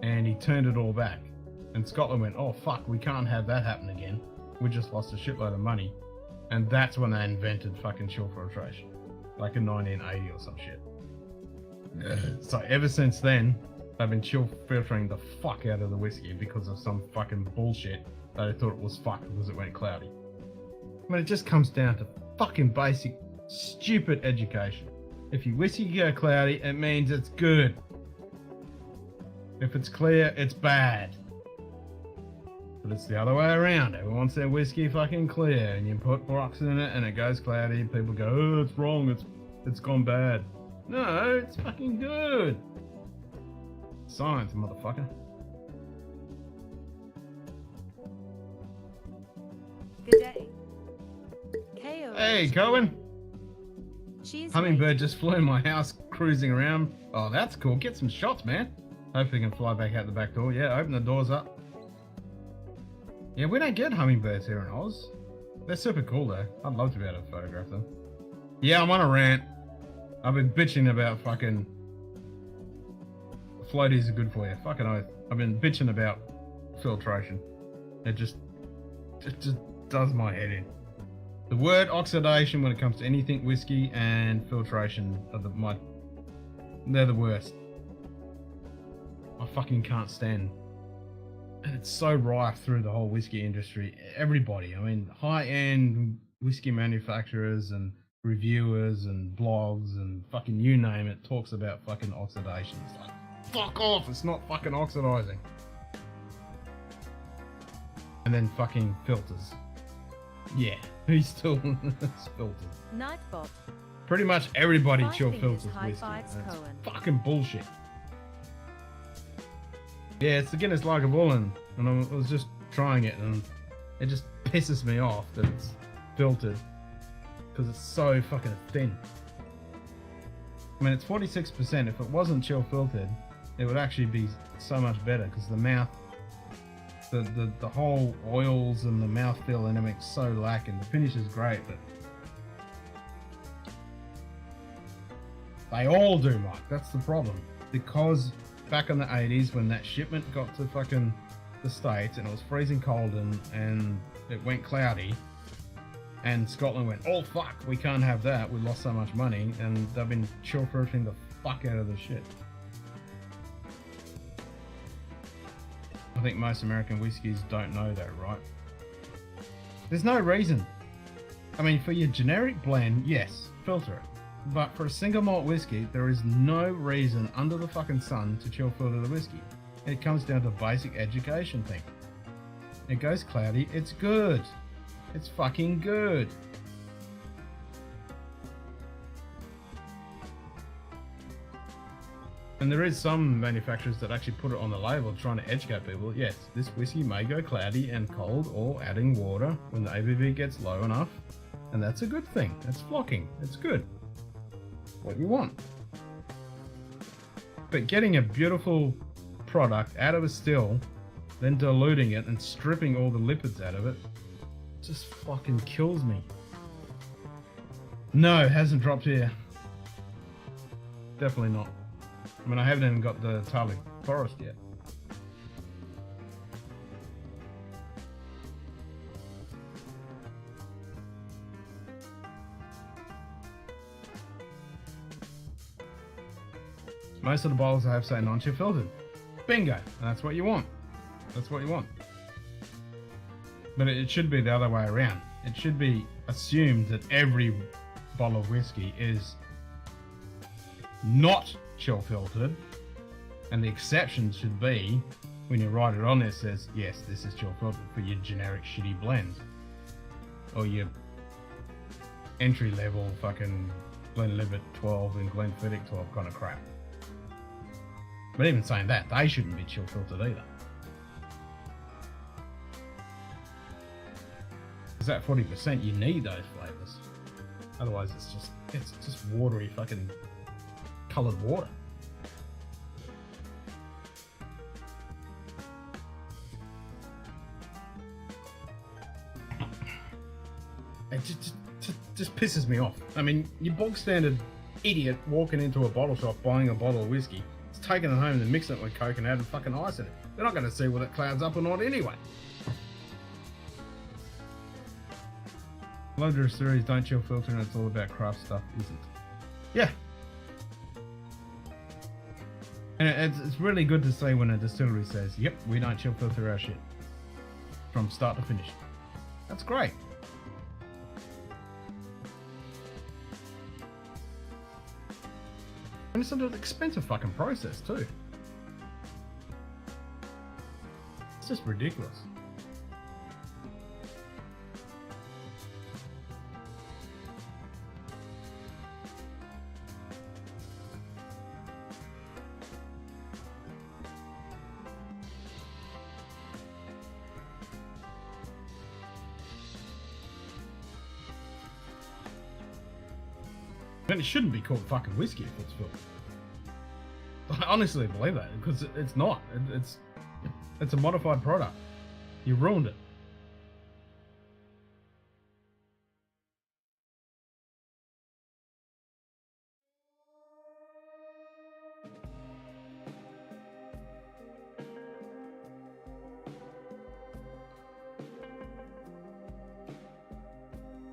And he turned it all back. And Scotland went, oh fuck, we can't have that happen again. We just lost a shitload of money. And that's when they invented fucking chill filtration. Like in 1980 or some shit. So ever since then, they've been chill filtering the fuck out of the whiskey because of some fucking bullshit. They thought it was fucked because it went cloudy. I mean, it just comes down to fucking basic, stupid education. If your whiskey go cloudy, it means it's good. If it's clear, it's bad. But it's the other way around. Everyone wants their whiskey fucking clear, and you put rocks in it and it goes cloudy. People go, oh, it's wrong, it's gone bad. No, it's fucking good. Science, motherfucker. Good day. KO. Hey, Cohen. She's Hummingbird just flew in my house cruising around. Oh, that's cool. Get some shots, man. Hopefully he can fly back out the back door. Yeah, open the doors up. Yeah, we don't get hummingbirds here in Oz. They're super cool though. I'd love to be able to photograph them. Yeah, I'm on a rant. I've been bitching about fucking floaties are good for you. Fucking oath. I've been bitching about filtration. It just does my head in. The word oxidation when it comes to anything whiskey and filtration are they're the worst. I fucking can't stand. And it's so rife through the whole whiskey industry. Everybody, I mean, high-end whiskey manufacturers and reviewers and blogs and fucking you name it talks about fucking oxidation. It's like, fuck off, it's not fucking oxidizing. And then fucking filters. Yeah, who's still filters? Nightbot. Pretty much everybody Five chill fingers, filters high whiskey. fives, That's Cohen. fucking bullshit. Yeah, it's the Guinness Lagerwollen, and I was just trying it, and it just pisses me off that it's filtered. because it's so fucking thin. I mean, it's 46%. If it wasn't chill filtered, it would actually be so much better because the mouth, the whole oils and the mouthfeel and everything's so lacking. The finish is great, but they all do, Mike. That's the problem. Because back in the 80s when that shipment got to fucking the States and it was freezing cold and it went cloudy and Scotland went, oh fuck, we can't have that, we lost so much money, and they've been chill filtering the fuck out of the shit. I think most American whiskies don't know that, right? There's no reason. I mean, for your generic blend, yes, filter it. But for a single malt whiskey, there is no reason under the fucking sun to chill filter the whiskey. It comes down to basic education thing. It goes cloudy, it's good. It's fucking good. And there is some manufacturers that actually put it on the label trying to educate people. Yes, this whiskey may go cloudy and cold or adding water when the ABV gets low enough. And that's a good thing. It's flocking. It's good. What you want. But getting a beautiful product out of a still, then diluting it and stripping all the lipids out of it, just fucking kills me. No, it hasn't dropped here. Definitely not. I mean, I haven't even got the Tarly Forest yet. Most of the bottles I have say non-chill filtered. Bingo! And that's what you want. That's what you want. But it should be the other way around. It should be assumed that every bottle of whiskey is not chill filtered, and the exception should be when you write it on there, it says yes, this is chill filtered for your generic shitty blend or your entry level fucking Glenlivet 12 and Glenfiddich 12 kind of crap. But even saying that, they shouldn't be chill filtered either. Because at 40% you need those flavors. Otherwise it's just watery fucking coloured water. It just pisses me off. I mean, your bog standard idiot walking into a bottle shop buying a bottle of whiskey, it's taking it home and mixing it with Coke and adding fucking ice in it. They're not going to see whether it clouds up or not anyway. A lot of distilleries don't chill filter and it's all about craft stuff, isn't? Yeah. And it's really good to see when a distillery says, yep, we don't chill filter our shit from start to finish. That's great. And it's an expensive fucking process too. It's just ridiculous. And it shouldn't be called fucking whiskey if it's filtered. I honestly believe that, because it's not. It's a modified product. You ruined it.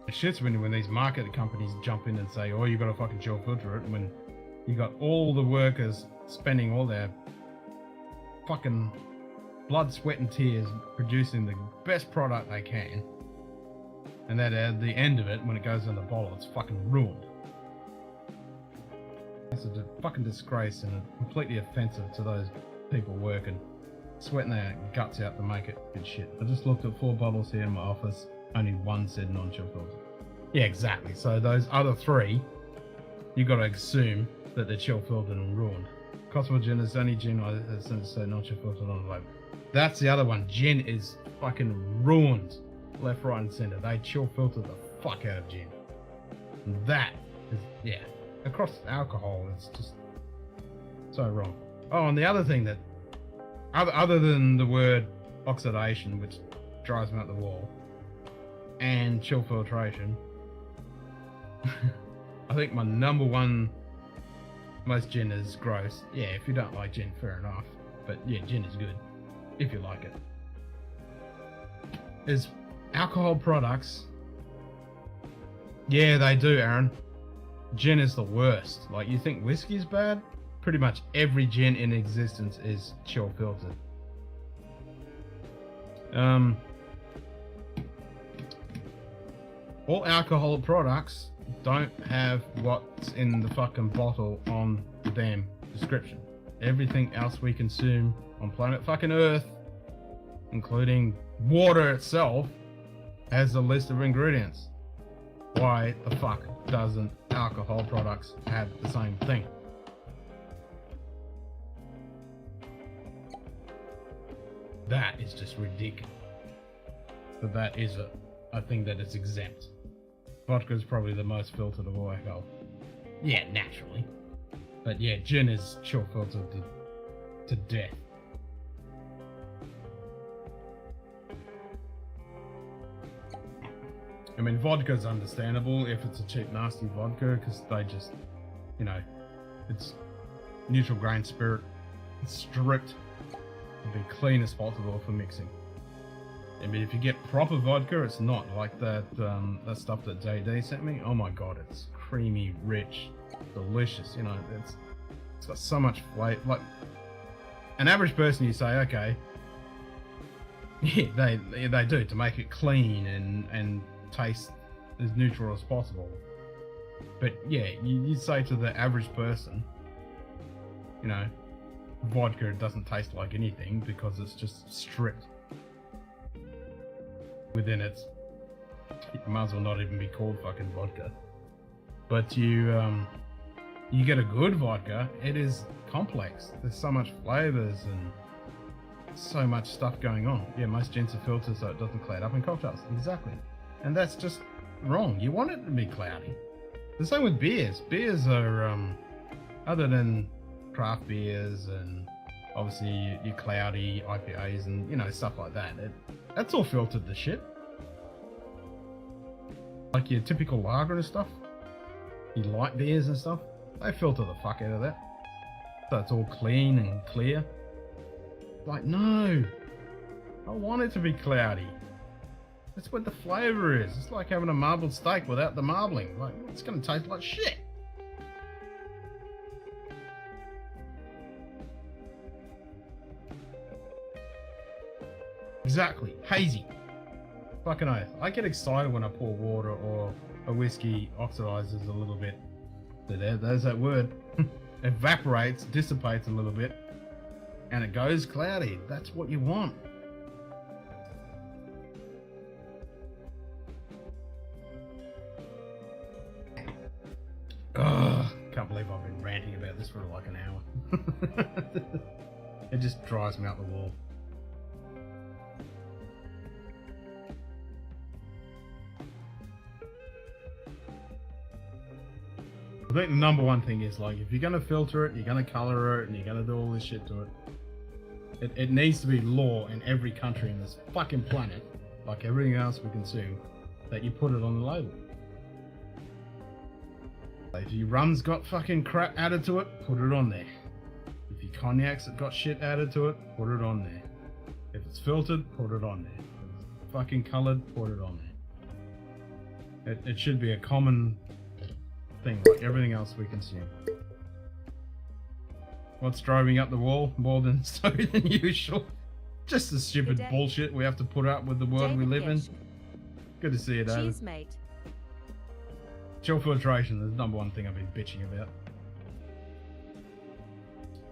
It shits when these market companies jump in and say, oh, you got to fucking chill filter it, when you got all the workers spending all their fucking blood, sweat and tears producing the best product they can, and that at the end of it, when it goes in the bottle, it's fucking ruined. It's a fucking disgrace and completely offensive to those people working, sweating their guts out to make it good shit. I just looked at 4 bottles here in my office, only one said non-chill filter. Yeah, exactly. So those other 3, you got to assume that they're chill filtered and ruined. Cosmo Gin is only gin I say non-chill filtered on the label. That's the other one. Gin is fucking ruined left, right and centre. They chill filter the fuck out of gin. That is, yeah, across alcohol, it's just so wrong. Oh, and the other thing that, other than the word oxidation, which drives me out the wall, and chill filtration, I think my number one, most gin is gross. Yeah, if you don't like gin, fair enough. But yeah, gin is good, if you like it. Is alcohol products. Yeah, they do, Aaron. Gin is the worst. Like, you think whiskey's bad? Pretty much every gin in existence is chill filtered. All alcohol products don't have what's in the fucking bottle on the damn description. Everything else we consume on planet fucking Earth, including water itself, has a list of ingredients. Why the fuck doesn't alcohol products have the same thing? That is just ridiculous. But that is a thing that is exempt. Vodka is probably the most filtered of all alcohol. Yeah, naturally. But yeah, gin is chill filtered to death. I mean, vodka's understandable if it's a cheap, nasty vodka, because they just, you know, it's neutral grain spirit. It's stripped to be clean as possible for mixing. I mean, if you get proper vodka, it's not like that that stuff that JD sent me. Oh my god, it's creamy, rich, delicious. You know, it's got so much flavor. Like an average person, you say, okay, yeah, they do to make it clean and taste as neutral as possible. But yeah, you say to the average person, you know, vodka doesn't taste like anything because it's just stripped within it might as well not even be called fucking vodka. But you get a good vodka, it is complex. There's so much flavors and so much stuff going on. Yeah, most gins are filtered so it doesn't cloud up in cocktails. Exactly. And that's just wrong. You want it to be cloudy. The same with beers. Beers are, other than craft beers and obviously your cloudy IPAs and, you know, stuff like that. That's all filtered to shit. Like your typical lager and stuff, your light beers and stuff, they filter the fuck out of that. So it's all clean and clear. Like, no, I want it to be cloudy. That's what the flavor is. It's like having a marbled steak without the marbling. Like, it's gonna taste like shit. Exactly. Hazy. Fucking oath. I get excited when I pour water or a whiskey oxidizes a little bit. So there's that word. Evaporates, dissipates a little bit, and it goes cloudy. That's what you want. Ugh, can't believe I've been ranting about this for like an hour. It just drives me out the wall. I think the number one thing is, like, if you're going to filter it, you're going to color it, and you're going to do all this shit to it, it needs to be law in every country in this fucking planet, like everything else we consume, that you put it on the label. If your rum's got fucking crap added to it, put it on there. If your cognac's got shit added to it, put it on there. If it's filtered, put it on there. If it's fucking colored, put it on there. It should be a common thing, like everything else we consume. What's driving up the wall more than so than usual? Just the stupid bullshit we have to put up with the world we live in. Good to see you, David. Cheers, mate. Chill filtration is the number one thing I've been bitching about.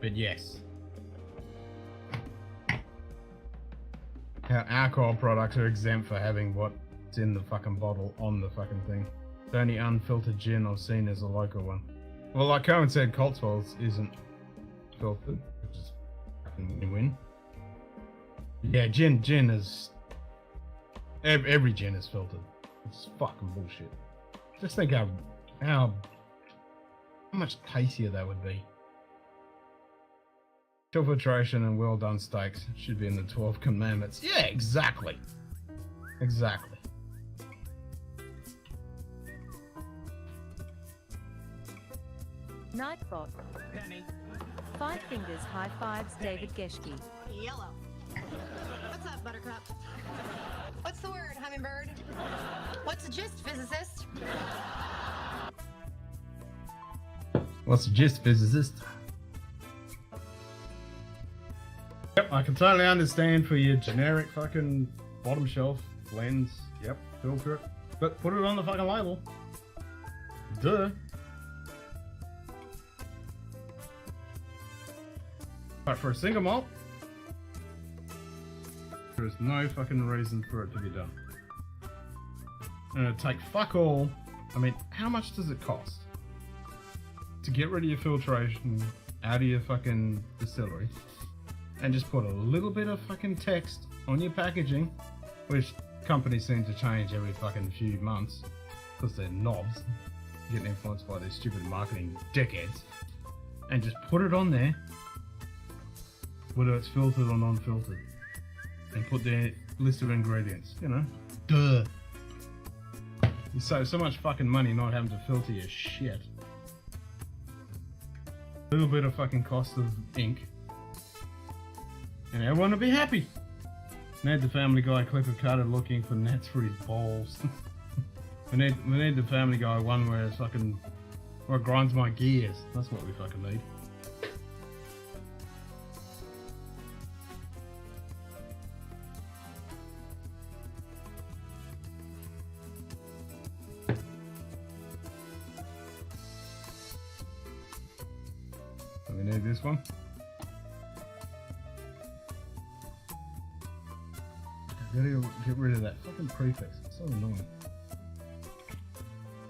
But yes. How alcohol products are exempt for having what's in the fucking bottle on the fucking thing. The only unfiltered gin I've seen is a local one. Well, like Cohen said, Cotswolds isn't filtered, which is fucking win. Yeah, gin is... Every gin is filtered. It's fucking bullshit. Just think how how much tastier that would be. Filtration and well done steaks should be in the 12 commandments. Yeah, exactly. Exactly. Nightbot. Penny. Five fingers high fives David Geschke. Yellow. What's up, Buttercup? What's the word, Hummingbird? What's the gist, physicist? What's the gist, physicist? Yep, I can totally understand for your generic fucking bottom shelf blends. Yep, filter it. But put it on the fucking label. Duh. But for a single malt, there is no fucking reason for it to be done. And it'd take fuck all. I mean, how much does it cost to get rid of your filtration out of your fucking distillery and just put a little bit of fucking text on your packaging, which companies seem to change every fucking few months because they're knobs, getting influenced by these stupid marketing dickheads, and just put it on there, whether it's filtered or non-filtered, and put their list of ingredients, you know. Duh. You save so much fucking money not having to filter your shit. A little bit of fucking cost of ink, and everyone will be happy. Ned the Family Guy clipper cutted looking for nets for his balls. we need the Family Guy one where it's fucking, where it grinds my gears. That's what we fucking need. So we need this one. Gotta get rid of that fucking prefix. It's so annoying.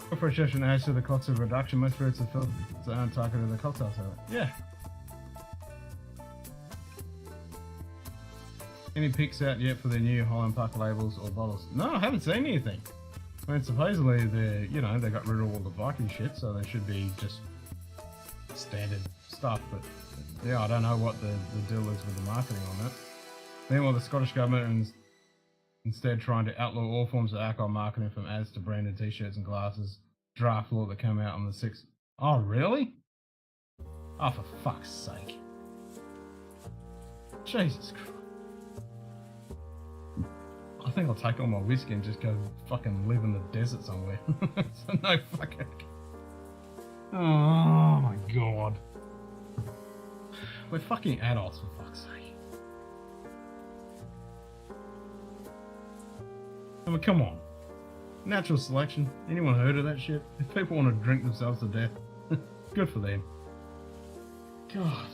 Filtration adds to the cost of reduction. Most spirits are filtered. It's targeted the cocktail salad. Yeah. Any picks out yet for the new Holland Park labels or bottles? No, I haven't seen anything. I mean, supposedly they got rid of all the Viking shit, so they should be just standard stuff. But yeah, I don't know what the deal is with the marketing on that. Meanwhile, the Scottish government is instead trying to outlaw all forms of alcohol marketing, from ads to branded t-shirts and glasses. Draft law that came out on the 6th. Oh, really? Oh, for fuck's sake. Jesus Christ. I think I'll take all my whiskey and just go fucking live in the desert somewhere. So no fucking... Oh my god. We're fucking adults, for fuck's sake. I mean, come on. Natural selection. Anyone heard of that shit? If people want to drink themselves to death, good for them. God.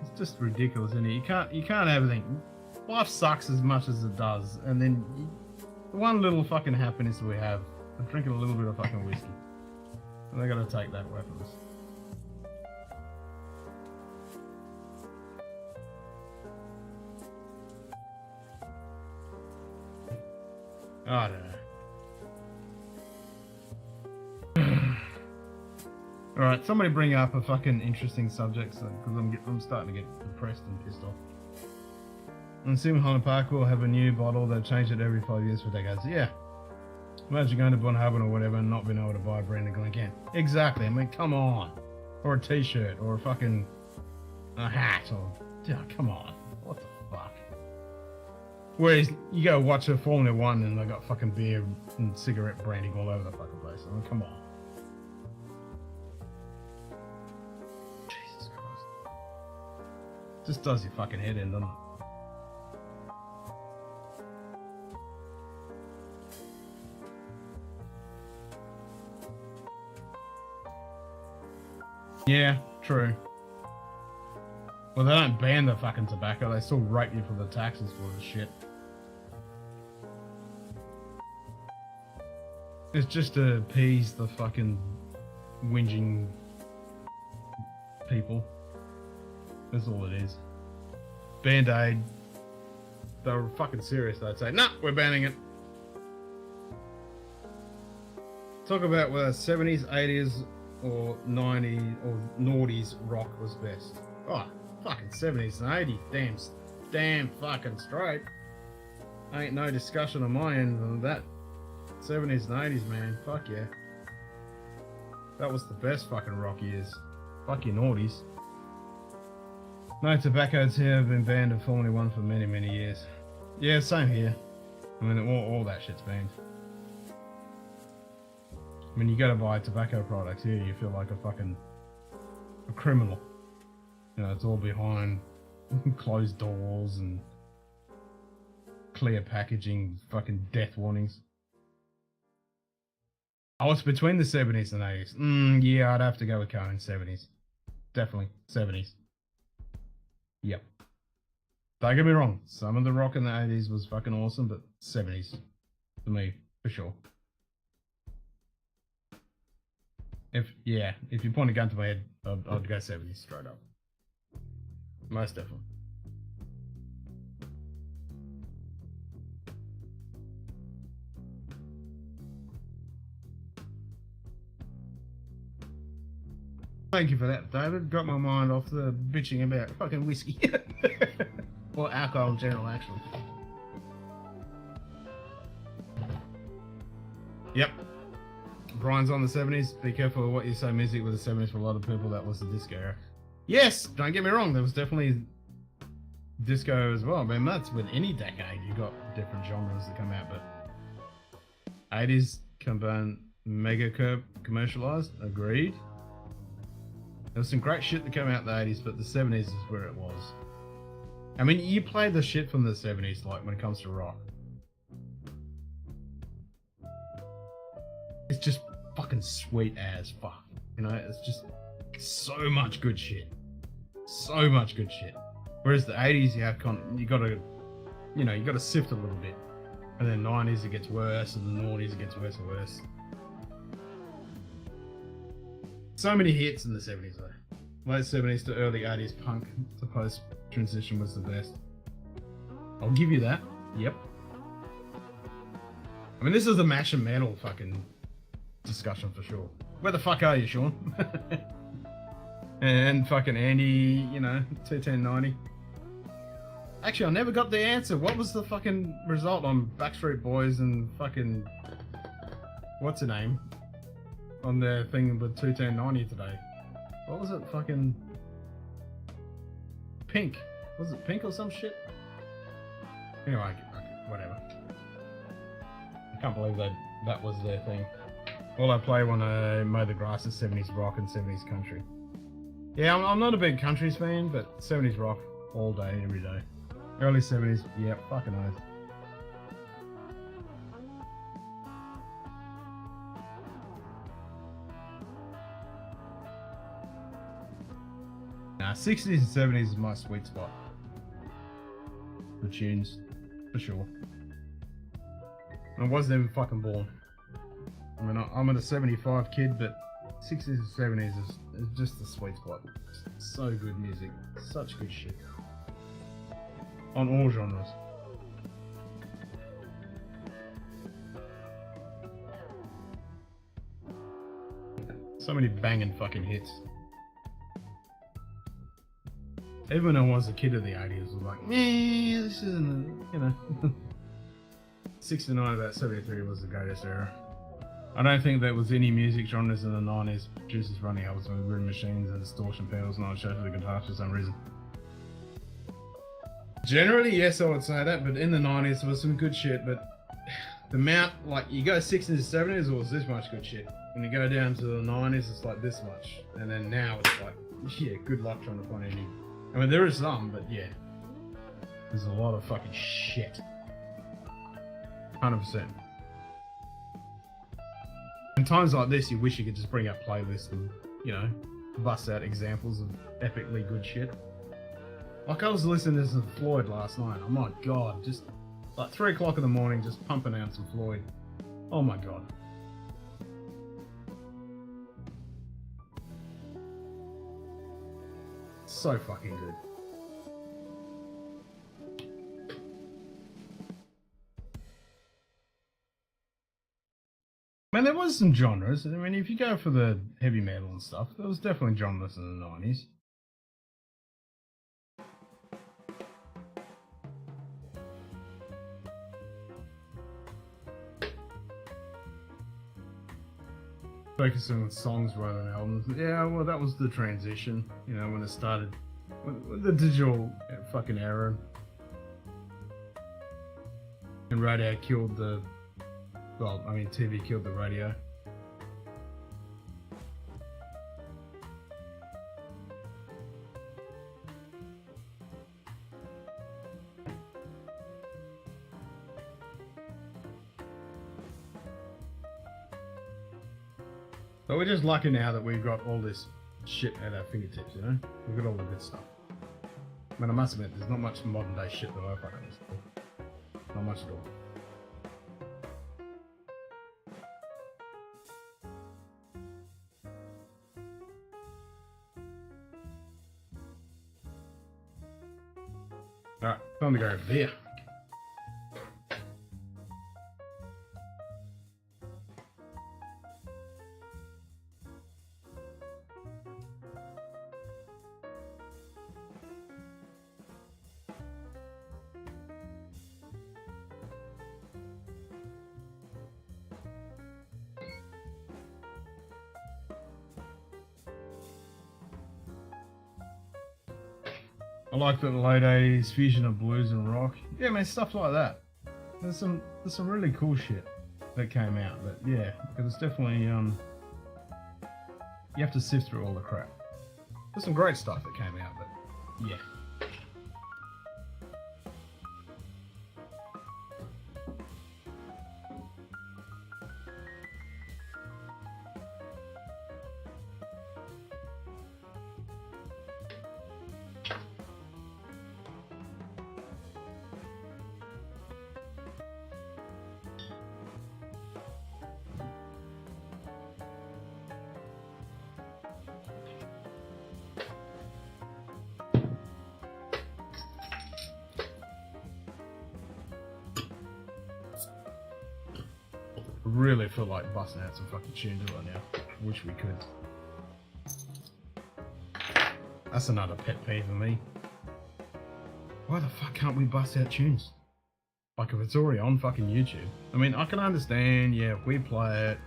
It's just ridiculous, isn't it? You can't have everything. Life sucks as much as it does, and then the one little fucking happiness we have, I'm drinking a little bit of fucking whiskey. And they gotta take that away from us. I don't know. Alright, somebody bring up a fucking interesting subject, because I'm starting to get depressed and pissed off. I'm assuming Holland Park will have a new bottle. They've changed it every 5 years for decades. Yeah. Imagine going to Bunhabban or whatever and not being able to buy a brand of Glencairn. Exactly, I mean, come on. Or a t-shirt, or a fucking... a hat, or... Yeah, come on. What the fuck? Whereas you go watch a Formula 1 and they got fucking beer and cigarette branding all over the fucking place. I mean, come on. Jesus Christ. Just does your fucking head in, doesn't it? Yeah, true. Well, they don't ban the fucking tobacco, they still rape you for the taxes for the shit. It's just to appease the fucking whinging people. That's all it is. Band-Aid. They were fucking serious, they'd say, nah, we're banning it. Talk about whether 70s, 80s, or 90s or noughties rock was best. Oh, fucking 70s and 80s. Damn fucking straight. Ain't no discussion on my end on that. 70s and 80s, man. Fuck yeah. That was the best fucking rock years. Fuck your noughties. No tobaccos here have been banned in Formula 1 for many, many years. Yeah, same here. I mean, all that shit's banned. When you go to buy tobacco products here, you feel like a criminal. You know, it's all behind closed doors and clear packaging, fucking death warnings. Oh, it's between the 70s and 80s. Yeah, I'd have to go with Cohen. 70s. Definitely. 70s. Yep. Don't get me wrong. Some of the rock in the 80s was fucking awesome, but 70s. For me, for sure. If you point a gun to my head, I'd go 70s straight up. Most definitely. Thank you for that, David. Got my mind off the bitching about fucking whiskey. Or alcohol in general, actually. Yep. Brian's on the 70s. Be careful of what you say. Music was the 70s for a lot of people. That was the disco era. Yes, don't get me wrong. There was definitely disco as well. I mean, that's with any decade. You got different genres that come out, but 80s combined mega commercialized. Agreed. There was some great shit that came out in the 80s, but the 70s is where it was. I mean, you play the shit from the 70s, like when it comes to rock. It's just fucking sweet as fuck. You know, it's just so much good shit. So much good shit. Whereas the 80s, you gotta sift a little bit. And then 90s it gets worse, and the noughties it gets worse and worse. So many hits in the 70s though. Late 70s to early 80s punk to post transition was the best. I'll give you that. Yep. I mean, this is a mash and metal fucking discussion for sure. Where the fuck are you, Sean? And fucking Andy, 21090. Actually, I never got the answer. What was the fucking result on Backstreet Boys and fucking what's her name on their thing with 21090 today? What was it? Fucking Pink. Was it Pink or some shit? Anyway, whatever. I can't believe that was their thing. All I play when I mow the grass is 70s rock and 70s country. Yeah, I'm not a big countries fan, but 70s rock all day, every day. Early 70s, yeah, fucking oath. Nah, 60s and 70s is my sweet spot. The tunes, for sure. I wasn't even fucking born. I mean, I'm a 75 kid, but 60s and 70s is just the sweet spot. So good music, such good shit. On all genres. So many banging fucking hits. Even when I was a kid of the 80s, I was like, this isn't, 69 about 73 was the greatest era. I don't think there was any music genres in the 90s producers running albums with room machines and distortion pedals and on show for the guitars for some reason. Generally, yes, I would say that, but in the 90s there was some good shit, but the amount, like, you go 60s and 70s, it was this much good shit. When you go down to the 90s, it's like this much. And then now it's like, yeah, good luck trying to find any. I mean, there is some, but yeah. There's a lot of fucking shit. 100%. In times like this, you wish you could just bring up playlists and, bust out examples of epically good shit. Like I was listening to some Floyd last night. Oh my god, just like 3 o'clock in the morning, just pumping out some Floyd. Oh my god. So fucking good. Man, there was some genres. I mean, if you go for the heavy metal and stuff, there was definitely genres in the 90s. Focusing on songs rather than albums. Yeah, well, that was the transition, you know, when it started. When the digital fucking era. And radio killed the... Well, I mean, TV killed the radio. But we're just lucky now that we've got all this shit at our fingertips, you know? We've got all the good stuff. I mean, I must admit, there's not much modern day shit that I fucking listen to. Not much at all. Alright, time to grab a beer. I like the late 80s fusion of blues and rock. Yeah, man, stuff like that. There's some really cool shit that came out, but yeah, it was definitely you have to sift through all the crap. There's some great stuff that came out, but yeah. Really feel like busting out some fucking tunes right now. Wish we could. That's another pet peeve of me. Why the fuck can't we bust out tunes? Like if it's already on fucking YouTube. I mean, I can understand, yeah, if we play it,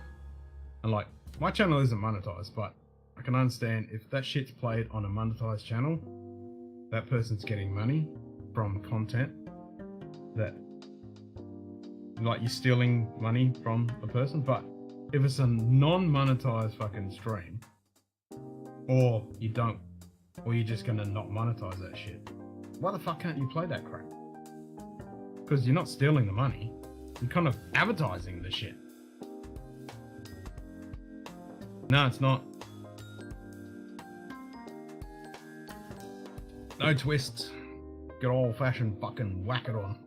and like, my channel isn't monetized, but I can understand if that shit's played on a monetized channel, that person's getting money from content that, like, you're stealing money from a person. But if it's a non-monetized fucking stream, or you don't, or you're just gonna not monetize that shit, why the fuck can't you play that crap? Because you're not stealing the money, you're kind of advertising the shit. No, it's not. No twists. Good old-fashioned fucking whack it on.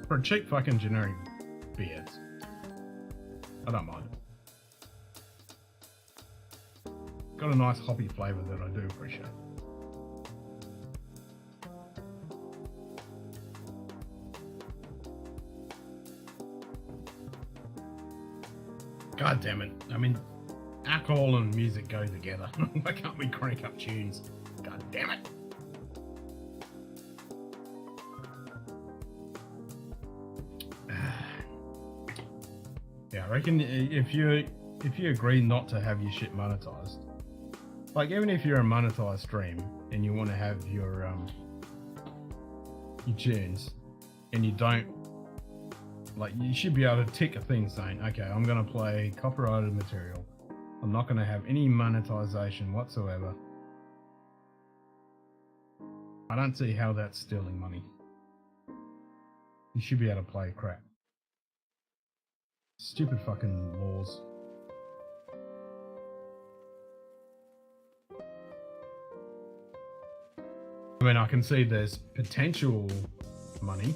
For a cheap fucking generic beer, I don't mind it. Got a nice hoppy flavour that I do appreciate. God damn it. I mean, alcohol and music go together. Why can't we crank up tunes? God damn it. Yeah, I reckon if you agree not to have your shit monetized, like even if you're a monetized stream and you want to have your tunes and you don't, like, you should be able to tick a thing saying, okay, I'm going to play copyrighted material. I'm not going to have any monetization whatsoever. I don't see how that's stealing money. You should be able to play crap. Stupid fucking laws. I mean, I can see there's potential money.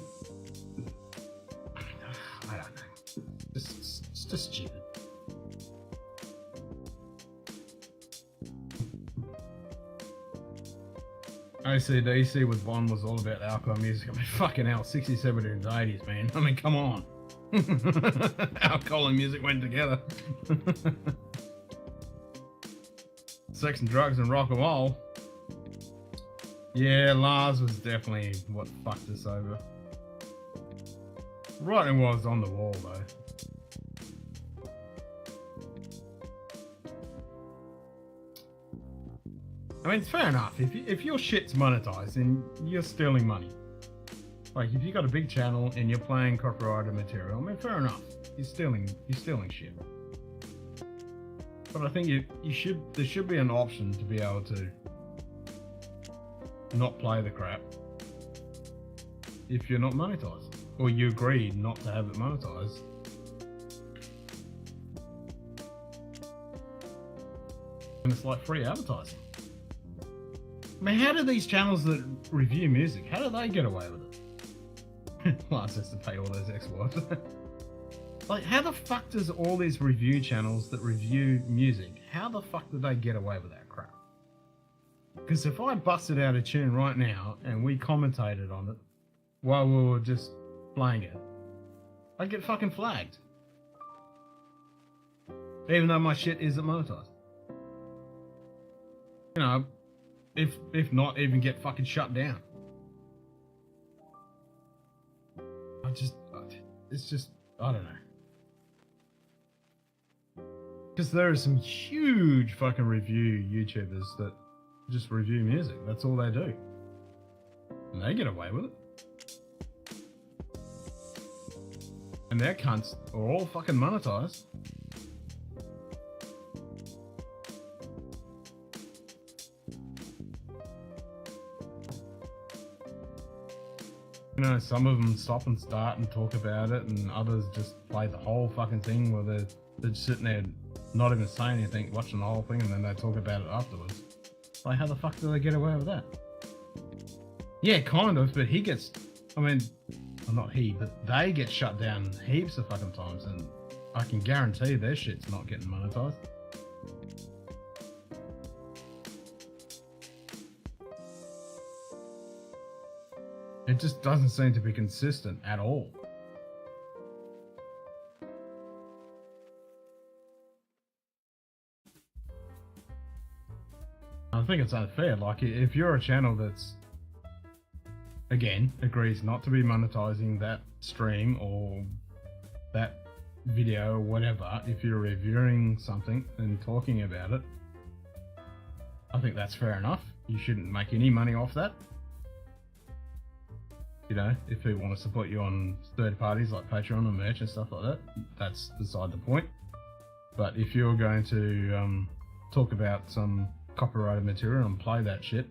I don't know. It's just stupid. AC/DC with Bond was all about alcohol music. I mean, fucking hell, 60s, 70s, and 80s, man. I mean, come on. Alcohol and music went together. Sex and drugs and rock and roll. Yeah, Lars was definitely what fucked us over. Writing was on the wall, though. I mean, it's fair enough. If your shit's monetized, then you're stealing money. Like, if you got a big channel and you're playing copyrighted material, I mean, fair enough. You're stealing shit. But I think there should be an option to be able to not play the crap if you're not monetized, or you agreed not to have it monetized. And it's like free advertising. I mean, how do these channels that review music, how do they get away with it? Lars has to pay all those exports. Like, how the fuck does all these review channels that review music, how the fuck do they get away with that crap? Because if I busted out a tune right now and we commentated on it while we were just playing it, I'd get fucking flagged. Even though my shit isn't monetized. You know, if not, even get fucking shut down. It's just, I don't know. Because there are some huge fucking review YouTubers that just review music. That's all they do. And they get away with it. And their cunts are all fucking monetized. You know, some of them stop and start and talk about it, and others just play the whole fucking thing where they're just sitting there not even saying anything, watching the whole thing, and then they talk about it afterwards. Like, how the fuck do they get away with that? Yeah, kind of, but he gets, I mean, well, not he, but they get shut down heaps of fucking times, and I can guarantee their shit's not getting monetized. It just doesn't seem to be consistent at all. I think it's unfair. Like, if you're a channel that's, again, agrees not to be monetizing that stream or that video or whatever, if you're reviewing something and talking about it, I think that's fair enough. You shouldn't make any money off that. You know, if people want to support you on third parties like Patreon or merch and stuff like that, that's beside the point. But if you're going to talk about some copyrighted material and play that shit,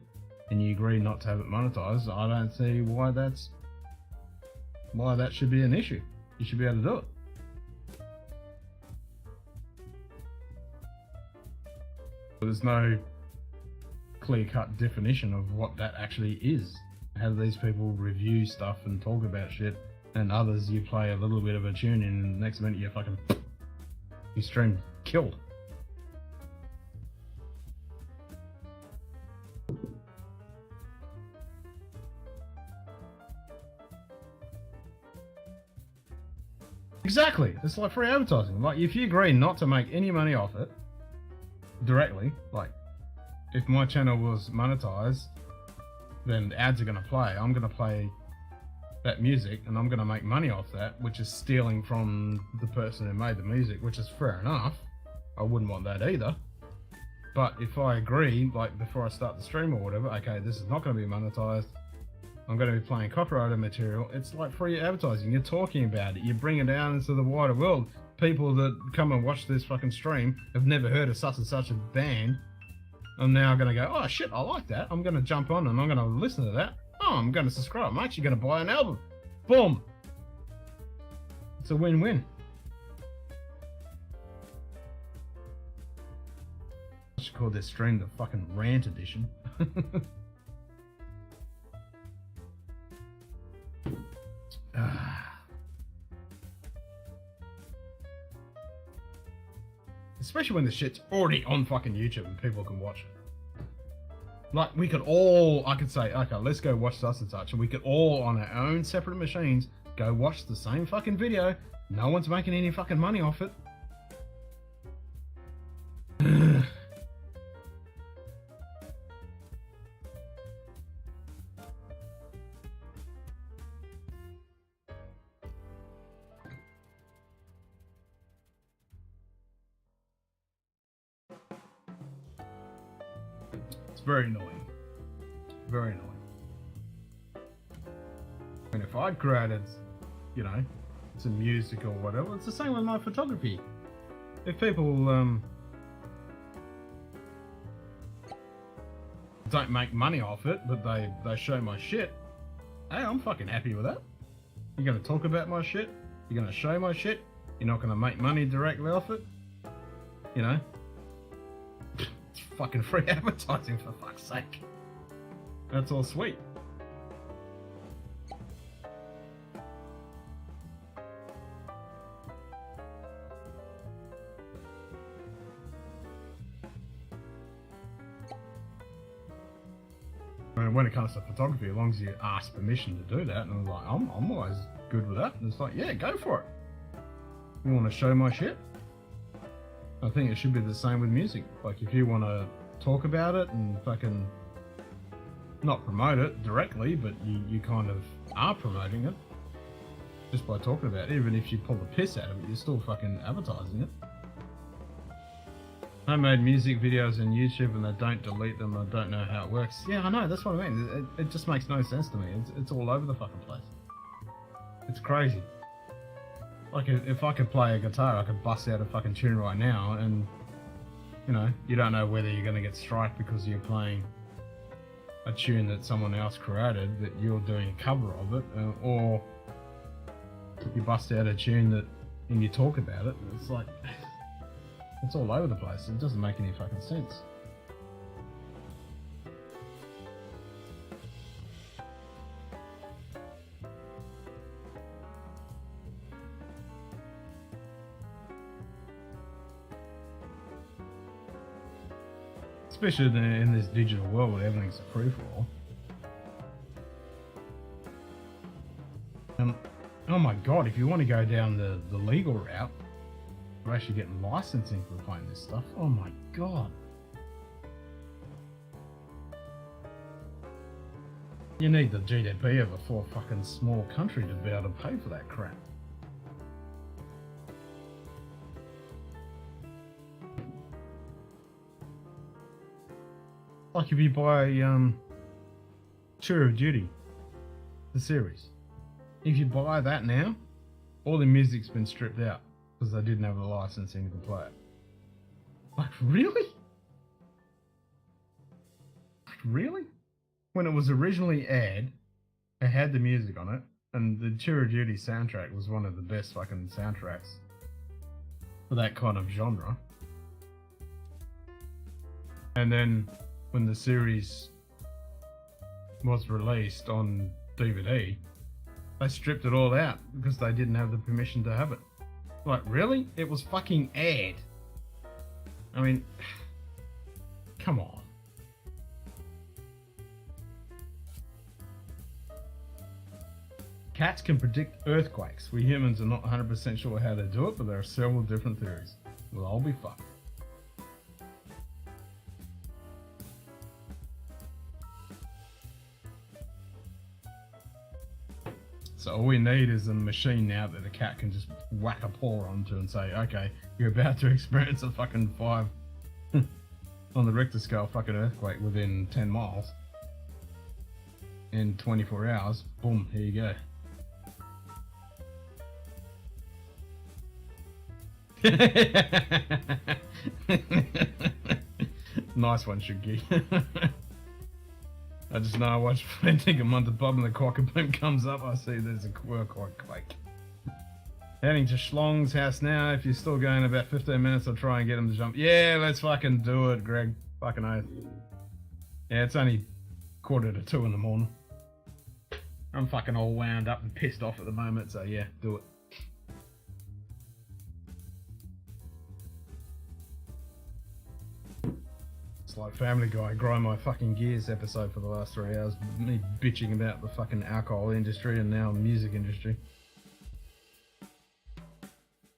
and you agree not to have it monetized, I don't see why that should be an issue. You should be able to do it. But there's no clear-cut definition of what that actually is. How do these people review stuff and talk about shit, and others you play a little bit of a tune in, and the next minute you're fucking, your stream killed. Exactly, it's like free advertising. Like, if you agree not to make any money off it directly, like if my channel was monetized, then the ads are going to play. I'm going to play that music and I'm going to make money off that, which is stealing from the person who made the music, which is fair enough. I wouldn't want that either. But if I agree, like before I start the stream or whatever, okay, this is not going to be monetized, I'm going to be playing copyrighted material, it's like free advertising. You're talking about it, you bring it down into the wider world. People that come and watch this fucking stream have never heard of such and such a band. I'm now going to go, oh shit, I like that. I'm going to jump on and I'm going to listen to that. Oh, I'm going to subscribe. I'm actually going to buy an album. Boom. It's a win-win. I should call this stream the fucking rant edition. Especially when the shit's already on fucking YouTube and people can watch it. Like, we could all, I could say, okay, let's go watch such and such, and we could all, on our own separate machines, go watch the same fucking video. No one's making any fucking money off it. It's very annoying. Very annoying. And if I'd created, you know, some music or whatever, it's the same with my photography. If people don't make money off it, but they show my shit, hey, I'm fucking happy with that. You're gonna talk about my shit, you're gonna show my shit, you're not gonna make money directly off it, you know. It's fucking free advertising, for fuck's sake. That's all sweet. And when it comes to photography, as long as you ask permission to do that, and I'm like, I'm always good with that. And it's like, yeah, go for it. You want to show my shit? I think it should be the same with music. Like, if you want to talk about it and fucking not promote it directly, but you kind of are promoting it just by talking about it. Even if you pull the piss out of it, you're still fucking advertising it. I made music videos on YouTube and they don't delete them. I don't know how it works. Yeah, I know, that's what I mean. It just makes no sense to me. It's all over the fucking place. It's crazy. Like, if I could play a guitar, I could bust out a fucking tune right now, and, you know, you don't know whether you're going to get striked because you're playing a tune that someone else created, that you're doing a cover of it, or you bust out a tune that, and you talk about it, and it's like... It's all over the place. It doesn't make any fucking sense. Especially in this digital world where everything's a free-for-all. Oh my god, if you want to go down the legal route, we're actually getting licensing for playing this stuff. Oh my god. You need the GDP of a fucking small country to be able to pay for that crap. Like if you buy Tour of Duty, the series. If you buy that now, all the music's been stripped out. Because they didn't have the licensing to play it. Like, really? Like, really? When it was originally aired, it had the music on it, and the Tour of Duty soundtrack was one of the best fucking soundtracks for that kind of genre. And then, when the series was released on DVD, they stripped it all out because they didn't have the permission to have it. Like, really? It was fucking aired. I mean, come on. Cats can predict earthquakes. We humans are not 100% sure how to do it, but there are several different theories. We'll all be fucked. So all we need is a machine now that a cat can just whack a paw onto and say, okay, you're about to experience a fucking 5 on the Richter scale fucking earthquake within 10 miles. In 24 hours, boom, here you go. Nice one, Shuggy. I just know I watch Dinkum, Munted pub and the cockatoon comes up, I see there's a quake. Heading to Schlong's house now. If you're still going about 15 minutes, I'll try and get him to jump. Yeah, let's fucking do it, Greg. Fucking oath. Yeah, it's only 1:45 in the morning. I'm fucking all wound up and pissed off at the moment, so yeah, do it. It's like Family Guy, grind my fucking gears episode for the last 3 hours. Me bitching about the fucking alcohol industry and now music industry.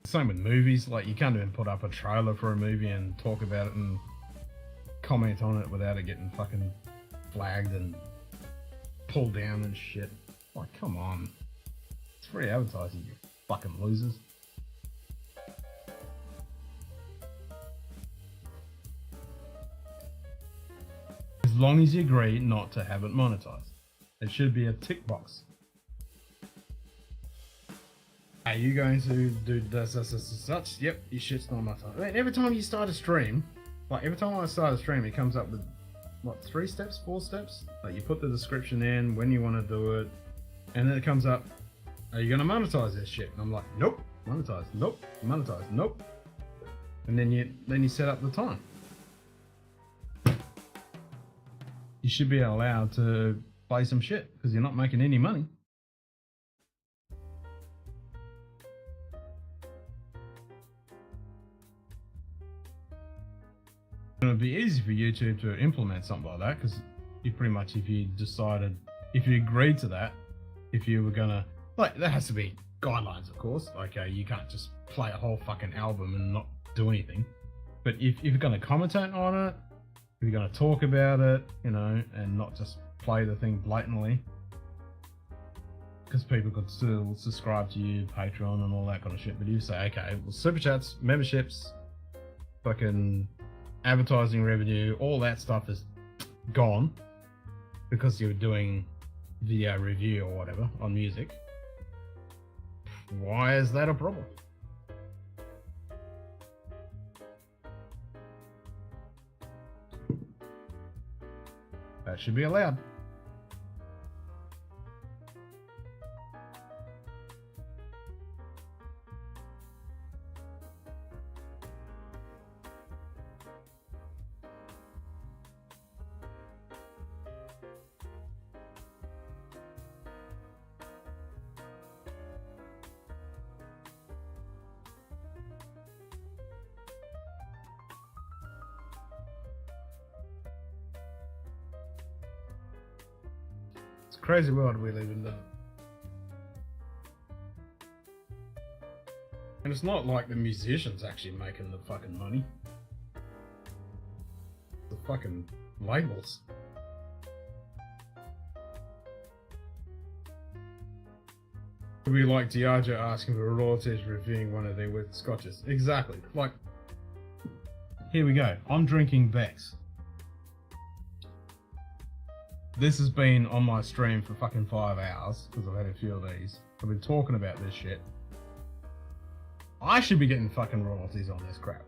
Same with movies, like you can't even put up a trailer for a movie and talk about it and comment on it without it getting fucking flagged and pulled down and shit. Like, come on. It's free advertising, you fucking losers. As long as you agree not to have it monetized. It should be a tick box. Are you going to do this, such? Yep, your shit's not monetized. I mean, every time you start a stream, like every time I start a stream, it comes up with, what, 3 steps, 4 steps? Like you put the description in, when you want to do it, and then it comes up, are you going to monetize this shit? And I'm like, nope, monetize, nope, monetize, nope. And then you set up the time. You should be allowed to play some shit, because you're not making any money. It would be easy for YouTube to implement something like that, because you pretty much, if you agreed to that, if you were gonna, like, there has to be guidelines, of course. Like, you can't just play a whole fucking album and not do anything. But if you're gonna commentate on it, if you're gonna talk about it, you know, and not just play the thing blatantly, because people could still subscribe to you, Patreon, and all that kind of shit. But you say, okay, well, super chats, memberships, fucking advertising revenue, all that stuff is gone because you're doing video review or whatever on music. Why is that a problem? That should be allowed. Crazy world we live in, though. And it's not like the musicians actually making the fucking money. The fucking labels. It'd be like Diageo asking for royalties reviewing one of their scotches. Exactly. Like, here we go. I'm drinking Beck's. This has been on my stream for fucking 5 hours, because I've had a few of these. I've been talking about this shit. I should be getting fucking royalties on this crap.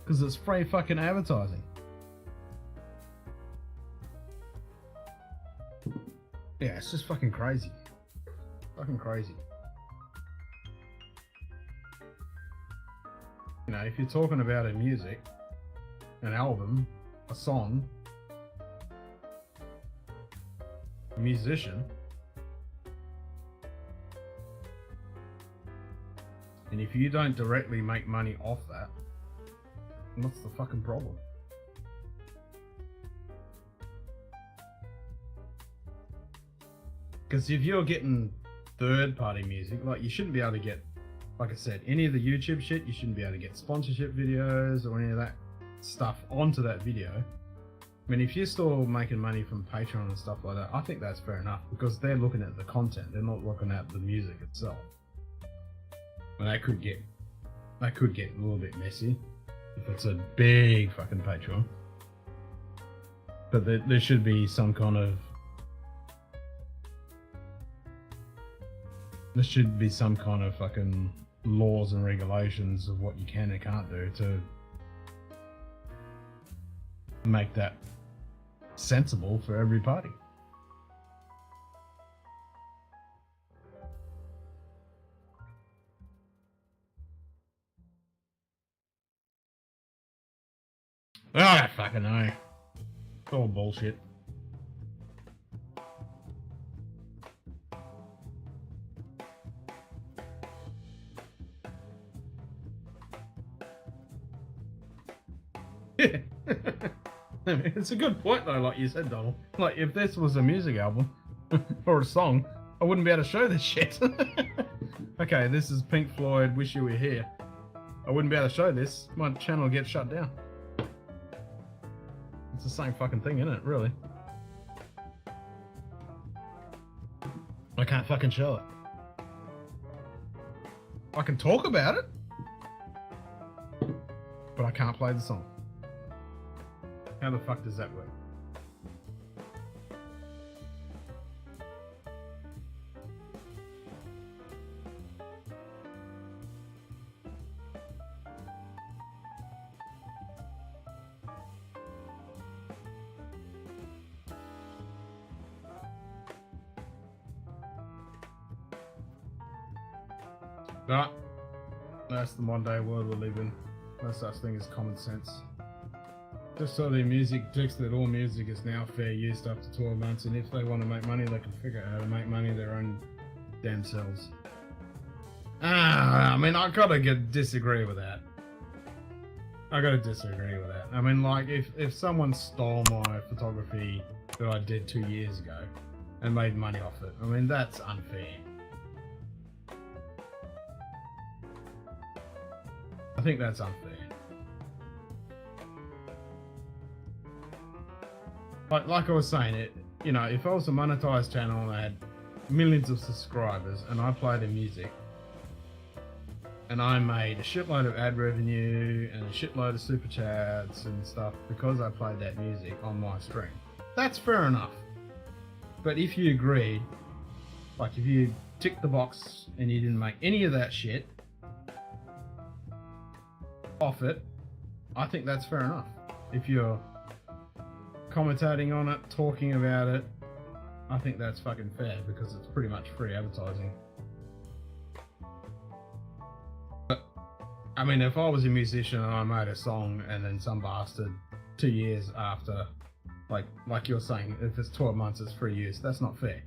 Because it's free fucking advertising. Yeah, it's just fucking crazy. Fucking crazy. You know, if you're talking about a music, an album, a song, musician, and if you don't directly make money off that, what's the fucking problem? Because if you're getting third-party music, like, you shouldn't be able to get, like I said, any of the YouTube shit, you shouldn't be able to get sponsorship videos or any of that stuff onto that video. I mean, if you're still making money from Patreon and stuff like that, I think that's fair enough, because they're looking at the content, they're not looking at the music itself. And that could get a little bit messy if it's a big fucking Patreon. But there should be some kind of fucking laws and regulations of what you can and can't do to make that sensible for every party. I fucking know. It's all bullshit. I mean, it's a good point though, like you said, Donald. Like, if this was a music album or a song, I wouldn't be able to show this shit. Okay, this is Pink Floyd, Wish You Were Here. I wouldn't be able to show this. My channel would get shut down. It's the same fucking thing, isn't it, really? I can't fucking show it. I can talk about it, but I can't play the song. How the fuck does that work? But that's the modern day world we live in. No such thing as common sense. Just so the music dicks that all music is now fair use up to 12 months, and if they want to make money, they can figure out how to make money their own damn selves. I mean, I gotta disagree with that. I gotta disagree with that. I mean, like, if someone stole my photography that I did 2 years ago and made money off it, I mean, that's unfair. I think that's unfair. Like I was saying, you know, if I was a monetized channel and I had millions of subscribers and I played the music and I made a shitload of ad revenue and a shitload of super chats and stuff because I played that music on my stream, that's fair enough. But if you agreed, like if you ticked the box and you didn't make any of that shit off it, I think that's fair enough. If you're commentating on it, talking about it, I think that's fucking fair because it's pretty much free advertising. But I mean, if I was a musician and I made a song and then some bastard 2 years after, like you're saying, if it's 12 months it's free use, that's not fair.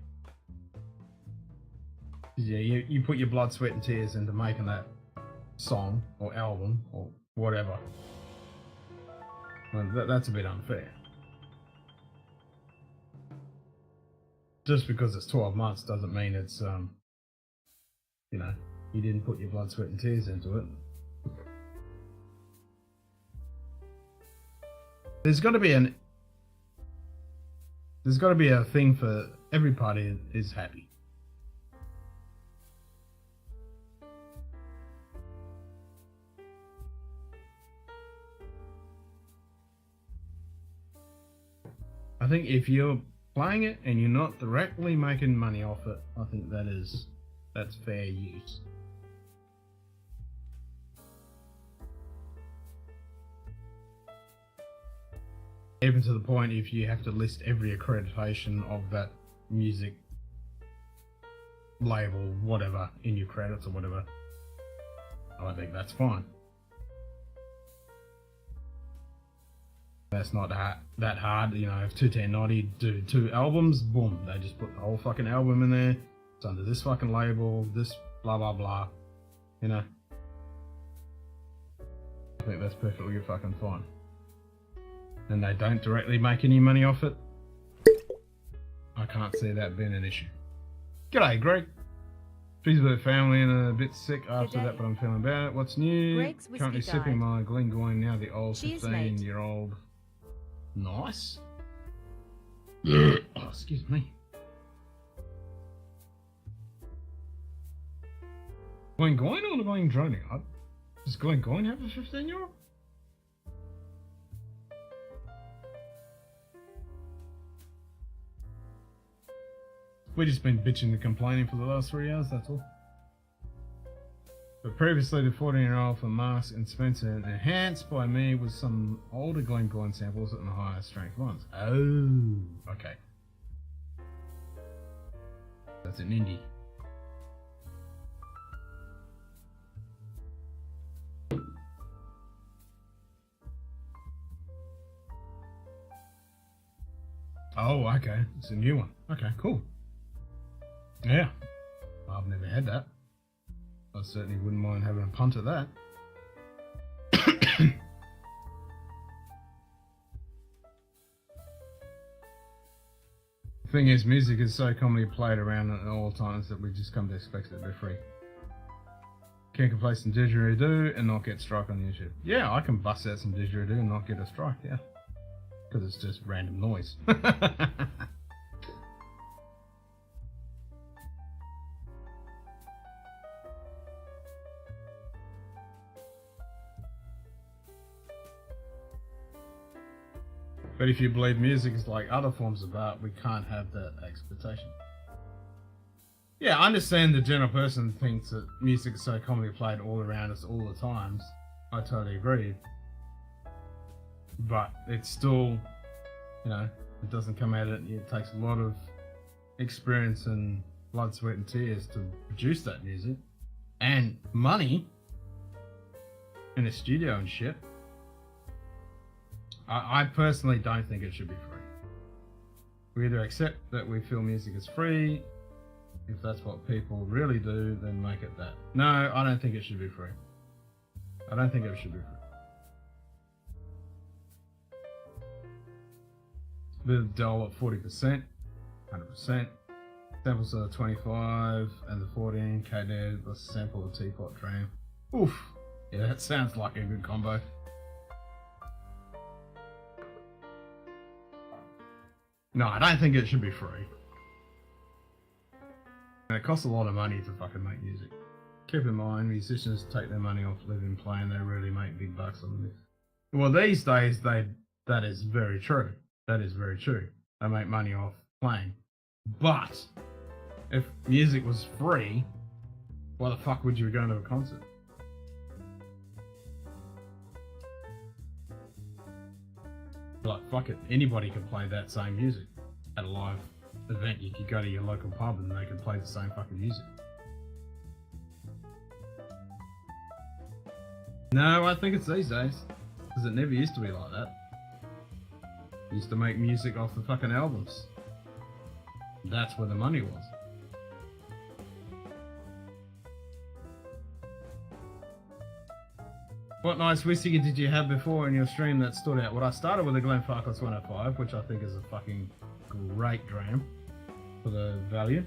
Yeah, you put your blood, sweat and tears into making that song or album or whatever. Well, that's a bit unfair. Just because it's 12 months doesn't mean it's, you know, you didn't put your blood, sweat and tears into it. There's got to be a thing for every party is happy. I think if you're playing it and you're not directly making money off it, I think that's fair use. Even to the point if you have to list every accreditation of that music label, whatever, in your credits or whatever, I think that's fine. That's not that hard, you know. If 21090 do 2 albums, boom, they just put the whole fucking album in there. It's under this fucking label, this blah blah blah, you know. I think that's perfectly fucking fine. And they don't directly make any money off it. I can't see that being an issue. G'day, Greg. Busy with the family and a bit sick after that, but I'm feeling better. What's new? Greg's whiskey Currently sipping my Glengoyne, now the old Cheers, mate. 15-year-old. Nice. Oh, excuse me. Glengoyne or the Glendroney? Does Glengoyne have a 15-year-old? We've just been bitching and complaining for the last 3 hours, that's all. But previously, the 14-year-old for Mask and Spencer, enhanced by me with some older Glengoyne samples and the higher strength ones. Oh, okay. That's an indie. Oh, okay. It's a new one. Okay, cool. Yeah. I've never had that. I certainly wouldn't mind having a punt at that. Thing is, music is so commonly played around at all times that we just come to expect it to be free. Can play some didgeridoo and not get struck on YouTube. Yeah, I can bust out some didgeridoo and not get a strike, yeah. Because it's just random noise. But if you believe music is like other forms of art, we can't have that expectation. Yeah, I understand the general person thinks that music is so commonly played all around us all the times. I totally agree. But it's still, you know, it doesn't come out of it. It takes a lot of experience and blood, sweat and tears to produce that music. And money in a studio and shit. I personally don't think it should be free. We either accept that we feel music is free. If that's what people really do, then make it that. No, I don't think it should be free. I don't think it should be free. The doll at 40%, 100%. Samples are 25 and the 14 KD. Let's sample the teapot dream. Oof. Yeah, that sounds like a good combo. No, I don't think it should be free. And it costs a lot of money to fucking make music. Keep in mind, musicians take their money off living playing, they really make big bucks on this. Well, these days, that is very true. That is very true. They make money off playing. But, if music was free, why the fuck would you be going to a concert? Like, fuck it, anybody can play that same music at a live event. You could go to your local pub and they could play the same fucking music. No, I think it's these days. Because it never used to be like that. You used to make music off the fucking albums. That's where the money was. What nice whiskey did you have before in your stream that stood out? Well, I started with a Glenfarclas 105, which I think is a fucking great dram for the value.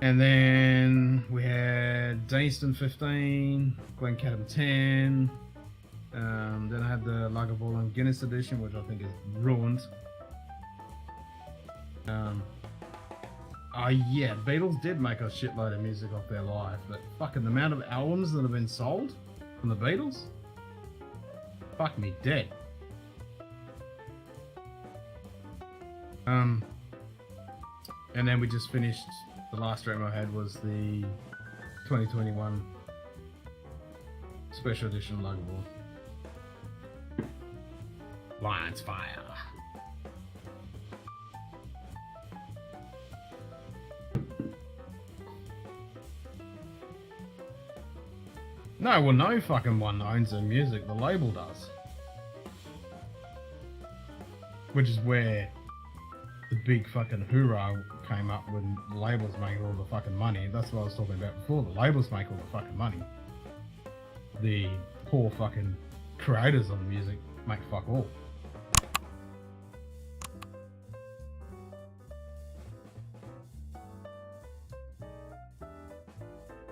And then we had Deanston 15, Glencairn 10. Then I had the Lagavulin Guinness edition, which I think is ruined. Oh yeah, Beatles did make a shitload of music off their life, but fucking the amount of albums that have been sold from the Beatles? Fuck me dead. And then we just finished, the last stream I had was the 2021 special edition Lagavulin. Lion's Fire. No, well, no fucking one owns the music, the label does. Which is where the big fucking hoorah came up when the labels make all the fucking money. That's what I was talking about before. The labels make all the fucking money. The poor fucking creators of the music make fuck all.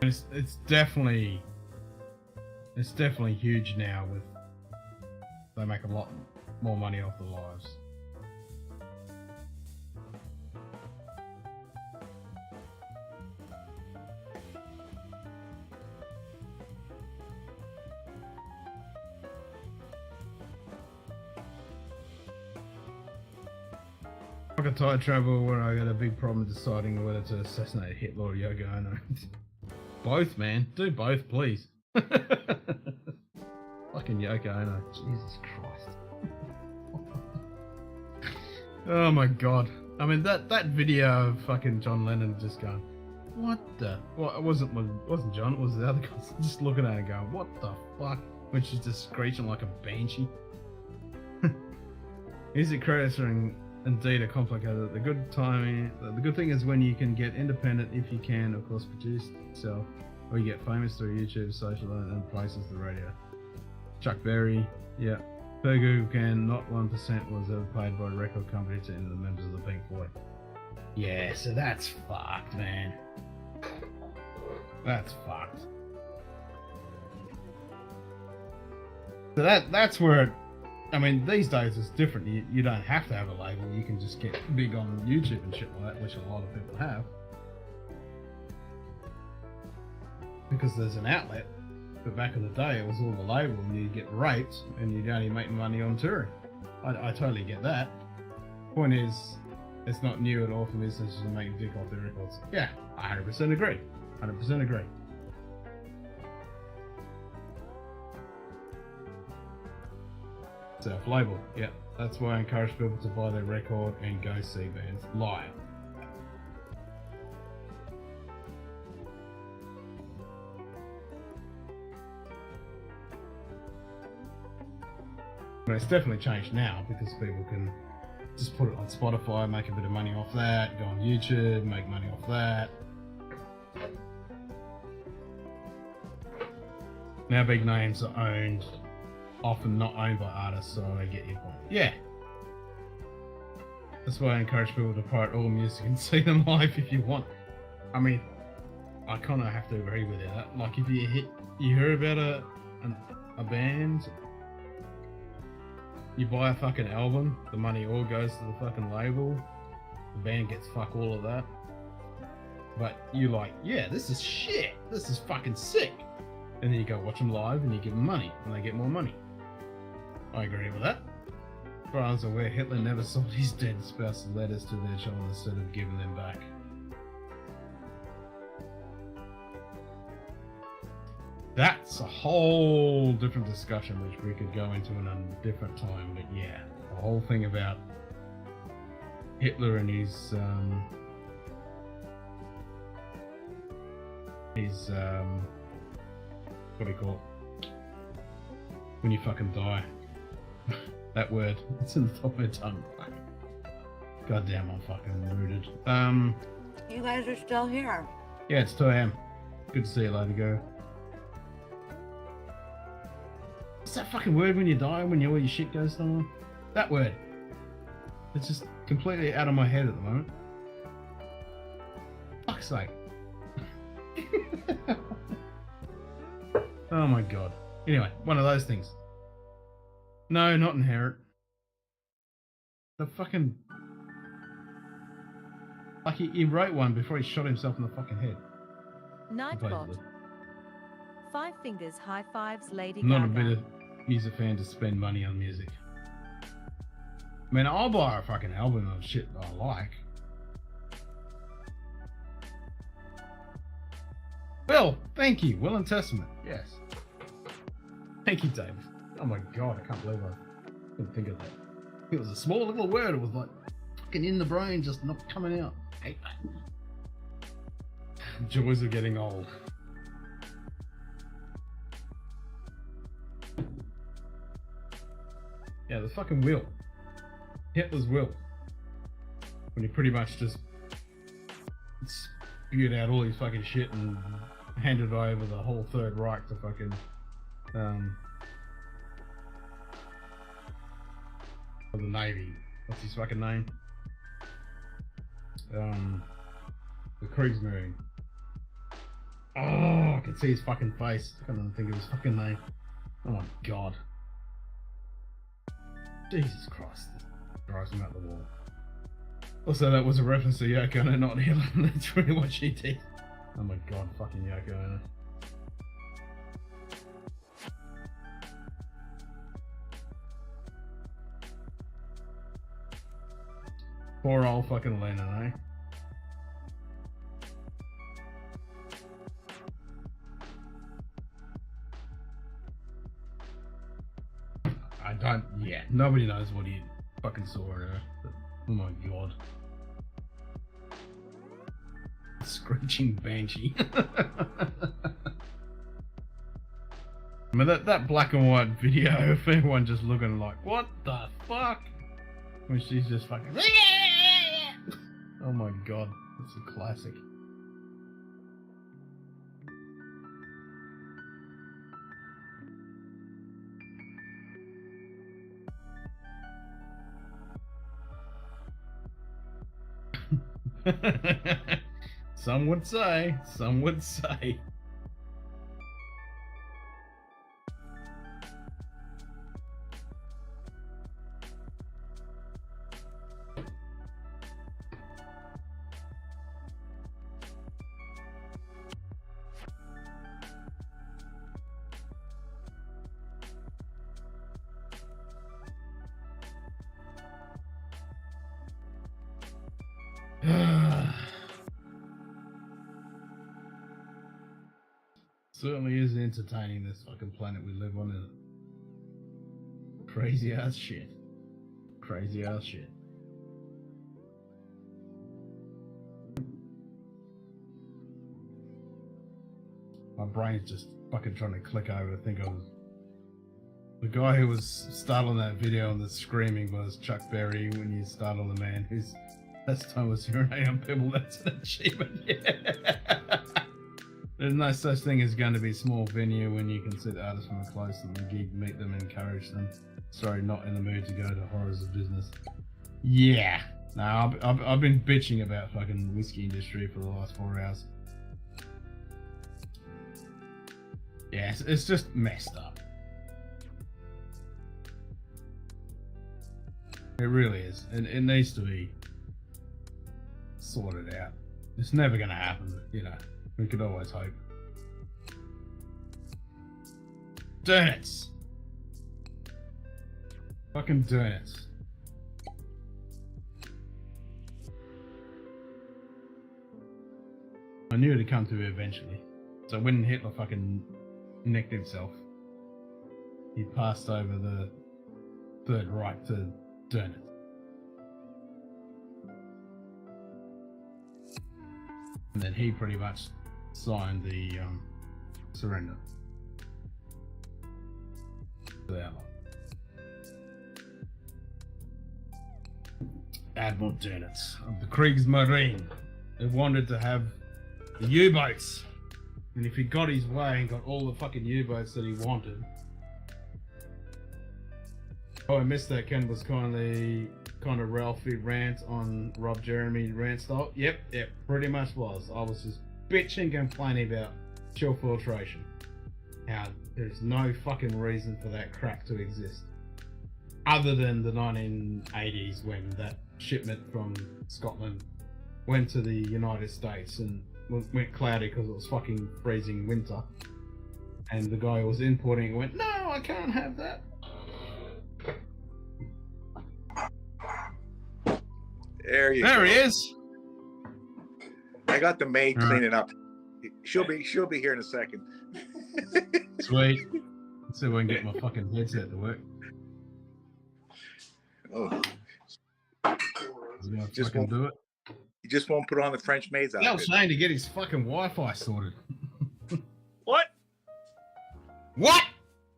And it's definitely huge now. With they make a lot more money off the lives. Like a time travel where I got a big problem deciding whether to assassinate Hitler or Yoko Ono. Both, man. Do both, please. Fucking Yoko Ono. Jesus Christ. Oh my god. I mean, that video of fucking John Lennon just going, what the... Well, it wasn't John, it was the other guy just looking at it going, what the fuck? When she's just screeching like a banshee. Music credits are indeed are complicated. The good thing is when you can get independent, if you can, of course, produce yourself, or you get famous through YouTube, social, and places, the radio. Chuck Berry, yeah. Per Google can, not 1% was ever paid by a record company to any of the members of the Pink Floyd. Yeah, so that's fucked, man. That's fucked. So that's where, I mean, these days it's different. You don't have to have a label. You can just get big on YouTube and shit like that, which a lot of people have. Because there's an outlet. But back in the day, it was all the label, and you'd get raped, and you'd only make money on touring. I totally get that. Point is, it's not new at all for businesses to make dick off their records. Yeah, I 100% agree. 100% agree. Self-label, yeah. That's why I encourage people to buy their record and go see bands live. But it's definitely changed now because people can just put it on Spotify, make a bit of money off that, go on YouTube, make money off that. Now big names are owned, often not owned by artists, so I get your point. Yeah. That's why I encourage people to pirate all music and see them live if you want. I mean, I kind of have to agree with that. Like if you hear about a band, you buy a fucking album, the money all goes to the fucking label, the band gets fuck all of that. But you like, yeah, this is shit, this is fucking sick. And then you go watch them live and you give them money, and they get more money. I agree with that. As far as I'm aware, Hitler never sold his dead spouse's letters to their children instead of giving them back. That's a whole different discussion which we could go into in a different time, but yeah, the whole thing about Hitler and his what do you call it? When you fucking die. That word, it's in the top of my tongue. God damn, I'm fucking rooted. You guys are still here. Yeah, it's 2 AM. Good to see you, lady girl. What's that fucking word when you die, when all your shit goes down? That word. It's just completely out of my head at the moment. Fuck's sake. Oh my god. Anyway, one of those things. No, not inherent. The fucking... Like he wrote one before he shot himself in the fucking head. Nightbot. 5 fingers high fives Lady I'm not Gaga. a bit of music fan to spend money on music. I mean, I'll buy a fucking album of shit that I like. Will, thank you. Will and Testament, yes. Thank you, David. Oh my god, I can't believe I didn't think of that. It was a small little word. It was like fucking in the brain, just not coming out. I hate that. Joys of getting old. Yeah, the fucking will. Hitler's will. When he pretty much just spewed out all his fucking shit and handed over the whole Third Reich to fucking the Navy. What's his fucking name? The Kriegsmarine. Oh, I can see his fucking face. I can't even think of his fucking name. Oh my god. Jesus Christ. Drives him out the wall. Also, that was a reference to Yoko Ono, not Hitler. That's really what she did. Oh my god, fucking Yoko Ono. Poor old fucking Lennon, eh? I don't, yeah, nobody knows what he fucking saw in her, but oh my god. Screeching banshee. I mean, that black and white video of everyone just looking like, what the fuck? When she's just fucking... Oh my god, that's a classic. Some would say. Some would say. Certainly is entertaining, this fucking planet we live on, isn't it? Crazy ass shit. Crazy ass shit. My brain's just fucking trying to click over to think of the guy who was startling that video and the screaming was Chuck Berry when you startle the man whose best time was urinate on people. That's an achievement. Yeah. There's no such thing as going to be small venue when you can sit artists from a close and the gig, meet them, encourage them. Sorry, not in the mood to go to horrors of business. Yeah. No, I've been bitching about fucking whiskey industry for the last 4 hours. Yeah, it's just messed up. It really is. It needs to be sorted out. It's never going to happen, but, you know, we could always hope. Donuts! Fucking donuts. I knew it'd come to it eventually. So when Hitler fucking nicked himself, he passed over the Third Reich to donuts. And then he pretty much signed the surrender to the Allies. Admiral Donuts of the Kriegsmarine, who wanted to have the U-boats, and if he got his way and got all the fucking U-boats that he wanted. Oh, I missed that. Ken was kind of Ralphie rant on Rob Jeremy rant style. Yep, pretty much was. I was just bitching and complaining about chill filtration. How there's no fucking reason for that crap to exist. Other than the 1980s when that shipment from Scotland went to the United States and went cloudy because it was fucking freezing winter. And the guy who was importing went, no, I can't have that. There he is. I got the maid cleaning up. She'll be here in a second. Sweet. Let's see if I can get my fucking headset to work. Oh. Just won't do it. He just won't put on the French maid's outfit. Tell Shane to get his fucking Wi-Fi sorted. What? What?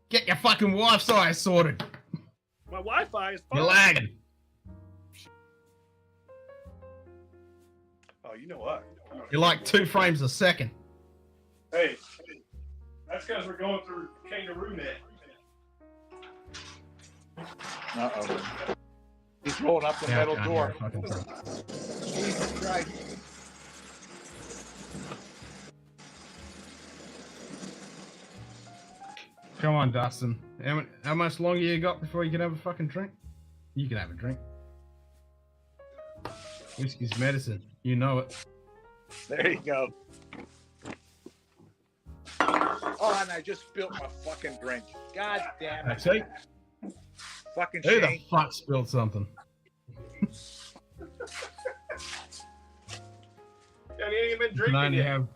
Get your fucking Wi-Fi sorted. My Wi-Fi is fine. You're lagging. Oh, you know what? You're like 2 frames a second. Hey, that's because we're going through kangaroo net. Uh-oh. He's rolling up the metal door. Jesus Christ. Come on, Dustin. How much longer you got before you can have a fucking drink? You can have a drink. Whiskey's medicine. You know it. There you go. Oh, and I just spilled my fucking drink. God damn it. That's it. Fucking Who Shane. the fuck spilled something? I ain't even been You can drinking only yet. have...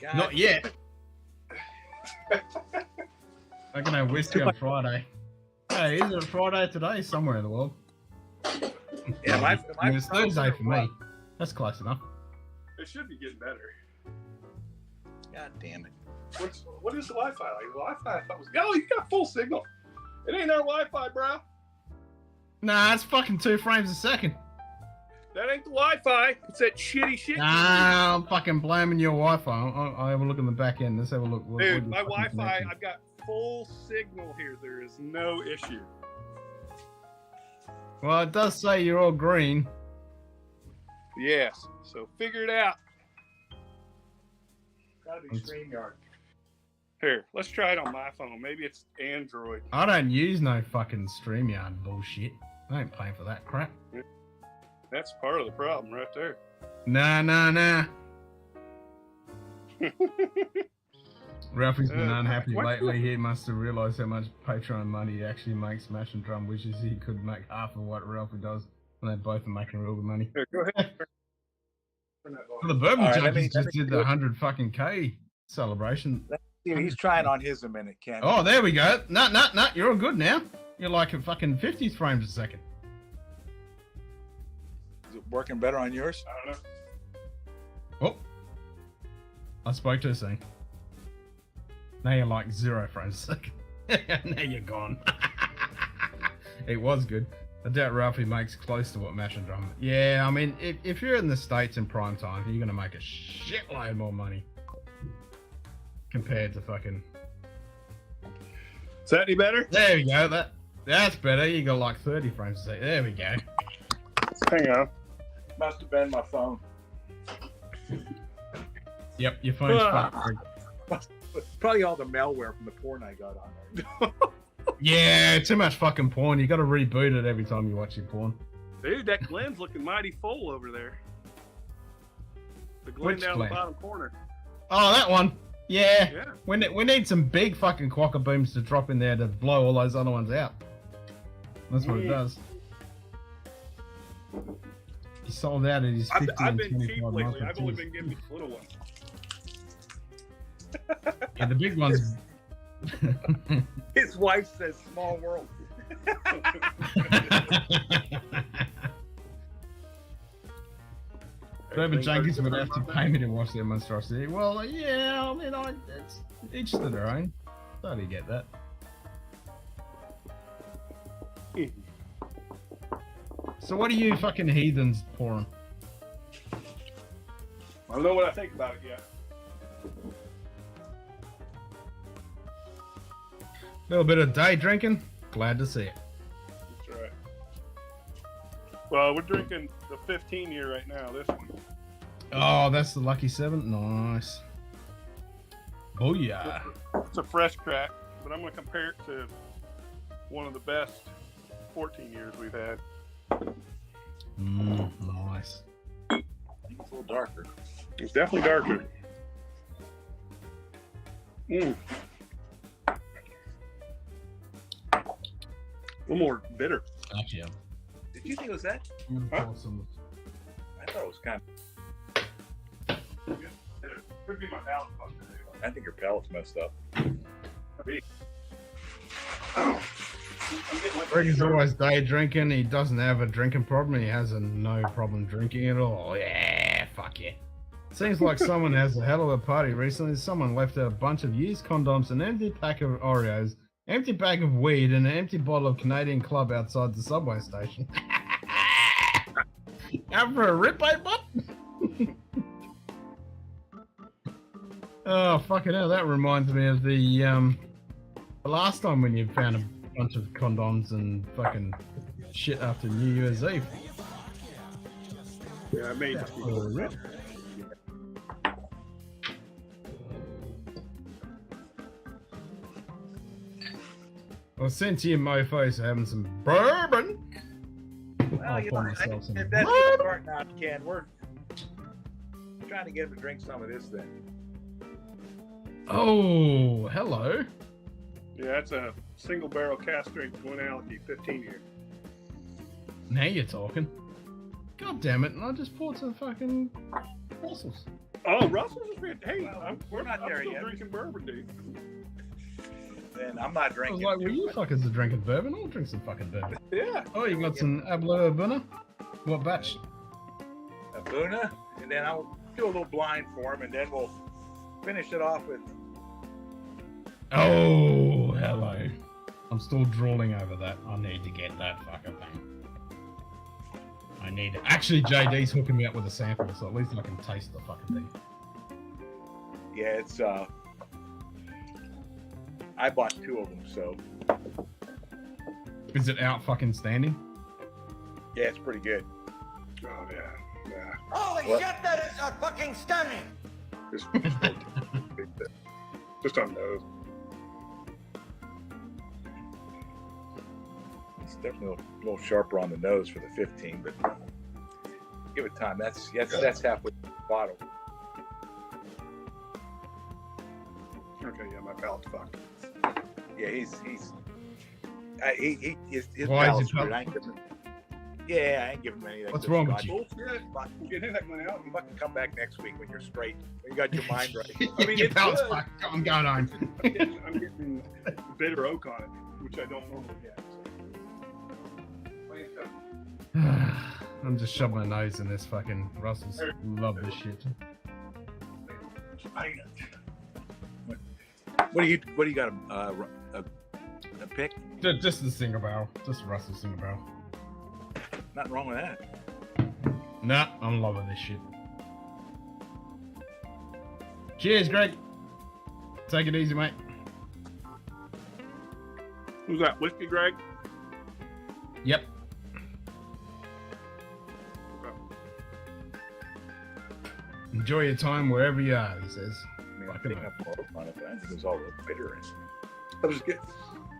God. Not yet. I can have whiskey on Friday. Hey, is it Friday today? Somewhere in the world. Yeah, It's Thursday for me. That's close enough. It should be getting better. God damn it. What is the Wi-Fi like? The Wi-Fi I thought was... Oh, you got full signal. It ain't our Wi-Fi, bro. Nah, it's fucking 2 frames a second. That ain't the Wi-Fi. It's that shitty shit. Nah, I'm fucking blaming your Wi-Fi. I'll have a look in the back end. Let's have a look. Dude, my Wi-Fi, I've got full signal here. There is no issue. Well, it does say you're all green. Yes. So figure it out. Gotta be StreamYard. Here, let's try it on my phone. Maybe it's Android. I don't use no fucking StreamYard bullshit. I ain't paying for that crap. That's part of the problem right there. Nah. Ralphie's been unhappy lately. He must have realised how much Patreon money he actually makes. Smash and Drum wishes he could make half of what Ralphie does, and they both are making real good money. Here, go ahead. Well, the Bourbon Junkies just did the 100 fucking K celebration. He's trying on his a minute, Ken. Oh, there we go. No, you're all good now. You're like at fucking 50 frames a second. Is it working better on yours? I don't know. Oh, I spoke too soon. Now you're like 0 frames a second. Now you're gone. It was good. I doubt Ralphie makes close to what Mash and Drum. Yeah, I mean, if you're in the States in prime time, you're going to make a shitload more money compared to fucking... Is that any better? There we go. That's better. You got like 30 frames a second. There we go. Hang on. Must have been my phone. Yep, your phone's fucked. Probably all the malware from the porn I got on there. Yeah, too much fucking porn. You got to reboot it every time you watch your porn. Dude, that Glen's looking mighty full over there. The Glen Which down Glen? the bottom corner. Oh, that one. Yeah. Yeah. We need some big fucking quokka booms to drop in there to blow all those other ones out. That's what it does. He sold out at his 50 I've and been 25 cheap lately. monthly I've only tiers. been getting these little ones. Yeah, the big ones. His wife says small world. Bourbon Junkies would have to pay me to watch their monstrosity. Well, yeah, I mean, it's each to their own. Totally get that. So what are you fucking heathens pouring? I don't know what I think about it yet. Little bit of day drinking. Glad to see it. That's right. Well, we're drinking the 15 year right now, this one. Oh, that's the Lucky 7? Nice. Oh, yeah. It's a fresh crack, but I'm going to compare it to one of the best 14 years we've had. Nice. I think it's a little darker. It's definitely darker. A little more bitter. Actually, Did you think it was that? Awesome. I thought it was kind of. Could be my palate. I think your palate's messed up. He's always day drinking. He doesn't have a drinking problem. He has a no problem drinking at all. Yeah, fuck yeah. Seems like someone has a hell of a party recently. Someone left a bunch of used condoms, an empty pack of Oreos, empty bag of weed, and an empty bottle of Canadian Club outside the subway station. Out for a rip, eh, bud? Oh, fucking hell. That reminds me of the last time when you found a bunch of condoms and fucking shit after New Year's Eve. Yeah, I made it. Rip. Well, since you mofos are having some bourbon, Well, you know, pour myself some if that's bourbon. the part now, Ken, we're trying to get him to drink some of this then. Oh, hello. Yeah, it's a single barrel cast strength Glenallachie 15 year. Now you're talking. God damn it, and I just poured some fucking Russells. Oh, Russell's is good. Hey, we're not there still yet. drinking bourbon, dude. Then I'm not I drinking. was like, well, too you much. fuckers are drinking bourbon. I'll drink some fucking bourbon. Yeah. Oh, you got some Ablo Abuna? What batch? A Buna, and then I'll do a little blind for him, and then we'll finish it off with. Oh, hello. I'm still drooling over that. I need to get that fucking thing. I need it. Actually, JD's hooking me up with a sample, so at least I can taste the fucking thing. Yeah, it's I bought 2 of them, so Is it out fucking standing? yeah, it's pretty good. Oh, yeah. Holy What? shit, that is fucking stunning! Just on nose. It's definitely a little sharper on the nose for the 15, but give it time. That's halfway through the bottle. Okay, yeah, my palate's fucked. Yeah, his Why is palate's he weird. I ain't giving him anything. What's good wrong with Scotch. you? Bullshit. Get in that one out. You fucking come back next week when you're straight. When you got your mind right. I mean, Your it's palate's good. fucked. I'm going home. I'm getting bitter oak on it, which I don't normally get. So. I'm just shoving my nose in this fucking Russell's. Love this shit. What do you got? A pick? Just the single barrel. Just Russell's single barrel. Nothing wrong with that. Nah, I'm loving this shit. Cheers, Greg. Take it easy, mate. Who's that? Whiskey, Greg? Yep. Enjoy your time wherever you are, he says. I mean, I'm picking up more on it, but I think it was all real bitter.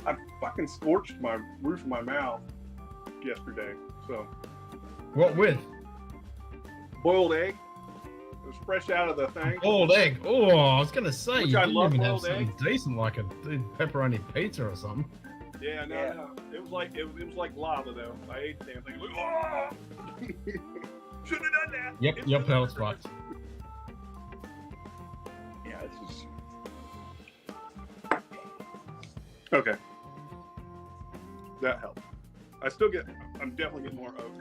I fucking scorched my roof of my mouth yesterday. So. What with? Boiled egg. It was fresh out of the thing. Boiled egg. Oh, I was gonna say Which you I didn't love even have boiled something egg. decent like a pepperoni pizza or something. Yeah, no. It was like lava though. I ate the damn thing. Like, oh! Shouldn't have done that. Yep, your palate's fucked. Yeah, this is. Okay. That helped. I'm definitely getting more oak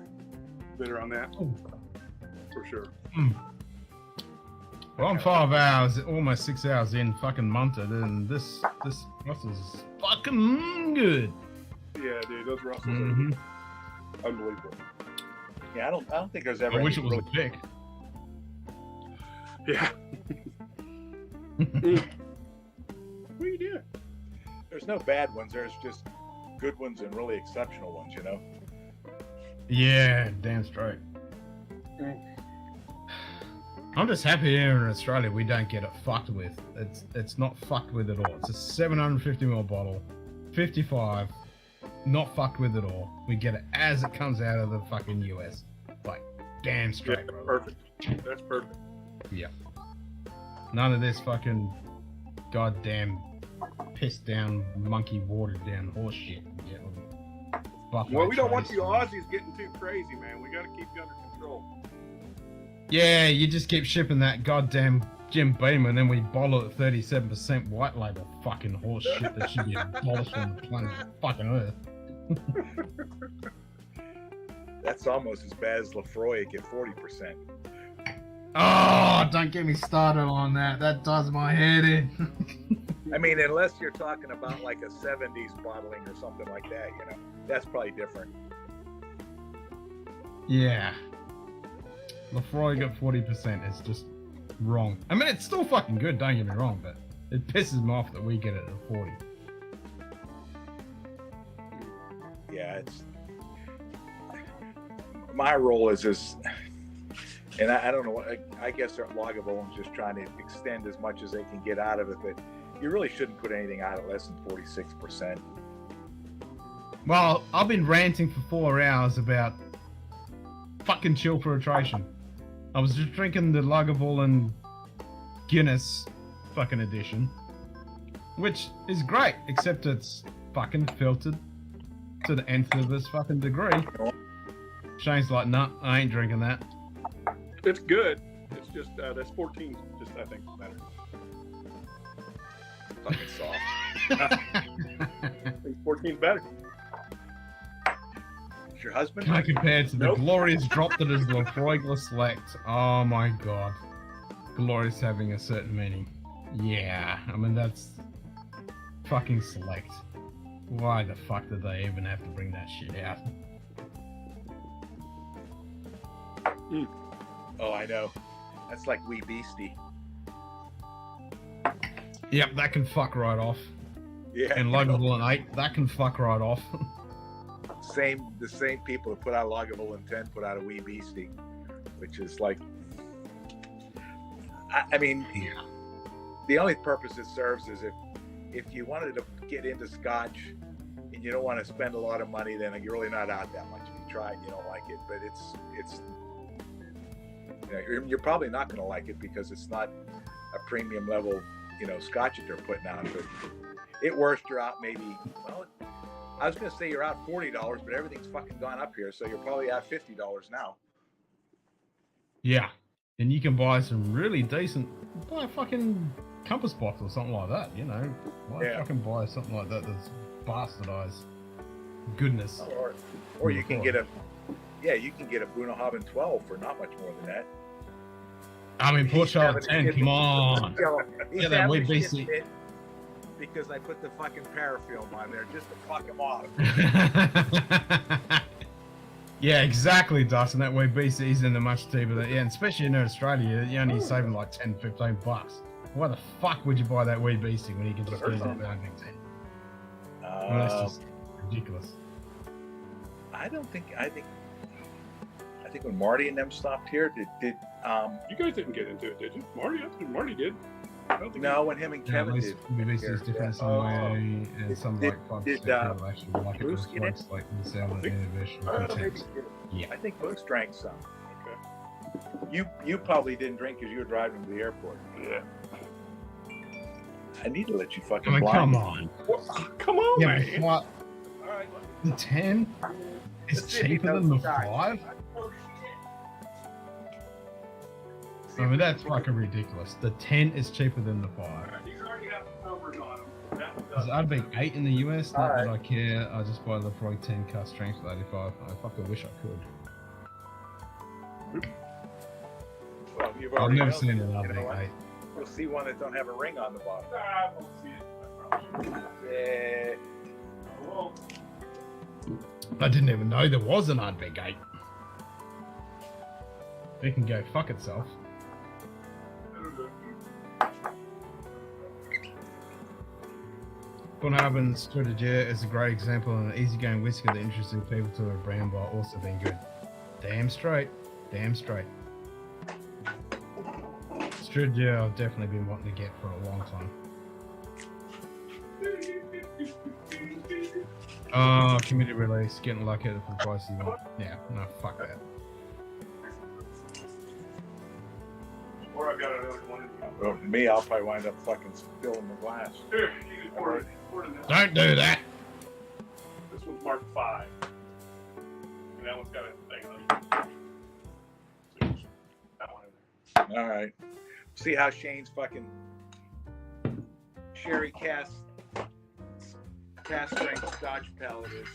bitter on that. Ooh. For sure. Well, I'm 5 hours, almost 6 hours in fucking Munted, and this Russell's fucking good. Yeah, dude, those Russells Mhm. are unbelievable. Yeah, I don't think there's ever. I wish it any was a pick. Yeah. What are you doing? There's no bad ones. There's just good ones and really exceptional ones. You know. Yeah, damn straight. I'm just happy here in Australia we don't get it fucked with. It's not fucked with at all. It's a 750ml bottle, 55, not fucked with at all. We get it as it comes out of the fucking US. Like, damn straight, Yeah, bro. perfect. That's perfect. Yeah. None of this fucking goddamn pissed down, monkey watered down horse shit. Yeah. Well, we don't want you Aussies getting too crazy, man. We got to keep you under control. Yeah, you just keep shipping that goddamn Jim Beam and then we bottle it at 37% white label fucking horse shit that should be abolished on the planet fucking earth. That's almost as bad as Lefroy at 40%. Oh, don't get me started on that. That does my head in. I mean, unless you're talking about like a 70s bottling or something like that, you know, that's probably different. Yeah. Lefroy got 40%. It's just wrong. I mean, it's still fucking good, don't get me wrong, but it pisses me off that we get it at 40. Yeah, it's. My role is and I don't know what, I guess they're at Lagavulin just trying to extend as much as they can get out of it, but you really shouldn't put anything out at less than 46%. Well, I've been ranting for 4 hours about fucking chill filtration. I was just drinking the Lagavulin Guinness fucking edition, which is great, except it's fucking filtered to the nth of this fucking degree. Shane's like, nah, I ain't drinking that. It's good. It's just that's 14. Just I think better. Fucking soft. I think 14's better. Is your husband? Can't compare to the glorious drop that is Lefroy Select. Oh my god. Glorious having a certain meaning. Yeah, I mean that's fucking Select. Why the fuck did they even have to bring that shit out? Oh, I know. That's like Wee Beastie. Yep, that can fuck right off. Yeah. And Lagavulin 8, that can fuck right off. The same people who put out Lagavulin 10 put out a Wee Beastie. which is like, I mean, the only purpose it serves is if you wanted to get into Scotch and you don't want to spend a lot of money, then you're really not out that much. If you try it, you don't like it, but it's you know, you're probably not going to like it because it's not a premium level, you know, Scotch that they're putting out. But it worst you're out maybe, well, I was going to say you're out $40, but everything's fucking gone up here, so you're probably out $50 now. Yeah, and you can buy some really decent, buy a fucking compass box or something like that, you know. Why fucking buy something like that that's bastardized goodness? Or you can get a, you can get a Bunnahabhain 12 for not much more than that. I mean, Port Charlotte 10, come on. He's that way having BC. shit because I put the fucking parafilm on there just to fuck him off. Yeah, exactly, Dustin. That way BC's in the much cheaper than, and especially in Australia, you're only saving like 10, 15 bucks. Why the fuck would you buy that wee BC when you can just get it at the Big 10? That's just ridiculous. I think when Marty and them stopped here, did you guys didn't get into it, did you? Marty did. I don't think when him and Kevin did. BC is different some way, and some like 5% people actually like it. Bruce get it? Like the sound of innovation. I think Bruce drank some. Okay. You probably didn't drink because you were driving to the airport. Yeah. I need to let you fucking. I mean, blind come me. on. Come on, Yeah, man. but what? All right. The 10 is cheaper than the 5? I mean, that's fucking ridiculous. The 10 is cheaper than the 5. He's already got the numbers on him. Because I'd be 8 in the US, not that I care. I just buy the Frog 10 cut strength with 85. I fucking wish I could. Well, you've I've already never known seen that, an you Ardbeg know what? 8. You'll see one that don't have a ring on the bottom. I won't see it. Well, I didn't even know there was an Ardbeg 8. It can go fuck itself. Bunnahabhain Strategy is a great example of an easygoing whiskey that interesting people to a brand while also being good. Damn straight. Damn straight. Strategy I've definitely been wanting to get for a long time. Oh, committee release, getting lucky at the price you want. Yeah, no, fuck that. or I've got another one in the Well, me, I'll probably wind up fucking spilling the glass. Here, you can pour it in this. Don't do that. This one's marked 5. And that one's got a thing on it. That one in there. All right. See how Shane's fucking sherry cast strength Scotch palate is.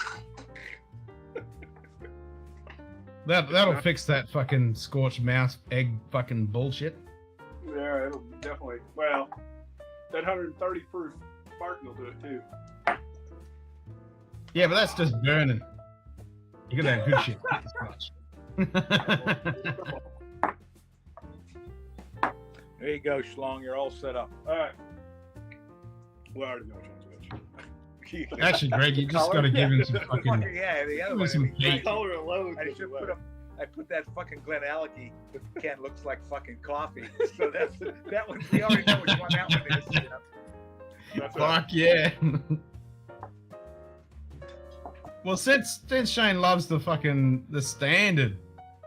That'll fix that fucking scorched mouse egg fucking bullshit. Yeah, it'll definitely. Well, that 130 proof Spartan will do it too. Yeah, but that's just burning. You got that good shit. There you go, Schlong. You're all set up. All right. Well, I already know which one's which. Actually, Greg, you just got to give him some fucking. Yeah, the other give him one. some heat. Color alone. I should put I put that fucking Glenallachie with the can looks like fucking coffee. So that one. We already know which one that one is. You know? That's Fuck yeah. Well, since Shane loves the standard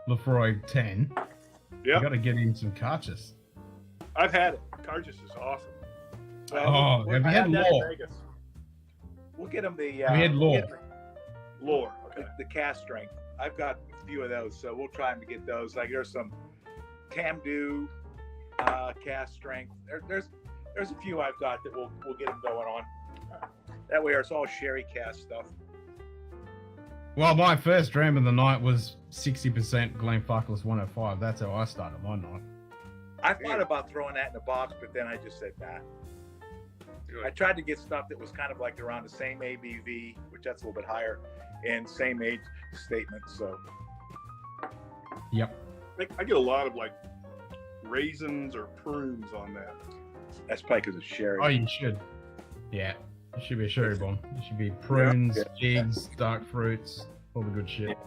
Lefroy 10, you got to get him some Carchus. I've had it. Carchus is awesome. Oh, have you had Lore? We'll get them the. Have you had Lore? Lore. Okay. The cast strength. I've got a few of those, so we'll try to get those. Like there's some Tamdu cast strength. There's a few I've got that we'll get them going on. That way, it's all sherry cast stuff. Well, my first dram of the night was 60% Glenfarclas 105. That's how I started my night. I thought about throwing that in a box, but then I just said nah. I tried to get stuff that was kind of like around the same ABV, which that's a little bit higher, and same age statement. So. Yep. I get a lot of like raisins or prunes on that. That's probably because it's sherry. Oh, you should. Yeah. It should be a sherry bomb. It should be prunes, figs, dark fruits, all the good shit.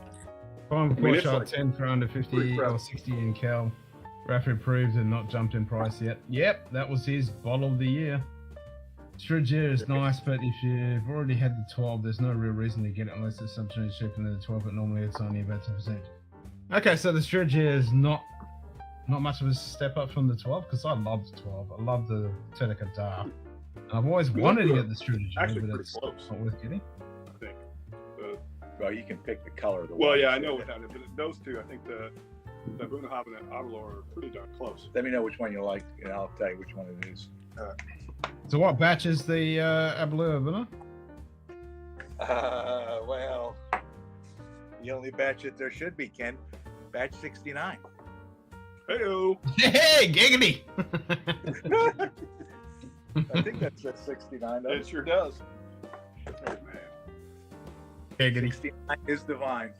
Fine I mean, it's shot like 10 for under 50 pretty or crap. 60 in Cal. Rapid approved and not jumped in price yet. Yep, that was his bottle of the year. Strigia is nice, but if you've already had the 12, there's no real reason to get it unless it's substitute cheaper than the 12, but normally it's only about 10%. Okay, so the Strigia is not much of a step up from the 12, because I love the 12. I love the Tenica Dar. I've always wanted to get the Strigia, Actually but pretty it's close. not worth getting. I think. Well, you can pick the color of the Well, wine. yeah, I know without it, but those two, I think the Bunnahabhain and Aberlour are pretty darn close. Let me know which one you like, and I'll tell you which one it is. So what batch is the Aberlour winner? Well, the only batch that there should be, Ken, batch 69. Hey-o! Hey, giggity! I think that's at 69. It sure does. Oh, man. Giggity. 69 is divine.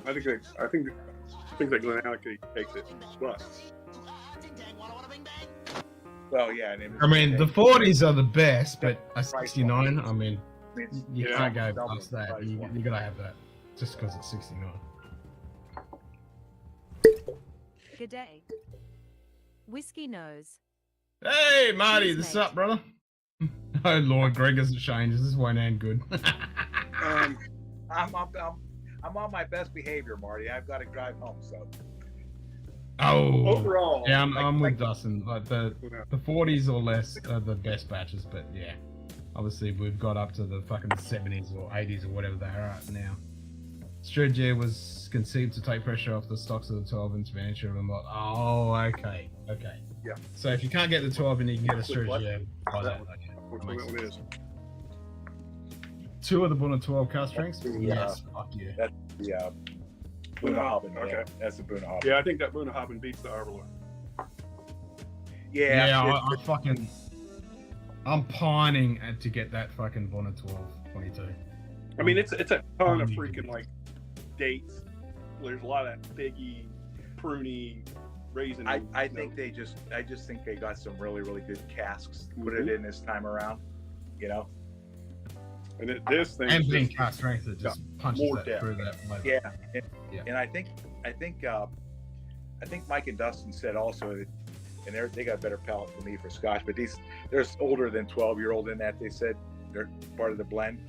I think that Glenallachie takes it. But Well, yeah. And I mean, the 40s are the best, but a 69, I mean, you can't go past that. You gotta have that, just because it's 69. G'day. Whiskey nose. Hey, Marty, Cheers, what's mate. up, brother? Oh, Lord, Greg hasn't changed. This won't end good. I'm on my best behavior, Marty. I've got to drive home, so. Oh, overall, yeah, I'm with Dustin. Like the 40s or less are the best batches, but yeah, obviously we've got up to the fucking 70s or 80s or whatever they are at now. Strigia was conceived to take pressure off the stocks of the 12-inch miniature, and I'm like, oh, okay. Yeah. So if you can't get the 12 and you can get a Strigia, buy that. Which That one makes that one sense. is? Two of the Bunna 12 cast strengths? the, Yes, fuck yeah. That's the Bunnahabhain. Okay. Yeah, that's the Bunnahabhain. Yeah, I think that Bunnahabhain beats the Aberlour. Yeah, I'm pining to get that fucking Bunna 12 22. I mean, it's a ton of freaking like dates. There's a lot of that figgy, pruny, raisin. I think I just think they got some really, really good casks. Put it in this time around, you know. And this thing And is being just cast strength that just punches more that depth. through that flavor. Yeah, and I think Mike and Dustin said also that, and they got a better palate than me for Scotch, but they're older than 12-year-old in that they said they're part of the blend,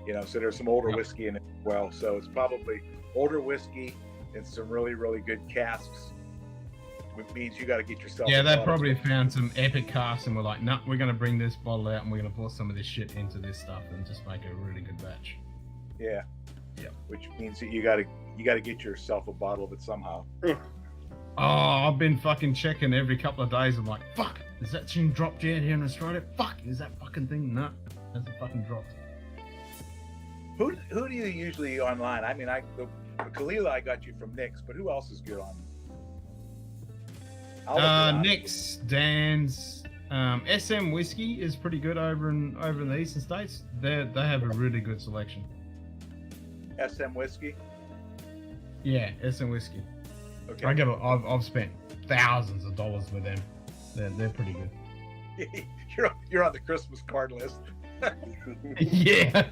you know. So there's some older whiskey in it as well. So it's probably older whiskey and some really, really good casks, which means you got to get yourself. Yeah, a they bottle. probably found some epic casks and were like, nah, we're going to bring this bottle out and we're going to pour some of this shit into this stuff and just make a really good batch. Yeah. Yeah. Which means that you gotta get yourself a bottle of it somehow. Oh, I've been fucking checking every couple of days. I'm like, fuck, is that thing dropped yet here in Australia? Fuck, is that fucking thing? No, hasn't fucking dropped. Who do you usually online? I mean, the Kalila I got you from Nick's, but who else is good on? Nick's, Dan's, SM Whiskey is pretty good over in the eastern states. They have a really good selection. SM Whiskey. Yeah, SM Whiskey. Okay. I've spent thousands of dollars with them. They're pretty good. You're on the Christmas card list. Yeah.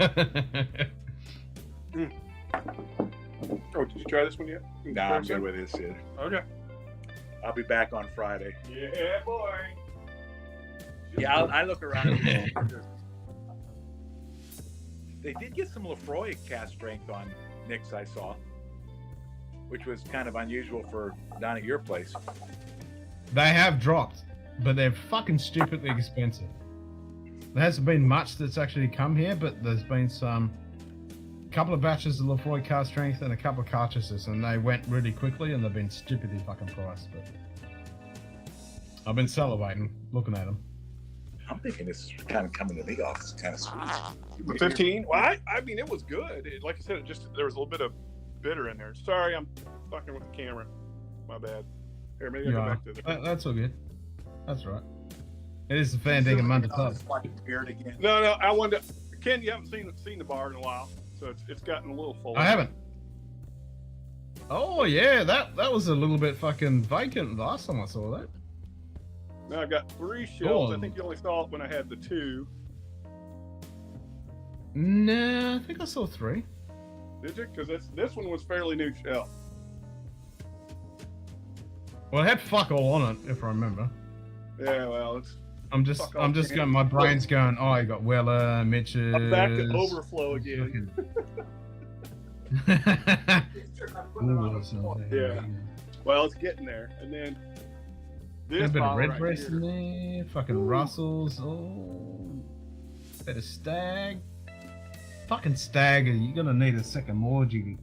Oh, did you try this one yet? Nah, I'm good with this. Yeah. Okay. I'll be back on Friday. Yeah, boy. Yeah, I look around. They did get some Lefroy cast strength on Nick's, I saw, which was kind of unusual for down at your place. They have dropped, but they're fucking stupidly expensive. There hasn't been much that's actually come here, but there's been couple of batches of Lefroy cast strength and a couple of cartridges, and they went really quickly, and they've been stupidly fucking priced. But I've been salivating looking at them. I'm thinking this is kind of coming to me off. It's kind of sweet. 15? Well, I mean, it was good. Like I said, there was a little bit of bitter in there. Sorry, I'm fucking with the camera. My bad. Here, maybe I'll go back to the... That's all good. That's right. It is the Van Dinkum Munted pub. No, I wanted to... Ken, you haven't seen the bar in a while, so it's gotten a little full. I haven't. Oh yeah, that was a little bit fucking vacant last time I saw that. Now I've got 3 shelves. I think you only saw it when I had the 2. Nah, I think I saw 3. Did you? Because this one was fairly new shell. Well, it had fuck all on it, if I remember. Yeah, well, it's. I'm just going. My brain's going. Oh, you got Weller, Mitch's. I'm back to overflow again. Yeah. Well, it's getting there, and then this a bit of bottle red breast here. in there. Fucking Russells. Oh, bit of Stag. Fucking Stag. You're gonna need a second mortgage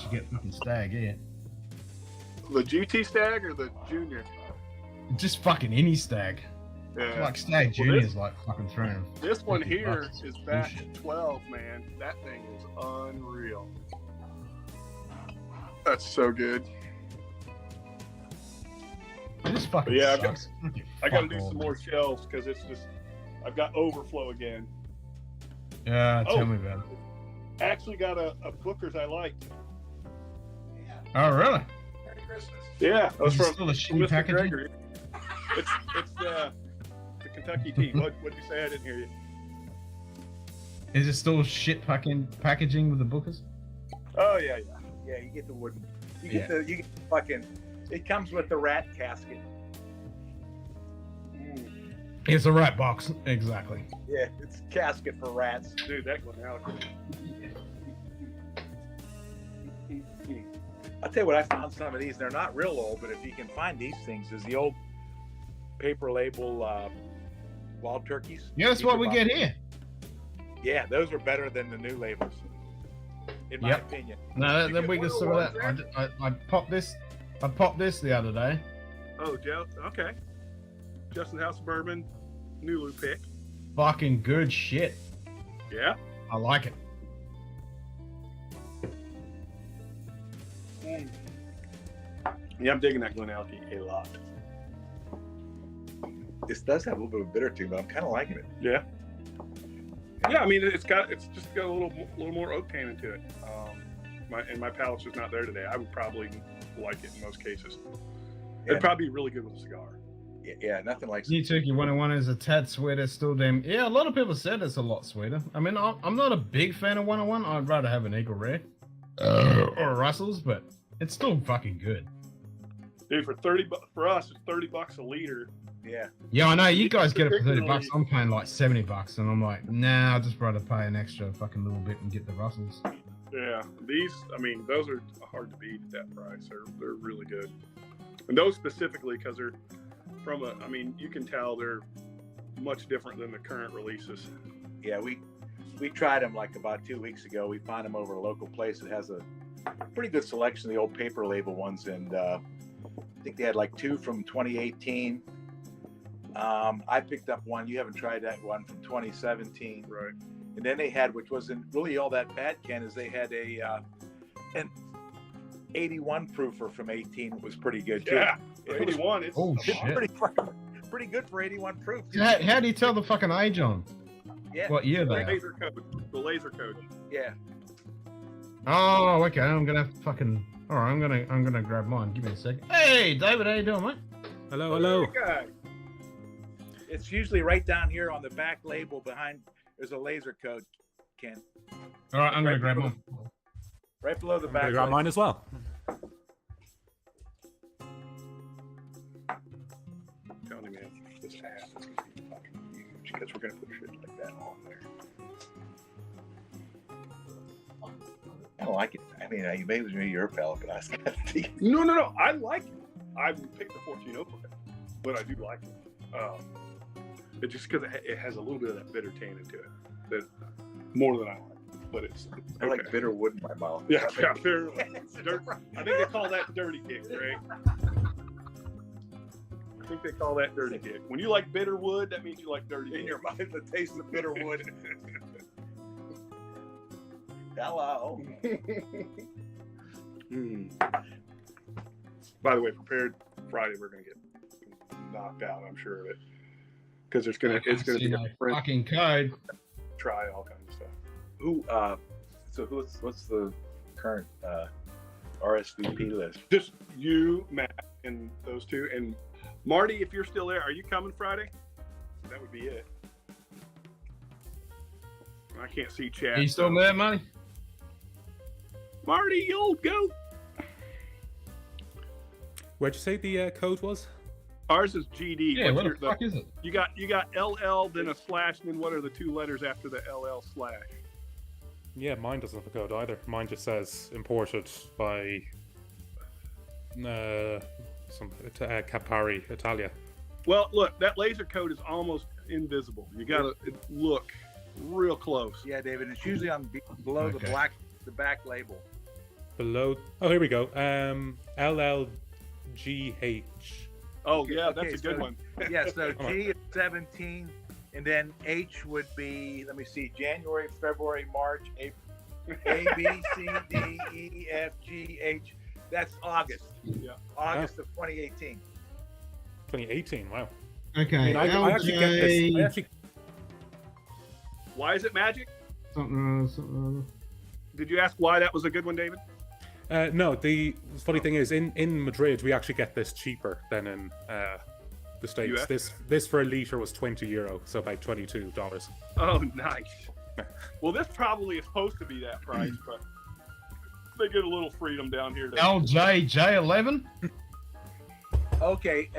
to get fucking Stag. Yeah. The GT Stag or the Junior? Just fucking any Stag. Yeah. Like Stag Junior is like fucking $350. This one here is back at 12, man. That thing is unreal. That's so good. This fucking yeah, sucks. I got to do some more shelves because it's just I've got overflow again. Yeah, tell me about it. Actually, got a Booker's I liked. Oh, really? Merry Christmas. Yeah, that was Is it from still a shitty Mr. packaging? Gregory. It's the Kentucky tea. What did you say? I didn't hear you. Is it still shit packaging with the Bookers? Oh yeah. Yeah, you get the wooden. You get the fucking. It comes with the rat casket. It's a rat box, exactly. Yeah, it's a casket for rats. Dude, that one out. I'll tell you what, I found some of these. They're not real old, but if you can find these things, is the old paper label wild turkeys. Yeah, that's what we get here. Yeah, those are better than the new labels, in my opinion. No, then we can sort of that. I popped this. I popped this the other day. Oh, Joe. Okay. Justin House Bourbon, Nulu pick. Fucking good shit. Yeah. I like it. Yeah, I'm digging that Glenalky a lot. This does have a little bit of bitter to it, but I'm kind of liking it. Yeah. Yeah, I mean it's just got a little more oak tannin to it. My palate's just not there today. I would probably like it in most cases. It'd probably be really good with a cigar. Yeah, nothing like New Turkey 101 is a tad sweeter, still damn. Yeah, a lot of people said it's a lot sweeter. I mean, I'm not a big fan of 101. I'd rather have an Eagle Rare or a Russell's, but it's still fucking good. Dude, for us, it's $30 a liter. Yeah. Yeah, I know you guys get it for $30. I'm paying like $70, and I'm like, nah, I'd just rather pay an extra fucking little bit and get the Russells. Yeah, those are hard to beat at that price. They're really good, and those specifically because they're you can tell they're much different than the current releases. Yeah, we tried them like about 2 weeks ago. We found them over a local place that has a pretty good selection of the old paper label ones, and I think they had like 2 from 2018. I picked up one. You haven't tried that one from 2017, right? And then they had, which wasn't really all that bad, Ken, is they had an 81 proofer from 18. It was pretty good too. Yeah, 81. It's pretty good for 81 proof. How do you tell the fucking age on? Yeah. What year they are? The laser code. Yeah. Oh, okay. I'm gonna fucking. All right, I'm gonna grab mine. Give me a second. Hey, David, how you doing, mate? Hello. It's usually right down here on the back label behind. There's a laser code, Ken. All right, I'm gonna grab mine. Right below the back. I grab mine as well. I'm telling you, man, this app is gonna be fucking huge because we're gonna put shit like that on there. I don't like it. I mean, maybe you're a palate, but I still have to. No. I like it. I would pick the 14 oak, but I do like it. It's just because it has a little bit of that bitter tannin to it, that more than I like. But it's I like bitter wood in my mouth. Yeah, bitter. I think they call that dirty kick, right? I think they call that dirty kick. When you like bitter wood, that means you like dirty. In your mouth, the taste of bitter wood. Hello. By the way, prepared Friday, we're gonna get knocked out. I'm sure of it, because it's gonna be a fucking code. Try all kinds of stuff. Who? So what's the current RSVP list? Just you, Matt, and those two, and Marty. If you're still there, are you coming Friday? That would be it. I can't see chat. Are you still there, Marty? Marty, you old goat. Where'd you say the code was? Ours is GD. Yeah, what the fuck is it? You got LL, then a slash, and then what are the two letters after the LL slash? Yeah, mine doesn't have a code either. Mine just says imported by Campari, Italia. Well, look, that laser code is almost invisible. You gotta look real close. Yeah, David. It's usually on below the back label. Below. Oh, here we go. LLGH. Oh yeah, that's a good one. Yeah, so G is 17, and then H would be, let me see, January, February, March, April, A, B, C, D, E, F, G, H. That's August. Yeah. August of 2018. 2018. Wow. Okay. I mean, I actually get this. Why is it magic? Something. Did you ask why that was a good one, David? No, the funny thing is, in Madrid, we actually get this cheaper than in the States. This for a litre was €20, so about $22. Oh, nice. Well, this probably is supposed to be that price, but they get a little freedom down here. LJJ11? Okay,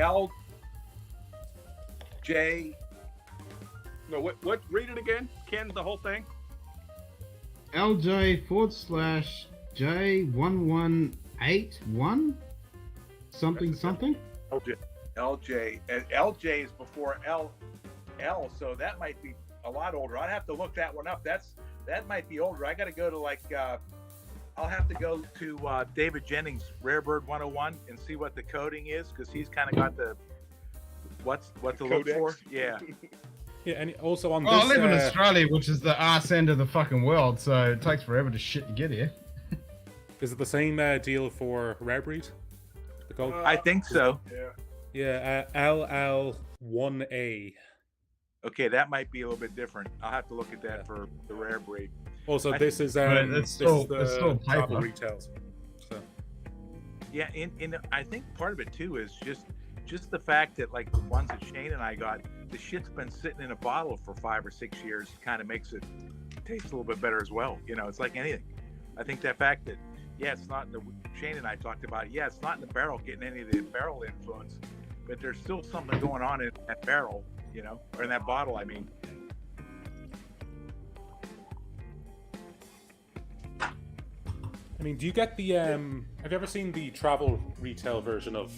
LJ. No, what? Read it again, Ken, the whole thing. LJ/J1181 something. LJ, and LJ is before L, so that might be a lot older. I'd have to look that one up. That might be older. I got to go to I'll have to go to David Jennings' Rare Bird 101 and see what the coding is, because he's kind of got the what to look for. Yeah. Yeah, and also on this. I live in Australia, which is the arse end of the fucking world, so it takes forever to shit to get here. Is it the same deal for Rare Breed? The gold? I think so. Yeah, LL1A. Okay, that might be a little bit different. I'll have to look at that for the Rare Breed. Also, this is it's still travel retails. So. Yeah, and I think part of it too is just the fact that like the ones that Shane and I got, the shit's been sitting in a bottle for 5 or 6 years, kind of makes it taste a little bit better as well. You know, it's like anything. I think that fact that, it's not Shane and I talked about it. Yeah, it's not in the barrel getting any of the barrel influence, but there's still something going on in that barrel, you know, or in that bottle, I mean. I mean, do you get the have you ever seen the travel retail version of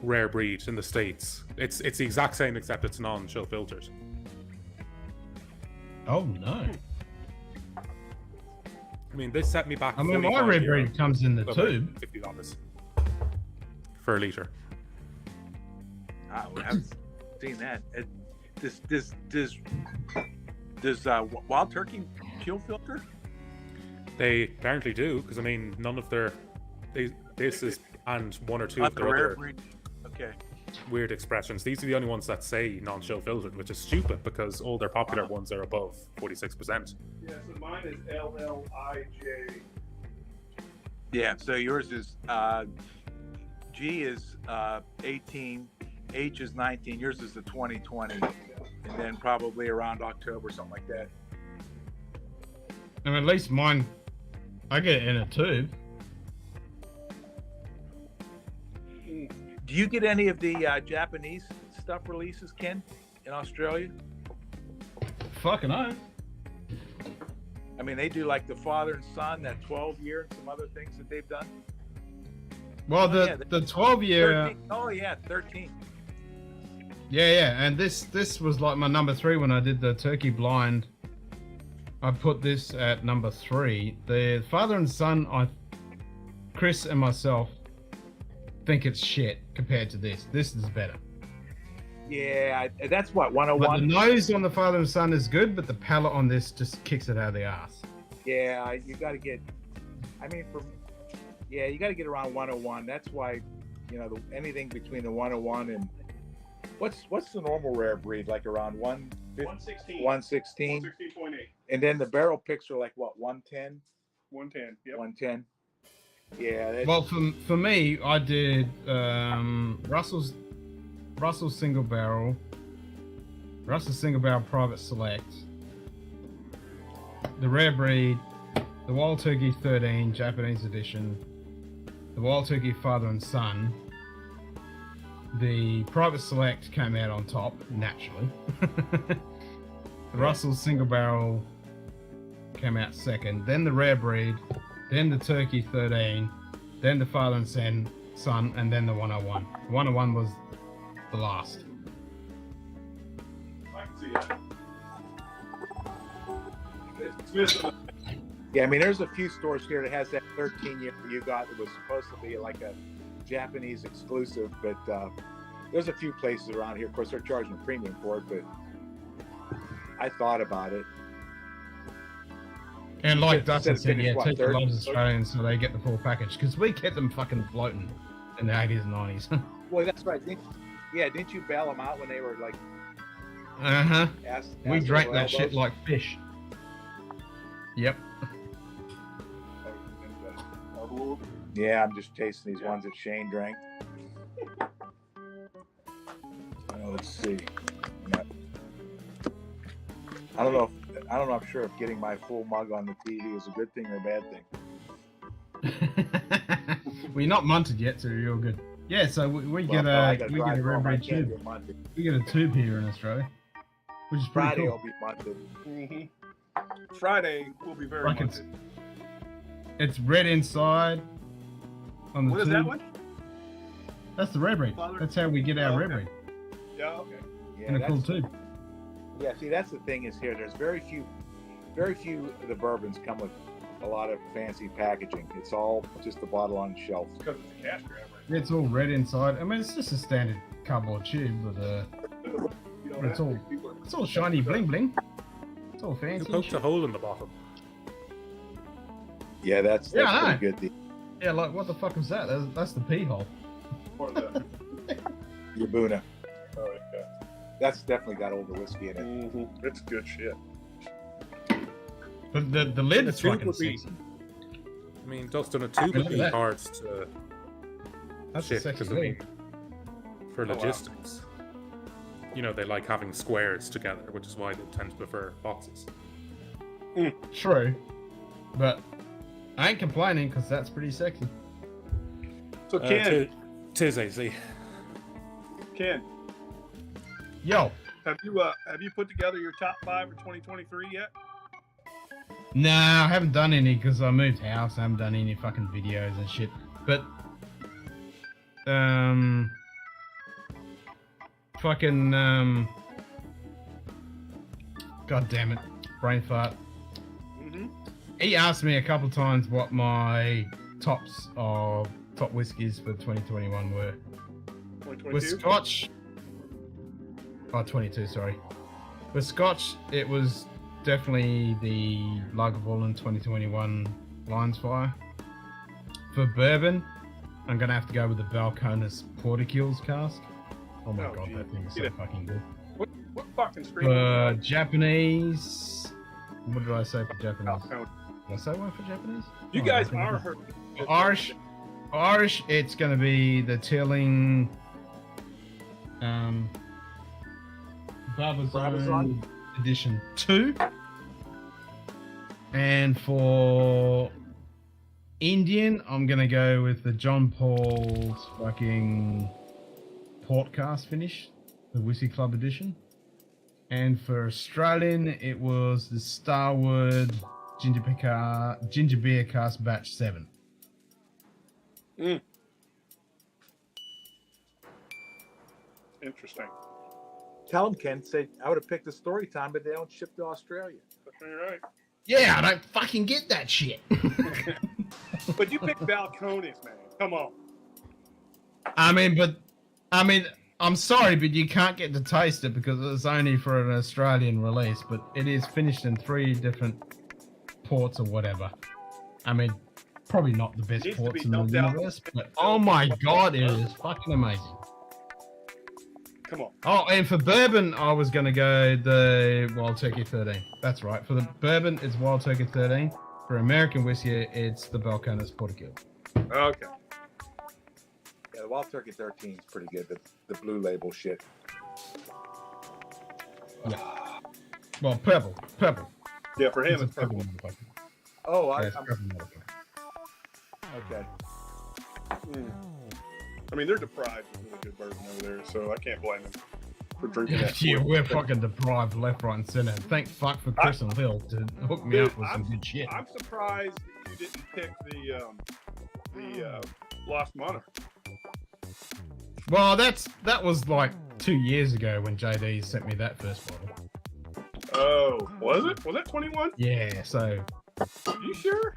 Rare Breed in the States? It's the exact same, except it's non-chill filtered. Oh no. I mean, this set me back. I mean, my Rare Breed comes in the tube. $50 for a litre. I haven't seen that. Does Wild Turkey chill filter? They apparently do, because I mean, none of their this is and one or two of their other weird expressions. These are the only ones that say non-chill filtered, which is stupid because all their popular ones are above 46%. Yeah, so mine is LLIJ. Yeah, so yours is G is 18, H is 19. Yours is the 2020, and then probably around October, something like that. I mean, at least mine, I get it in a tube. Do you get any of the Japanese stuff releases, Ken, in Australia? Fucking no. I mean, they do like the Father and Son, that 12-year, and some other things that they've done. Well, the 12-year. 13. Oh yeah, 13. Yeah, and this was like my number 3 when I did the Turkey Blind. I put this at number 3. The Father and Son, Chris and myself think it's shit compared to this. This is better. Yeah, that's what 101. But the nose on the Father and Son is good, but the palate on this just kicks it out of the ass. Yeah, you got to get. I mean, you got to get around 101. That's why, you know, anything between the 101 and what's the normal Rare Breed, like around 116. 116.8. And then the barrel picks are like what, 110? 110. Yep. 110. Yeah. Well, for me, I did Russell's single barrel, Russell's single barrel private select, the Rare Breed, the Wild Turkey 13 Japanese edition, the Wild Turkey Father and Son, the Private Select came out on top, naturally. The Russell's Single Barrel came out second, then the Rare Breed, then the Turkey 13, then the Father and Son, and then the 101. The 101 was the last. Yeah, I mean, there's a few stores here that has that 13 year you got that was supposed to be like a Japanese exclusive, but there's a few places around here. Of course, they're charging a premium for it, but I thought about it. And like Dustin said, yeah, Turkey loves Australians, so they get the full package, because we kept them fucking floating in the 80s and 90s. Well, that's right. Didn't you bail them out when they were like... Uh-huh. We drank that elbows? shit like fish. Yep. Yeah, I'm just tasting these ones that Shane drank. Let's see. I don't know. I'm sure if getting my full mug on the TV is a good thing or a bad thing. Well, you're not munted yet, so you're all good. Yeah, so we get a Rare Breed tube. We get a tube here in Australia, which is pretty Friday cool. will be munted. Mm-hmm. Friday will be very Like munted. It's red inside. On the What is tube. that one? That's the Rare Breed. That's how we get our Rare Breed. Yeah, okay. Yeah, In a cool tube. Yeah, see, that's the thing is here. There's very few of the bourbons come with a lot of fancy packaging. It's all just the bottle on the shelf. Because it's a cash grab, right? It's all red inside. I mean, it's just a standard cardboard tube, but it's all shiny bling bling. It's all You fancy. poked a hole in the bottom. Yeah, that's I pretty good. Yeah, like what the fuck was that? That's the pee hole. Yabuna. Oh, yeah. That's definitely got older whiskey in it. Mm-hmm. It's good shit. But the lid is fucking sexy. I mean, Dustin, a tube would be that. hard to That's a ship sexy because I mean, lid. for wow. logistics, you know, they like having squares together, which is why they tend to prefer boxes. True, but I ain't complaining because that's pretty sexy. So Ken, Tis AZ. Ken, Yo, have you put together your top 5 for 2023 yet? nah, I haven't done any because I moved house. I haven't done any fucking videos and shit. But fucking god damn it, brain fart. He asked me a couple times what my top whiskeys for 2021 were. 2022? With Scotch, 22, sorry. With Scotch, it was definitely the Lagavulin 2021 Lions Fire. For bourbon, I'm gonna have to go with the Balcones Porticles cask. Oh my god, that thing is so fucking good. What fucking stream? For Japanese, what did I say for Japanese? Balcones. Did I say one for Japanese? You guys are hurt. Irish, it's gonna be the Tilling Barbazon Edition 2. And for Indian, I'm gonna go with the John Paul's fucking port cask finish, the Whiskey Club Edition. And for Australian, it was the Starwood Ginger Beer Cask Batch 7. Interesting. Tell them, Ken. Say I would have picked the story time, but they don't ship to Australia. You're right. Yeah, I don't fucking get that shit. But you picked Balcones, man. Come on. I mean, I'm sorry, but you can't get to taste it because it's only for an Australian release, but it is finished in 3 different ports or whatever. I mean, probably not the best ports in the universe, but oh my god, it is fucking amazing. Come on. Oh, and for bourbon, I was going to go the Wild Turkey 13. That's right. For the bourbon, it's Wild Turkey 13. For American whiskey, it's the Balcones Porticule. Okay. Yeah, the Wild Turkey 13 is pretty good. The blue label shit. Yeah. Well, purple. Yeah, for him, it's purple. Oh, Yeah, I'm it's carbon modified. okay. I mean, they're deprived of really good bourbon over there, so I can't blame them for drinking that. Yeah, sweet we're stuff. fucking deprived left, right, and center. Thank fuck for Chris and Lil to hook me Dude, up with some good shit. I'm surprised that you didn't pick the Lost Monarch. Well, that was like 2 years ago when JD sent me that first bottle. Oh, was it? Was that 21? Yeah, so You sure?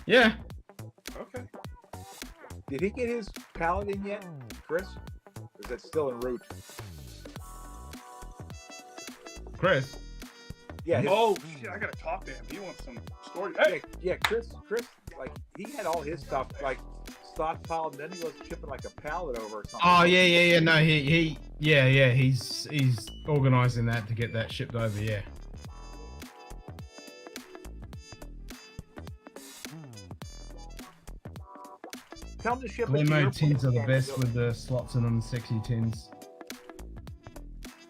yeah. Okay. Did he get his palate in yet, Chris? Or is that still en route? Chris. Yeah. Oh shit! I gotta talk to him. He wants some story. Hey. Yeah, Chris, like he had all his stuff like stockpiled, and then he was shipping like a pallet over or something. Oh yeah. No, he's organising that to get that shipped over. Yeah. Tell him to ship it to Limo your tins place are the and best do it. with the slots in them, sexy tins.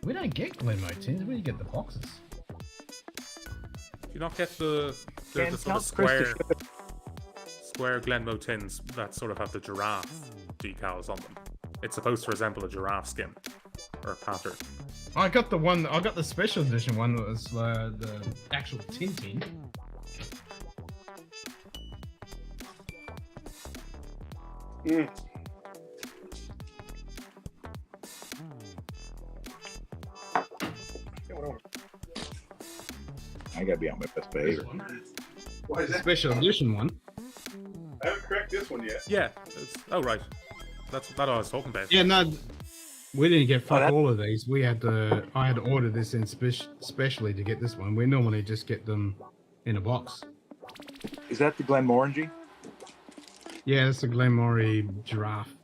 We don't get Glenmo tins. We get the boxes. Do you not get the Ken, sort tell of Chris to ship it. square Glenmo tins that sort of have the giraffe decals on them? It's supposed to resemble a giraffe skin or a pattern. I got the one. I got the special edition one that was the actual tin. Mm. I gotta be on my best behavior. Why is that? Special edition one. I haven't cracked this one yet. Yeah. Oh right. That's that I was talking about. Yeah, no, we didn't get fuck that- all of these. We had to. I had to order this in specially to get this one. We normally just get them in a box. Is that the Glenmorangie? Yeah, it's a Glenmorangie giraffe.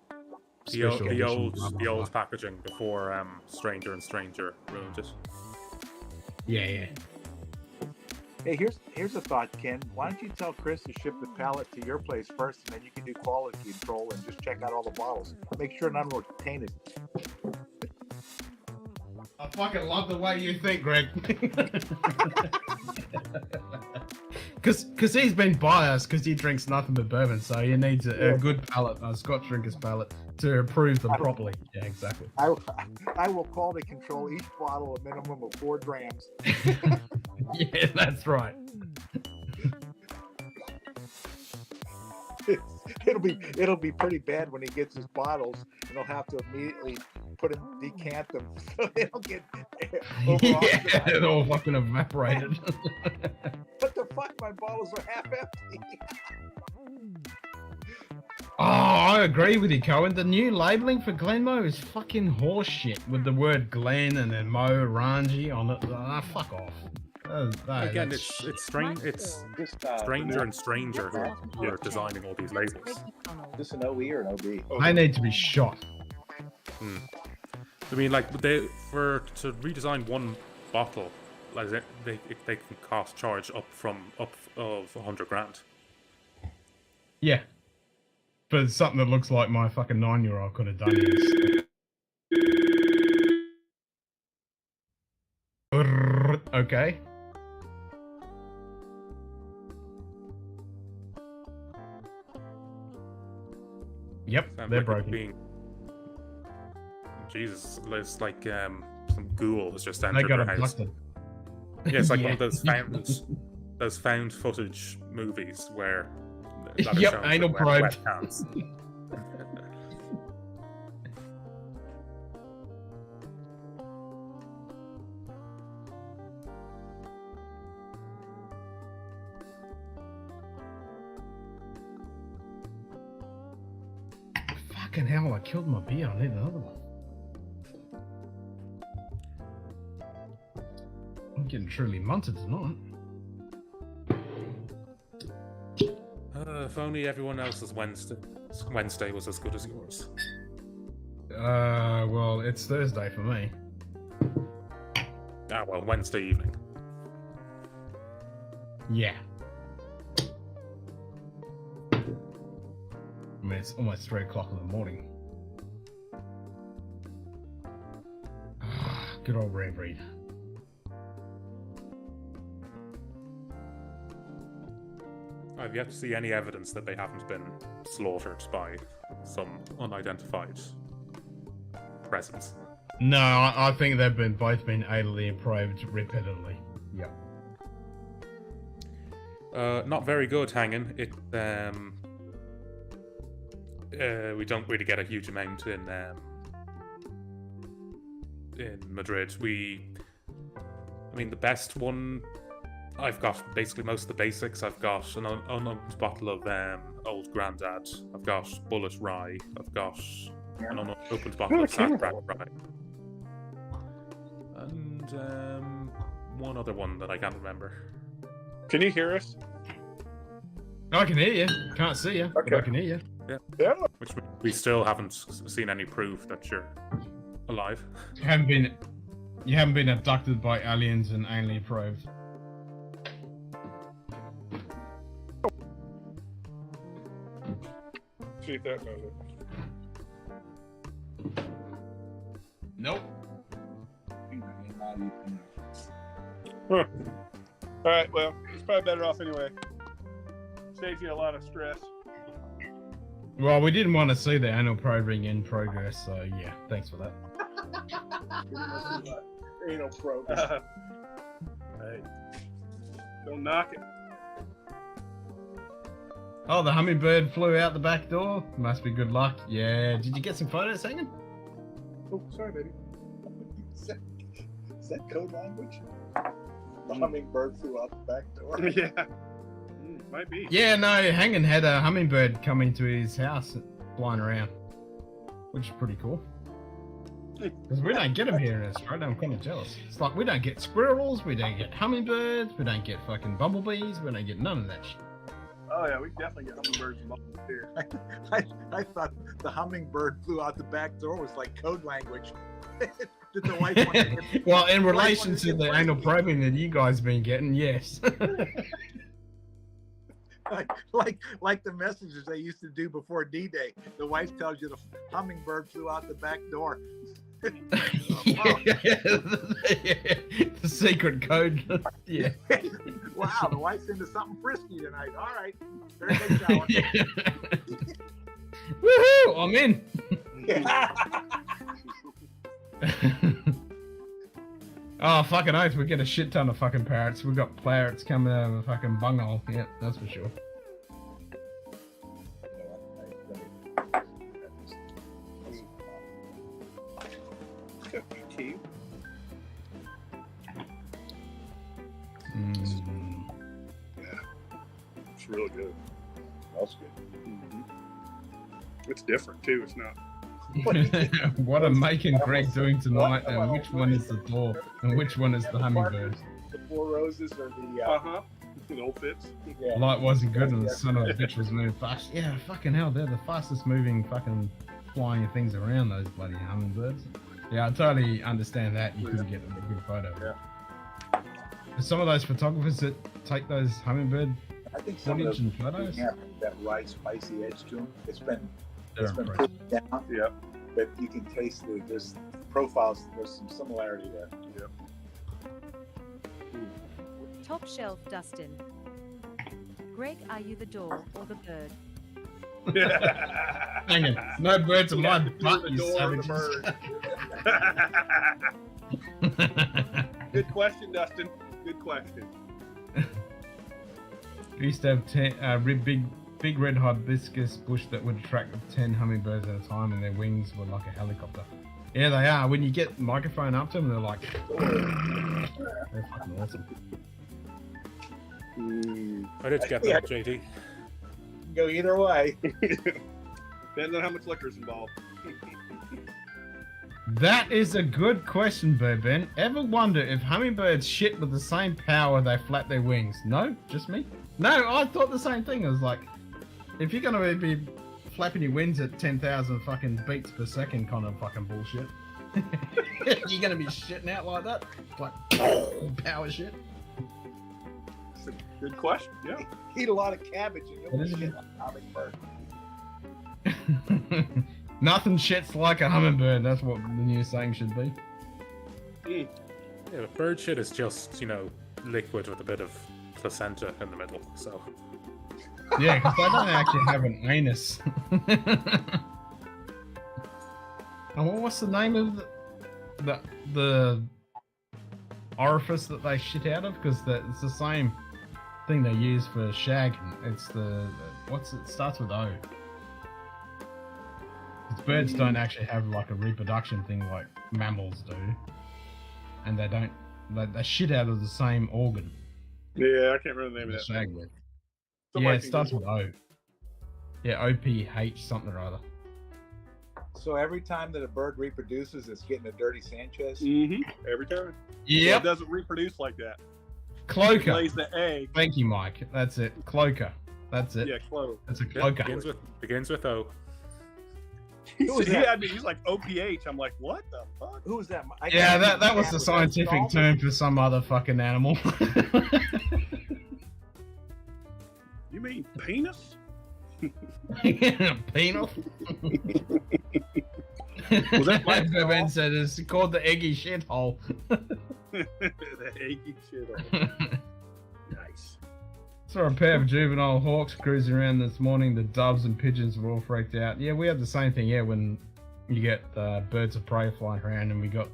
The old, special the edition, old, blah, blah, the blah. old packaging before Stranger and Stranger ruined it. Yeah. Hey, here's a thought, Ken. Why don't you tell Chris to ship the pallet to your place first, and then you can do quality control and just check out all the bottles. Make sure none were tainted. I fucking love the way you think, Greg. Because he's been biased because he drinks nothing but bourbon, so he needs a good palate, a Scotch drinker's palate, to approve them properly. Yeah, exactly. I will quality control each bottle a minimum of 4 grams. Yeah, that's right. It'll be pretty bad when he gets his bottles, and he'll have to immediately decant them so they don't get Yeah, it all fucking evaporated. What the fuck? My bottles are half empty. Oh, I agree with you, Cohen. The new labeling for Glenmo is fucking horseshit with the word Glen and then Mo Rangi on it. Ah, fuck off. Again, it's strange. It's Stranger and Stranger who are designing all these labels. Is this an OE or an OB? They need to be shot. I mean, like to redesign one bottle, like they can charge up of 100 grand. Yeah. But it's something that looks like my fucking 9-year-old could have done this. Okay. Yep, Sounds they're like broken. Jesus, it's like some ghoul has just They entered got their house. abducted. Yeah, it's like one Yeah. of those found footage movies where that are Yep, shown anal with probe. webcams. Fucking hell, I killed my beer. I need another one. I'm getting truly munted tonight. If only everyone else's Wednesday was as good as yours. Well, it's Thursday for me. Ah, well, Wednesday evening. Yeah. I mean, it's almost 3 o'clock in the morning. Good old Red Reed. I've yet to see any evidence that they haven't been slaughtered by some unidentified presence. No, I think they've both been alien probed repeatedly. Yep. Not very good, hanging. We don't really get a huge amount in Madrid. I mean, the best one, I've got basically most of the basics. I've got an unopened bottle of Old Grandad. I've got Bullet Rye. I've got an unopened bottle of Saffron Rye. And one other one that I can't remember. Can you hear us? I can hear you. Can't see you, but I can hear you. Yeah. Which we still haven't seen any proof that you're alive. You haven't been abducted by aliens and alien probed. See if that does it. Nope. Huh. All right. Well, it's probably better off anyway. Saves you a lot of stress. Well, we didn't want to see the anal probing in progress, so yeah, thanks for that. Anal probe. Hey, don't knock it. Oh, the hummingbird flew out the back door. Must be good luck. Yeah. Did you get some photos hanging? Oh, sorry, baby. Is that code language? The hummingbird flew out the back door. Yeah. Might be. Yeah, no, Hangin had a hummingbird come into his house flying around, which is pretty cool. Because we don't get them here in Australia. I'm kind of jealous. It's like we don't get squirrels, we don't get hummingbirds, we don't get fucking bumblebees, we don't get none of that shit. Oh yeah, we definitely get hummingbirds and bumblebees here. I thought the hummingbird flew out the back door was like code language. Did the wife want to get, well, in relation to the anal probing that you guys been getting, yes. like the messages they used to do before D-Day. The wife tells you the hummingbird flew out the back door. The secret code. Yeah. Wow, the wife's into something frisky tonight. All right, better take a shower. Woohoo! I'm in. Oh, fucking oath, we get a shit ton of fucking parrots. We've got parrots coming out of a fucking bunghole. Yeah, that's for sure. It's really good. That's good. Mm-hmm. It's different too. It's not. What are Mike and Greg doing tonight, and which one is the door, and which one is the hummingbird? The Four Roses or the the old fits. Yeah. Light wasn't good, and the son of a bitch was moving fast. Yeah, fucking hell, they're the fastest moving fucking flying things around, those bloody hummingbirds. Yeah, I totally understand that. You couldn't get a good photo. Yeah. Some of those photographers that take those hummingbird footage and photos, have that right spicy edge to them. It's been impressive. put down. Yeah. But you can taste there's profiles. There's some similarity there. Yeah. Top shelf, Dustin. Greg, are you the door or the bird? Hang on, no birds in my butt, you door, savages. Good question, Dustin. Good question. We used to have 10 big red hibiscus bush that would attract 10 hummingbirds at a time, and their wings were like a helicopter. Yeah, they are. When you get the microphone up to them, they're like, they're fucking awesome. I did get that, JD. Go either way. Depends on how much liquor's involved. That is a good question, Ben. Ever wonder if hummingbirds shit with the same power they flap their wings? No? Just me? No, I thought the same thing. I was like, if you're gonna be flapping your wings at 10,000 fucking beats per second kind of fucking bullshit, you're gonna be shitting out like that? Like, power shit? That's a good question, yeah. Eat a lot of cabbage and you'll be shit like a hummingbird. Nothing shits like a hummingbird. That's what the new saying should be. Yeah, but bird shit is just, liquid with a bit of placenta in the middle, so. Yeah, because they don't actually have an anus. And what's the name of the orifice that they shit out of? Because it's the same thing they use for shagging. It's the it starts with O. Birds don't actually have like a reproduction thing like mammals do, and they shit out of the same organ. Yeah, I can't remember the name of that. Shag with. Somebody Yeah, it can starts Google with O. Yeah, OPH something or other. So every time that a bird reproduces, it's getting a dirty Sanchez? Mm-hmm. Every time. Yeah. Well, it doesn't reproduce like that. Cloaker. It lays the egg. Thank you, Mike. That's it. Cloaker. That's it. Yeah, cloak. That's a Yeah, cloaker. begins with O. He's like OPH. I'm like, what the fuck? Who was that? Yeah, that was the scientific term for some other fucking animal. You mean penis? Penis? Was that Mike's Ben said it's called the eggy shithole. The eggy shithole. Nice. Saw a pair of juvenile hawks cruising around this morning. The doves and pigeons were all freaked out. Yeah, we had the same thing. Yeah, when you get birds of prey flying around, and we got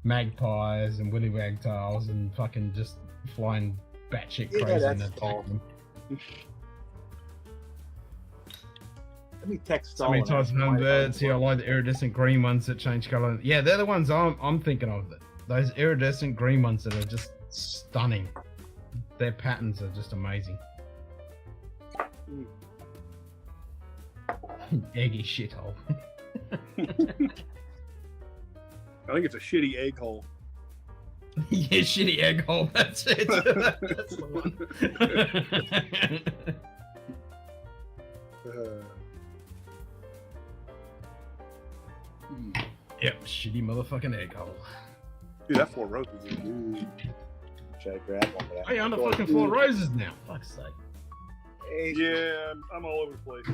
magpies and willy wagtails and fucking just flying batshit crazy and attacking them. Let me text So many types of home birds. Yeah, I like the iridescent green ones that change colour. Yeah, they're the ones I'm thinking of. Those iridescent green ones that are just stunning. Their patterns are just amazing. Eggy shithole. I think it's a shitty egg hole. Yeah, shitty egg hole. That's it. That's the one. Yep, shitty motherfucking egg hole. Dude, that 4 roses is good. Should I grab one? Hey, on the fucking 4 roses now. Fuck's sake. Hey. Yeah, I'm all over the place.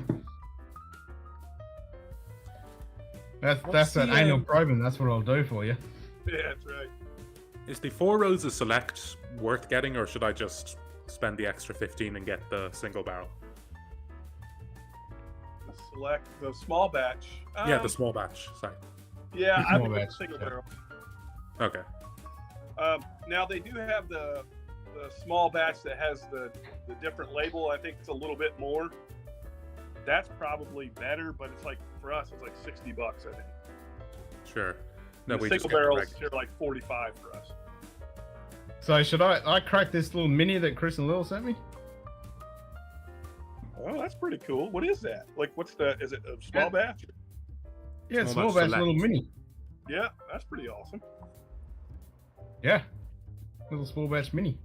That's that anal probing. That's what I'll do for you. Yeah, that's right. Is the 4 roses select worth getting, or should I just spend the extra 15 and get the single barrel? Select the small batch. Yeah, the small batch. Sorry. Yeah, I would the single barrel. Okay. Now they do have the small batch that has the different label. I think it's a little bit more. That's probably better, but it's like for us, it's like $60, I think. Sure. No, the we single just barrels are like 45 for us. So should I crack this little mini that Chris and Lil sent me? Oh, that's pretty cool. What is that? Like, is it a small batch? Yeah, it's small batch little mini. Yeah, that's pretty awesome. Yeah, little small batch mini.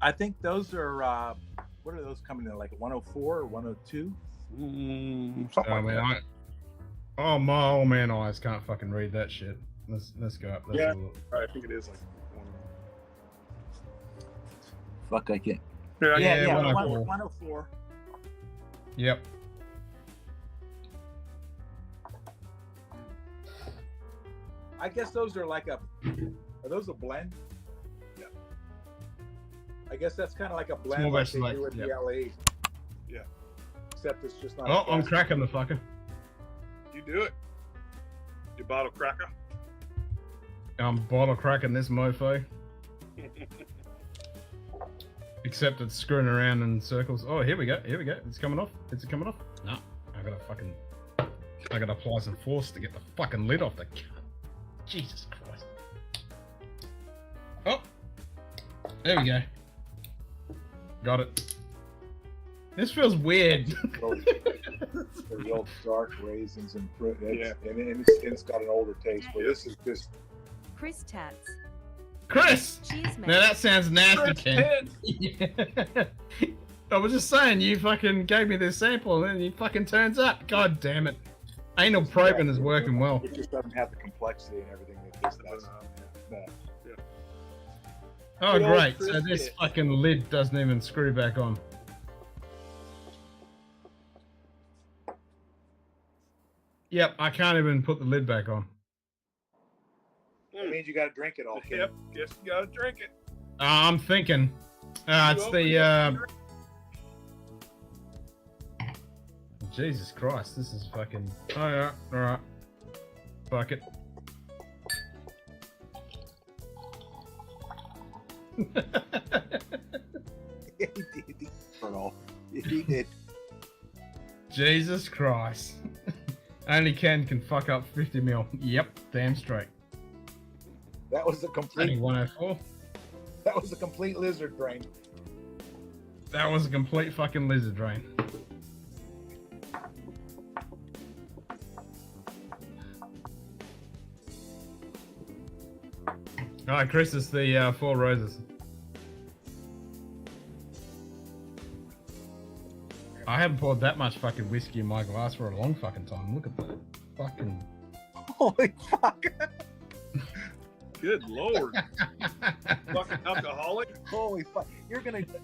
I think those are, what are those coming in, like 104 or 102? Something like that. My old man eyes can't fucking read that shit. Let's go up. Yeah, I think it is like Fuck, I can't. Yeah, 104. 104. Yep. I guess those are like are those a blend? Yeah. I guess that's kind of like a blend Small like batch they select, do with yep. the LA. Yeah. Except it's just not. Oh, I'm cracking the fucker. You do it. You bottle cracker. I'm bottle cracking this mofo. Except it's screwing around in circles. Oh, here we go. Here we go. It's coming off. Is it coming off? No. I gotta apply some force to get the fucking lid off the cut. Jesus Christ. Oh. There we go. Got it. This feels weird. The old dark raisins and fruit. Yeah. And it's got an older taste, but this is just. Chris Tats. Chris! Cheers, mate. Now that sounds nasty, Chris Ken. Yeah. I was just saying, you fucking gave me this sample and then he fucking turns up. God damn it. Anal probing is working well. It just doesn't have the complexity and everything that this does. No. Oh, Good old great. Chris So this Pitt. fucking lid doesn't even screw back on. Yep, I can't even put the lid back on. That means you got to drink it all. Yep. Guess you gotta drink it. I'm thinking. It's the Jesus Christ, this is fucking. Oh yeah, alright. Fuck it. He did. He did. Jesus Christ. Only Ken can fuck up 50 mil. Yep, damn straight. That was a complete. Only 104. That was a complete lizard brain. That was a complete fucking lizard drain. Alright, Chris, it's the Four Roses. I haven't poured that much fucking whiskey in my glass for a long fucking time. Look at that. Fucking. Holy fuck. Good lord. Fucking alcoholic. Holy fuck. You're gonna do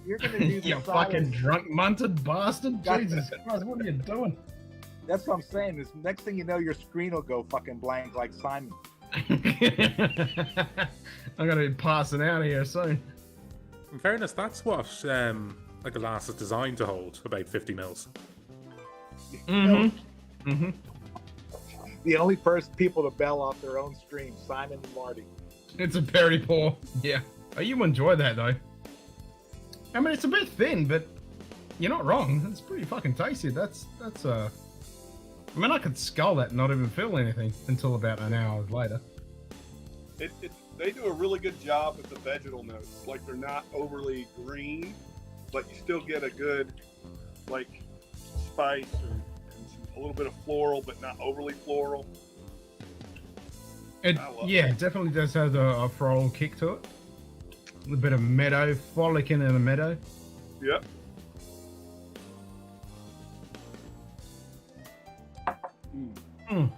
You fucking drunk munted bastard. Jesus Christ, what are you doing? That's what I'm saying. This next thing you know, your screen will go fucking blank like Simon. I'm gonna be passing out here soon. In fairness, that's what a glass is designed to hold, about 50 mils. Mm-hmm. Mm-hmm. The only people to bail off their own stream, Simon and Marty. It's a very poor. Yeah. Oh, you enjoy that though. I mean, it's a bit thin, but you're not wrong. It's pretty fucking tasty. That's I mean, I could scull that and not even feel anything until about an hour later. They do a really good job with the vegetal notes. Like, they're not overly green, but you still get a good, like, spice and a little bit of floral, but not overly floral. It definitely does have a floral kick to it. A little bit of meadow, frolicking in a meadow. Yep. Mm.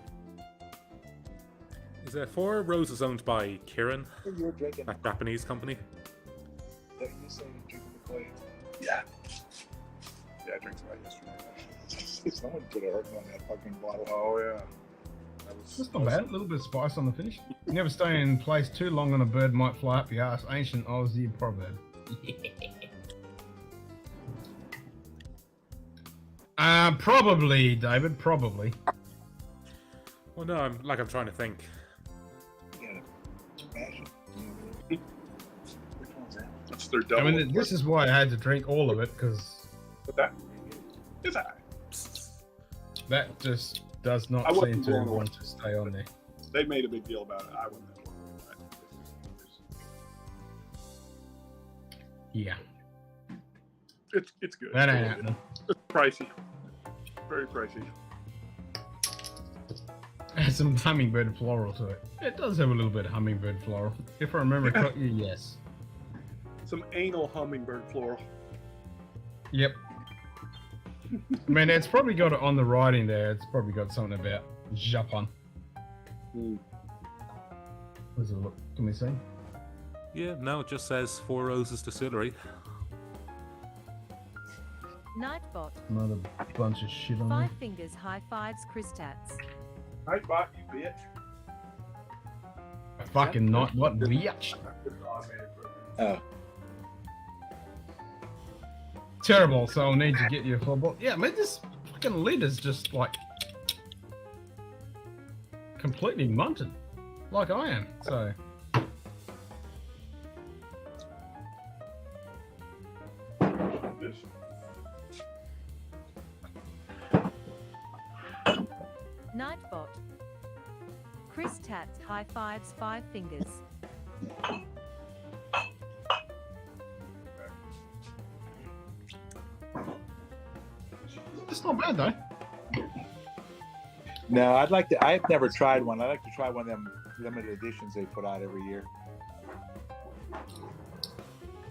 Is there Four Roses owned by Kirin? You're drinking. That Japanese company? That you say you're drinking the clay. Yeah. Yeah, I drank some yesterday. Someone put a hurt on that fucking bottle. Oh, yeah. That's not bad. A little bit of spice on the finish. You never stay in place too long and a bird might fly up your ass. Ancient Aussie proverb. Probably, David. Probably. Well, no, I'm trying to think. That's their double. I mean, this is why I had to drink all of it, because that just does not seem to want to stay on there. They made a big deal about it. I wouldn't. Yeah. It's good. That ain't happening. It's pricey. Very pricey. It has some hummingbird floral to it. It does have a little bit of hummingbird floral. If I remember correctly, yes. Some anal hummingbird floral. Yep. I mean, it's probably got it on the writing there. It's probably got something about Japan. Where's it look? Can we see? Yeah, no, it just says Four Roses Distillery. Nightbot. Another bunch of shit on Five fingers high fives, Chris Tats. Nightbot, you bitch. there. Fucking not what bitch. Oh. Terrible, so I'll need to get you a full bottle. Yeah, I mean, this fucking lid is just like completely munted, like I am. So Nightbot. Chris Tats high fives, five fingers. it's not bad though. No, I'd like to. I've never tried one. I'd like to try one of them limited editions they put out every year.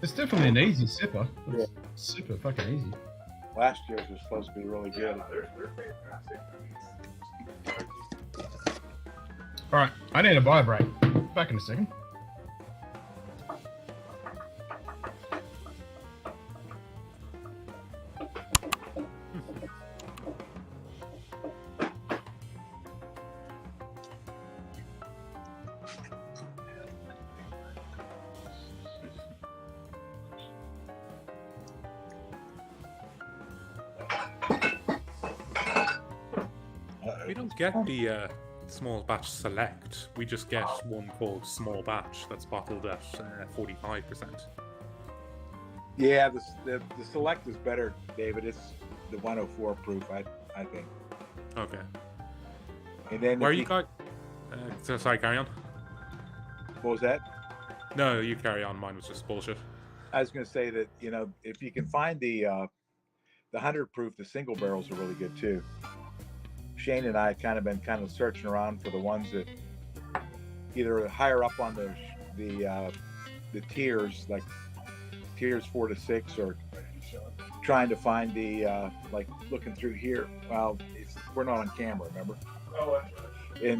It's definitely an easy sipper. It's Yeah. super fucking easy. Last year's was supposed to be really good. All right, I need a buy break. Back in a second. We don't get the small batch select. We just get one called small batch that's bottled at 45%. Yeah, the select is better, David. It's the 104 proof, I think. Okay. And then where you got? Sorry, carry on. What was that? No, you carry on. Mine was just bullshit. I was going to say that, you know, if you can find the 100 proof, the single barrels are really good too. Shane and I have been searching around for the ones that either higher up on the tiers, like tiers 4 to 6, or trying to find the like looking through here. Well, we're not on camera, remember? Oh, that's right.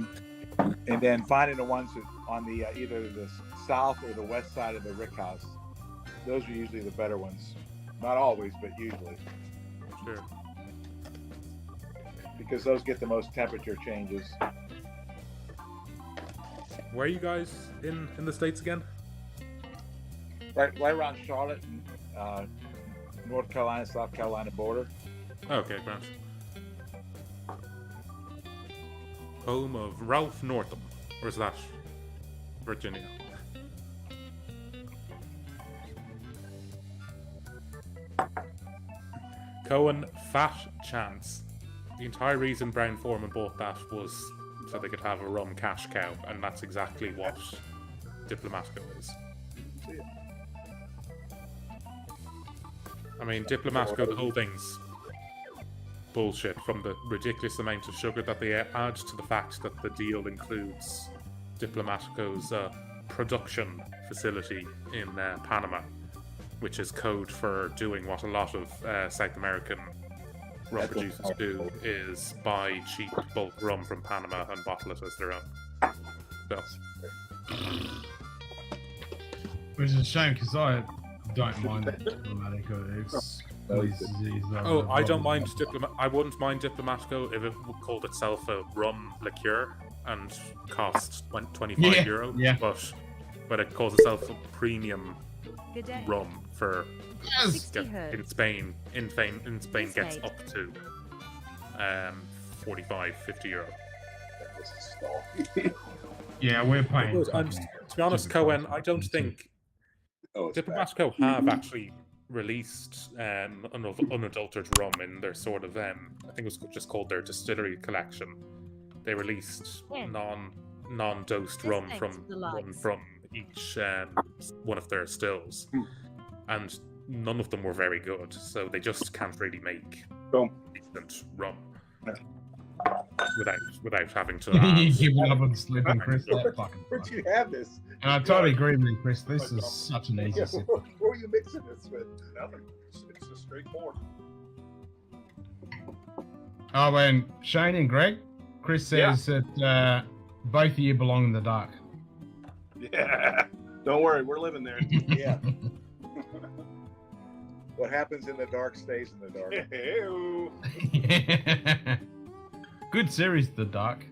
And then finding the ones that on the either the south or the west side of the rick house. Those are usually the better ones. Not always, but usually. Sure. Because those get the most temperature changes. Where are you guys in the States again? Right around Charlotte, and, North Carolina, South Carolina border. Okay, Grant. Home of Ralph Northam, or is that Virginia? Cohen, fat chance. The entire reason Brown Foreman bought that was so they could have a rum cash cow, and that's exactly what Diplomatico is. I mean, Diplomatico, the whole thing's bullshit, from the ridiculous amount of sugar that they add to the fact that the deal includes Diplomatico's production facility in Panama, which is code for doing what a lot of South American rum producers do, is buy cheap bulk rum from Panama and bottle it as their own. So. Which is a shame, because I don't mind Diplomatico. It's I don't mind I wouldn't mind Diplomatico if it called itself a rum liqueur and cost €25. Yeah. But it calls itself a premium rum for in Spain. In Spain gets up to €45-50. Yeah, we're paying. And to be honest, Cohen, I don't think Diplomatico have actually released unadulterated rum in their sort of I think it was just called their distillery collection. They released non-dosed rum from each one of their stills, and none of them were very good. So they just can't really make decent rum without having to. Giving up on sleeping, Chris. Where'd you have this? And I totally agree with you, Chris. This is such an easy sip. What are you mixing this with? Nothing. It's just straightforward. Oh, and Shane and Greg, Chris says that both of you belong in the dark. Yeah. Don't worry, we're living there. Yeah. What happens in the dark stays in the dark. Good series, The Dark.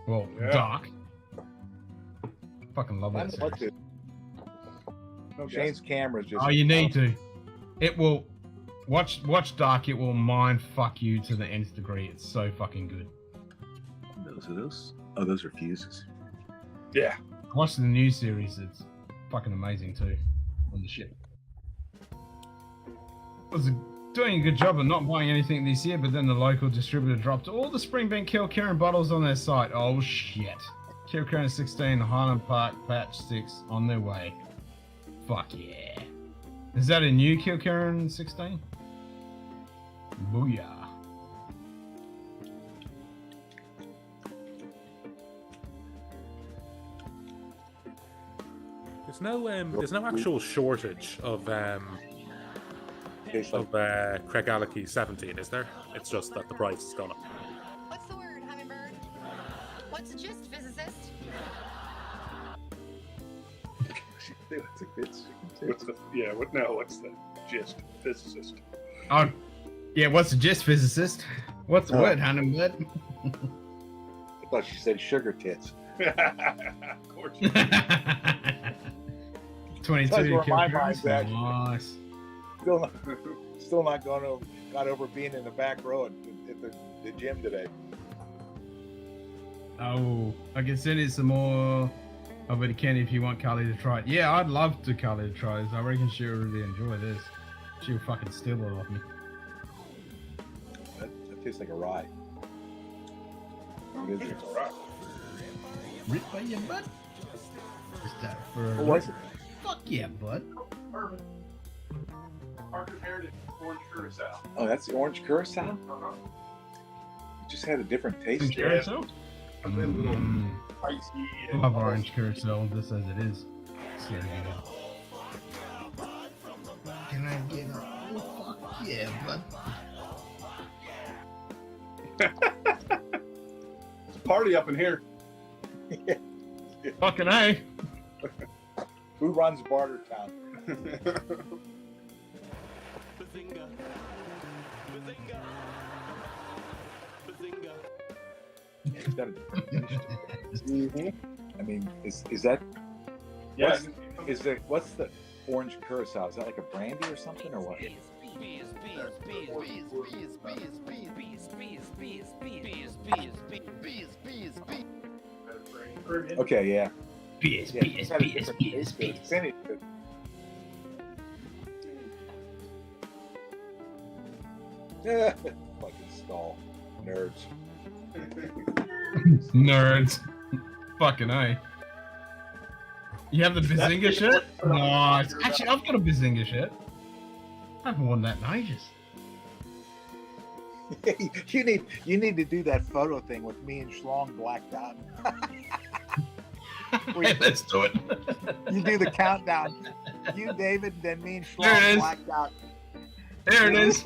Well, Dark. Fucking love that series. Shane's camera's just. Oh, you need to. It will. Watch Dark. It will mind fuck you to the nth degree. It's so fucking good. Those are those. Oh, those are fuses. Yeah. Watch the new series. It's fucking amazing too. On the ship. Was doing a good job of not buying anything this year, but then the local distributor dropped all the Springbank Kilkerran bottles on their site. Oh shit. Kilkerran 16, Highland Park Patch 6 on their way. Fuck yeah. Is that a new Kilkerran 16? Booyah. There's no actual shortage of Craig Alicky 17, is there? It's just that the price has gone up. What's the word, Hummingbird? What's the gist, physicist? What's the gist, physicist? Oh, yeah, what's the gist, physicist? What's the word, Hummingbird? I thought she said sugar tits. Of course. 22 Kilkerran. Nice. Still not got over being in the back row at the gym today. Oh, I can send you some more of it, Kenny, if you want Carly to try it. Yeah, I'd love to Carly to try this. I reckon she'll really enjoy this. She'll fucking steal it off me. That tastes like a rye. What is it? Rip by your butt? Is that for What was it? Fuck yeah, bud. Bourbon. Parker Heritage Orange Curacao. Oh, that's the orange curacao? Uh-huh. It just had a different taste. Curacao? Icy. Love orange curacao just as it is. So, can I get a oh, fuck yeah, bud? It's a party up in here. Fucking A. Who runs Barter Town? Bazinga. Bazinga. Bazinga. It's got a different taste. I mean, is that? Yeah. Is it? What's the orange curacao? Is that like a brandy or something, or what? Okay, yeah. Beers, Yeah, beers, it's got a beers, different beers, taste to it. beers. Finish it. Fucking stall. Nerds. Nerds. Fucking A. You have the Bazinga shirt? Nice. Actually, I've got a Bazinga shirt. I haven't worn that in ages. you need to do that photo thing with me and Schlong blacked out. Let's do it. You do the countdown. You, David, then me and There it Schlong is. blacked out. There it is.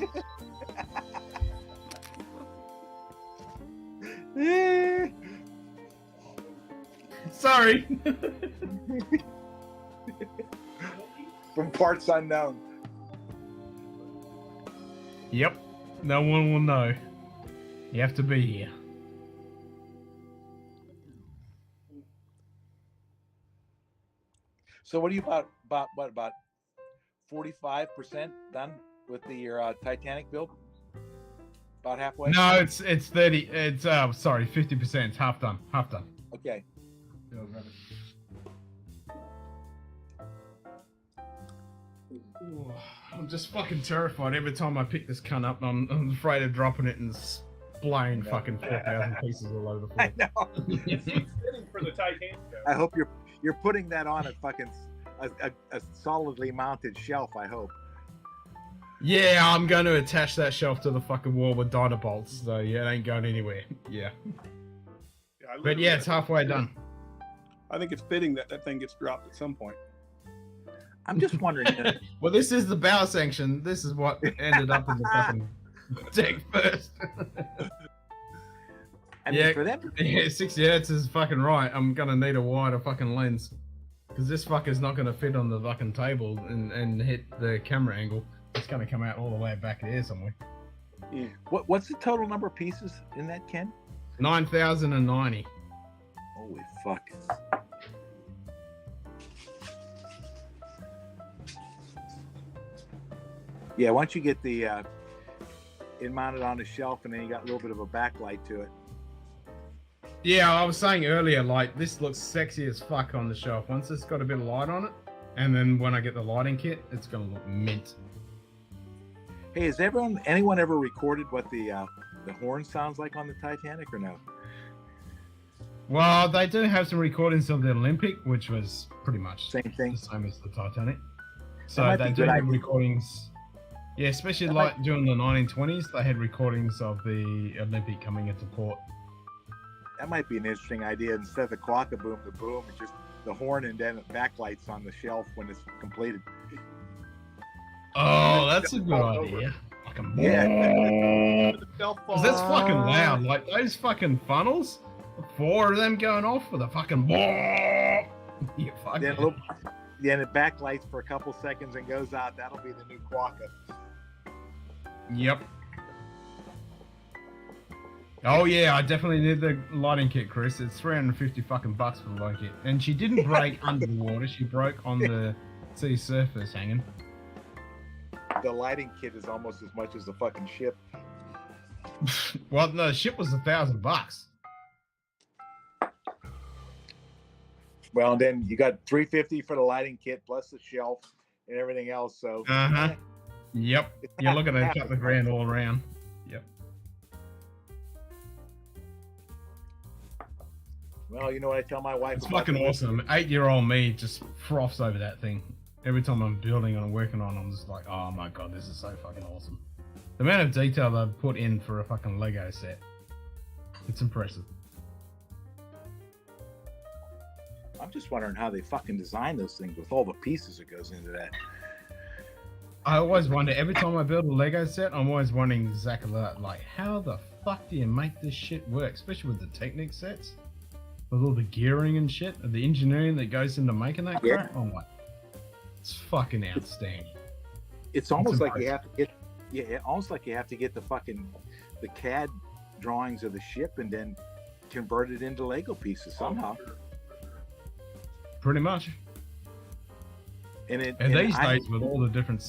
Sorry. From parts unknown. Yep. No one will know. You have to be here. So what are you about 45% done with your Titanic build? About halfway? No, it's 30. It's sorry, 50%. It's half done. Half done. Okay. Ooh, I'm just fucking terrified every time I pick this cunt up. I'm afraid of dropping it and splaying fucking 4,000 pieces all over the floor. I know. It's fitting for the Titanic. I hope you're putting that on a fucking a solidly mounted shelf. I hope. Yeah, I'm going to attach that shelf to the fucking wall with dynabolts. So yeah, it ain't going anywhere. Yeah. But yeah, it's halfway done. I think it's fitting that that thing gets dropped at some point. I'm just wondering. Well, this is the bow sanction. This is what ended up in the fucking deck first. Yeah, for them. Yeah, 60 hertz is fucking right. I'm gonna need a wider fucking lens because this fucker's not gonna fit on the fucking table and hit the camera angle. It's gonna come out all the way back there somewhere. Yeah. What's the total number of pieces in that, Ken? 9,090. Holy fuck. Yeah, once you get the it mounted on a shelf and then you got a little bit of a backlight to it. Yeah, I was saying earlier, like, this looks sexy as fuck on the shelf. Once it's got a bit of light on it, and then when I get the lighting kit, it's gonna look mint. Hey, has anyone ever recorded what the horn sounds like on the Titanic or no? Well, they do have some recordings of the Olympic, which was pretty much same thing, the same as the Titanic. So they do have recordings. Yeah, especially like during the 1920s, they had recordings of the Olympic coming into port. That might be an interesting idea. Instead of the quokka boom, the boom, it's just the horn and then backlights on the shelf when it's completed. Oh, that's a good idea. Fucking yeah. Because that's fucking loud. Like those fucking funnels, 4 of them going off with a fucking yeah, fucking. Then it backlights for a couple seconds and goes out. That'll be the new quokka. Yep. Oh yeah, I definitely need the lighting kit, Chris. It's $350 fucking bucks for the lighting kit. And she didn't break under the water. She broke on the sea surface hanging. The lighting kit is almost as much as the fucking ship. Well, no, the ship was $1,000. Well, then you got $350 for the lighting kit plus the shelf and everything else. So. Yep. You're looking at a couple of grand all around. Yep. Well, you know what I tell my wife? It's fucking awesome. 8-year-old me just froths over that thing. Every time I'm building and I'm working on it, I'm just like, oh my god, this is so fucking awesome. The amount of detail they've put in for a fucking Lego set. It's impressive. I'm just wondering how they fucking design those things with all the pieces that goes into that. I always wonder, every time I build a Lego set, I'm always wondering exactly that. Like, how the fuck do you make this shit work? Especially with the Technic sets. With all the gearing and shit, and the engineering that goes into making that crap. Oh my. It's fucking outstanding. It's almost like you have to get, almost like you have to get the CAD drawings of the ship and then convert it into Lego pieces somehow. Pretty much. And these days, with all the different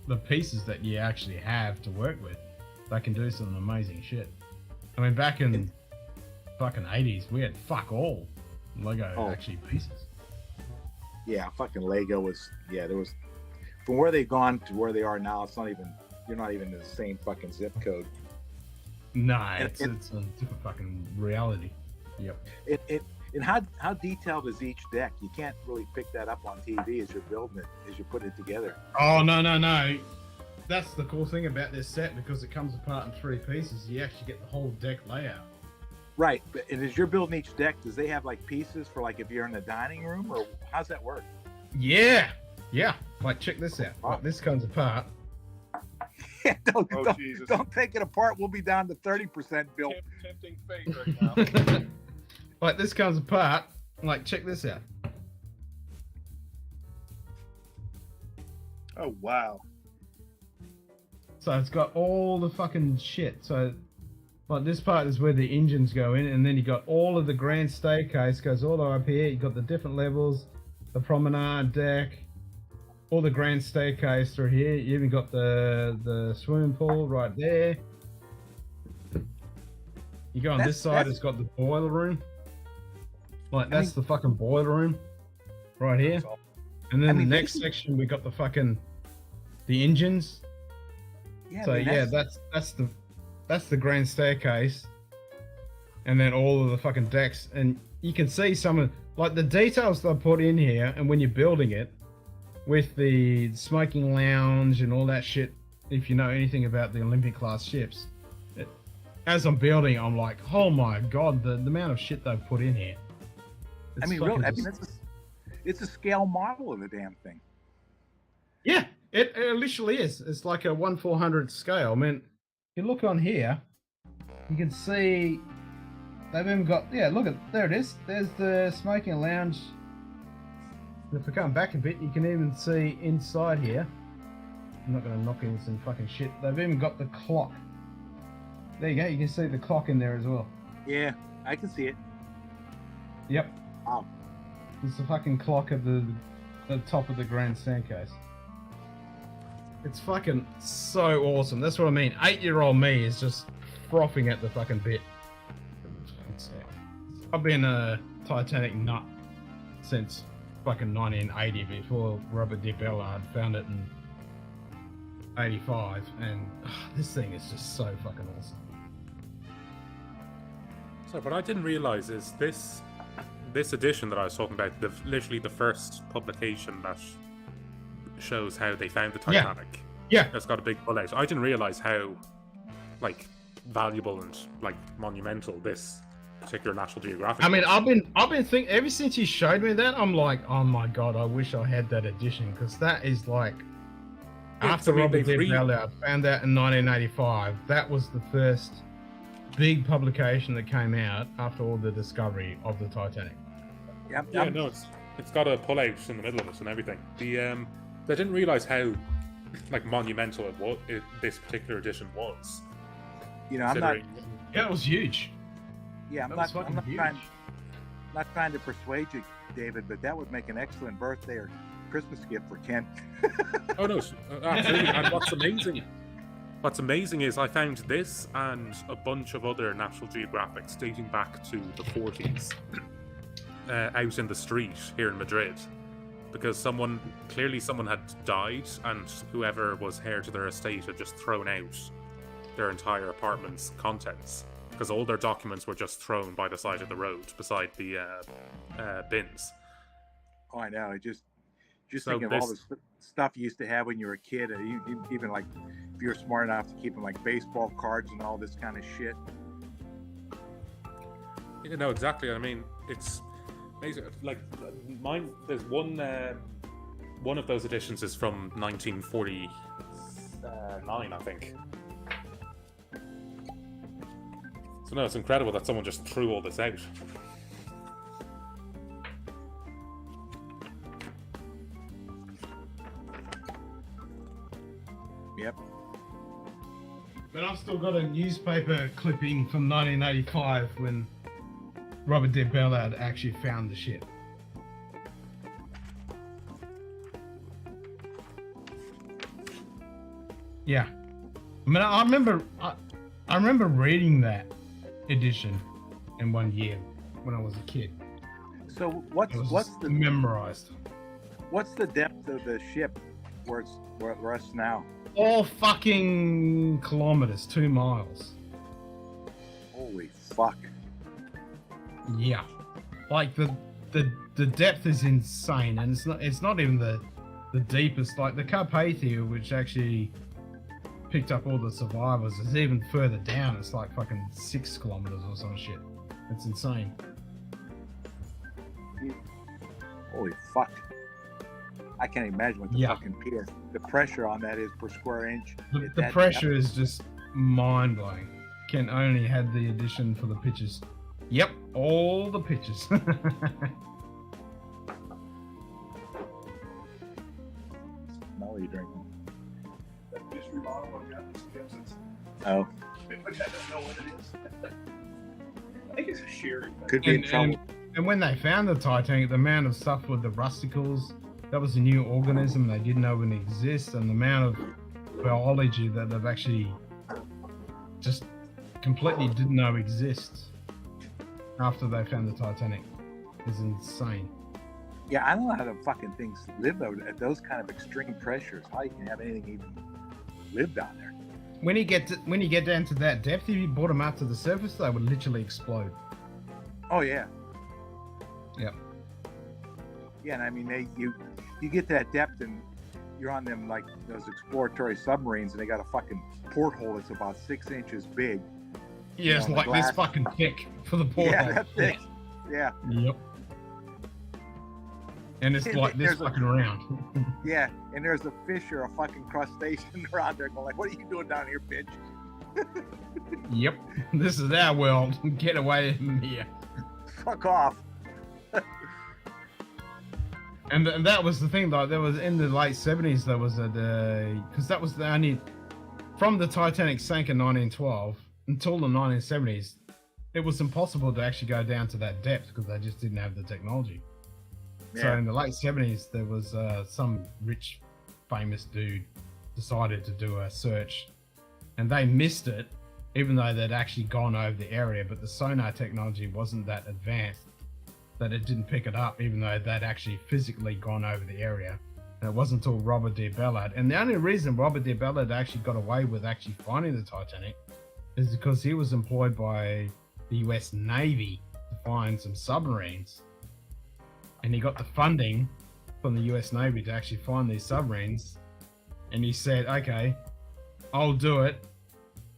the pieces that you actually have to work with, they can do some amazing shit. I mean, back in fucking 80s, we had fuck all Lego actually pieces. Yeah, fucking Lego was, there was, from where they've gone to where they are now, it's not even, you're not even in the same fucking zip code. No, it's a different fucking reality. Yep. And how detailed is each deck? You can't really pick that up on TV as you're building it, as you put it together. Oh, no. That's the cool thing about this set, because it comes apart in 3 pieces. You actually get the whole deck layout. Right, and as you're building each deck, does they have like pieces for like if you're in the dining room, or how's that work? Yeah. Like, check this out. Like, this comes apart. Don't take it apart. We'll be down to 30% built. Tempting fate right now. Like, this comes apart. Like, check this out. Oh, wow. So it's got all the fucking shit. So, like, this part is where the engines go in, and then you got all of the grand staircase goes all the way up here. You got the different levels, the promenade deck, all the grand staircase through here. You even got the swimming pool right there. You go on this side, it's got the boiler room. Like, that's the fucking boiler room right here. And then the next section, we got the engines. Yeah, so that's the grand staircase, and then all of the fucking decks, and you can see some of like the details they put in here. And when you're building it, with the smoking lounge and all that shit, if you know anything about the Olympic class ships, as I'm building, I'm like, oh my god, the amount of shit they've put in here. It's a scale model of the damn thing. Yeah, it literally is. It's like a 1/400 scale. I mean, if you look on here, you can see they've even got, look at, there it is. There's the smoking lounge. And if we come back a bit, you can even see inside here. I'm not going to knock in some fucking shit. They've even got the clock. There you go. You can see the clock in there as well. Yeah, I can see it. Yep. Wow. It's the fucking clock at the top of the grand staircase. It's fucking so awesome. That's what I mean. 8-year-old me is just frothing at the fucking bit. I've been a Titanic nut since fucking 1980, before Robert Di Bella had found it in 85, and this thing is just so fucking awesome. So what I didn't realize is this edition that I was talking about, literally the first publication that shows how they found the Titanic. Yeah. It's got a big bullet. I didn't realize how like valuable and like monumental this particular National Geographic. I mean, I've been thinking ever since you showed me that. I'm like, oh my god, I wish I had that edition, because that is like, after Robert Di Bella found that in 1985, that was the first big publication that came out after all the discovery of the Titanic. Yeah, no, it's got a pullout in the middle of it and everything. I didn't realize how like monumental this particular edition was. You know, Yeah, it was huge. Yeah, I'm not trying to persuade you, David, but that would make an excellent birthday or Christmas gift for Ken. Oh no, absolutely. And what's amazing is I found this and a bunch of other National Geographics dating back to the 40s. out in the street here in Madrid because someone had died, and whoever was heir to their estate had just thrown out their entire apartment's contents because all their documents were just thrown by the side of the road beside the bins. Oh, I know. Just So thinking of all the stuff you used to have when you were a kid, and you even like if you were smart enough to keep them like baseball cards and all this kind of shit. You know, exactly. I mean, it's amazing. Like mine, there's one of those editions is from 1949, I think. So no, it's incredible that someone just threw all this out. Yep. But I've still got a newspaper clipping from 1985 when Robert de Bellard actually found the ship. Yeah. I mean, I remember reading that edition in one year when I was a kid. So what's the memorized? What's the depth of the ship where it rests now? All fucking kilometers, 2 miles. Holy fuck. Yeah. Like the depth is insane, and it's not even the deepest. Like the Carpathia, which actually picked up all the survivors, is even further down. It's like fucking 6 kilometers or some shit. It's insane. Holy fuck. I can't imagine what the fucking PS, the pressure on that is per square inch. The pressure is just mind blowing. Ken only had the edition for the pictures. Yep, all the pictures. Now what are you drinking? That mystery bottle I've got this Gibson's. Oh. Which I don't know what it is. I think it's a sherry. Could be in trouble. And when they found the Titanic, the amount of stuff with the rusticles, that was a new organism they didn't know would exist, and the amount of biology that they've actually just completely didn't know exists after they found the Titanic is insane. Yeah, I don't know how the fucking things live though at those kind of extreme pressures. How you can have anything even live down there? When you get down to that depth, if you brought them out to the surface, they would literally explode. Oh yeah. Yep. Yeah, and I mean you get to that depth and you're on them like those exploratory submarines, and they got a fucking porthole that's about 6 inches big. Yeah, it's like this fucking thick for the porthole. Yeah, that thick. Yeah. Yep. And it's like this fucking round. Yeah, and there's a fish or a fucking crustacean around there going like, what are you doing down here, bitch? Yep. This is our world. Get away from here. Fuck off. And that was the thing, though. There was in the late 70s, there was because that was the only, from the Titanic sank in 1912 until the 1970s, it was impossible to actually go down to that depth because they just didn't have the technology. Yeah. So in the late 70s, there was some rich, famous dude decided to do a search, and they missed it, even though they'd actually gone over the area, but the sonar technology wasn't that advanced that it didn't pick it up, even though they'd actually physically gone over the area. And it wasn't until Robert de Bellard, and the only reason Robert de Bellard actually got away with actually finding the Titanic is because he was employed by the US Navy to find some submarines, and he got the funding from the US Navy to actually find these submarines, and he said, okay, I'll do it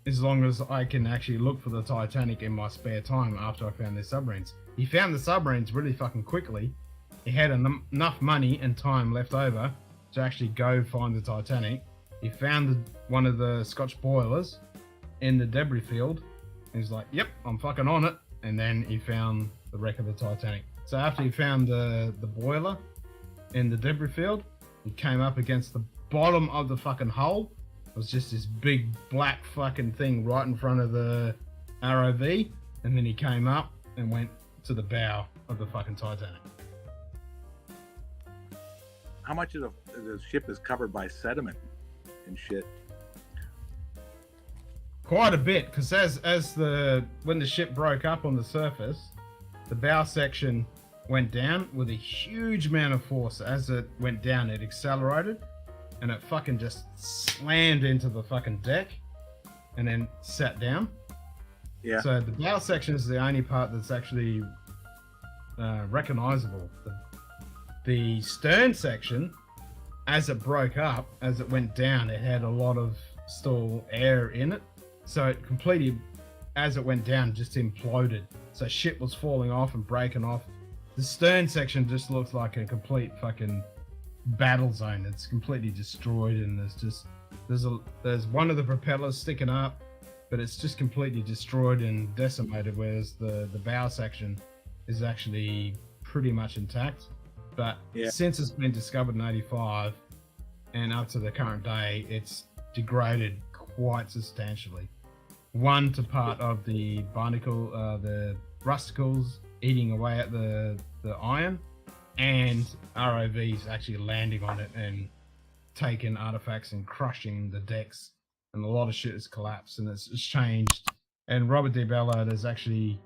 as long as I can actually look for the Titanic in my spare time after I found these submarines. He found the submarines really fucking quickly. He had enough money and time left over to actually go find the Titanic. He found one of the Scotch boilers in the debris field. He's like, yep, I'm fucking on it. And then he found the wreck of the Titanic. So after he found the boiler in the debris field, he came up against the bottom of the fucking hull. It was just this big black fucking thing right in front of the ROV. And then he came up and went to the bow of the fucking Titanic. How much of the ship is covered by sediment and shit? Quite a bit, because when the ship broke up on the surface, the bow section went down with a huge amount of force. As it went down, it accelerated, and it fucking just slammed into the fucking deck, and then sat down. Yeah. So the bow section is the only part that's actually recognizable. The stern section, as it broke up, as it went down, it had a lot of still air in it. So it completely, as it went down, just imploded. So shit was falling off and breaking off. The stern section just looks like a complete fucking battle zone. It's completely destroyed, and there's one of the propellers sticking up, but it's just completely destroyed and decimated, whereas the bow section is actually pretty much intact. But since it's been discovered in 85 and up to the current day, it's degraded quite substantially. One to part of the barnacle, the rusticles eating away at the iron, and ROVs actually landing on it and taking artifacts and crushing the decks, and a lot of shit has collapsed and it's changed. And Robert D. Ballard is actually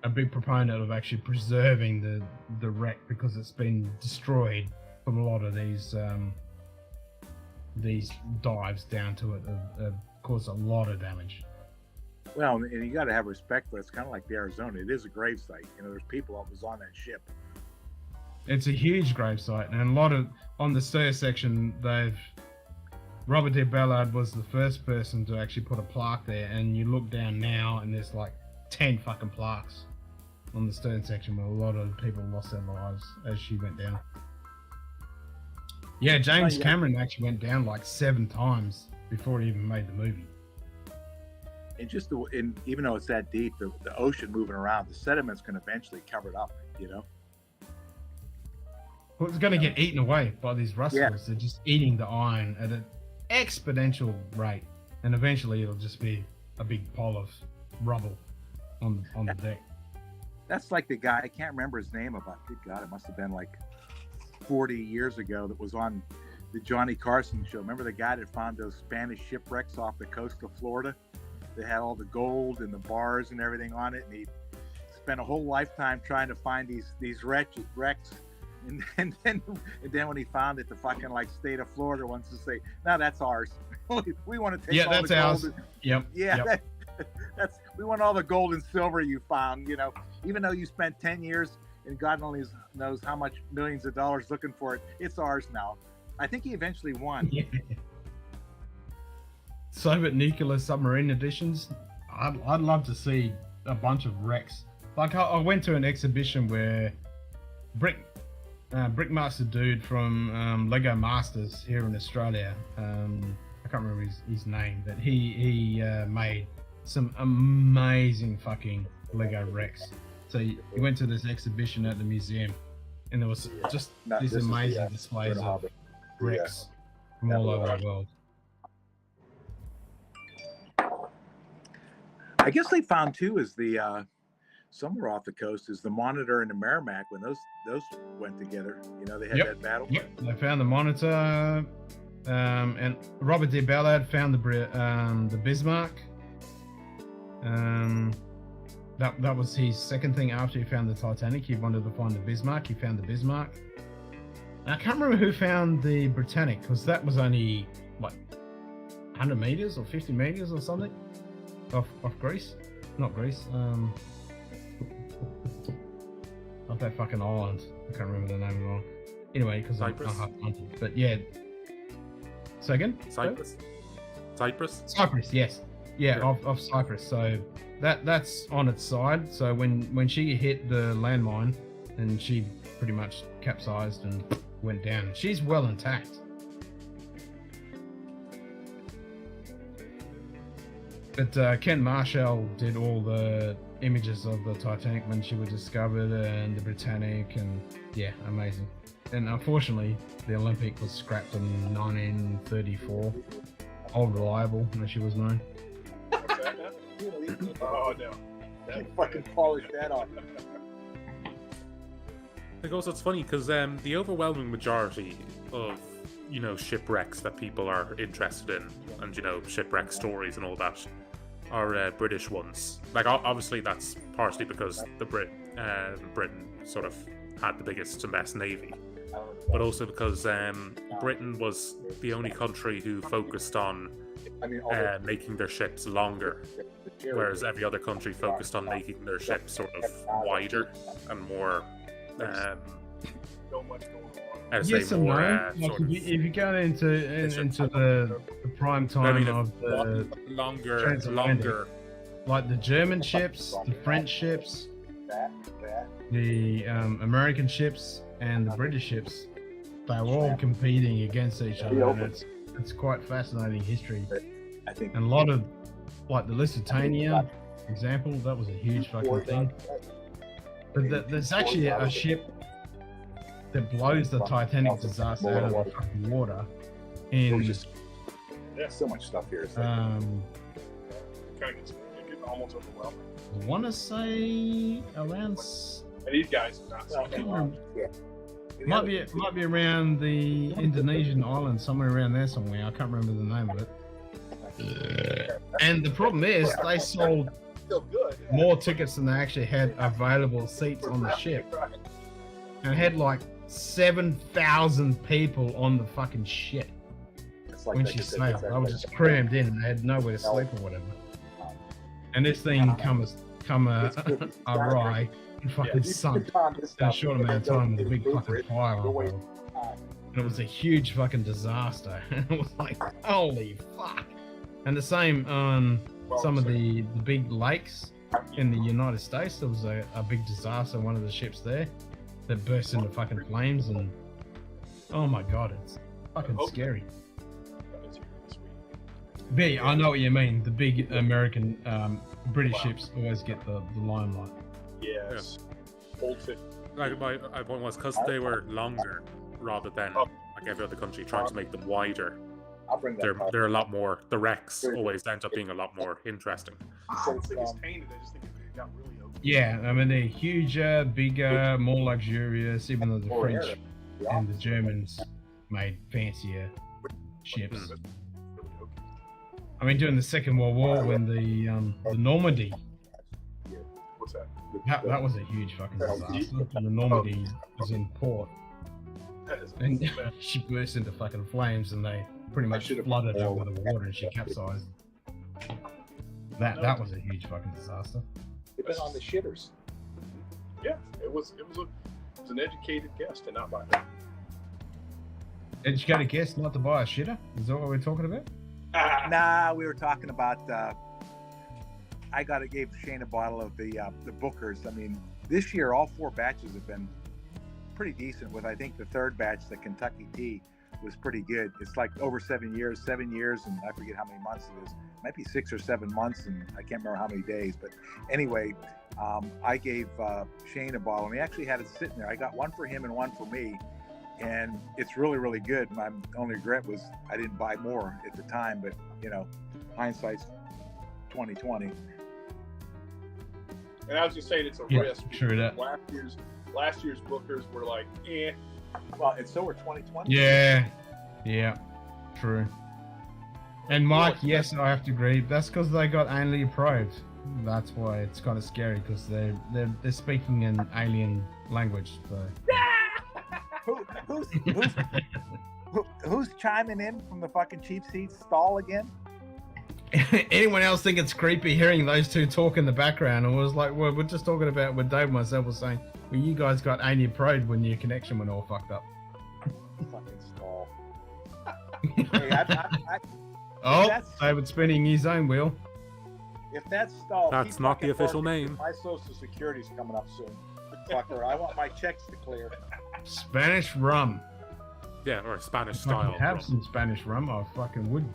a big proponent of actually preserving the wreck, because it's been destroyed from a lot of these dives down to it have caused a lot of damage. Well, and you got to have respect for it. It's kind of like the Arizona. It is a grave site. You know, there's people that was on that ship. It's a huge grave site, and a lot of on the stir section, Robert D. Ballard was the first person to actually put a plaque there, and you look down now and there's like 10 fucking plaques on the stern section where a lot of people lost their lives as she went down. Yeah, James Cameron actually went down like 7 times before he even made the movie. And just even though it's that deep, the ocean moving around, the sediment's going to eventually cover it up, you know? Well, it's going to get eaten away by these rusticles. They're just eating the iron at an exponential rate, and eventually it'll just be a big pile of rubble on the deck. That's like the guy, I can't remember his name, about, good God, it must have been like 40 years ago, that was on the Johnny Carson show. Remember the guy that found those Spanish shipwrecks off the coast of Florida? They had all the gold and the bars and everything on it, and he spent a whole lifetime trying to find these wrecks. And then when he found it, the fucking like state of Florida wants to say, "No, that's ours. We want to take all the gold." Ours. Yep. That's we want all the gold and silver you found. You know, even though you spent 10 years and God only knows how much millions of dollars looking for it, it's ours now. I think he eventually won. Yeah. Soviet nuclear submarine editions. I'd love to see a bunch of wrecks. Like I went to an exhibition where Brickmaster dude from Lego Masters here in Australia. I can't remember his name, but he made some amazing fucking Lego wrecks. So he went to this exhibition at the museum, and there was just these amazing displays of wrecks from all over the world. I guess they found too is the somewhere off the coast is the Monitor and the Merrimack, when those went together. You know, they had that battle. Yep, they found the Monitor, and Robert D. Ballard found the Bismarck. That was his second thing after he found the Titanic. He wanted to find the Bismarck. He found the Bismarck. And I can't remember who found the Britannic, because that was only like 100 meters or 50 meters or something off Greece. Not Greece. Not that fucking island. I can't remember the name of it. Anyway, because I'm half Munted. But yeah. So again? Cyprus. Cyprus, yes. Yeah, off Cyprus. So that's on its side. So when she hit the landmine, and she pretty much capsized and went down. She's well intact. But Ken Marshall did all the images of the Titanic when she was discovered, and the Britannic, and yeah, amazing. And unfortunately, the Olympic was scrapped in 1934. Old reliable, as she was known. Oh no! He fucking polished that off. Because it's funny, because the overwhelming majority of shipwrecks that people are interested in, and shipwreck stories and all that, are British ones. Like obviously that's partially because the Britain sort of had the biggest and best navy, but also because Britain was the only country who focused on making their ships longer, whereas every other country focused on making their ships sort of wider and more. Yes and no. Like if you go into the prime time of the longer, like the German ships, the French ships, the American ships, and the British ships, they were all competing against each other, and it's quite fascinating history. I think, and a lot of like the Lusitania example, that was a huge fucking thing. But there's actually a ship that blows the Titanic disaster out of the fucking water. There's so much stuff here. Almost overwhelming. I want to say around. And these guys are not. Might be around the Indonesian island, somewhere around there somewhere. I can't remember the name of it. And the problem is they sold more tickets than they actually had available seats on the ship. And it had like 7,000 people on the fucking shit when she sailed. They were just crammed in and they had nowhere to sleep or whatever. And this thing come awry and fucking sunk in a short amount of time with a big fucking fire on it. And it was a huge fucking disaster. And it was like, holy fuck. And the same on some of the big lakes in the United States. There was a big disaster on one of the ships there that burst into fucking flames, and oh my god, it's fucking scary. B, I know what you mean. The big American, British ships always get the limelight. Yes. Old fit. Like my point was because they were longer rather than like every other country trying to make them wider. They're a lot more. The wrecks always end up being a lot more interesting. I don't think it's tainted. I just think it got really open. Yeah, I mean they're huger, bigger, more luxurious. Even though the French and the Germans made fancier ships. I mean, during the Second World War, when the Normandy, what's that? That was a huge fucking disaster. And the Normandy was in port, and she burst into fucking flames, and they pretty much flooded her with the water, and she capsized. That was a huge fucking disaster. They've been on the shitters. Yeah, it was an educated guess to not buy that. Educated guess not to buy a shitter? Is that what we're talking about? Nah, we were talking about. I gave Shane a bottle of the Bookers. I mean, this year all 4 batches have been pretty decent. With I think the 3rd batch, the Kentucky Tea, was pretty good. It's like over 7 years, and I forget how many months it is. It might be 6 or 7 months, and I can't remember how many days. But anyway, I gave Shane a bottle, and he actually had it sitting there. I got one for him and one for me. And it's really, really good. My only regret was I didn't buy more at the time, but you know, hindsight's 2020. And I was just saying it's a risk. Sure that. Last year's Bookers were like, eh. Well, and so were 2020. Yeah, true. And Mike, yes, I have to agree. That's because they got anally probed. That's why it's kind of scary, because they're speaking an alien language. So. Who's chiming in from the fucking cheap seats stall again? Anyone else think it's creepy hearing those two talk in the background? And was like, well, we're just talking about what Dave and myself was saying. Well, you guys got alien probed when your connection went all fucked up. Fucking stall. Hey, David spinning his own wheel. If that's stall, that's not the official name. My social security's coming up soon. Fucker, I want my checks to clear. Spanish rum. Yeah, or Spanish if style. I could have some Spanish rum, I fucking would.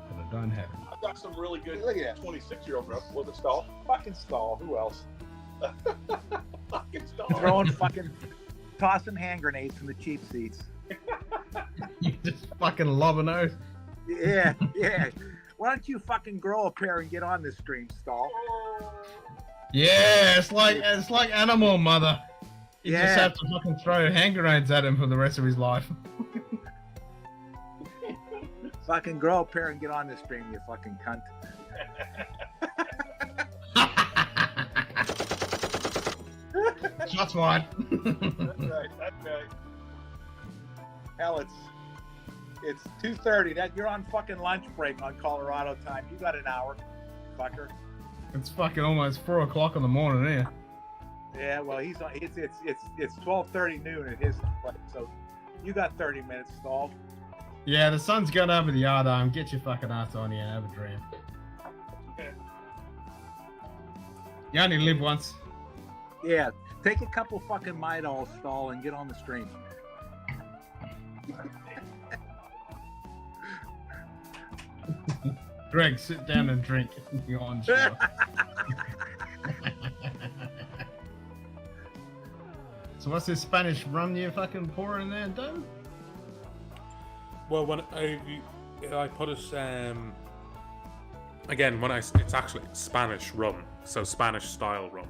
But I don't have it. I've got some really good 26-year-old rum. Was it stall? Fucking stall. Who else? Fucking stall. Throwing fucking, tossing hand grenades from the cheap seats. You just fucking lobbing those. Yeah. Why don't you fucking grow a pair and get on this stream, stall? Yeah, it's like Animal Mother. You just have to fucking throw hand grenades at him for the rest of his life. Fucking grow a pair and get on this stream, you fucking cunt. Shots fired. That's right. That's right. Hell, it's 2:30. That you're on fucking lunch break on Colorado time. You got an hour, fucker. It's fucking almost 4 o'clock in the morning here. Yeah, well, he's on. It's 12:30 noon at his place, so you got 30 minutes stalled. Yeah, the sun's going over the yard. Get your fucking ass on here and have a dream. Okay. You only live once. Yeah, take a couple fucking Midol stall and get on the stream. Greg, sit down and drink. You're on show. So what's this Spanish rum you fucking pour in there, David? Well, when I put it again, it's actually Spanish rum, so Spanish style rum.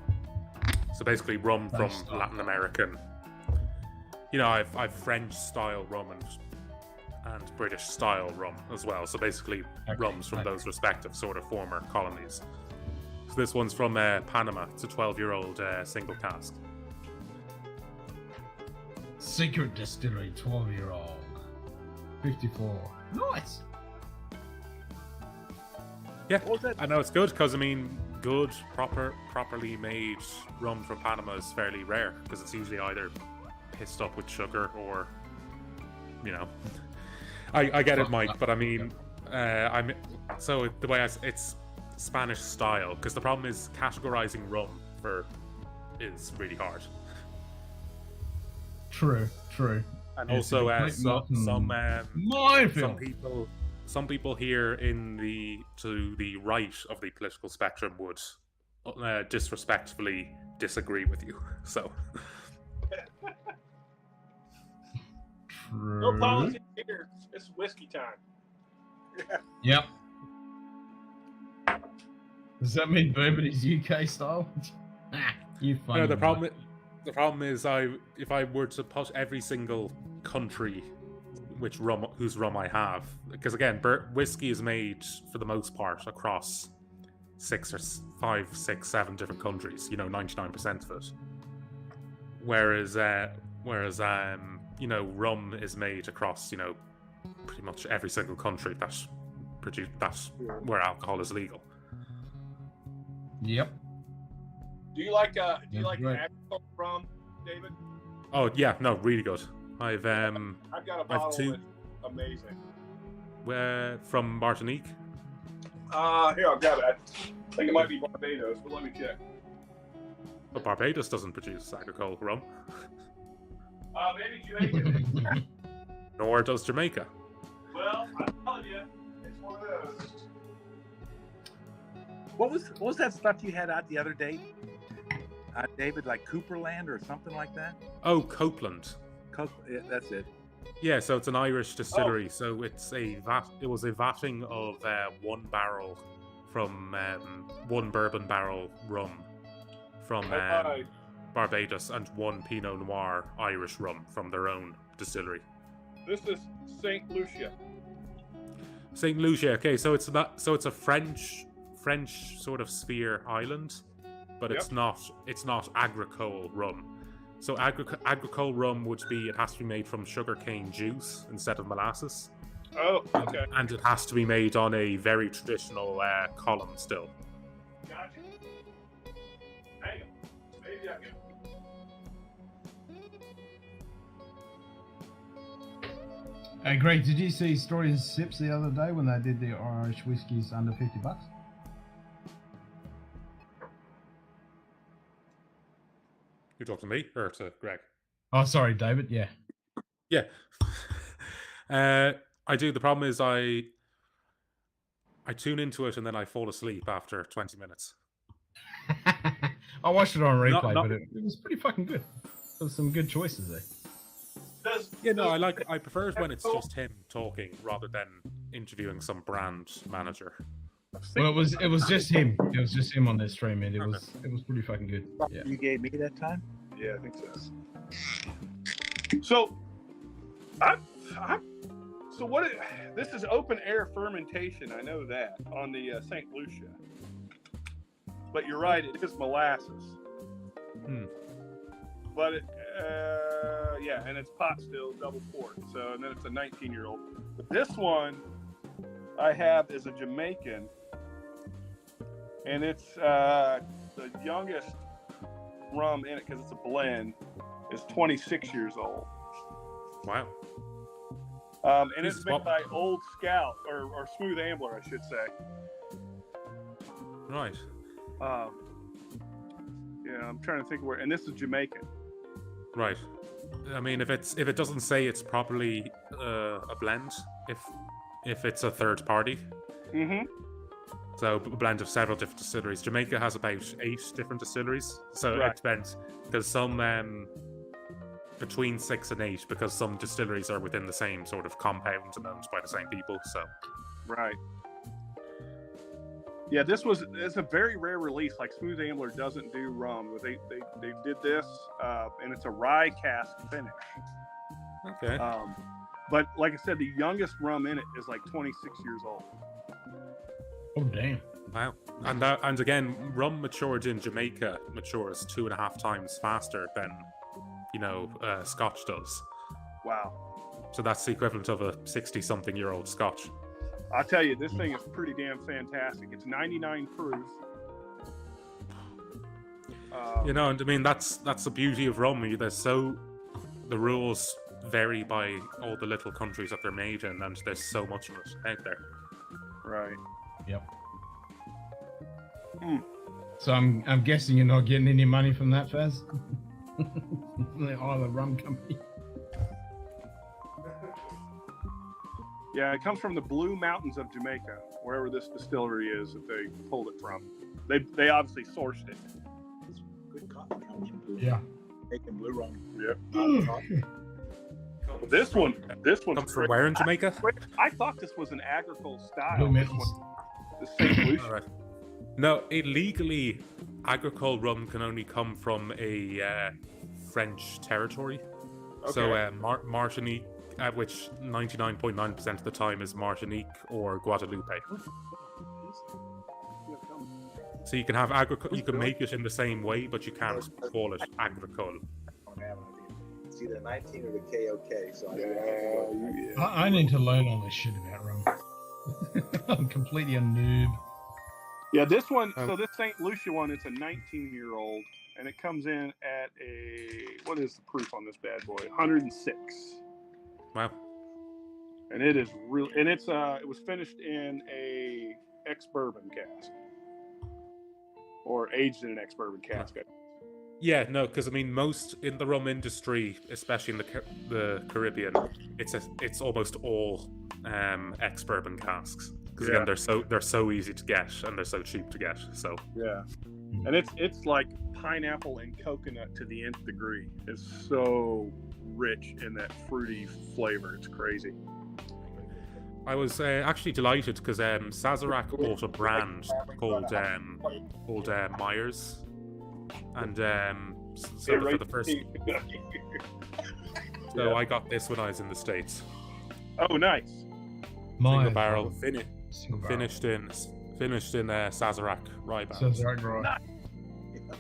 So basically, rum from Latin American. You know, I've French style rum and British style rum as well. So basically, rums from those respective sort of former colonies. So this one's from Panama. It's a 12-year-old single cask. Secret distillery, 12-year-old. 54. Nice. Yeah, I know it's good because I mean, good, properly made rum from Panama is fairly rare because it's usually either pissed up with sugar or, you know, I get it, Mike, but I mean, so the way it's Spanish style because the problem is categorizing rum is really hard. True. And also, some people here to the right of the political spectrum would disrespectfully disagree with you. So, no politics here. It's whiskey time. Yep. Does that mean bourbon is UK style? You funny. No, the problem is, if I were to put every single country whose rum I have, because again, whiskey is made for the most part across 6 or 5, 6, 7 different countries. You know, 99% of it. Whereas you know, rum is made across, you know, pretty much every single country that's where alcohol is legal. Yep. Do you like agricultural rum, David? Oh yeah, no, really good. I've got a bottle that's amazing. From Martinique. Here I've got it. I think it might be Barbados, but let me check. But Barbados doesn't produce agricultural rum. Maybe Jamaica. Nor does Jamaica. Well, I'm telling you, it's one of those. What was that stuff you had out the other day, David? Like Cooperland or something like that? Oh, Copeland. Yeah, that's it. Yeah, so it's an Irish distillery. So it was a vatting of one barrel from one bourbon barrel rum from Barbados and one Pinot Noir Irish rum from their own distillery. This is St. Lucia. St. Lucia. Okay, so it's a French sort of sphere island, but it's not agricole rum. So agricole rum it has to be made from sugarcane juice instead of molasses. Oh, okay. And it has to be made on a very traditional column still. Gotcha. Hang on. Maybe I can. Hey Greg, did you see Story and Sips the other day when they did the Irish whiskies under $50? You talk to me or to Greg? Oh, sorry, David. Yeah. Yeah. I do. The problem is I tune into it and then I fall asleep after 20 minutes. I watched it on replay, but it was pretty fucking good. There's some good choices there. I prefer it when it's just him talking rather than interviewing some brand manager. Well, it was just him. It was just him on this stream, and it was pretty fucking good. Yeah. You gave me that time? Yeah, I think so. So this is open air fermentation. I know that on the St. Lucia. But you're right, it is molasses. but yeah, and it's pot still, double port. So, and then it's a 19-year-old. But this one I have is a Jamaican, and it's the youngest rum in it because it's a blend. Is 26 years old. Wow. And it's made by Old Scout or Smooth Ambler, I should say. Right. Yeah, I'm trying to think where, and this is Jamaican. Right. I mean, if it doesn't say it's properly a blend, if it's a third party. Mm-hmm. So a blend of several different distilleries. Jamaica has about 8 different distilleries. So Right. it depends, because some between 6 and 8, because some distilleries are within the same sort of compound and owned by the same people. So. Right. Yeah, it's a very rare release. Like Smooth Ambler doesn't do rum, but they did this, and it's a rye cask finish. Okay. But like I said, the youngest rum in it is like 26 years old. Oh damn! Wow. And again, rum matured in Jamaica matures 2.5 times faster than, Scotch does. Wow. So that's the equivalent of a 60-something-year-old Scotch. I'll tell you, this thing is pretty damn fantastic. It's 99 proof. And I mean that's the beauty of rum. The rules vary by all the little countries that they're made in, and there's so much of it out there. Right. Yep. So I'm guessing you're not getting any money from that, Faz? The Isla Rum Company. Yeah, it comes from the Blue Mountains of Jamaica, wherever this distillery is that they pulled it from. They obviously sourced it. Good coffee comes from Blue. Yeah. Making blue rum. Yep. This one comes from where in Jamaica? I thought this was an agricole style. Blue This Mountains. one, the St. Lucia. All right. No, illegally, agricole rum can only come from a French territory. Okay. So Martinique, which 99.9% of the time is Martinique or Guadeloupe. So you can have you can make it in the same way, but you can't call it agricole. It's either 19 or the KOK. So I need to learn all this shit about rum. I'm completely a noob. Yeah, this one. So this St. Lucia one, it's a 19-year-old, and it comes in at what is the proof on this bad boy? 106. Wow. And it is real. And it was finished in a ex-bourbon cask, or aged in an ex-bourbon cask. Yeah, no, because I mean, most in the rum industry, especially in the Caribbean, it's almost all ex-bourbon casks. Because again, they're so easy to get and they're so cheap to get. So yeah, and it's like pineapple and coconut to the nth degree. It's so rich in that fruity flavor. It's crazy. I was actually delighted because Sazerac bought a brand called Myers, and so for the first. So I got this when I was in the States. Oh, nice. Single barrel finished in Sazerac rye barrels. Sazerac rye.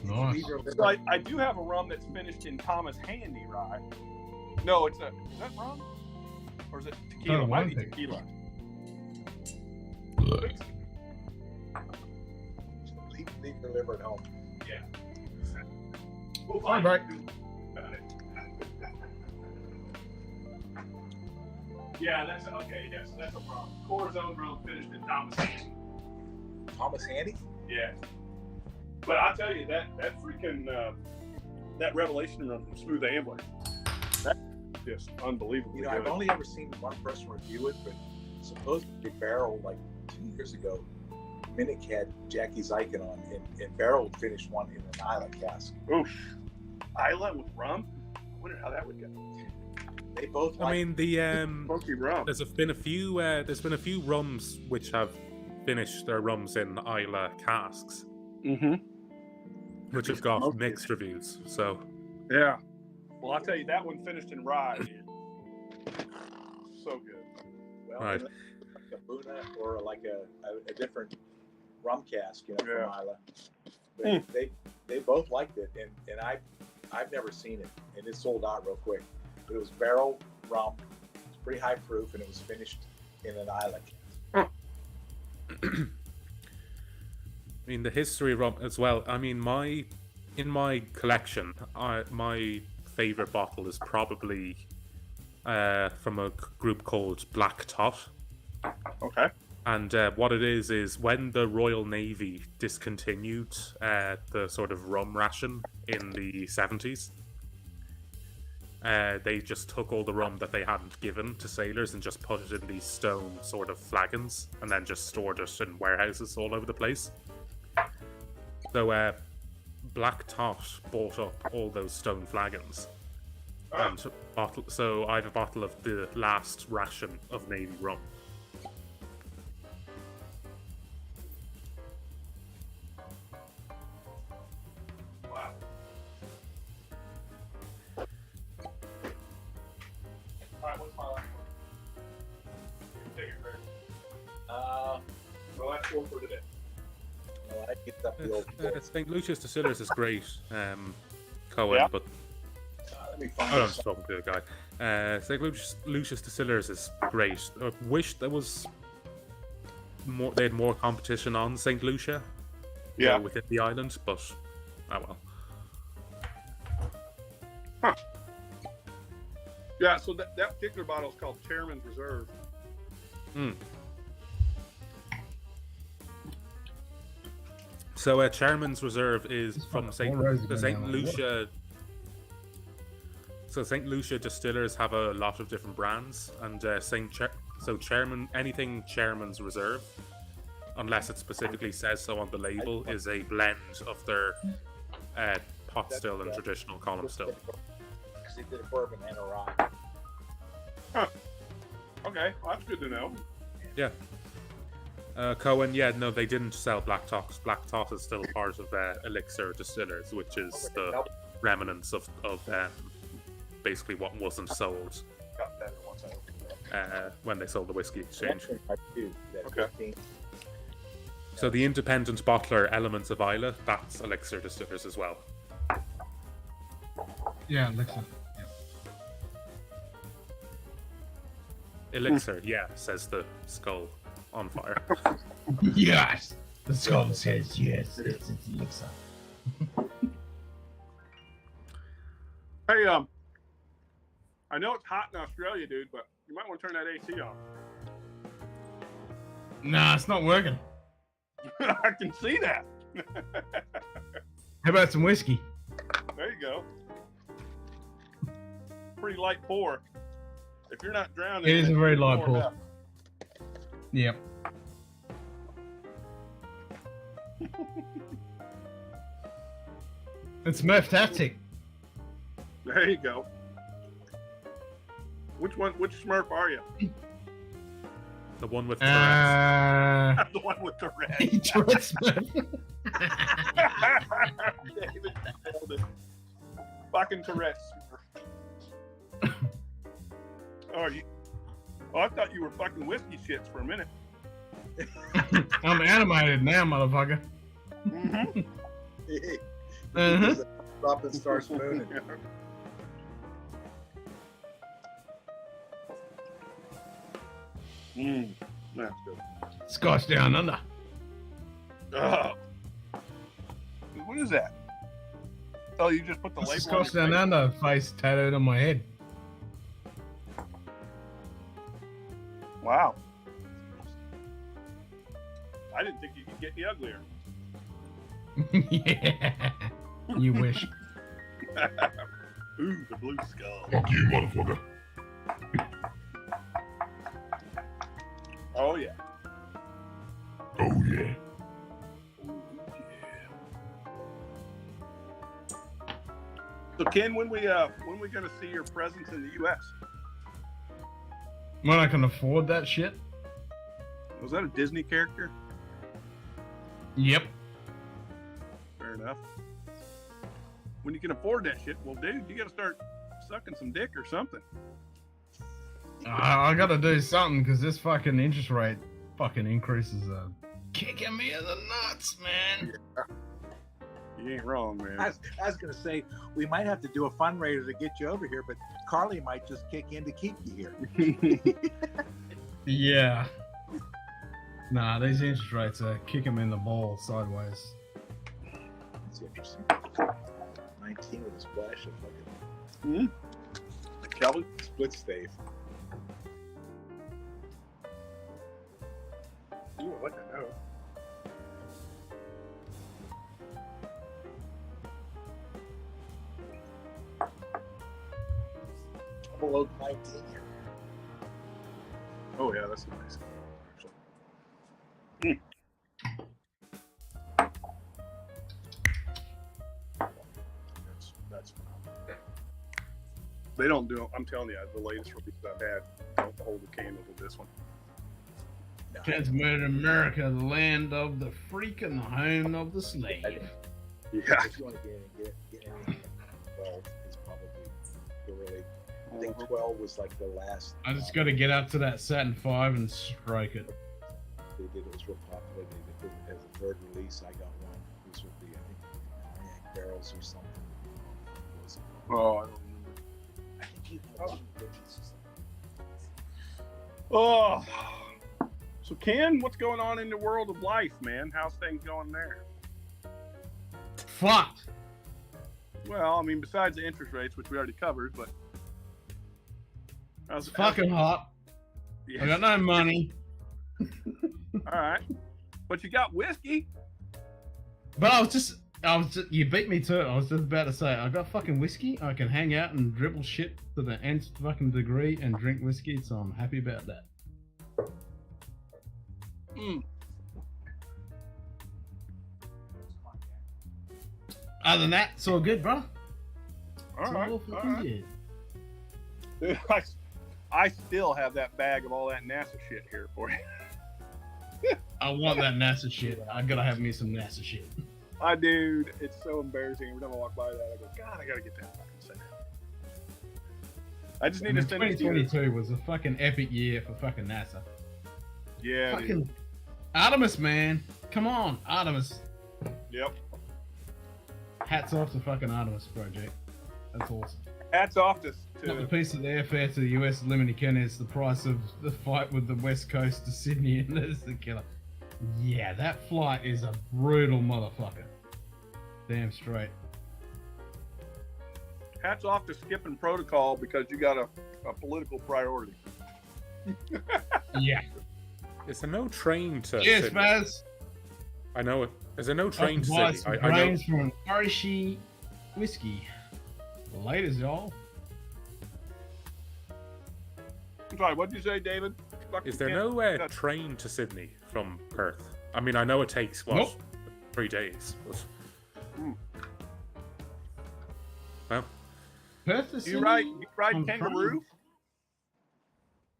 Nice. So I do have a rum that's finished in Thomas Handy rye. No, is that rum? Or is it tequila? Oh, Might be tequila. Leave your liver at home. Yeah. Bye, bye. Yeah, that's okay. Yes, that's a problem. Corazon rum finished in Thomas Handy. Thomas Handy? Yeah. But I'll tell you that freaking that Revelation rum from Smooth Ambler, that's just unbelievable. I've only ever seen one person review it, but supposedly Barrel, like 2 years ago, Minnick had Jackie Zykin on, and Barrel finished one in an Isla cask. Oof. Isla with rum? I wonder how that would go. They both. I mean, smoky rum. There's been a few rums which have finished their rums in Isla casks, which have got mixed reviews. So yeah, well, I'll tell you that one finished in rye. So good. Well, right. Like a Buna or like a different rum cask, from Isla. But they both liked it, and I I've never seen it, and it sold out real quick. But it was barrel rum, it's pretty high proof, and it was finished in an island. I mean, the history of rum as well. I mean, in my collection, my favorite bottle is probably from a group called Black Tot. Okay. And what it is when the Royal Navy discontinued the sort of rum ration in the 70s, they just took all the rum that they hadn't given to sailors and just put it in these stone sort of flagons and then just stored it in warehouses all over the place. So Black Tot bought up all those stone flagons. And so I have a bottle of the last ration of Navy rum. Wow. Alright, what's my last one? Take it, Greg. My last one for today. I get up the old St. Lucia's Distillers is great, Cohen, but let me find I'm just talking to a guy. St. Lucia's Distillers is great. I wish there was more. They had more competition on St. Lucia, within the island. But oh well. Huh. Yeah. So that particular bottle is called Chairman's Reserve. Hmm. So Chairman's Reserve is from St. Lucia. So St. Lucia Distillers have a lot of different brands, and anything Chairman's Reserve, unless it specifically says so on the label, is a blend of their pot still and traditional column still. Because they did a bourbon and a rye. Huh. Okay, well, that's good to know. Yeah. Cohen, no, they didn't sell Black Tot. Black Tot is still part of Elixir Distillers, which is the remnants of basically what wasn't sold when they sold the Whiskey Exchange. Okay. So the independent bottler Elements of Isla, that's Elixir Distillers as well. Yeah, Elixir. Elixir, says the skull on fire. Yes! The skull says yes, it's Elixir. Hey, I know it's hot in Australia, dude, but you might want to turn that AC off. Nah, it's not working. I can see that. How about some whiskey? There you go. Pretty light pour. If you're not drowning, it is a very light pour. Yep. It's fantastic. There you go. Which Smurf are you? The one with Tourette's. The one with Tourette's. Tourette's Smurf. David nailed it. Fucking Tourette's Smurf. Oh, I thought you were fucking whiskey shits for a minute. I'm animated now, motherfucker. Mm-hmm. Stop and start spooning. That's good. Scotch down under. Oh. What is that? Oh, you just put the label Scotch down under face tattooed on my head. Wow. I didn't think you could get any uglier. Yeah. You wish. Ooh, the blue skull. Fuck you, motherfucker. Oh yeah. Oh yeah. So Ken, when we gonna see your presence in the U.S.? When I can afford that shit. Was that a Disney character? Yep. Fair enough. When you can afford that shit, well, dude, you gotta start sucking some dick or something. I gotta do something because this fucking interest rate fucking increases are kicking me in the nuts, man. You ain't wrong, man. I was going to say, we might have to do a fundraiser to get you over here, but Carly might just kick in to keep you here. Yeah. Nah, these interest rates are kick them in the ball sideways. That's interesting. 19 with a splash of fucking Kelly? split stave. Ooh, I like that note. I'm below 19 here. Oh, yeah, that's nice. That's phenomenal. They don't do. I'm telling you, the latest release I've had don't hold a candle to this one. Transmitted America, the land of the freak and the home of the slave. Yeah. If you want to get anything, 12 is probably the really. I think 12 was like the last. I just got to get up to that Saturn 5 and strike it. They did it was real popular. They did it as a third release. I got one. This would be, I think, Cognac Barrels or something. What was it called? Oh, I don't remember. I think you know. Oh. So Ken, what's going on in the world of life, man? How's things going there? Fucked. Well, I mean, besides the interest rates, which we already covered, but It's fucking hot. Yeah. I got no money. All right, but you got whiskey. But you beat me to it. I was just about to say, I got fucking whiskey. I can hang out and dribble shit to the nth fucking degree and drink whiskey, so I'm happy about that. Other than that, it's all good, bro. All right. Dude, I still have that bag of all that NASA shit here for you. I want that NASA shit. I gotta have me some NASA shit. Dude, it's so embarrassing. Every time I walk by that, I go, God, I gotta get that fucking thing. I just need to send it to you. 2022 was a fucking epic year for fucking NASA. Yeah, fucking dude. Artemis, man. Come on, Artemis. Yep. Hats off to fucking Artemis project. That's awesome. Hats off to Not the piece of the airfare to the US Lemony Ken is the price of the flight with the West Coast to Sydney, and there's the killer. Yeah, that flight is a brutal motherfucker. Damn straight. Hats off to skipping protocol because you got a political priority. Yeah. Is there no train to Cheers, Sydney? Faz. I know it. Is there no train to buy Sydney? some I know. grains from Arishi whiskey. Laters, y'all. I'm sorry, what did you say, David? Is there no train to Sydney from Perth? I mean, I know it takes, 3 days. But... Well. Perth to Sydney? You ride kangaroo?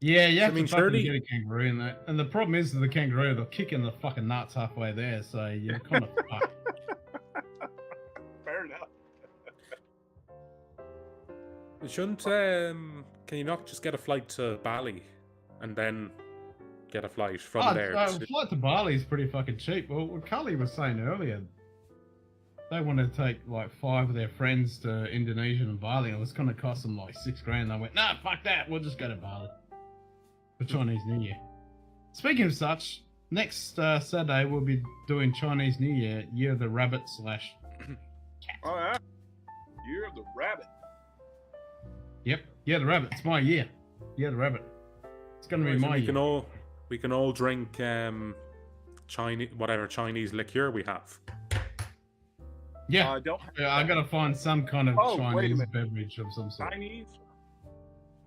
Yeah, you have to fucking surely- get a kangaroo in that. And the problem is that the kangaroo, they'll kick in the fucking nuts halfway there, so you're kind of fucked. Fair enough. Shouldn't, can you not just get a flight to Bali and then get a flight from there? Flight to Bali is pretty fucking cheap. Well, what Carly was saying earlier, they wanted to take like 5 of their friends to Indonesia and Bali, and it was going to cost them like $6,000. They went, nah, fuck that, we'll just go to Bali for Chinese New Year. Speaking of such, next Saturday we'll be doing Chinese New Year, Year of the Rabbit / cat. Oh, yeah? Year of the Rabbit. Yep, Year of the Rabbit. It's my year. Year of the Rabbit. It's gonna be my year. We can all drink Chinese liqueur we have. Yeah, I gotta find some kind of wait a Chinese minute. beverage of some sort. Chinese?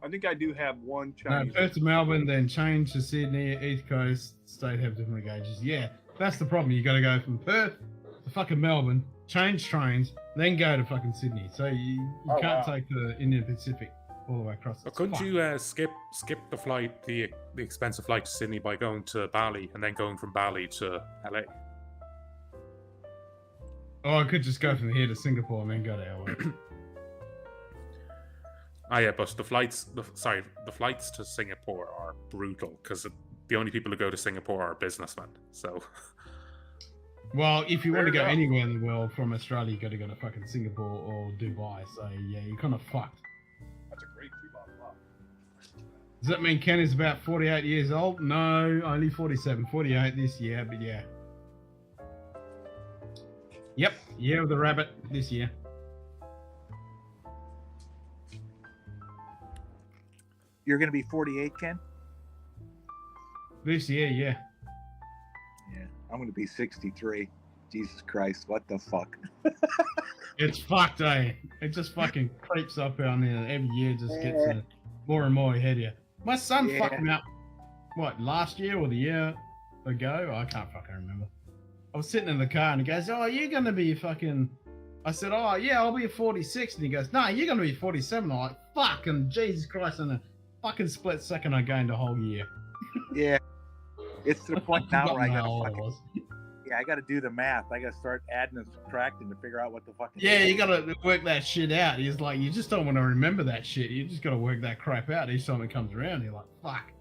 I think I do have one No, Chinese. Perth to Melbourne, then change to Sydney, East Coast, state have different gauges. Yeah, that's the problem. You gotta go from Perth to fucking Melbourne, change trains, then go to fucking Sydney. So you can't take the Indian Pacific all the way across. But couldn't you skip the flight, the expensive flight to Sydney by going to Bali and then going from Bali to LA? Oh, I could just go from here to Singapore and then go to LA. Yeah, but the flights to Singapore are brutal because the only people who go to Singapore are businessmen. So Well, if you want to Fair go enough. anywhere in the world from Australia, you got to go to fucking Singapore or Dubai. So yeah, you're kind of fucked. That's a great 2-bottle bottle. Does that mean Ken is about 48 years old? No, only 47, 48 this year, but yeah. Yep, year of the rabbit this year. You're going to be 48, Ken? This year, yeah. Yeah. I'm going to be 63. Jesus Christ, what the fuck? It's fucked, eh? It just fucking creeps up on there. Every year just gets more and more ahead of you. My son fucked me up, what, last year or the year ago? I can't fucking remember. I was sitting in the car and he goes, oh, you're going to be fucking... I said, oh, yeah, I'll be 46. And he goes, no, you're going to be 47. I'm like, fucking Jesus Christ. In a fucking split second, I gained a whole year. Yeah. It's to the point now where I got how to old I fucking... was. Yeah, I got to do the math. I got to start adding and subtracting to figure out what the fuck. Yeah, you got to work that shit out. He's like, you just don't want to remember that shit. You just got to work that crap out each time it comes around. You're like, fuck.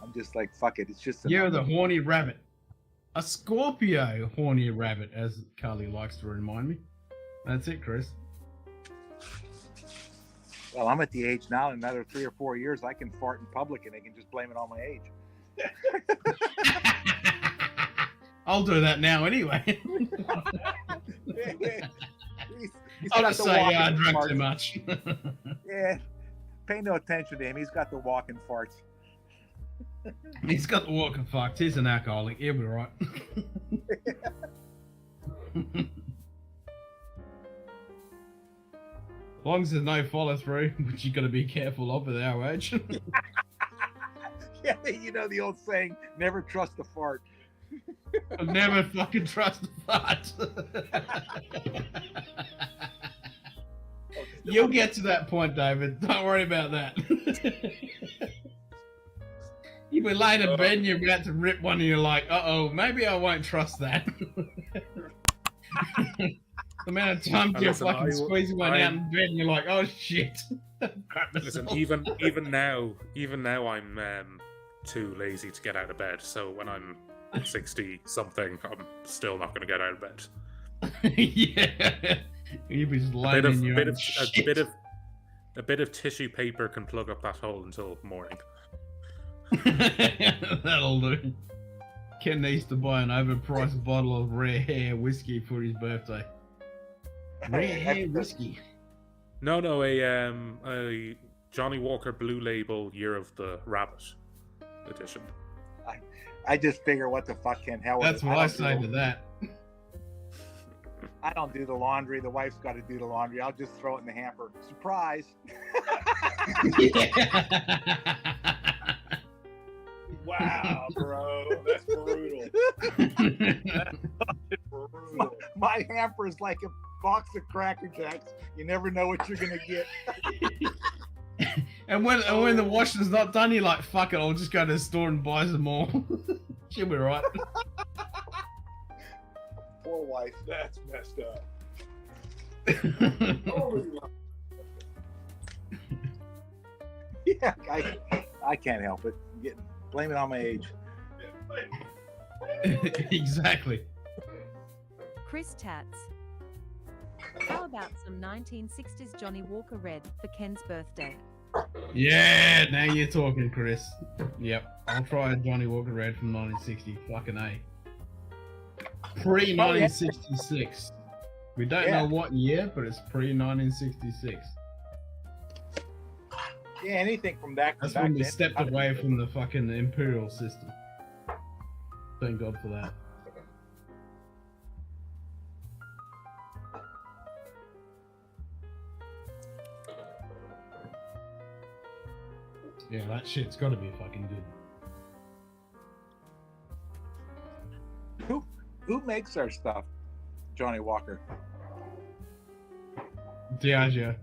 I'm just like, fuck it. It's just. You're the horny rabbit. A Scorpio horny rabbit, as Carly likes to remind me. That's it, Chris. Well, I'm at the age now. In another 3 or 4 years, I can fart in public, and they can just blame it on my age. I'll do that now anyway. I'll just say, yeah, I drank too much. Yeah, pay no attention to him. He's got the walking farts. He's got the walking farts. He's an alcoholic. He'll be right. As long as there's no follow through, which you got to be careful of at our age. Yeah, you know the old saying, never trust a fart. I'll never fucking trust a fart. You'll get to that point, David. Don't worry about that. You'll be laying in bed and you're about to rip one and you're like, uh-oh, maybe I won't trust that. The amount of time you're fucking squeezing one out in bed and you're like, oh shit. Listen, even now I'm too lazy to get out of bed. So when I'm 60 something, I'm still not going to get out of bed. Yeah, you'll be just lying in your own shit. A bit of tissue paper can plug up that hole until morning. That'll do. Ken needs to buy an overpriced bottle of rare hair whiskey for his birthday. Rare hair whiskey. No, a Johnny Walker Blue Label Year of the Rabbit edition. I just figure what the fuck can hell. That's what I say to that. I don't do the laundry. The wife's got to do the laundry. I'll just throw it in the hamper. Surprise. Wow, bro. That's brutal. That's brutal. My hamper is like a box of Cracker Jacks. You never know what you're going to get. And when the washing's not done, you're like, fuck it, I'll just go to the store and buy some more. She'll be right. Poor wife. That's messed up. Yeah, I can't help it. Blame it on my age. Exactly. Chris Tats. How about some 1960s Johnny Walker Red for Ken's birthday? Yeah, now you're talking, Chris. Yep, I'll try a Johnny Walker Red from 1960. Fucking A. Pre-1966. We don't know what year, but it's pre-1966. Yeah, anything from that. That's when we stepped away from the fucking imperial system. Thank God for that. Yeah, that shit's got to be fucking good. Who makes our stuff? Johnny Walker. Diageo.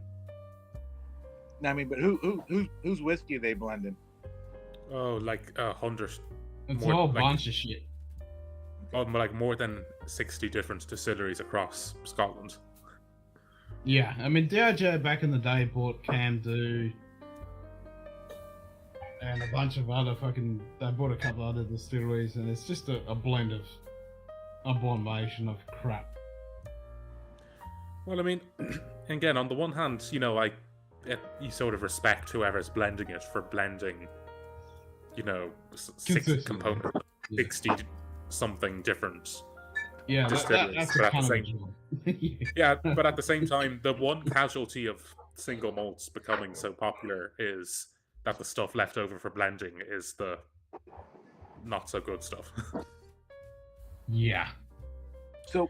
I mean, but whose whiskey are they blending? Oh, like 100. It's a whole bunch of shit. Oh, like more than 60 different distilleries across Scotland. Yeah, I mean, Diageo back in the day bought Camden and a bunch of other fucking... They bought a couple other distilleries, and it's just a blend of abomination of crap. Well, I mean, again, on the one hand, you know, you sort of respect whoever's blending it for blending, you know, 6 components, 60 something different distilleries. But at the same, yeah, but at the same time, the one casualty of single malts becoming so popular is that the stuff left over for blending is the not so good stuff. Yeah. So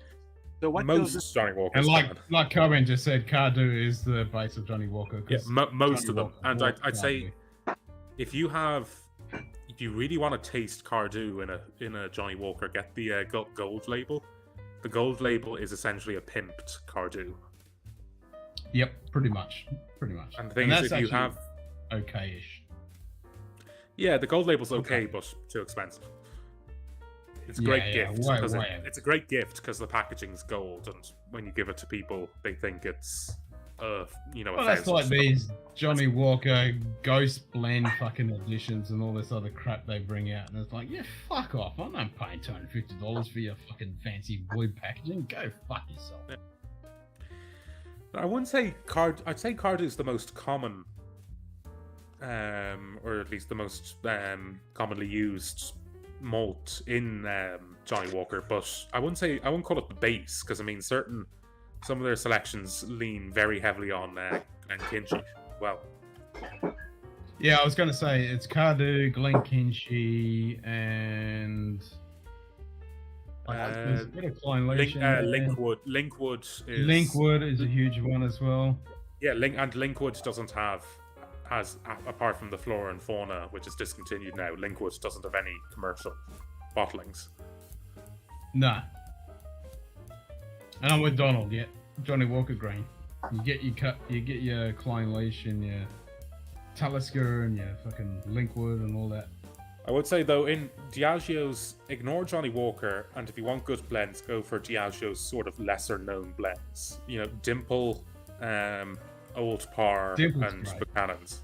what most goes Johnny Walker, and like Coben just said, Cardew is the base of Johnny Walker. Yeah, most Johnny of them, Walker and bought I'd say Cardew. if you really want to taste Cardew in a Johnny Walker, get the gold label. The gold label is essentially a pimped Cardew. Yep, pretty much. And the thing is, if you have okay-ish. Yeah, the gold label's okay, but too expensive. It's a great gift. It's a great gift because the packaging's gold, and when you give it to people, they think it's, you know, well, that's like these Johnny Walker Ghost Blend fucking editions and all this other crap they bring out, and it's like, yeah, fuck off! I'm not paying $250 for your fucking fancy blue packaging. Go fuck yourself. Yeah. I wouldn't say I'd say Cardew's the most common, or at least the most commonly used malt in Johnny Walker, but I wouldn't call it the base, because I mean some of their selections lean very heavily on Glenkinchie. Well, yeah, I was going to say it's Cardew, Glenkinchie, and there's a bit of Linkwood. Linkwood is a huge one as well. Yeah, Linkwood doesn't have, apart from the Flora and Fauna, which is discontinued now, Linkwood doesn't have any commercial bottlings. Nah. And I'm with Donald, yeah. Johnny Walker grain. You get your Klein Leash and your Talisker and your fucking Linkwood and all that. I would say though, in Diageo's, ignore Johnny Walker, and if you want good blends, go for Diageo's sort of lesser known blends. You know, Dimple, Old Par, and Buchanan's.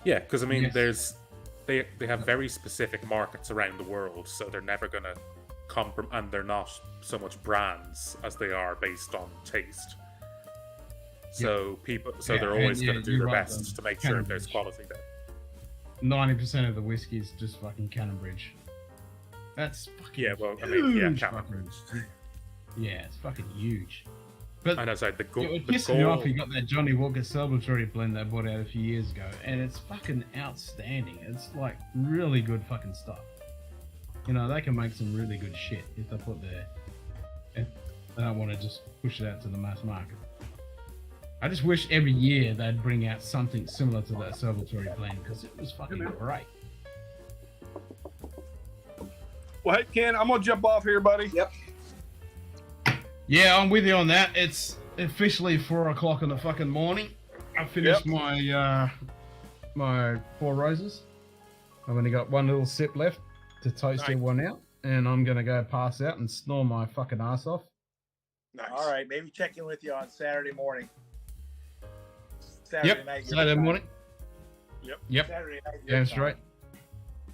Yeah, because I mean, they have very specific markets around the world, so they're never gonna and they're not so much brands as they are based on taste. So they're always going to do their best to make sure there's quality there. 90% of the whiskey is just fucking Cannonbridge. That's fucking Cannonbridge. Yeah, it's fucking huge. But I know, sorry, it pisses me off. You got that Johnny Walker celebratory blend they brought out a few years ago, and it's fucking outstanding. It's like really good fucking stuff. You know, they can make some really good shit if they put if they don't want to just push it out to the mass market. I just wish every year they'd bring out something similar to that celebratory blend, because it was fucking great. Well, hey, Ken, I'm going to jump off here, buddy. Yep. Yeah, I'm with you on that. It's officially 4 o'clock in the fucking morning. I finished my my 4 roses. I've only got one little sip left to toast everyone out, and I'm gonna go pass out and snore my fucking ass off. Nice. All right, maybe check in with you on Saturday morning. Saturday night. Saturday morning. Yep. Saturday night. That's right.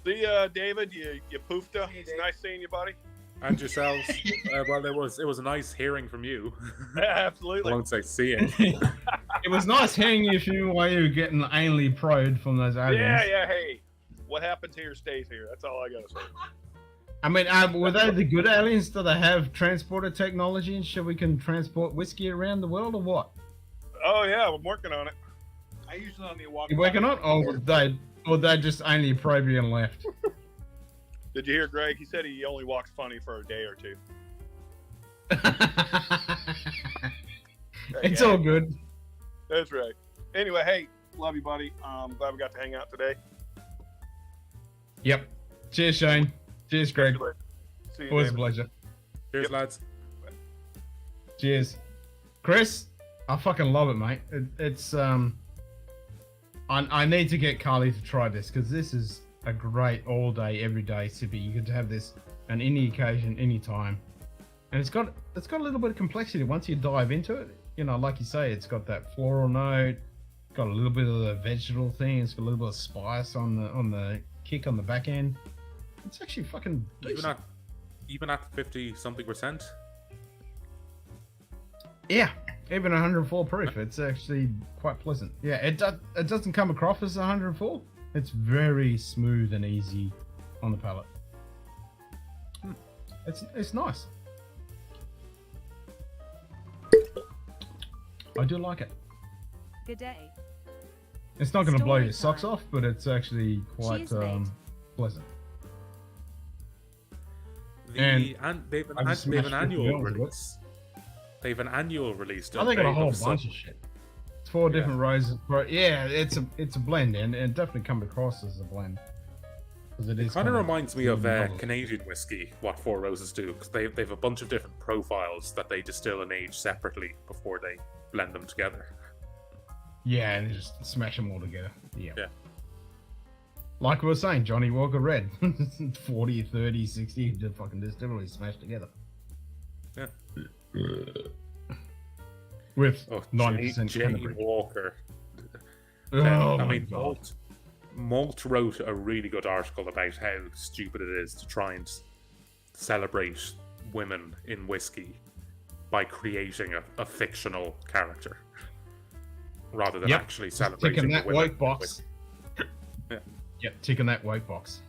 See, David, you poofed up. It's nice seeing you, buddy. And yourselves. Well, it was a nice hearing from you. Absolutely. I won't say seeing. It was nice hearing you from while you were getting anally probed from those aliens. Yeah. Hey, what happens here stays here. That's all I gotta say. I mean, were they the good aliens? Do they have transporter technology and shit? We can transport whiskey around the world, or what? Oh yeah, I'm working on it. I usually only walk. You working on? Or they just only probe you and left? Did you hear Greg? He said he only walks funny for a day or two. It's all good. That's right. Anyway, hey, love you, buddy. Glad we got to hang out today. Yep. Cheers, Shane. Cheers, Greg. See you, Always David. a pleasure. Cheers, lads. Cheers. Chris, I fucking love it, mate. It's I need to get Carly to try this, because this is a great all day, every day sippy. You can have this on any occasion, any time, and it's got a little bit of complexity once you dive into it. You know, like you say, it's got that floral note, got a little bit of the vegetable thing. It's got a little bit of spice on the kick on the back end. It's actually fucking decent. even at 50 something percent. Yeah, even 104 proof, it's actually quite pleasant. Yeah, it doesn't come across as 104. It's very smooth and easy on the palate. It's nice. I do like it. Good day. It's not going to blow Story your socks time. off, but it's actually quite Cheers, mate. pleasant. They have I just an smashed 50 annual mils of it. release. They have an annual release. I Don't think got a they, whole of bunch some- of shit. It's 4 different roses. But yeah, it's a blend, and it definitely comes across as a blend. Because it is Kind of reminds me of novel. Canadian whiskey, what Four Roses do, because they have a bunch of different profiles that they distill and age separately before they blend them together. Yeah, and just smash them all together. Yeah. Yeah. Like we were saying, Johnny Walker Red. 40, 30, 60, the fucking distillery smashed together. Yeah. With Oh, 90% Jane Canterbury. Walker. Oh I my mean, God. Malt wrote a really good article about how stupid it is to try and celebrate women in whiskey by creating a fictional character rather than actually Just celebrating ticking the that women white in box. whiskey. Yeah. Yep, ticking that white box.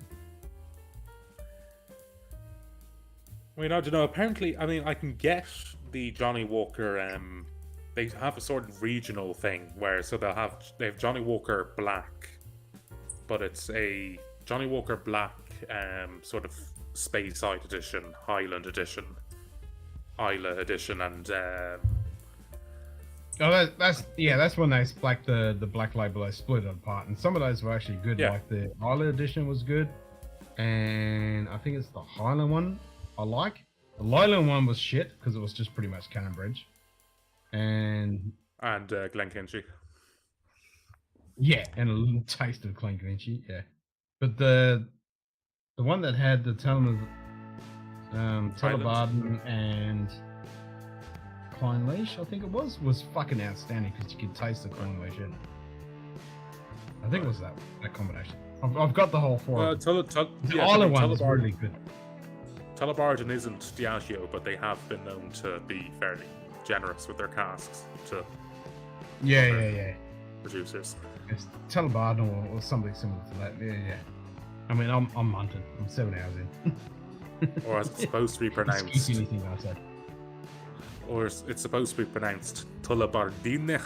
I mean, I don't know. Apparently, I mean, I can get the Johnny Walker. They have a sort of regional thing where they have Johnny Walker Black, but it's a Johnny Walker Black sort of Speyside edition, Highland edition, Isla edition, and Oh, that's when they split the black label. They split it apart, and some of those were actually good. Yeah. Like the Isla edition was good, and I think it's the Highland one I like. The Leyland one was shit because it was just pretty much Cannonbridge, and Glenkinchie. yeah, and a little taste of Glenkinchie, yeah. But the one that had the Tullabarden and Clynelish, I think it was fucking outstanding because you could taste the Clynelish in it. I think it was that combination. I've got the whole four. The Isla one was really good. Tullabarden isn't Diageo, but they have been known to be fairly generous with their casks to Yeah. producers. It's Tullabarden or something similar to that. Yeah. I mean, I'm Munted. I'm 7 hours in. Or as it's supposed to be pronounced. Excuse anything I said. Or it's supposed to be pronounced Tullabardine.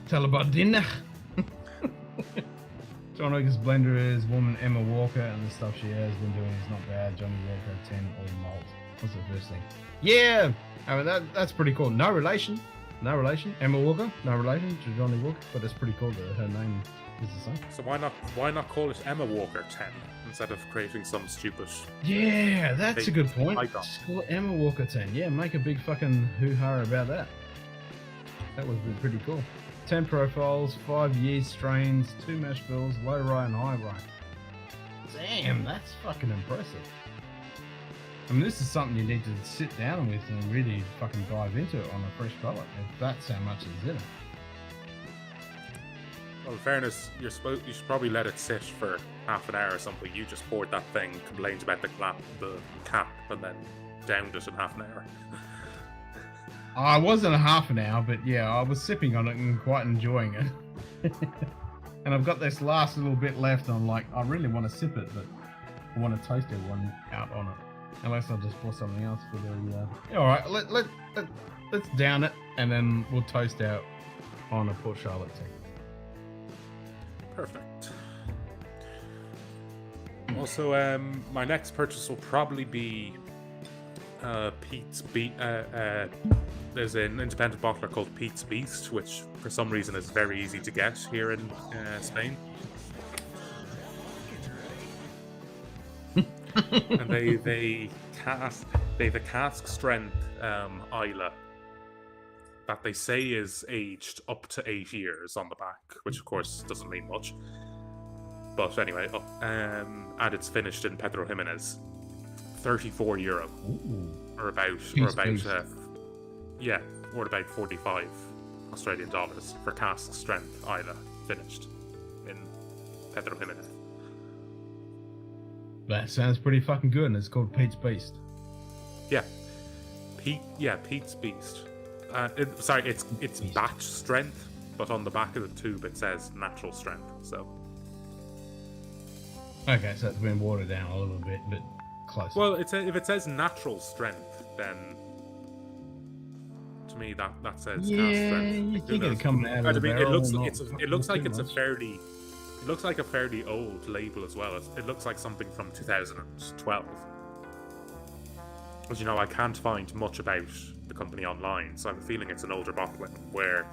Tullabardine. John Walker's blender is woman Emma Walker, and the stuff she has been doing is not bad. Johnny Walker 10 all malt. What's the first thing? Yeah, I mean that's pretty cool. No relation. Emma Walker, no relation to Johnny Walker, but it's pretty cool that her name is the same. So why not call it Emma Walker 10 instead of creating some stupid? Yeah, that's a good point. icon? Just call it Emma Walker 10. Yeah, make a big fucking hoo-ha about that. That would be pretty cool. 10 profiles, 5 yeast strains, 2 mash bills, low rye and high rye. Damn, that's fucking impressive. I mean, this is something you need to sit down with and really fucking dive into it on a fresh palate, if that's how much is in it. Well, in fairness, you should probably let it sit for half an hour or something. You just poured that thing, complained about the cap, and then downed it in half an hour. I wasn't a half an hour, but yeah, I was sipping on it and quite enjoying it. And I've got this last little bit left. I'm like, I really want to sip it, but I want to taste everyone out on it. Unless I just pour something else for the. Yeah, all right, let's down it, and then we'll toast out on a Port Charlotte tea. Perfect. Also, my next purchase will probably be Pete's Beast. There's an independent bottler called Pete's Beast, which for some reason is very easy to get here in Spain. And they have a cask strength Isla that they say is aged up to 8 years on the back, which of course doesn't mean much. But anyway, and it's finished in Pedro Jimenez, €34, or about 45 Australian dollars for cask strength Isla finished in Pedro Jimenez. That sounds pretty fucking good, and it's called Pete's Beast. Yeah, Pete's Beast. It's batch strength, but on the back of the tube it says natural strength. So. Okay, so it's been watered down a little bit, but close. Well, if it says natural strength, then to me that says cast strength. You think it's coming out of the barrel. It looks like it's a fairly. It looks like a fairly old label as well. It looks like something from 2012. As you know, I can't find much about the company online, so I have a feeling it's an older bottling where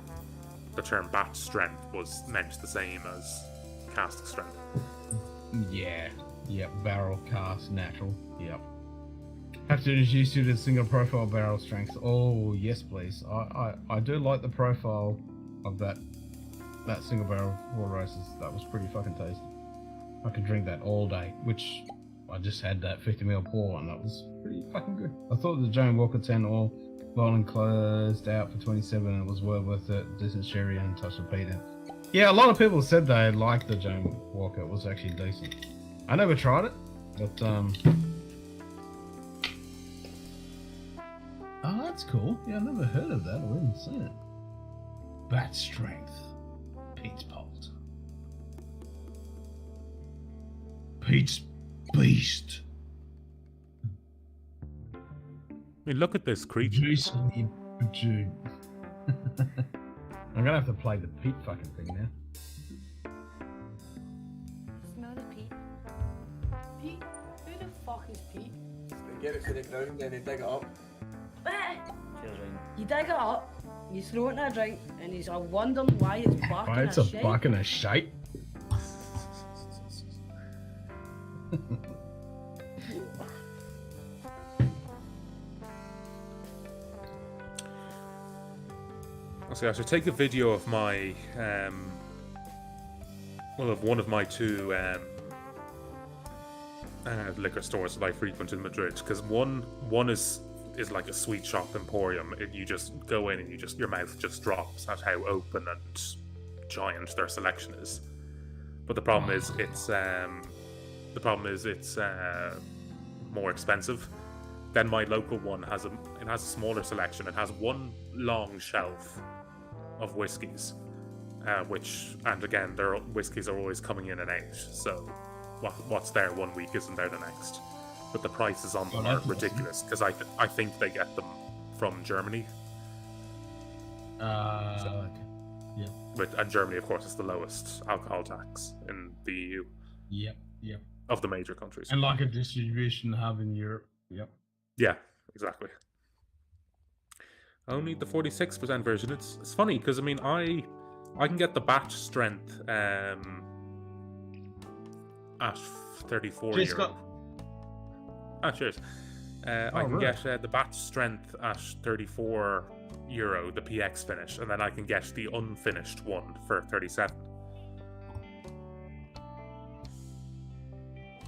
the term batch strength was meant the same as cask strength. Yeah. Yep. Barrel, cask, natural. Yep. Have to introduce you to single profile barrel strength. Oh yes, please. I do like the profile of that single barrel four roses. That was pretty fucking tasty. I could drink that all day, which I just had that 50ml pour and that was pretty fucking good. I thought the Joan Walker 10 oil bottle closed out for 27 and it was well worth it. Decent sherry and touch of peat. Yeah, a lot of people said they liked the Joan Walker. It was actually decent. I never tried it, but oh, that's cool. Yeah, I've never heard of that. I haven't seen it. Bat strength. Pete's Bolt. Pete's Beast. I mean, look at this creature. I'm gonna have to play the Pete fucking thing now. Smell the Pete. Pete? Who the fuck is Pete? They get it to the ground, then they dig it up. You dig it up, you throw it in a drink, and he's wondering why it's back in It's a a shape. buck in a shape. So I should take a video of my, of one of my two liquor stores that I frequent in Madrid, because one is like a sweet shop emporium. You just go in and your mouth just drops at how open and giant their selection is. But the problem is it's more expensive. Then my local one has a smaller selection. It has one long shelf of whiskies, and again, their whiskies are always coming in and out. So what's there one week isn't there the next. But the prices on them are ridiculous because I think they get them from Germany. Okay. Yeah. And Germany, of course, is the lowest alcohol tax in the EU. Yep. Of the major countries. And like a distribution hub in Europe. Yep. Yeah, exactly. Only the 46% version. It's funny because I mean I can get the batch strength at 34 Cheers, euro. Scott. Ah, cheers. I can get the batch strength at 34 euro, the PX finish, and then I can get the unfinished one for 37.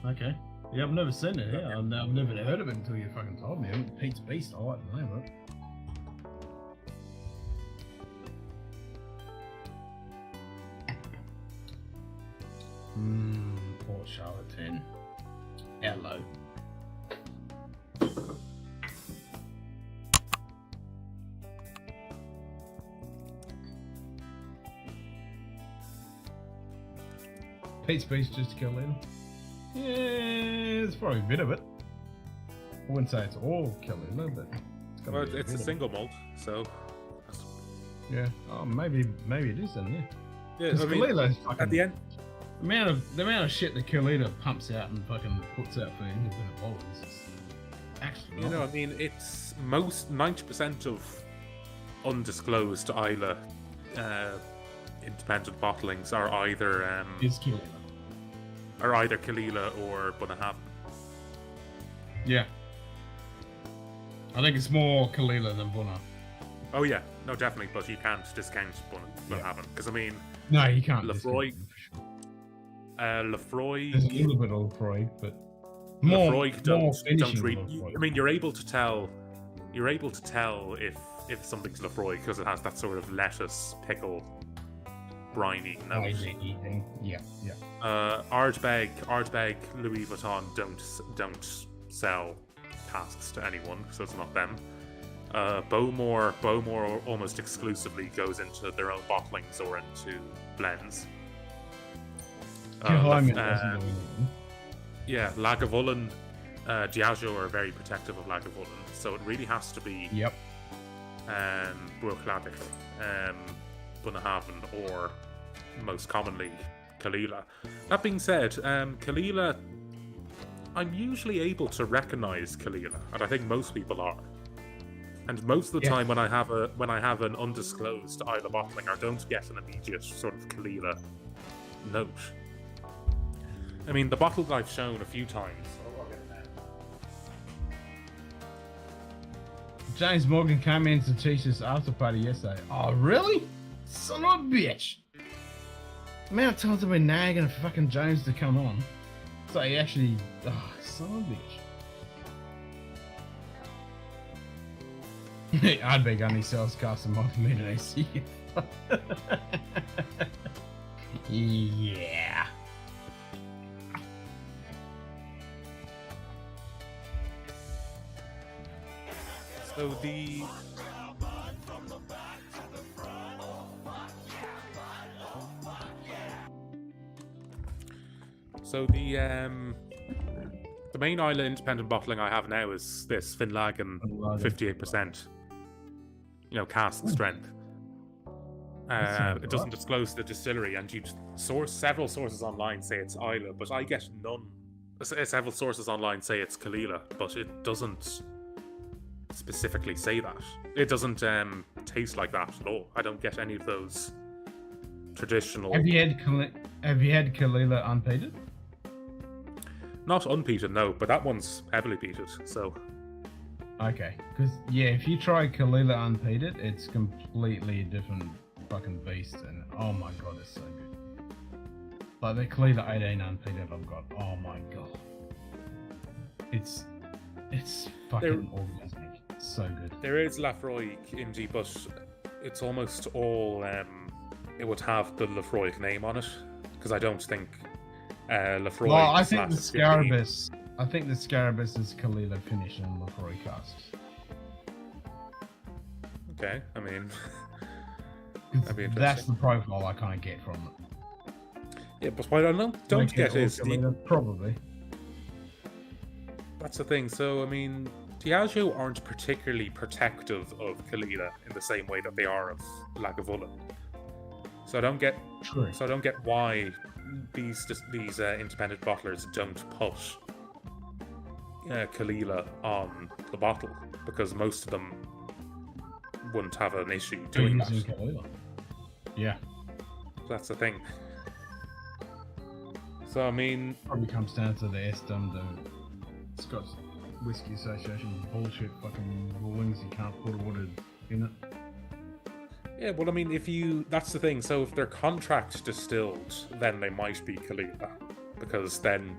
Okay. Yeah, I've never seen it. Yeah, I've never heard of it until you fucking told me. Pete's Beast. I like the name of it. Port Charlotte 10. Hello. Pete's Beast just to kill in. Yeah, it's probably a bit of it. I wouldn't say it's all Kalila, but it's a single malt, so yeah. Oh, maybe it is then. Yeah. Yeah, I mean, at the end, the amount of shit that Kalila pumps out and fucking puts out for independent bottlers is actually. You know, I mean, it's 90% of undisclosed Isla independent bottlings are either Kalila or Bunnahabhain. Yeah. I think it's more Kalila than Bunna. Oh yeah, no, definitely, but you can't discount Bunnahabhain because I mean, no, you can't. Lefroy. Lefroy. There's a little bit of Lefroy, but Lefroy don't read. Lefroy. I mean, you're able to tell if something's Lefroy because it has that sort of lettuce pickle briny note. Eating. Yeah. Ardbeg, Louis Vuitton don't sell casks to anyone, so it's not them. Bowmore almost exclusively goes into their own bottlings or into blends. Lagavulin, Diageo are very protective of Lagavulin, so it really has to be Bruichladdich, Bunnahabhain, or most commonly Kalila. That being said, Kalila, I'm usually able to recognise Kalila, and I think most people are. And most of the time, when I have an undisclosed Isla bottling, I don't get an immediate sort of Kalila note. I mean, the bottle that I've shown a few times. James Morgan came in to teach us after party yesterday. Oh, really? Son of a bitch! The amount of times I've been nagging fucking James to come on. So he actually... Oh, son of a bitch. Ardbeg only sells custom automated AC. Yeah. So the main Isla independent bottling I have now is this Finlagen 58%. Cask strength. It doesn't disclose the distillery, and several sources online say it's Isla, but I get none. Several sources online say it's Kalila, but it doesn't specifically say that. It doesn't taste like that at all. I don't get any of those traditional. Have you had Kalila unpeated? Not unpeated, no, but that one's heavily peated, so. Okay, because if you try Kalila unpeated, it's completely a different fucking beast, and oh my god, it's so good. Like the Kalila 18 unpeated I've got, oh my god, it's fucking orgasmic. It's so good. There is Lafroig Indie, but it's almost all it would have the Lafroig name on it, because I don't think Lafroig. Well, I think the Scarabus. I think the Scarabus is Kalila finish in Lafroig casks. Okay, I mean, that's the profile I kind of get from it. Yeah, but what I don't get is probably. That's the thing. So I mean, Diageo aren't particularly protective of Kalila in the same way that they are of Lagavulin. So I don't get. True. So I don't get why these independent bottlers don't put Kalila on the bottle, because most of them wouldn't have an issue doing that. Kalila. Yeah. That's the thing. So I mean, probably comes down to the SDM, the Scotch Whisky Association bullshit fucking rulings. You can't put water in it. Yeah, well, I mean, that's the thing. So if they're contract distilled, then they might be Kalila, because then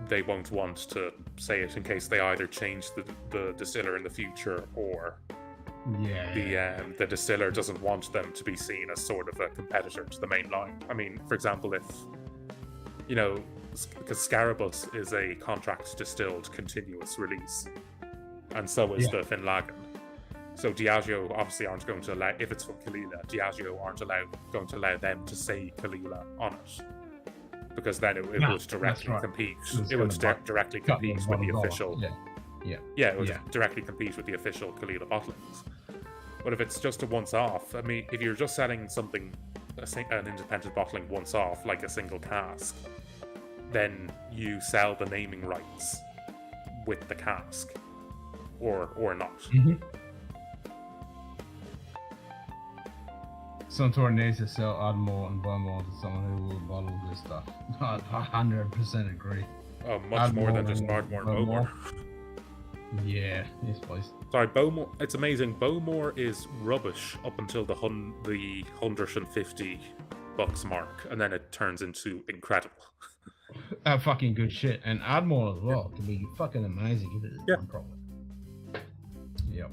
they won't want to say it in case they either change the distiller in the future, or the distiller doesn't want them to be seen as sort of a competitor to the main line. I mean, for example, if because Scarabus is a contract distilled continuous release, and so is the Finlagen. So Diageo obviously aren't going to allow, if it's from Kalila, Diageo aren't going to allow them to say Kalila on it, because then it would directly compete. It would directly compete with the official. It would directly compete with the official Kalila bottlings. But if it's just a once-off, I mean, if you're just selling something, an independent bottling once-off, like a single cask, then you sell the naming rights with the cask, or not. Mm-hmm. Suntory needs to sell Ardmore and Bowmore to someone who will bottle this stuff. I 100% agree. Oh, much more than just Ardmore and Bowmore. Yeah, yes, please. Sorry, Bowmore. It's amazing. Bowmore is rubbish up until the $150 mark, and then it turns into incredible. Fucking good shit, and Ardmore as well can be fucking amazing if it's done properly. Yep.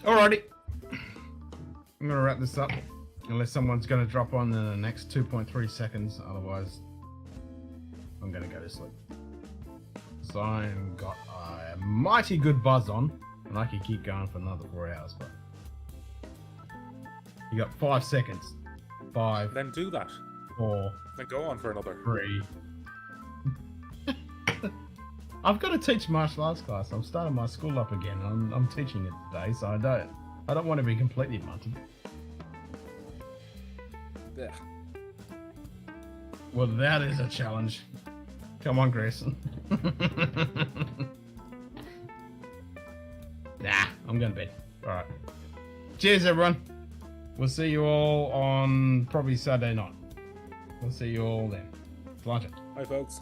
Alrighty. I'm gonna wrap this up. Unless someone's gonna drop on in the next 2.3 seconds. Otherwise, I'm gonna go to sleep. So I've got a mighty good buzz on. And I could keep going for another 4 hours, but you got 5 seconds. 5. Then do that. 4. Then go on for another 3. I've got to teach martial arts class. I'm starting my school up again. I'm teaching it today, so I don't want to be completely munted. Yeah. Well, that is a challenge. Come on, Grayson. Nah, I'm going to bed. Alright. Cheers, everyone. We'll see you all on probably Saturday night. We'll see you all then. Lunch it. Bye, folks.